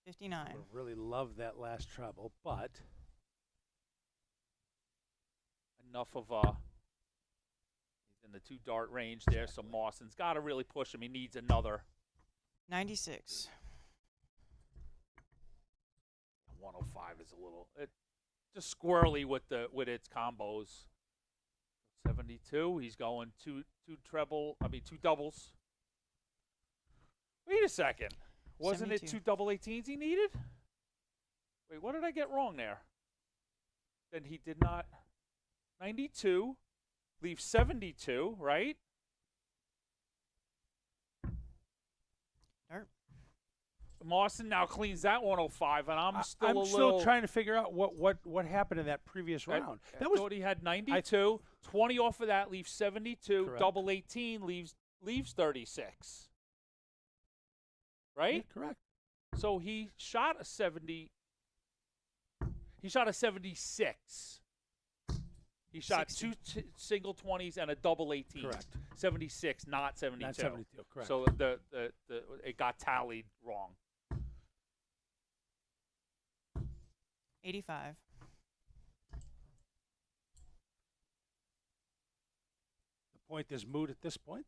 $59. I really love that last treble. But enough of he's in the 2 dart range there, so Mawson's got to really push him. He needs another. 96. 105 is a little just squirrely with its combos. 72. He's going two doubles. Wait a second. Wasn't it 2 double 18s he needed? Wait, what did I get wrong there? Then he did not. 92 leaves 72, right? Nope. Mawson now cleans that 105, and I'm still still trying to figure out what happened in that previous round. I thought he had 92. 20 off of that leaves 72. Correct. Double 18 leaves 36. Right? Yeah, correct. So he shot a 70. He shot a 76. He shot 60. two single 20s and a double 18. Correct. 76, not 72. Not 72, correct. So it got tallied wrong. 85. The point is moot at this point.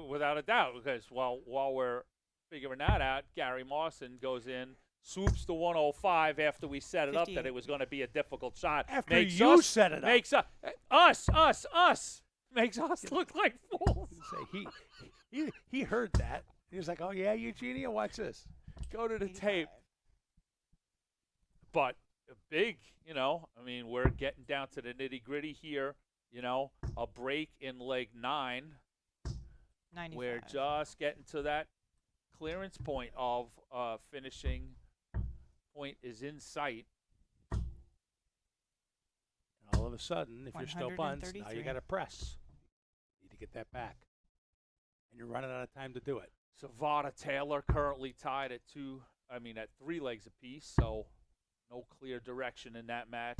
Without a doubt, because while we're figuring that out, Gary Mawson goes in, swoops the 105 after we set it up that it was going to be a difficult shot. After you set it up. Makes us makes us look like fools. He heard that. He was like, "Oh yeah, Eugenia, watch this." Go to the 85. tape. But a big, we're getting down to the nitty-gritty here. A break in leg 9. 95. We're just getting to that clearance point of finishing point is in sight. And all of a sudden, if you're still bunts, now you 133. got to press. You need to get that back, and you're running out of time to do it. Savada Taylor currently tied at 3 legs apiece, so no clear direction in that match.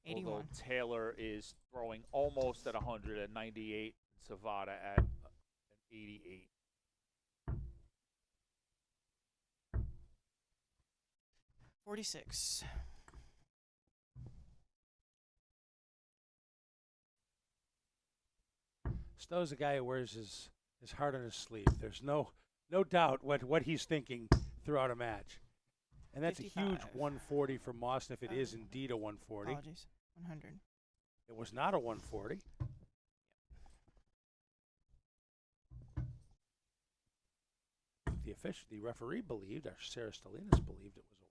81. Although Taylor is throwing almost at 100 at 98, Savada at 88. $46. Stowe's a guy who wears his heart on his sleeve. There's no doubt what he's thinking throughout a match. And that's 55. a huge 140 for Mawson if it is indeed a 140. Apologies. 100. It was not a 140. The referee believed, or Sarah Stalinas believed it was a 140.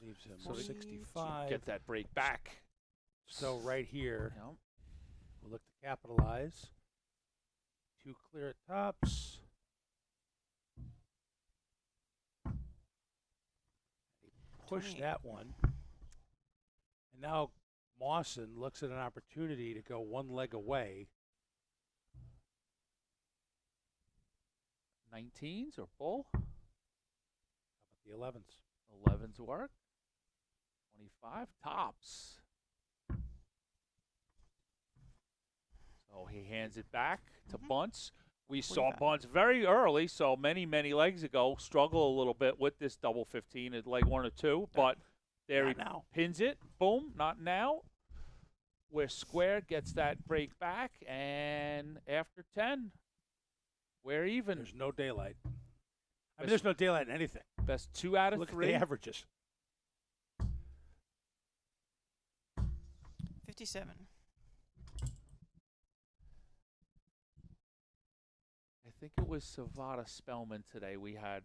Leaves him So 65. get that break back. So right here, Yep. we'll look to capitalize. 2 clear at tops. Push 28. that one. And now Mawson looks at an opportunity to go one leg away. 19s or bull? How about the 11s? 11s work. 25 tops. So he hands it back to Bunce. We saw 45. Bunce very early, so many legs ago, struggle a little bit with this double 15 at leg 1 or 2, but there Not he now. pins it. Boom, not now. Where Square gets that break back, and after 10, we're even. There's no daylight. I mean, there's no daylight in anything. Best 2 out of Look 3. at the averages. 57. I think it was Savada Spellman today. We had,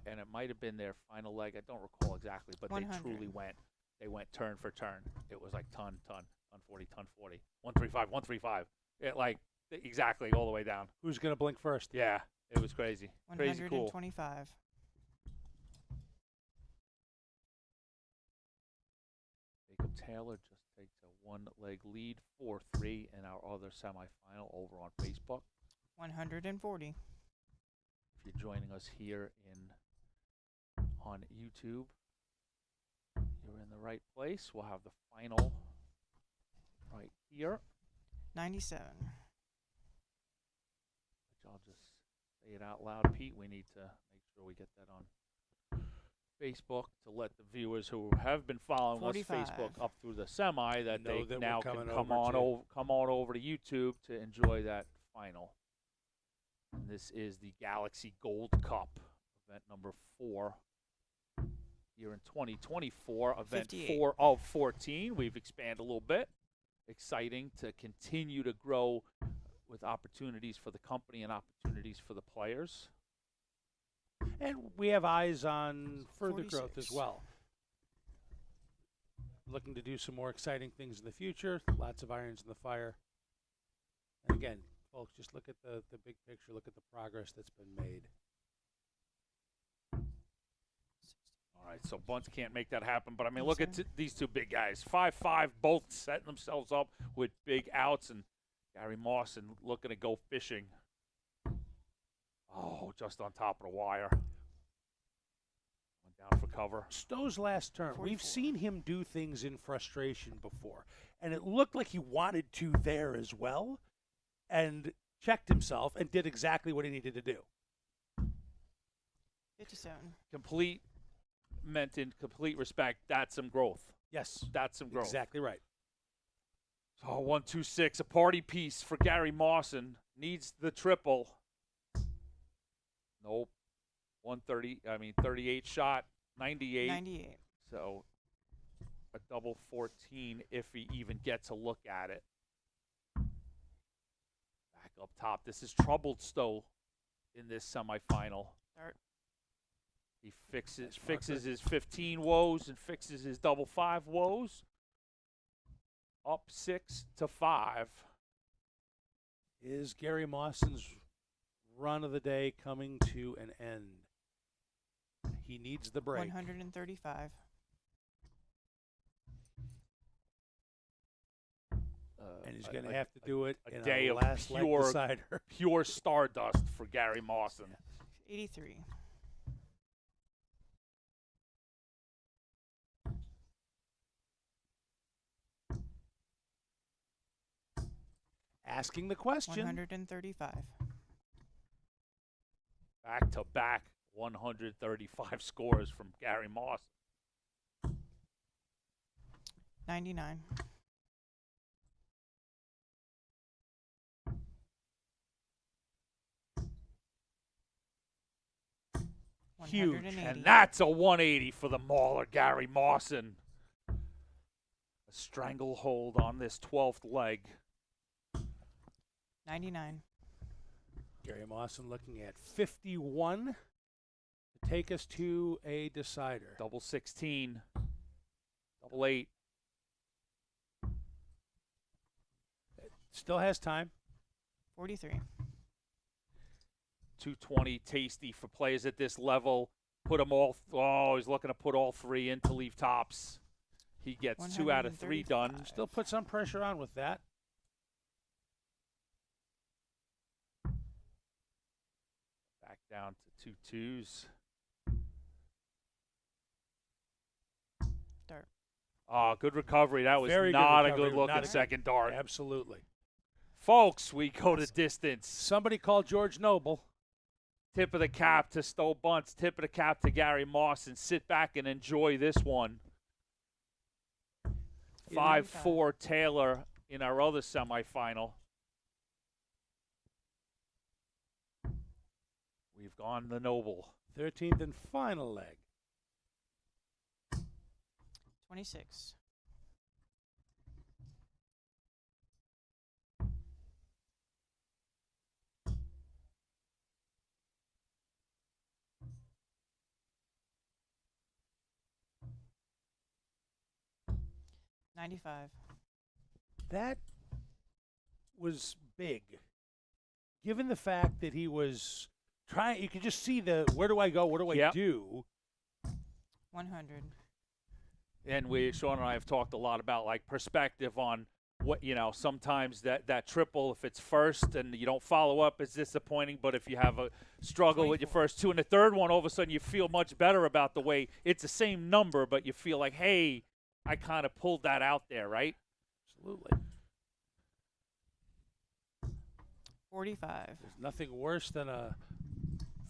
and it might have been their final leg. I don't recall exactly, but 100. they truly went. They went turn for turn. It was like ton 40, ton 40, 135, 135. It like exactly all the way down. Who's going to blink first? Yeah, it was crazy. Crazy cool. 125. Jacob Taylor just takes a 1-leg lead, 4-3 in our other semifinal over on Facebook. 140. If you're joining us here on YouTube, you're in the right place. We'll have the final right here. 97. Which I'll just say it out loud, Pete. We need to make sure we get that on Facebook to let the viewers who have been following 45. us Facebook up through the semi that Know they that we're now can coming come over on over to YouTube to enjoy that final. And this is the Galaxy Gold Cup, event number 4 here in 2024, event 58. 4 of 14. We've expanded a little bit. Exciting to continue to grow with opportunities for the company and opportunities for the players. And we have eyes on further growth 46. as well. Looking to do some more exciting things in the future. Lots of irons in the fire. And again, folks, just look at the big picture. Look at the progress that's been made. All right, so Bunce can't make that happen. But, I mean, look at these two big guys. 5'5", both setting themselves up with big outs. And Gary Mawson looking to go fishing. Oh, just on top of the wire. Went down for cover. Stowe's last turn, 44. we've seen him do things in frustration before. And it looked like he wanted to there as well. And checked himself and did exactly what he needed to do. 57. Complete, meant in complete respect, that's some growth. Yes. That's some growth. Exactly right. So 1-2-6, a party piece for Gary Mawson. Needs the triple. Nope. 38 shot, 98. 98. So a double 14 if he even gets a look at it. Back up top. This is troubled Stowe in this semifinal. Start. He fixes his 15 woes and fixes his double 5 woes. Up 6-5. Is Gary Mawson's run of the day coming to an end? He needs the break. 135. And he's going to have to do it a in day a of last leg pure, decider. pure stardust for Gary Mawson. 83. Asking the question. 135. Back-to-back 135 scores from Gary Mawson. 99. Huge. 180. And that's a 180 for the mauler, Gary Mawson. A stranglehold on this 12th leg. 99. Gary Mawson looking at 51 to take us to a decider. Double 16. Double 8. Still has time. 43. 220, tasty for players at this level. Put them all. He's looking to put all 3 in to leave tops. He gets 2 out of 3 done. Still put some pressure on with that. Back down to 2 twos. Dart. Oh, good recovery. That was Very not good a good looking Not a- second dart. Absolutely. Folks, we go to distance. Somebody called George Noble. Tip of the cap to Stowe Bunce. Tip of the cap to Gary Moss. And sit back and enjoy this one. 5-4 Taylor in our other semifinal. We've gone the Noble. 13th and final leg. 26. 95. That was big. Given the fact that he was trying, you could just see the where do I go, what do I do? 100. And Sean and I have talked a lot about like perspective on what, sometimes that triple, if it's first and you don't follow up, is disappointing. But if you have a struggle with your first 2 and the third one, all of a sudden you feel much better about the way it's the same number, but you feel like, hey, I kind of pulled that out there, right? Absolutely. 45. There's nothing worse than a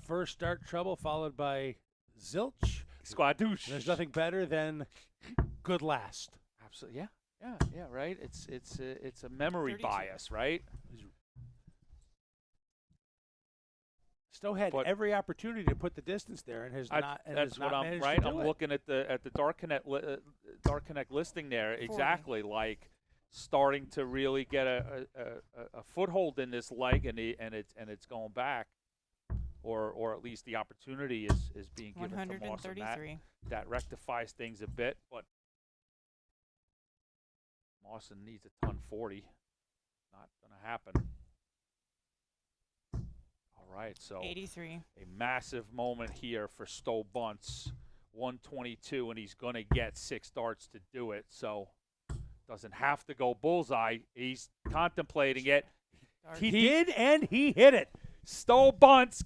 first start trouble followed by zilch. Squadouche. There's nothing better than good last. Absolutely. Yeah, right? It's a memory 32. bias, right? Stowe had every opportunity to put the distance there and has not. And That's has what not I'm managed right. to do I'm it. looking at the Dark Connect listing there. Exactly, like starting to really get a foothold in this leg, and it's going back, or at least the opportunity is being given to Moss. And 133. that rectifies things a bit, but Mawson needs a ton 40. Not going to happen. All right, so 83. a massive moment here for Stowe Bunce. 122, and he's going to get 6 darts to do it. So doesn't have to go bullseye. He's contemplating it. He did, and he hit it. Stowe Bunce.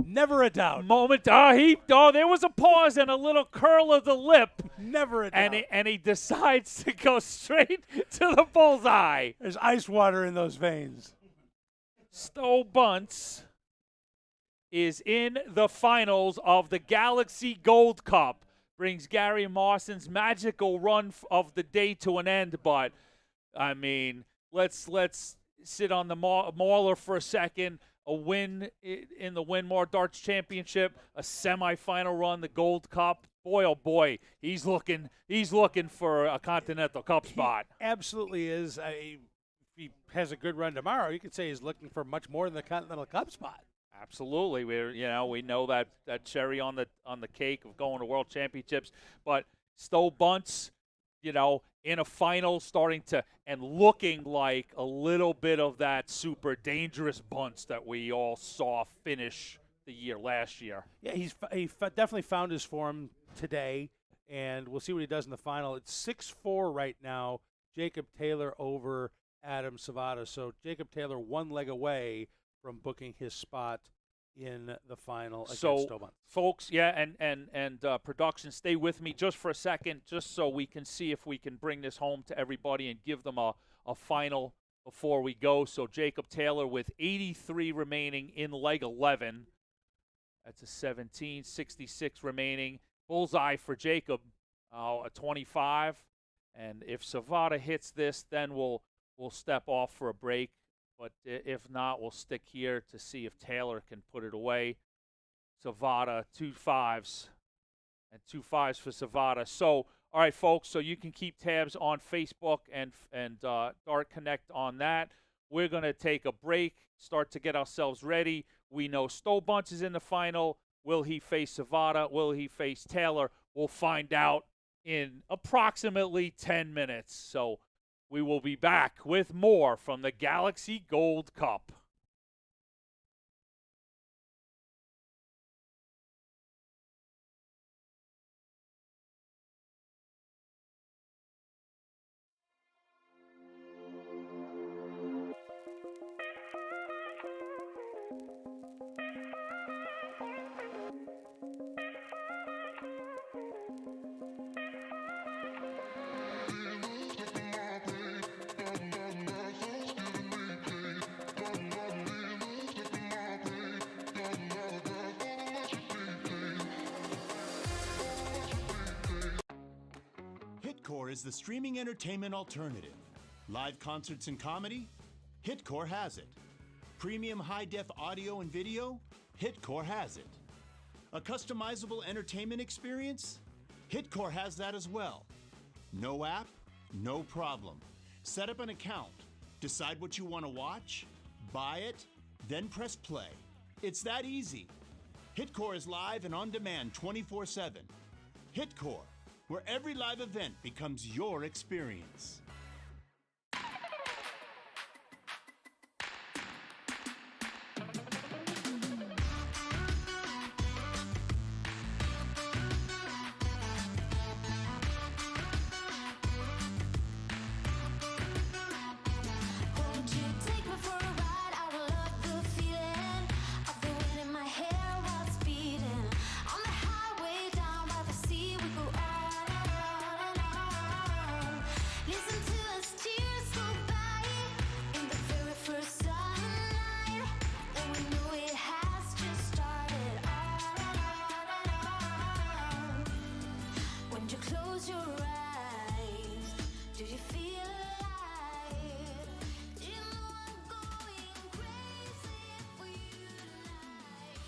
Never a doubt. Moment. There was a pause and a little curl of the lip. Never a doubt. And he decides to go straight to the bullseye. There's ice water in those veins. Stowe Bunce is in the finals of the Galaxy Gold Cup. Brings Gary Mawson's magical run of the day to an end. But, I mean, let's sit on the mauler for a second. A win in the Winmore Darts Championship, a semifinal run, the Gold Cup. Boy, oh boy, he's looking for a Continental Cup spot. He absolutely is. If he has a good run tomorrow, you could say he's looking for much more than the Continental Cup spot. Absolutely, we know that cherry on the cake of going to World Championships, but Stowe Bunce, in a final, starting to and looking like a little bit of that super dangerous Bunce that we all saw finish the year last year. Yeah, he definitely found his form today, and we'll see what he does in the final. It's 6-4 right now. Jacob Taylor over Adam Savada, so Jacob Taylor 1 leg away from booking his spot in the final against Stowe Bunce. Folks, and production, stay with me just for a second, just so we can see if we can bring this home to everybody and give them a final before we go. So Jacob Taylor with 83 remaining in leg 11. That's a 17, 66 remaining. Bullseye for Jacob, a 25. And if Savada hits this, then we'll step off for a break. But if not, we'll stick here to see if Taylor can put it away. Savada, 2 5s. And 2 5s for Savada. So, all right, folks, so you can keep tabs on Facebook and Dart Connect on that. We're going to take a break, start to get ourselves ready. We know Stowe Bunce is in the final. Will he face Savada? Will he face Taylor? We'll find out in approximately 10 minutes. So we will be back with more from the Galaxy Gold Cup. Hitcore is the streaming entertainment alternative. Live concerts and comedy? Hitcore has it. Premium high-def audio and video? Hitcore has it. A customizable entertainment experience? Hitcore has that as well. No app? No problem. Set up an account, decide what you want to watch, buy it, then press play. It's that easy. Hitcore is live and on demand 24/7. Hitcore, where every live event becomes your experience. Won't you take me for a ride? I will love the feeling of the wind in my hair while it's beating. On the highway down by the sea, we go on and on and on. Listen to us tears go by in the very first sunlight, and we know it has just started. On and on and on. When you close your eyes, do you feel alive? You know I'm going crazy for you tonight.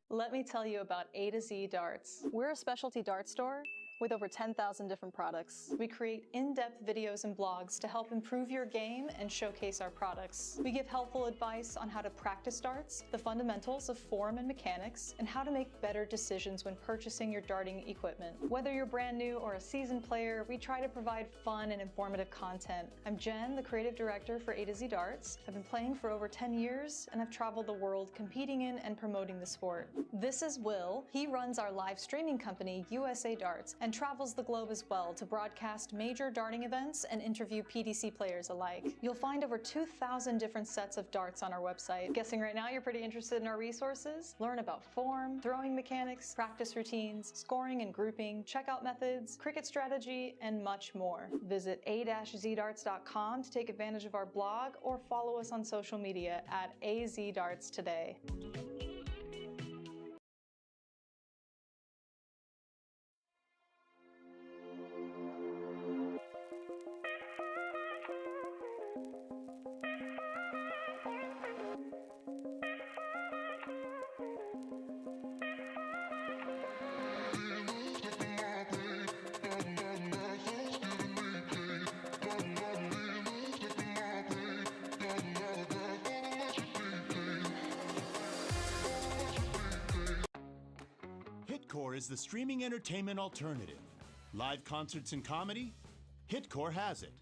Let me tell you about A to Z Darts. We're a specialty dart store with over 10,000 different products. We create in-depth videos and blogs to help improve your game and showcase our products. We give helpful advice on how to practice darts, the fundamentals of form and mechanics, and how to make better decisions when purchasing your darting equipment. Whether you're brand new or a seasoned player, we try to provide fun and informative content. I'm Jen, the creative director for A to Z Darts. I've been playing for over 10 years and I've traveled the world competing in and promoting the sport. This is Will. He runs our live streaming company, USA Darts, and travels the globe as well to broadcast major darting events and interview PDC players alike. You'll find over 2,000 different sets of darts on our website. Guessing right now you're pretty interested in our resources? Learn about form, throwing mechanics, practice routines, scoring and grouping, checkout methods, cricket strategy, and much more. Visit a-zdarts.com to take advantage of our blog or follow us on social media at AZDarts today. Hitcore is the streaming entertainment alternative. Live concerts and comedy? Hitcore has it.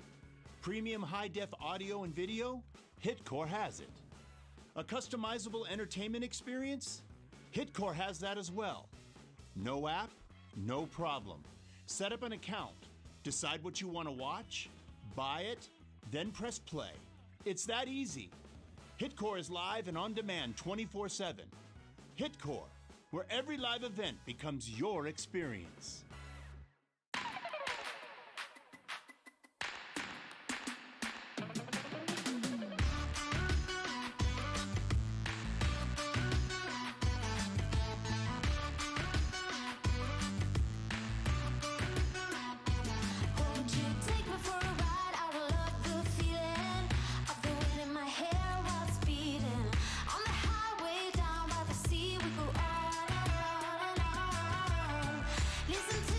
Premium high-def audio and video? Hitcore has it. A customizable entertainment experience? Hitcore has that as well. No app? No problem. Set up an account, decide what you want to watch, buy it, then press play. It's that easy. Hitcore is live and on demand 24/7. Hitcore, where every live event becomes your experience. Won't you take me for a ride? I will love the feeling of the wind in my hair while it's beating. On the highway down by the sea, we go on and on and on. Listen to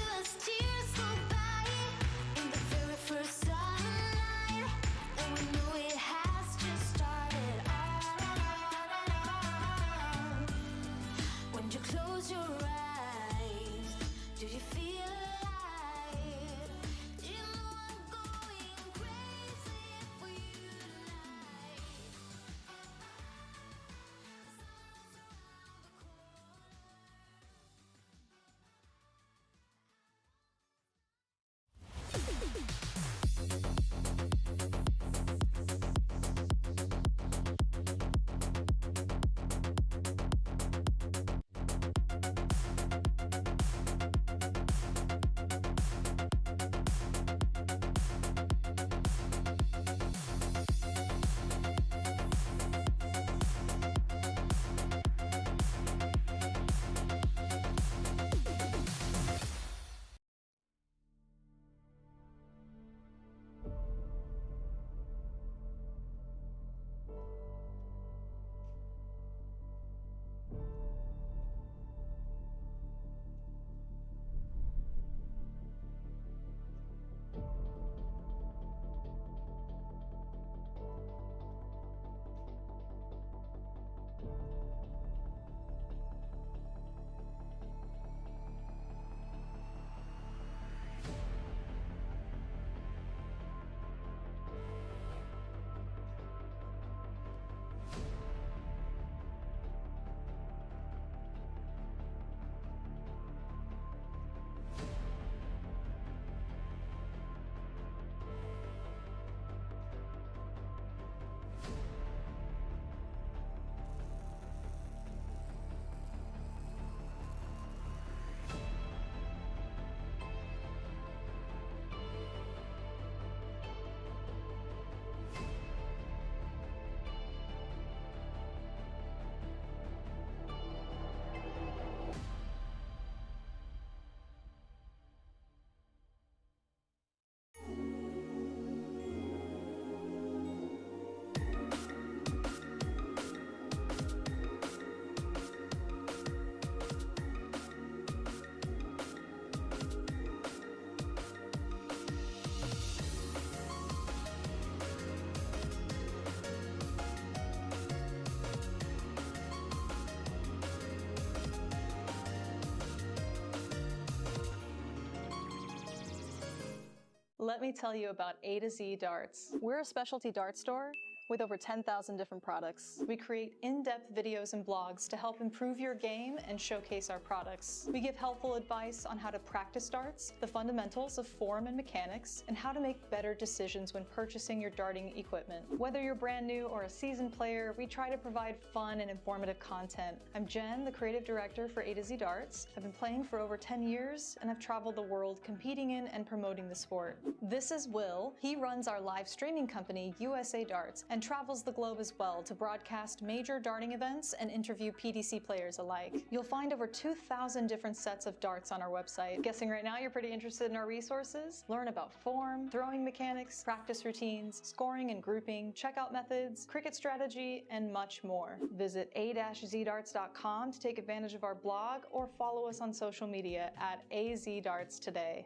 Let me tell you about A to Z Darts. We're a specialty dart store with over 10,000 different products. We create in-depth videos and blogs to help improve your game and showcase our products. We give helpful advice on how to practice darts, the fundamentals of form and mechanics, and how to make better decisions when purchasing your darting equipment. Whether you're brand new or a seasoned player, we try to provide fun and informative content. I'm Jen, the creative director for A to Z Darts. I've been playing for over 10 years and I've traveled the world competing in and promoting the sport. This is Will. He runs our live streaming company, USA Darts, and travels the globe as well to broadcast major darting events and interview PDC players alike. You'll find over 2,000 different sets of darts on our website. Guessing right now you're pretty interested in our resources? Learn about form, throwing mechanics, practice routines, scoring and grouping, checkout methods, cricket strategy, and much more. Visit a-zdarts.com to take advantage of our blog or follow us on social media at AZDarts today.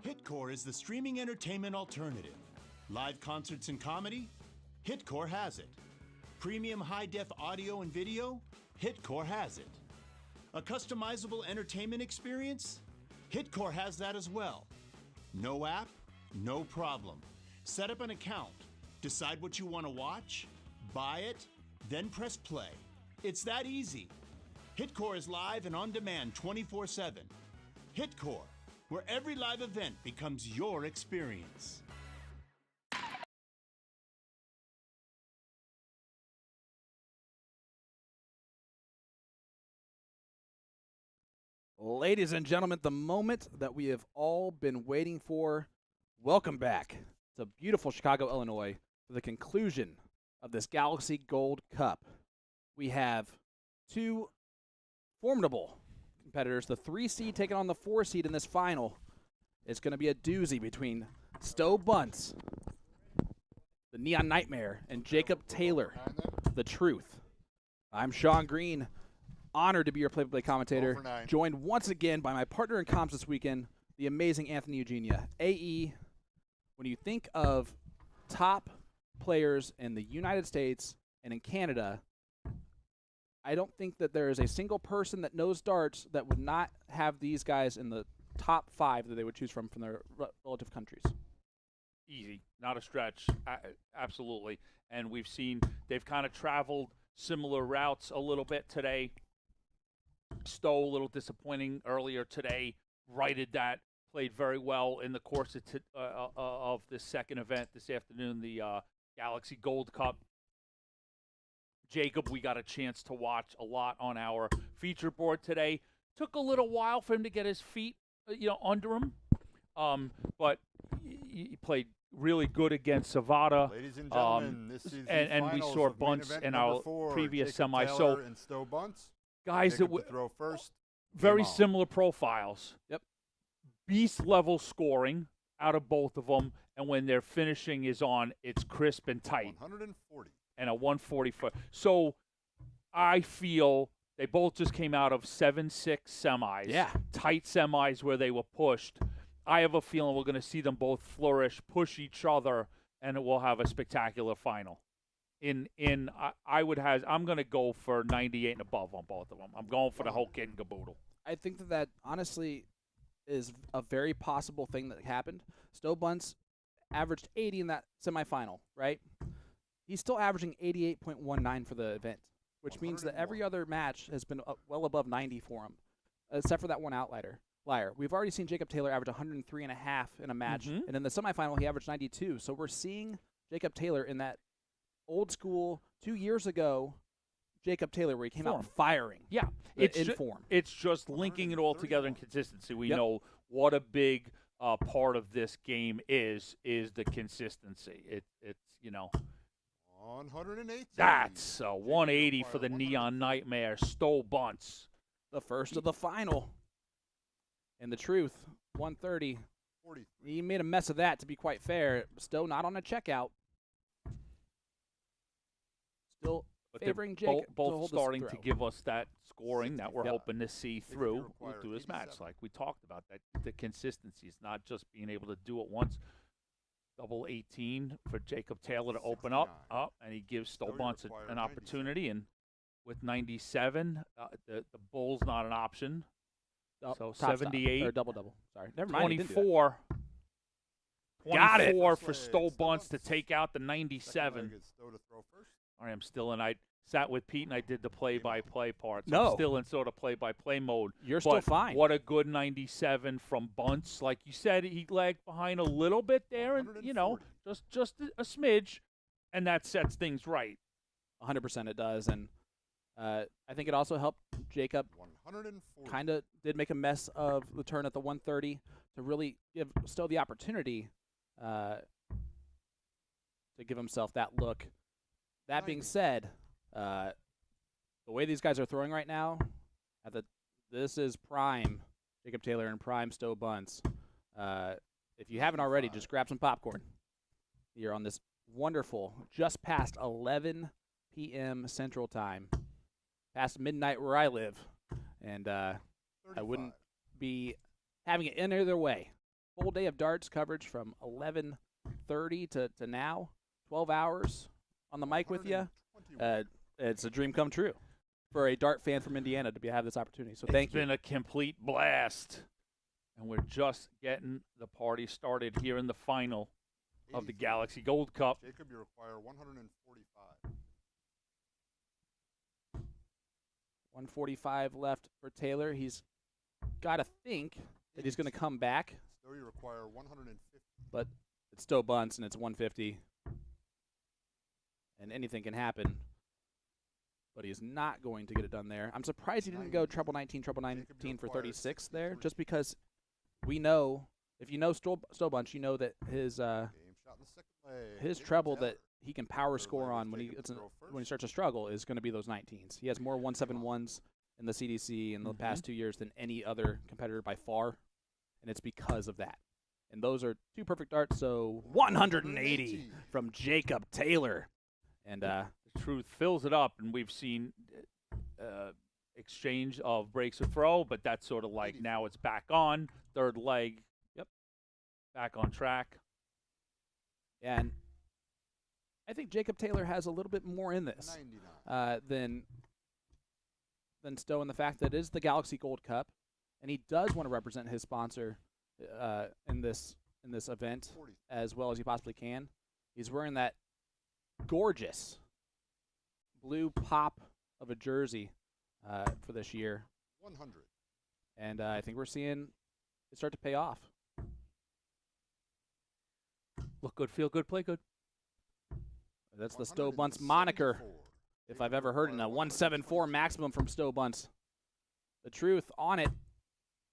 Hitcore is the streaming entertainment alternative. Live concerts and comedy? Hitcore has it. Premium high-def audio and video? Hitcore has it. A customizable entertainment experience? Hitcore has that as well. No app? No problem. Set up an account, decide what you want to watch, buy it, then press play. It's that easy. Hitcore is live and on demand 24/7. Hitcore, where every live event becomes your experience. Ladies and gentlemen, the moment that we have all been waiting for. Welcome back to beautiful Chicago, Illinois, for the conclusion of this Galaxy Gold Cup. We have two formidable competitors. The 3 seed taking on the 4 seed in this final. It's going to be a doozy between Stowe Bunce, the Neon Nightmare, and Jacob Taylor, the Truth. I'm Sean Green, honored to be your play-by-play commentator, joined once again by my partner in comms this weekend, the amazing Anthony Eugenia. AE, when you think of top players in the United States and in Canada, I don't think that there is a single person that knows darts that would not have these guys in the top 5 that they would choose from their relative countries. Easy, not a stretch, absolutely. And we've seen they've kind of traveled similar routes a little bit today. Stowe, a little disappointing earlier today, righted that, played very well in the course of this second event this afternoon, the Galaxy Gold Cup. Jacob, we got a chance to watch a lot on our feature board today. Took a little while for him to get his feet, under him, but he played really good against Savada. Ladies and gentlemen, this is and we saw Bunce in our previous semi. So and Stowe Bunce. Guys that would throw first. Very similar profiles. Yep. Beast level scoring out of both of them, and when their finishing is on, it's crisp and tight. 140. And a 140 So I feel they both just came out of 7-6 semis. Yeah. Tight semis where they were pushed. I have a feeling we're going to see them both flourish, push each other, and we'll have a spectacular final. I'm going to go for 98 and above on both of them. I'm going for the whole kit and caboodle. I think that honestly is a very possible thing that happened. Stowe Bunce averaged 80 in that semifinal, right? He's still averaging 88.19 for the event, which means that every other match has been well above 90 for him, except for that one outlier. We've already seen Jacob Taylor average 103.5 in a match, and in the semifinal he averaged 92. So we're seeing Jacob Taylor in that old school 2 years ago Jacob Taylor where he came out firing. Yeah, it's in form. It's just linking it all together in consistency. We know what a big part of this game is the consistency. It's 108. That's 180 for the Neon Nightmare, Stowe Bunce. The first of the final. And the truth, 130. 43. He made a mess of that, to be quite fair. Still not on a checkout. Still favoring Jake. Both starting to give us that scoring that we're hoping to see through through this match, like we talked about. That the consistency is not just being able to do it once. Double 18 for Jacob Taylor to open up, and he gives Stolbunts an opportunity. And with 97, the bull's not an option. So 78 or double. Sorry, never mind. 24. Got it. 24 for Stolbunts to take out the 97. All right, I'm still in. I sat with Pete and I did the play-by-play part. So I'm still in sort of play-by-play mode. You're still fine. What a good 97 from Bunts. Like you said, he lagged behind a little bit there, and just a smidge, and that sets things right. 100% it does, and I think it also helped Jacob. Kind of did make a mess of the turn at the 130 to really give Stowe the opportunity to give himself that look. That being said, the way these guys are throwing right now, this is prime Jacob Taylor and prime Stowe Bunts. If you haven't already, just grab some popcorn. You're on this wonderful, just past 11 p.m. Central Time, past midnight where I live, and I wouldn't be having it in either way. Full day of darts coverage from 11:30 to now, 12 hours on the mic with you. It's a dream come true for a dart fan from Indiana to have this opportunity. So thank you. It's been a complete blast, and we're just getting the party started here in the final of the Galaxy Gold Cup. Jacob, you require 145. 145 left for Taylor. He's got to think that he's going to come back. Stowe, you require 150. But it's Stowe Bunts, and it's 150. And anything can happen. But he's not going to get it done there. I'm surprised he didn't go treble 19 for 36 there, just because we know, if you know Stowe Bunts, you know that his treble that he can power score on when he starts to struggle is going to be those 19s. He has more 171s in the CDC in the past 2 years than any other competitor by far, and it's because of that. And those are two perfect darts, so 180 from Jacob Taylor. And the truth fills it up, and we've seen exchange of breaks or throw, but that's sort of like now it's back on. Third leg, back on track. And I think Jacob Taylor has a little bit more in this than Stowe, in the fact that it is the Galaxy Gold Cup, and he does want to represent his sponsor in this event as well as he possibly can. He's wearing that gorgeous blue pop of a jersey for this year. 100. And I think we're seeing it start to pay off. Look good, feel good, play good. That's the Stowe Bunts moniker, if I've ever heard it. A 174 maximum from Stowe Bunts. The truth on it,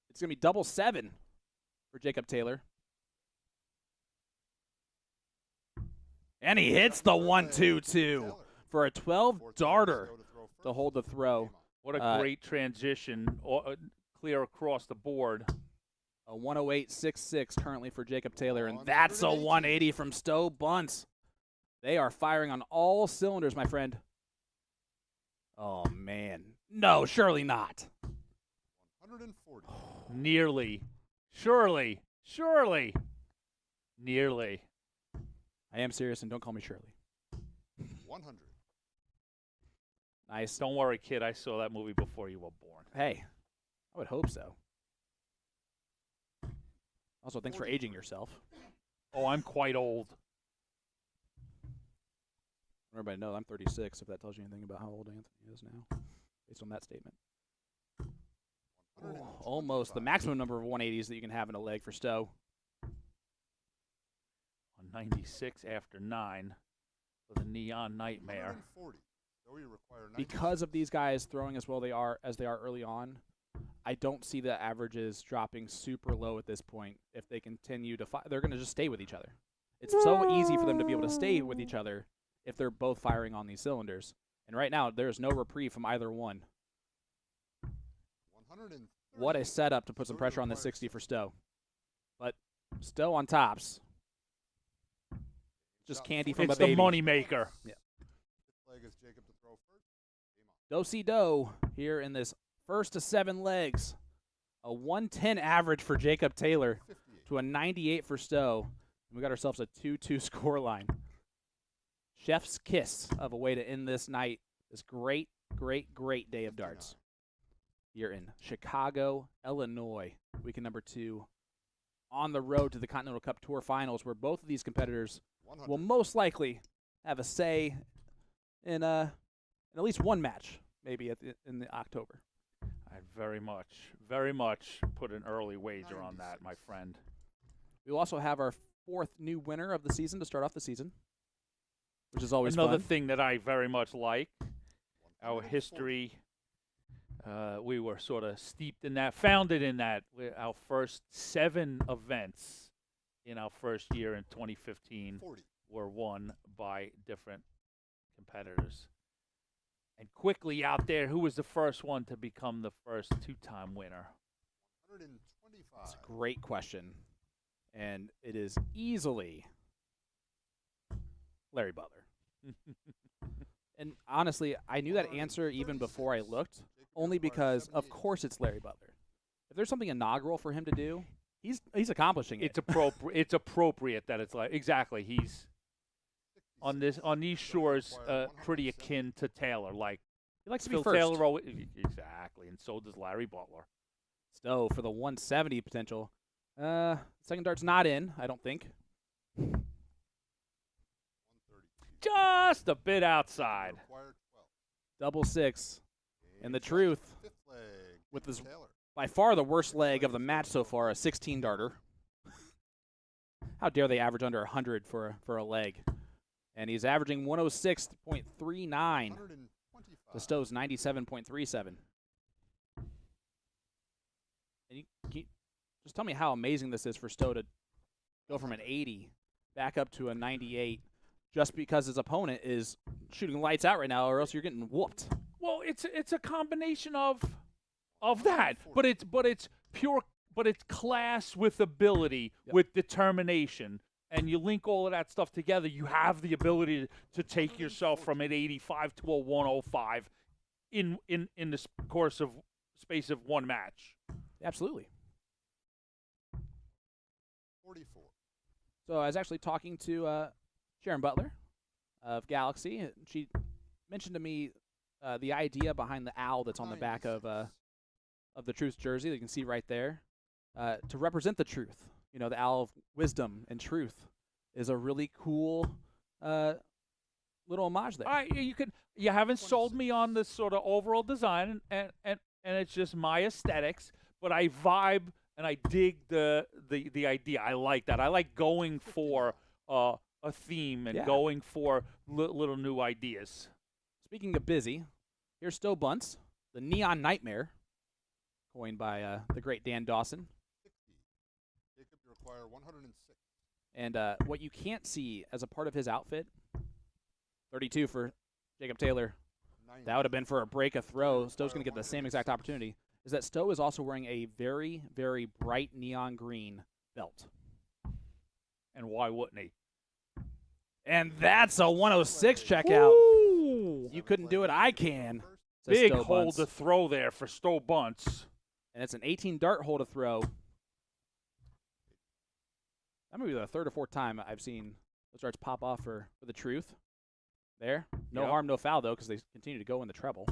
it's going to be double 7 for Jacob Taylor. And he hits the 1-2-2 for a 12-darter to hold the throw. What a great transition, clear across the board. A 108.66 currently for Jacob Taylor, and that's a 180 from Stowe Bunts. They are firing on all cylinders, my friend. Oh, man. No, surely not. 140. Nearly. Surely. Nearly. I am serious, and don't call me Shirley. 100. Nice. Don't worry, kid. I saw that movie before you were born. Hey, I would hope so. Also, thanks for aging yourself. Oh, I'm quite old. Everybody knows I'm 36, if that tells you anything about how old Anthony is now, based on that statement. Oh, almost the maximum number of 180s that you can have in a leg for Stowe. On 96 after 9 for the Neon Nightmare. 140. Stowe, you require 90. Because of these guys throwing as well as they are early on, I don't see the averages dropping super low at this point. If they continue to fight, they're going to just stay with each other. It's so easy for them to be able to stay with each other if they're both firing on these cylinders. And right now, there's no reprieve from either one. 130. What a setup to put some pressure on the 60 for Stowe. But Stowe on tops. Just candy from It's a baby. the money maker. Yeah. Leg is Jacob to throw first. Do-si-do here in this first of 7 legs. A 110 average for Jacob Taylor to a 98 for Stowe. We got ourselves a 2-2 score line. Chef's kiss of a way to end this night, this great, great, great day of darts. Here in Chicago, Illinois, weekend number 2, on the road to the Continental Cup Tour Finals, where both of these competitors will most likely have a say in at least one match, maybe in the October. I'd very much put an early wager on that, my friend. We will also have our 4th new winner of the season to start off the season, which is always Another fun. thing that I very much like, our history. We were sort of steeped in that, founded in that. Our first 7 events in our first year in 2015 were won by different competitors. And quickly out there, who was the first one to become the first 2-time winner? 125. That's a great question. And it is easily Larry Butler. And honestly, I knew that answer even before I looked, only because, of course, it's Larry Butler. If there's something inaugural for him to do, he's accomplishing it. It's appropriate that it's like exactly. He's on these shores, pretty akin to Taylor. Like he likes to Phil be first. Taylor, exactly, and so does Larry Butler. Stowe for the 170 potential. Second dart's not in, I don't think. Just a bit outside. Double 6. And the truth, with this by far the worst leg of the match so far, a 16 darter. How dare they average under 100 for a leg? And he's averaging 106.39 to Stowe's 97.37. And you just tell me how amazing this is for Stowe to go from an 80 back up to a 98 just because his opponent is shooting lights out right now, or else you're getting whooped. Well, it's a combination of that, but it's class with ability, with determination, and you link all of that stuff together. You have the ability to take yourself from an 85 to a 105 in the course of space of one match. Absolutely. 44. So I was actually talking to Sharon Butler of Galaxy. She mentioned to me the idea behind the owl that's on the back of the Truth jersey that you can see right there to represent the truth. You know, the owl of wisdom and truth is a really cool little homage there. You haven't sold me on the sort of overall design, and it's just my aesthetics, but I vibe and I dig the idea. I like that. I like going for a theme and going for little new ideas. Speaking of busy, here's Stowe Bunce, the Neon Nightmare, coined by the great Dan Dawson. 60. Jacob, you require 106. And what you can't see as a part of his outfit, 32 for Jacob Taylor. 90. That would have been for a break, a throw. Stowe's going to get the same exact opportunity. Is that Stowe is also wearing a very, very bright neon green belt. And why wouldn't he? And that's a 106 checkout. Ooh. You couldn't do it, I can. Big Stowe hole Bunce. to throw there for Stowe Bunce. And it's an 18 dart hole to throw. That may be the 3rd or 4th time I've seen those darts pop off for the truth. There. No harm, no foul, though, because they continue to go in the treble.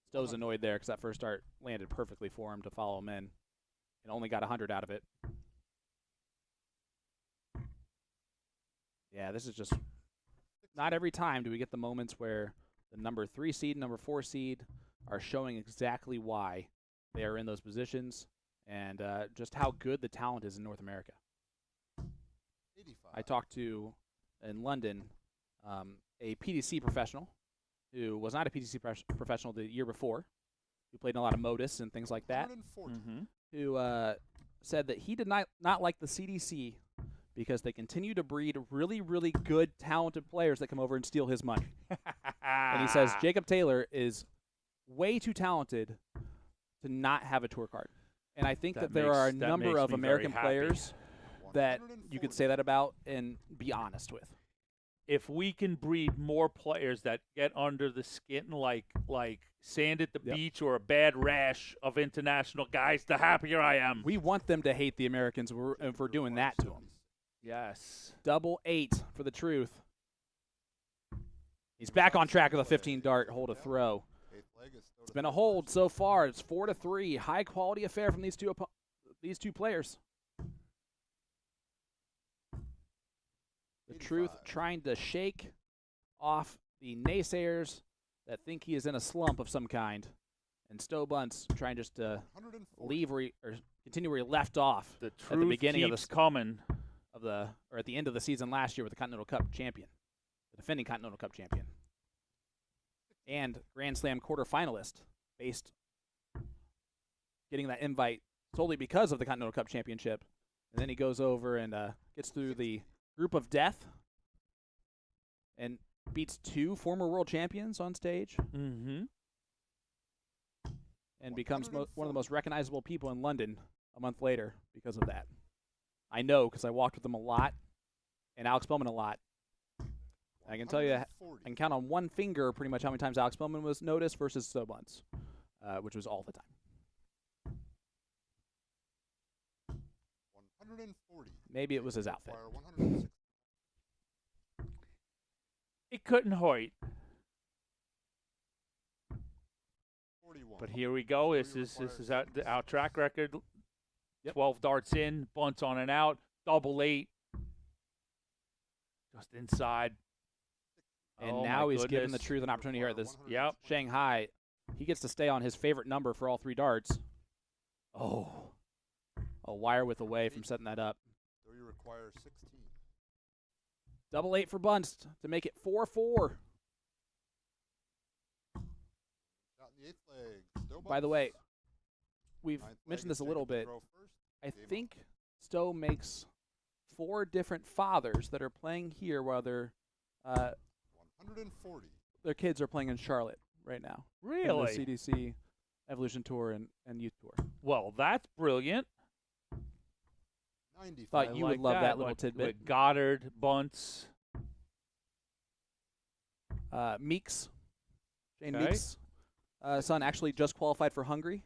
Stowe's annoyed there because that first dart landed perfectly for him to follow him in and only got 100 out of it. Yeah, this is just not every time do we get the moments where the number 3 seed, number 4 seed are showing exactly why they are in those positions and just how good the talent is in North America. 85. I talked to, in London, a PDC professional who was not a PDC professional the year before, who played in a lot of Modus and things like that, 140. who said that he did not like the CDC because they continue to breed really, really good, talented players that come over and steal his money. And he says Jacob Taylor is way too talented to not have a tour card. And I think that, there makes- are a that number makes of me very American happy. players that you could say that about and be honest with. If we can breed more players that get under the skin like sand at the beach or a bad rash of international guys, the happier I am. We want them to hate the Americans if we're doing that to them. Yes. Double 8 for the truth. He's back on track with a 15 dart, hold a throw. It's been a hold so far. It's 4-3. High quality affair from these two players. The truth trying to shake off the naysayers that think he is in a slump of some kind, and Stowe Bunce trying just to leave or continue where he left off The truth at the beginning of keeps the coming. Or at the end of the season last year with the Continental Cup champion, the defending Continental Cup champion, and Grand Slam quarterfinalist, getting that invite solely because of the Continental Cup championship, and then he goes over and gets through the group of death and beats 2 former world champions on stage. Mm-hmm. And becomes one of the most recognizable people in London a month later because of that. I know because I walked with him a lot and Alex Bowman a lot. I can tell you, I can count on one finger pretty much how many times Alex Bowman was noticed versus Stowe Bunce, which was all the time. 140. Maybe it was his outfit. Require 160. It couldn't hurt. 41. But here we go. This is our track record. 12 darts in, bunts on and out, double 8. Just inside. And Oh, now my he's given the goodness. truth an opportunity here at this Yep. Shanghai. He gets to stay on his favorite number for all 3 darts. Oh. A wire width away from setting that up. So you require 16. Double 8 for Bunce to make it 4-4. Shot in the 8th leg. Stowe By the Bunce. way, we've Ninth leg mentioned is this a little Jacob to bit. throw first. I Game think Stowe makes 4 different fathers that are playing here while their 140. kids are playing in Charlotte right now. in Really? the CDC Evolution Tour and Youth Tour. Well, that's brilliant. 95. Thought you would love that little tidbit. With Goddard, Bunce. Meeks, Shane Okay. Meeks' son actually just qualified for Hungary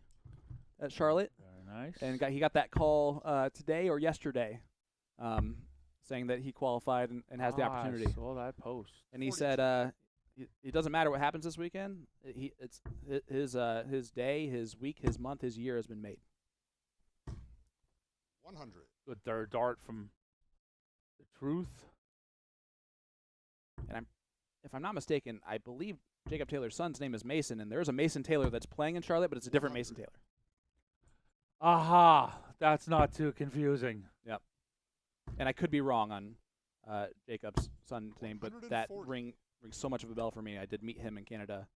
at Charlotte. Very nice. And he got that call today or yesterday saying that he qualified and has the opportunity. I saw that post. And he said it doesn't matter what happens this weekend. It's his day, his week, his month, his year has been made. 100. Good third dart from the truth. And if I'm not mistaken, I believe Jacob Taylor's son's name is Mason, and there's a Mason Taylor that's playing in Charlotte, but it's a different Mason Taylor. Aha! That's not too confusing. Yep. And I could be wrong on Jacob's son's name, but that 140. rings so much of a bell for me. I did meet him in Canada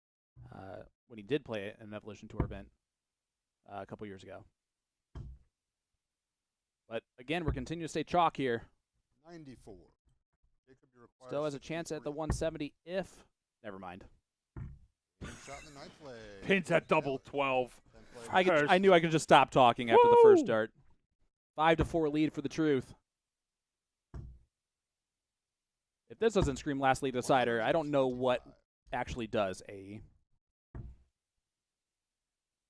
when he did play an Evolution Tour event a couple years ago. But again, we're continuing to stay chalk here. 94. Jacob, you require Stowe has a 60, chance at the 40. 170 if. Never mind. Game shot in the 9th leg. Pins at double 12. 10th leg. I knew I could just stop talking after the first Woo! dart. 5-4 lead for the truth. If this doesn't scream last lead decider, I don't know what actually does.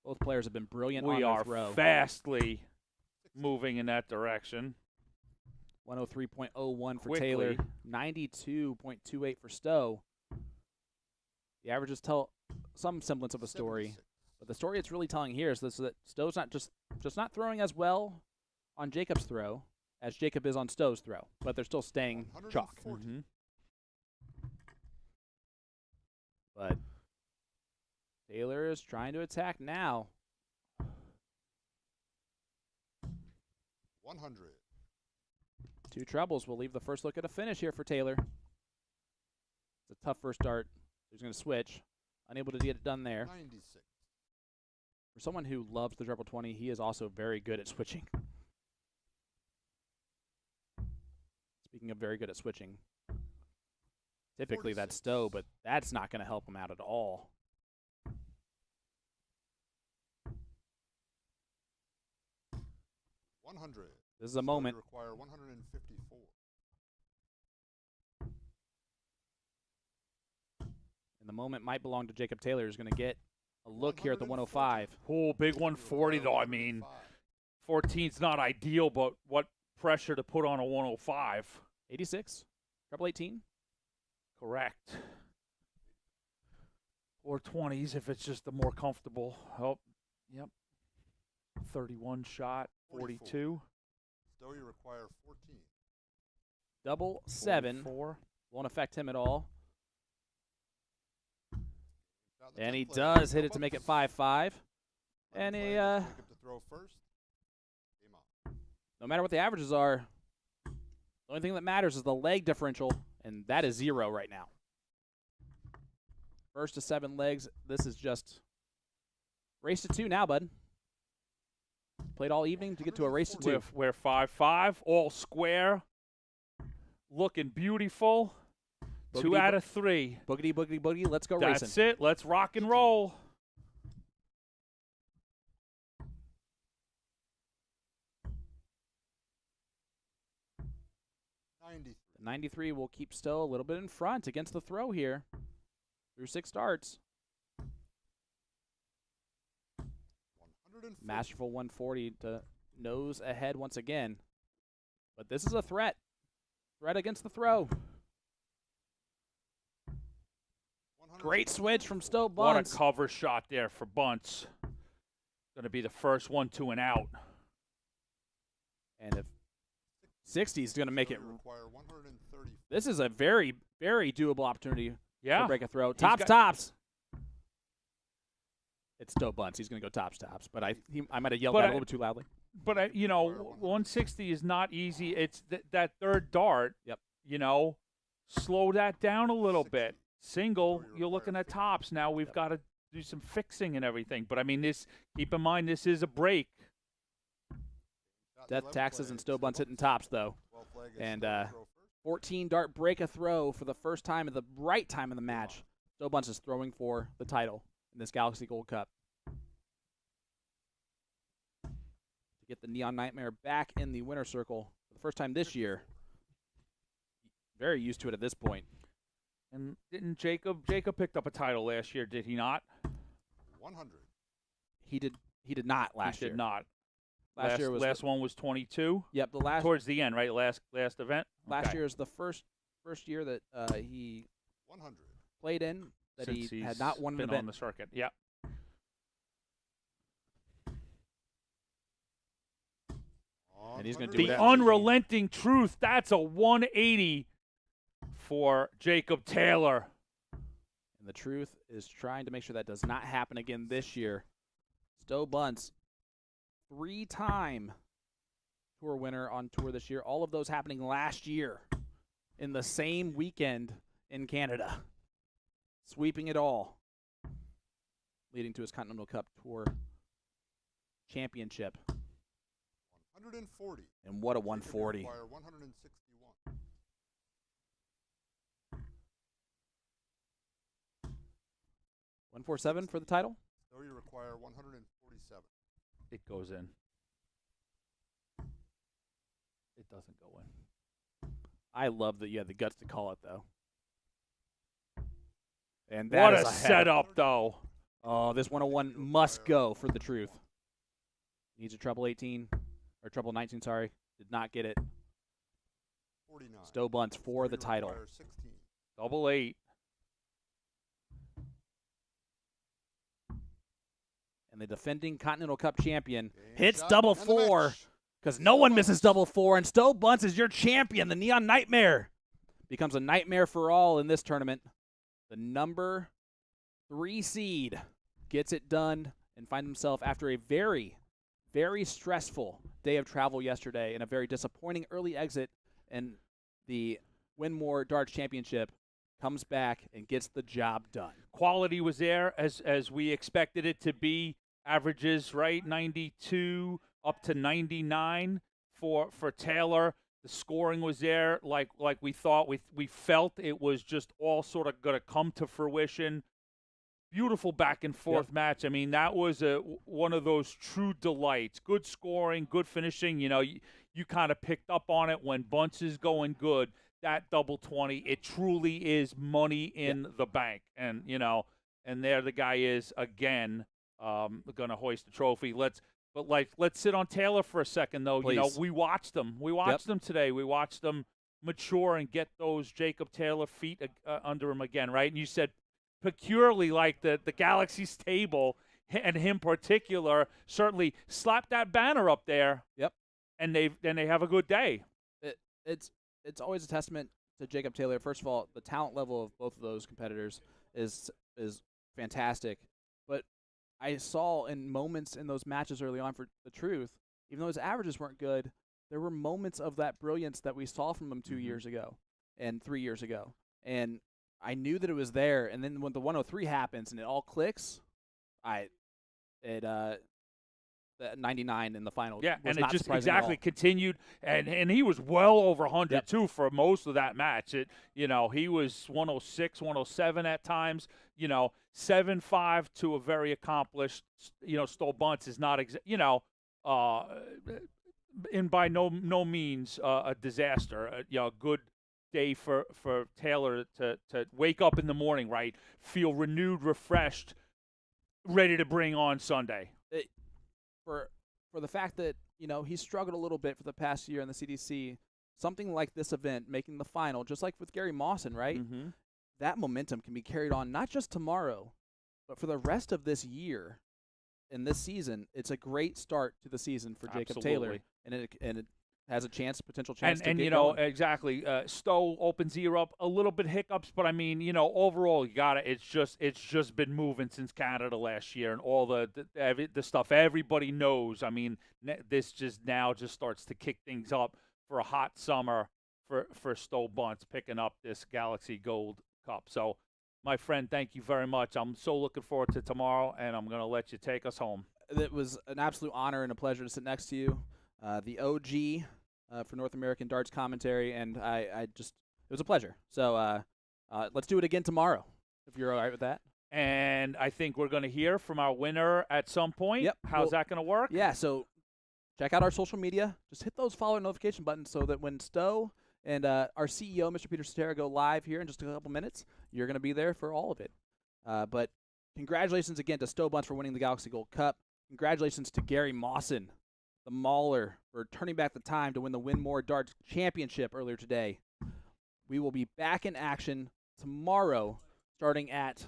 Both players have been brilliant on We their are throw. fastly moving in that direction. 103.01 for Quickly. Taylor, 92.28 for Stowe. The averages tell some semblance of a story, 76. but the story it's really telling here is that Stowe's not just not throwing as well on Jacob's throw as Jacob is on Stowe's throw, but they're still staying chalk. 140. Mm-hmm. But Taylor is trying to attack now. 100. 2 trebles will leave the first look at a finish here for Taylor. It's a tough first dart. He's going to switch. Unable to get it done there. 96. For someone who loves the treble 20, he is also very good at switching. Speaking of very good at switching, typically that's 46. Stowe, but that's not going to help him out at all. 100. This is a moment. You require 154. And the moment might belong to Jacob Taylor, who's going to get a look here at the 105. Oh, big 140, though. I mean, 14's not ideal, but what pressure to put on a 105. 86, treble 18. Correct. Or 20s if it's just the more comfortable. Oh, yep. 31 shot, 42. Still, you require 14. Double 7. 44. Won't affect him at all. The And he 10th leg, does hit it to make it 5-5. And he, Jacob to throw first. Game on. no matter what the averages are, the only thing that matters is the leg differential, and that is 0 right now. First to 7 legs. This is just race to 2 now, bud. Played all evening to get to a race to 2. We're 5-5, all square, looking beautiful. Boogity 2 out of 3. Boogity, boogity, boogie. Let's go racing. That's it. Let's rock and roll. The 93 will keep Stowe a little bit in front against the throw here through 6 starts. Masterful 140 to nose ahead once again. But this is a threat. Threat against the throw. Great switch from Stowe Bunce. What a cover shot there for Bunce. Going to be the first 1 to and out. And if 60 is going to make it. This is a very, very doable opportunity to break a throw. Tops. It's Stowe Bunce. He's going to go tops. But I might have yelled that a little bit too loudly. But, 160 is not easy. It's that third dart. Yep. Slow that down a little bit. Single, you're looking at tops. Now we've got to do some fixing and everything. But, keep in mind, this is a break. Death taxes and Stowe Bunce hitting tops, though. And 14 dart break a throw for the first time at the right time in the match. Stowe Bunce is throwing for the title in this Galaxy Gold Cup. To get the Neon Nightmare back in the winner's circle for the first time this year. Very used to it at this point. And didn't Jacob picked up a title last year, did he not? 100. He did not last year. He did not. Last year was last one was 22. Yep, the last towards the end, right? Last event. Last year is the first year that he 100 played in that Since he had not won an been event on the circuit. Yep. And he's going to do the unrelenting truth. That's a 180 for Jacob Taylor. And the truth is trying to make sure that does not happen again this year. Stowe Bunce, 3-time tour winner on tour this year. All of those happening last year in the same weekend in Canada. Sweeping it all. Leading to his Continental Cup Tour championship. 140. And what a 140. 161. 147 for the title? So you require 147. It goes in. It doesn't go in. I love that you had the guts to call it, though. And that what is a setup, though. Oh, this 101 must go for the truth. Needs a treble 18, or treble 19, sorry. Did not get it. 49. Stowe Bunce for the title. 16. Double 8. And the defending Continental Cup champion hits double 4 because no one misses double 4. And Stowe Bunce is your champion. The Neon Nightmare becomes a nightmare for all in this tournament. The number 3 seed gets it done and finds himself after a very, very stressful day of travel yesterday and a very disappointing early exit. And the Winmore Darts Championship comes back and gets the job done. Quality was there as we expected it to be. Averages, right, 92 up to 99 for Taylor. The scoring was there like we thought. We felt it was just all sort of going to come to fruition. beautiful back and forth match. I mean, that was one of those true delights. Good scoring, good finishing. You know, you kind of picked up on it when Boltz is going good. That double 20, it truly is money in the bank. And, you know, and there the guy is again going to hoist the trophy. Let's sit on Taylor for a second, though. Please. You know, we watched them. We watched them today. We watched them mature and get those Jacob Taylor feet under him again, right? And you said peculiarly, like the Galaxy's table and him particular, certainly slap that banner up there. Yep. And they have a good day. It's always a testament to Jacob Taylor. First of all, the talent level of both of those competitors is fantastic. But I saw in moments in those matches early on for the truth, even though his averages weren't good, there were moments of that brilliance that we saw from him 2 years ago and 3 years ago. And I knew that it was there. And then when the 103 happens and it all clicks, that 99 in the final. Yeah, was and not it just surprising at all. exactly continued, and he was well over 100 too for most of that match. You know, he was 106, 107 at times. You know, 7-5 to a very accomplished. You know, Stoll Boltz is not in by no means a disaster. You know, a good day for Taylor to wake up in the morning, right, feel renewed, refreshed, ready to bring on Sunday. For the fact that, you know, he struggled a little bit for the past year in the CDC, something like this event, making the final, just like with Gary Mawson, right? Mm-hmm. That momentum can be carried on not just tomorrow, but for the rest of this year and this season. It's a great start to the season for Jacob Taylor, and it has a potential chance to and get you know, going. exactly. Stowe opens ear up, a little bit hiccups, but I mean, you know, overall, you got it. It's just been moving since Canada last year, and all the stuff everybody knows. I mean, this just starts to kick things up for a hot summer for Stowe Boltz picking up this Galaxy Gold Cup. So, my friend, thank you very much. I'm so looking forward to tomorrow, and I'm going to let you take us home. It was an absolute honor and a pleasure to sit next to you, the OG. For North American darts commentary, and it was a pleasure. So let's do it again tomorrow, if you're all right with that. And I think we're going to hear from our winner at some point. Yep. How's that going to work? Yeah, so check out our social media. Just hit those follow notification buttons so that when Stowe and our CEO, Mr. Peter Cetera, go live here in just a couple minutes, you're going to be there for all of it. But congratulations again to Stowe Boltz for winning the Galaxy Gold Cup. Congratulations to Gary Mawson, the Mauler, for turning back the time to win the Win More Darts Championship earlier today. We will be back in action tomorrow, starting at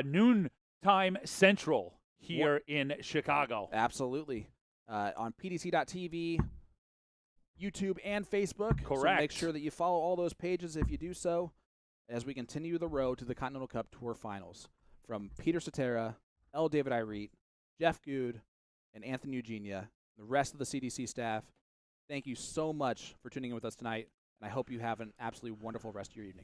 noontime Central here in Chicago. Absolutely. On PDC.TV, YouTube, and Facebook. Correct. So make sure that you follow all those pages if you do so, as we continue the road to the Continental Cup Tour Finals. From Peter Cetera, L. David Irete, Jeff Good, and Anthony Eugenia, the rest of the CDC staff, thank you so much for tuning in with us tonight, and I hope you have an absolutely wonderful rest of your evening.